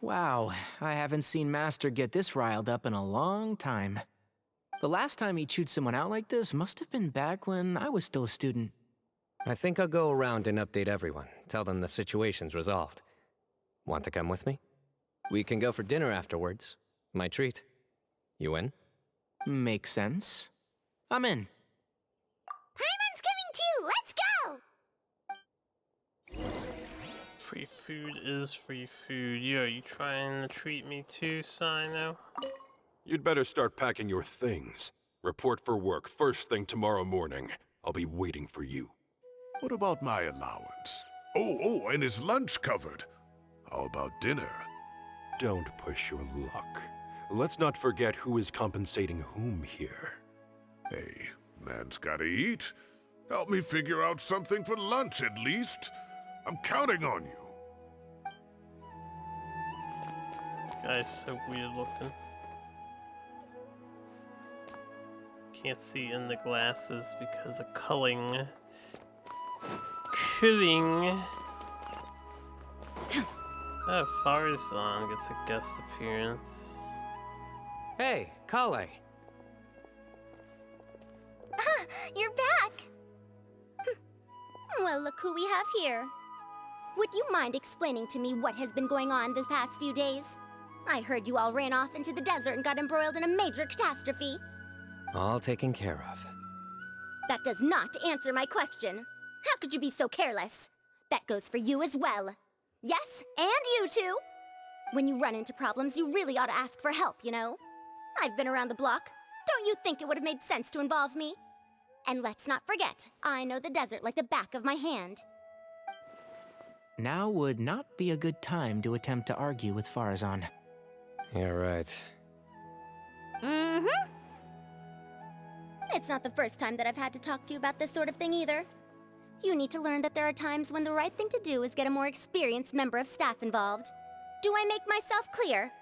Wow, I haven't seen Master get this riled up in a long time. The last time he chewed someone out like this must have been back when I was still a student. I think I'll go around and update everyone. Tell them the situation's resolved. Want to come with me? We can go for dinner afterwards. My treat. You in? Makes sense. I'm in. Paimon's coming too! Let's go! Free food is free food. Yo, you trying to treat me too, Cyno? You'd better start packing your things. Report for work first thing tomorrow morning. I'll be waiting for you. What about my allowance? Oh, and his lunch covered. How about dinner? Don't push your luck. Let's not forget who is compensating whom here. Hey, man's gotta eat. Help me figure out something for lunch at least. I'm counting on you. Guy's so weird looking. Can't see in the glasses because of culling. Oh, Farzan gets a guest appearance. Hey, Kale. You're back! Well, look who we have here. Would you mind explaining to me what has been going on this past few days? I heard you all ran off into the desert and got embroiled in a major catastrophe. All taken care of. That does not answer my question. How could you be so careless? That goes for you as well. Yes, and you too. When you run into problems, you really ought to ask for help, you know? I've been around the block. Don't you think it would have made sense to involve me? And let's not forget, I know the desert like the back of my hand. Now would not be a good time to attempt to argue with Farzan. You're right. Mm-hmm. It's not the first time that I've had to talk to you about this sort of thing either. You need to learn that there are times when the right thing to do is get a more experienced member of staff involved. Do I make myself clear?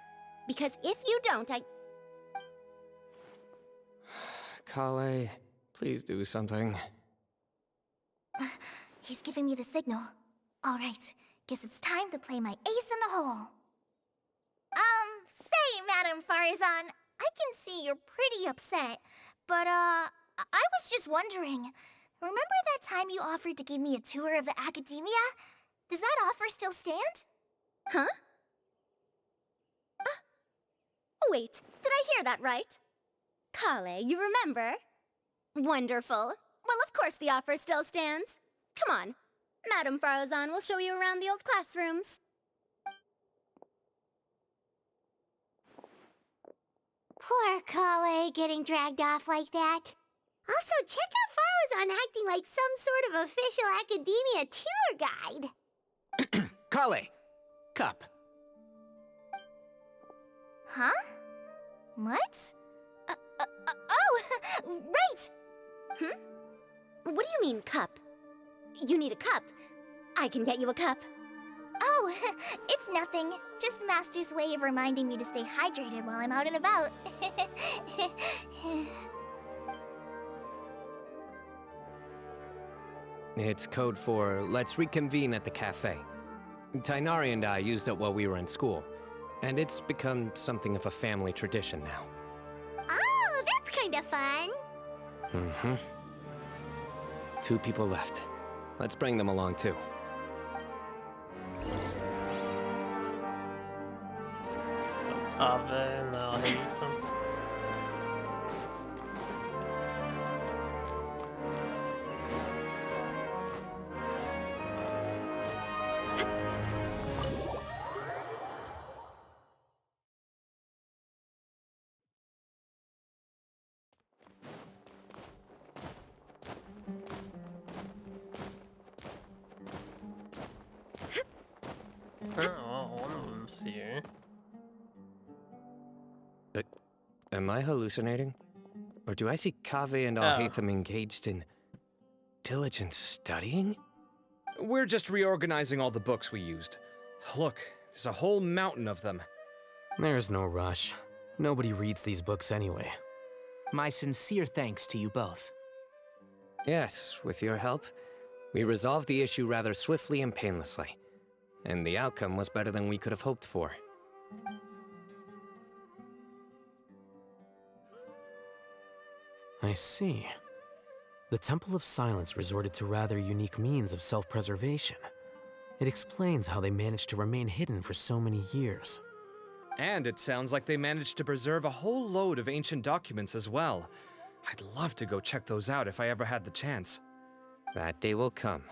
Because if you don't, Kale, please do something. He's giving me the signal. All right, guess it's time to play my ace in the hole. Say, Madam Farzan, I can see you're pretty upset, but, I was just wondering, remember that time you offered to give me a tour of the Academia? Does that offer still stand? Huh? Wait, did I hear that right? Kale, you remember? Wonderful. Well, of course the offer still stands. Come on. Madam Farzan will show you around the old classrooms. Poor Kale getting dragged off like that. Also, check out Farzan acting like some sort of official Academia tour guide. Kale! Cup. Huh? What? Oh, right! What do you mean, cup? You need a cup. I can get you a cup. Oh, it's nothing. Just Master's way of reminding me to stay hydrated while I'm out and about. It's code for let's reconvene at the cafe. Tainari and I used it while we were in school, and it's become something of a family tradition now. Oh, that's kind of fun. Mm-hmm. 2 people left. Let's bring them along too. Kave and I'll hate them. Oh, one of them's here. Am I hallucinating? Or do I see Kave and Alhaitham engaged in diligent studying? We're just reorganizing all the books we used. Look, there's a whole mountain of them. There's no rush. Nobody reads these books anyway. My sincere thanks to you both. Yes, with your help, we resolved the issue rather swiftly and painlessly. And the outcome was better than we could have hoped for. I see. The Temple of Silence resorted to rather unique means of self-preservation. It explains how they managed to remain hidden for so many years. And it sounds like they managed to preserve a whole load of ancient documents as well. I'd love to go check those out if I ever had the chance. That day will come.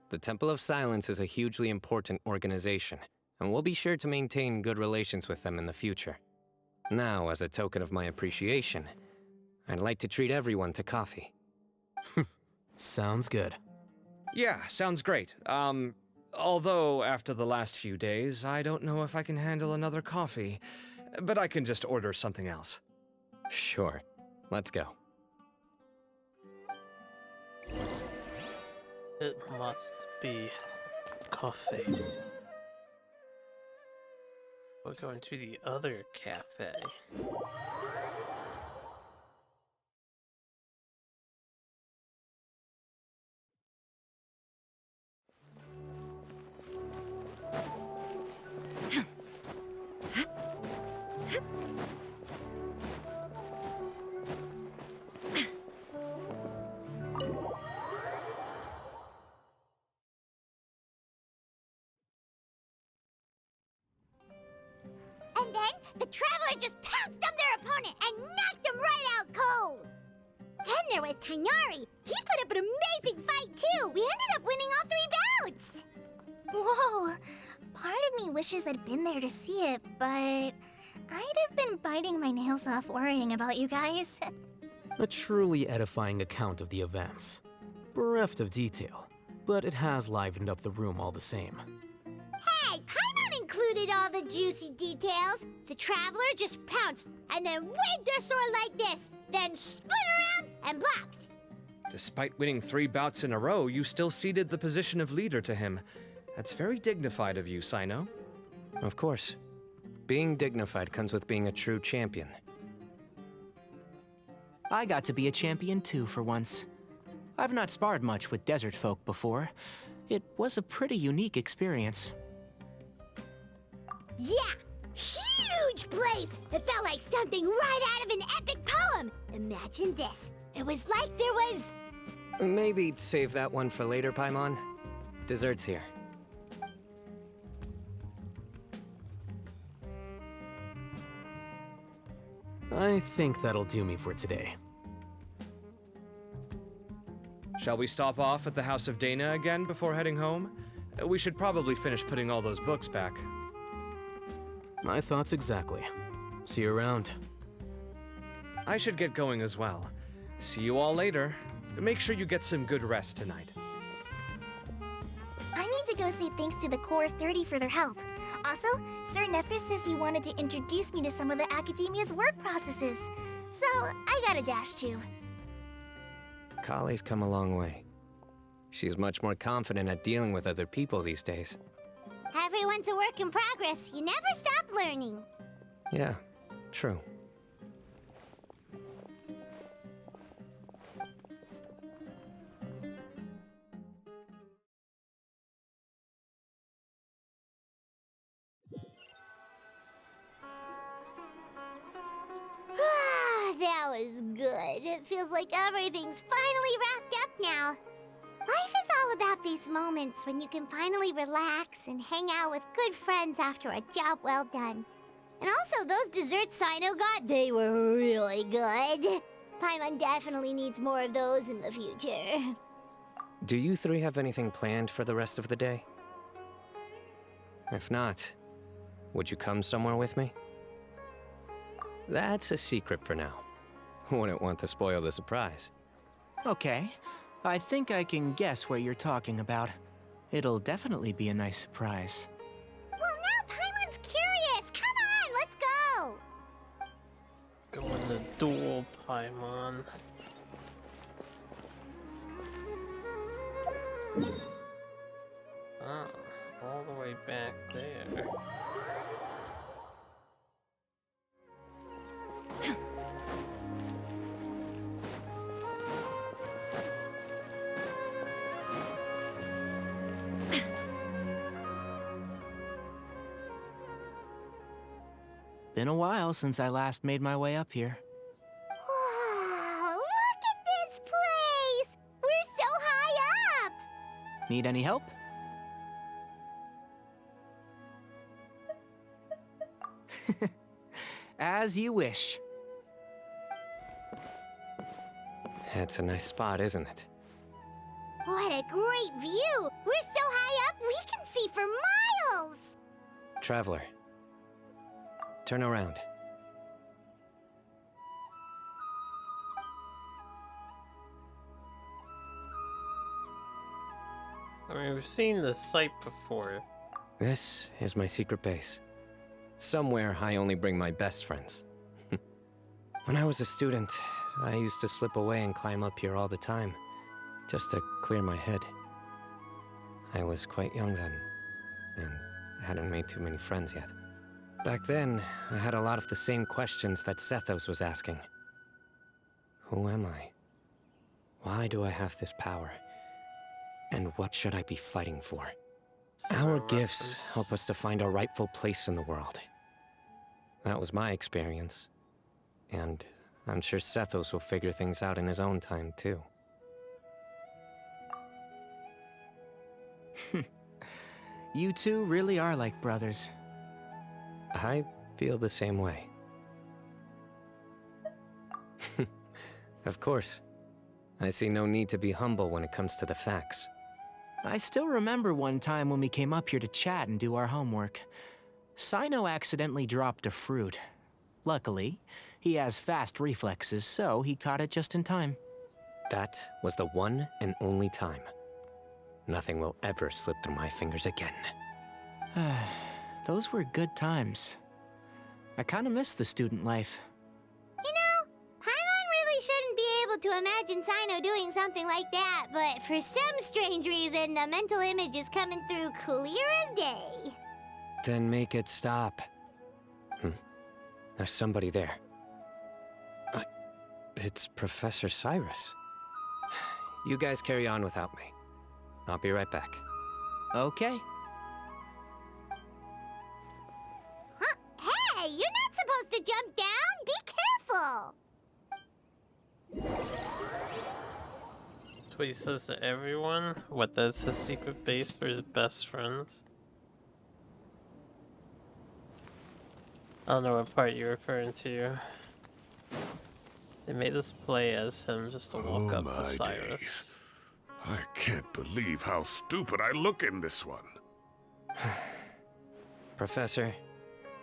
The Temple of Silence is a hugely important organization, and we'll be sure to maintain good relations with them in the future. Now, as a token of my appreciation, I'd like to treat everyone to coffee. Sounds good. Yeah, sounds great. Although after the last few days, I don't know if I can handle another coffee, but I can just order something else. Sure. Let's go. It must be coffee. We're going to the other cafe. And then, the Traveler just pounced on their opponent and knocked him right out cold! Then there was Tainari. He put up an amazing fight, too! We ended up winning all 3 bouts! Whoa! Part of me wishes I'd been there to see it, but I'd have been biting my nails off worrying about you guys. A truly edifying account of the events. Bereft of detail, but it has livened up the room all the same. Hey, Paimon included all the juicy details. The Traveler just pounced and then waved their sword like this, then spun around and blocked. Despite winning 3 bouts in a row, you still ceded the position of leader to him. That's very dignified of you, Cyno. Of course. Being dignified comes with being a true champion. I got to be a champion too for once. I've not sparred much with desert folk before. It was a pretty unique experience. Yeah! Huge place! It felt like something right out of an epic poem! Imagine this. It was like there was... Maybe save that one for later, Paimon. Dessert's here. I think that'll do me for today. Shall we stop off at the House of Dana again before heading home? We should probably finish putting all those books back. My thoughts exactly. See you around. I should get going as well. See you all later. Make sure you get some good rest tonight. I need to go say thanks to the Core 30 for their help. Also, Sir Nephis says he wanted to introduce me to some of the Academia's work processes. So, I gotta dash too. Kale's come a long way. She's much more confident at dealing with other people these days. Everyone's a work in progress. You never stop learning. Yeah, true. That was good. It feels like everything's finally wrapped up now. Life is all about these moments when you can finally relax and hang out with good friends after a job well done. And also, those desserts Cyno got, they were really good. Paimon definitely needs more of those in the future. Do you three have anything planned for the rest of the day? If not, would you come somewhere with me? That's a secret for now. Wouldn't want to spoil the surprise. Okay, I think I can guess what you're talking about. It'll definitely be a nice surprise. Well, now Paimon's curious! Come on, let's go! Go in the duel, Paimon. Ah, all the way back there. Been a while since I last made my way up here. Wow, look at this place! We're so high up! Need any help? As you wish. It's a nice spot, isn't it? What a great view! We're so high up, we can see for miles! Traveler, turn around. I mean, we've seen this site before. This is my secret base. Somewhere I only bring my best friends. When I was a student, I used to slip away and climb up here all the time, just to clear my head. I was quite young then, and hadn't made too many friends yet. Back then, I had a lot of the same questions that Sethos was asking. Who am I? Why do I have this power? And what should I be fighting for? Our gifts help us to find our rightful place in the world. That was my experience. And I'm sure Sethos will figure things out in his own time, too. You two really are like brothers. I feel the same way. Of course. I see no need to be humble when it comes to the facts. I still remember one time when we came up here to chat and do our homework. Cyno accidentally dropped a fruit. Luckily, he has fast reflexes, so he caught it just in time. That was the one and only time. Nothing will ever slip through my fingers again. Those were good times. I kinda miss the student life. You know, Paimon really shouldn't be able to imagine Cyno doing something like that, but for some strange reason, the mental image is coming through clear as day. Then make it stop. There's somebody there. It's Professor Cyrus. You guys carry on without me. I'll be right back. Okay. Huh? Hey, you're not supposed to jump down! Be careful! That's what he says to everyone? What, that's his secret base for his best friends? I don't know what part you're referring to. They made us play as him just to walk up to Cyrus. Days. I can't believe how stupid I look in this one. Professor,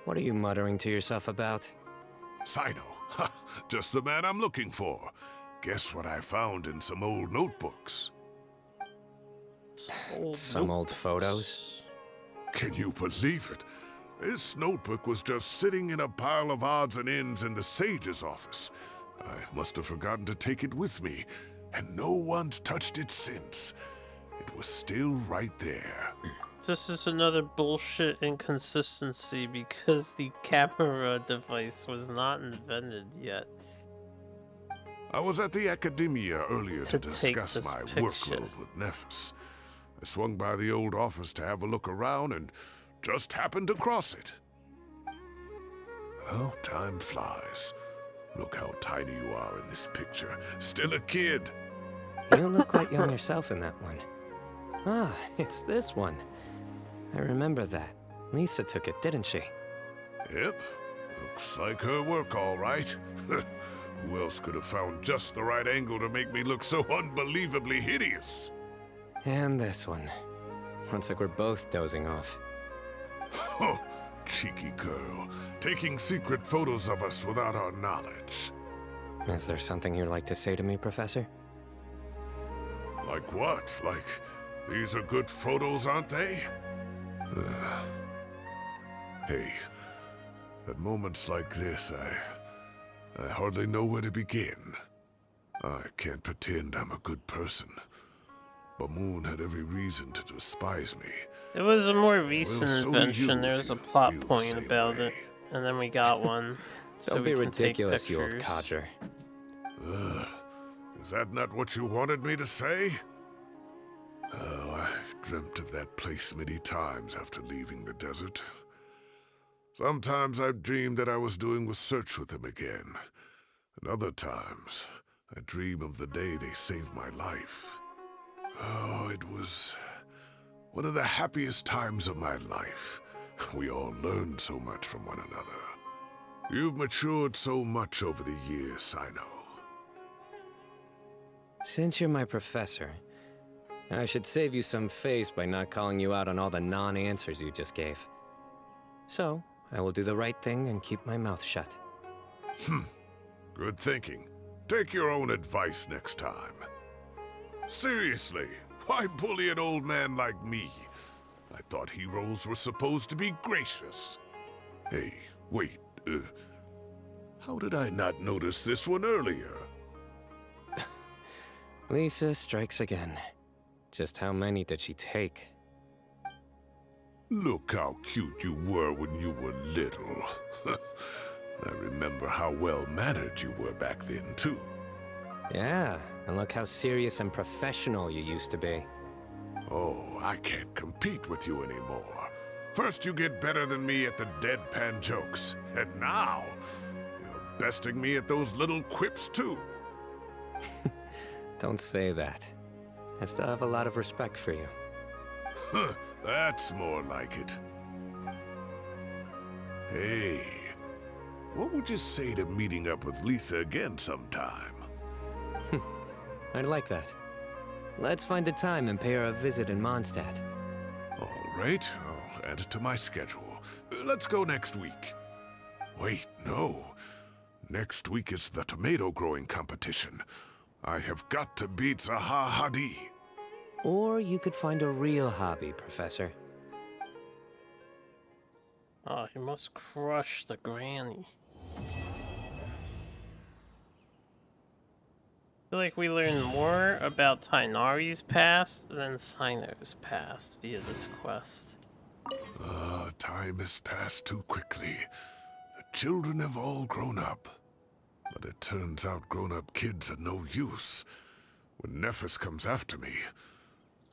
what are you muttering to yourself about? Cyno, just the man I'm looking for. Guess what I found in some old notebooks? Some old photos? Can you believe it? This notebook was just sitting in a pile of odds and ends in the Sage's office. I must have forgotten to take it with me, and no one's touched it since. It was still right there. This is another bullshit inconsistency because the camera device was not invented yet. I was at the Academia earlier to discuss my picture. workload with Nephis. I swung by the old office to have a look around and just happened to cross it. Well, time flies. Look how tiny you are in this picture. Still a kid. You look quite young yourself in that one. Ah, it's this one. I remember that. Lisa took it, didn't she? Yep. Looks like her work, all right. Who else could have found just the right angle to make me look so unbelievably hideous? And this one. Looks like we're both dozing off. Oh, cheeky girl. Taking secret photos of us without our knowledge. Is there something you'd like to say to me, Professor? Like what? Like, these are good photos, aren't they? Hey, at moments like this, I hardly know where to begin. I can't pretend I'm a good person. Bamoon had every reason to despise me. It was a more recent so do invention. you, There was a if you plot feel the point same about way. it, and then we got one. So Don't we be can take ridiculous, you old pictures. codger. Is that not what you wanted me to say? Oh, I've dreamt of that place many times after leaving the desert. Sometimes I've dreamed that I was doing research with them again. And other times, I dream of the day they saved my life. Oh, it was one of the happiest times of my life. We all learned so much from one another. You've matured so much over the years, Cyno. Since you're my professor, I should save you some face by not calling you out on all the non-answers you just gave. So, I will do the right thing and keep my mouth shut. Good thinking. Take your own advice next time. Seriously, why bully an old man like me? I thought heroes were supposed to be gracious. Hey, wait, how did I not notice this one earlier? Lisa strikes again. Just how many did she take? Look how cute you were when you were little. I remember how well-mannered you were back then, too. Yeah, and look how serious and professional you used to be. Oh, I can't compete with you anymore. First you get better than me at the deadpan jokes, and now you're besting me at those little quips, too. Don't say that. I still have a lot of respect for you. Huh, that's more like it. Hey, what would you say to meeting up with Lisa again sometime? I'd like that. Let's find a time and pay her a visit in Mondstadt. All right, I'll add it to my schedule. Let's go next week. Wait, no. Next week is the tomato growing competition. I have got to beat Zaha Hadi. Or you could find a real hobby, Professor. Oh, you must crush the granny. I feel like we learn more about Tighnari's past than Cyno's past via this quest. Time has passed too quickly. The children have all grown up. But it turns out grown-up kids are no use. When Nephis comes after me,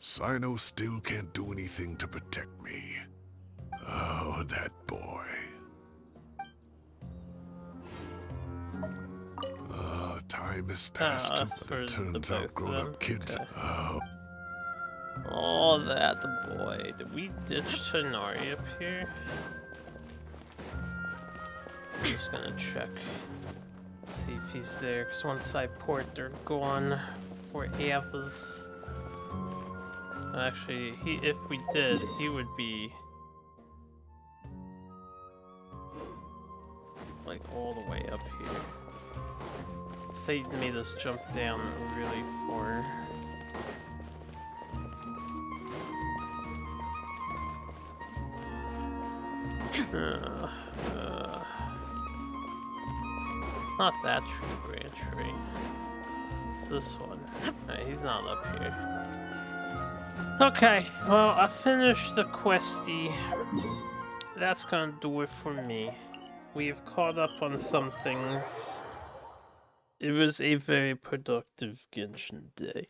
Cyno still can't do anything to protect me. Oh, that boy. Time has passed too, but it turns out grown-up kids... Okay. Oh, that boy. Did we ditch Tighnari up here? I'm just gonna check. See if he's there, because once I port, they're gone for hours. Actually, if we did, he would be like all the way up here. Satan made us jump down really far. It's not that tree branch, right? It's this one. Right, he's not up here. Okay, well, I finished the questy. That's gonna do it for me. We've caught up on some things. It was a very productive Genshin day.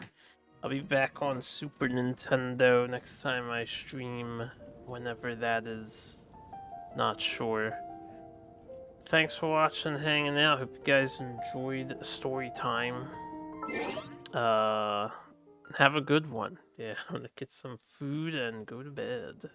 I'll be back on Super Nintendo next time I stream, whenever that is. Not sure. Thanks for watching, hanging out. Hope you guys enjoyed story time. Have a good one. Yeah, I'm gonna get some food and go to bed.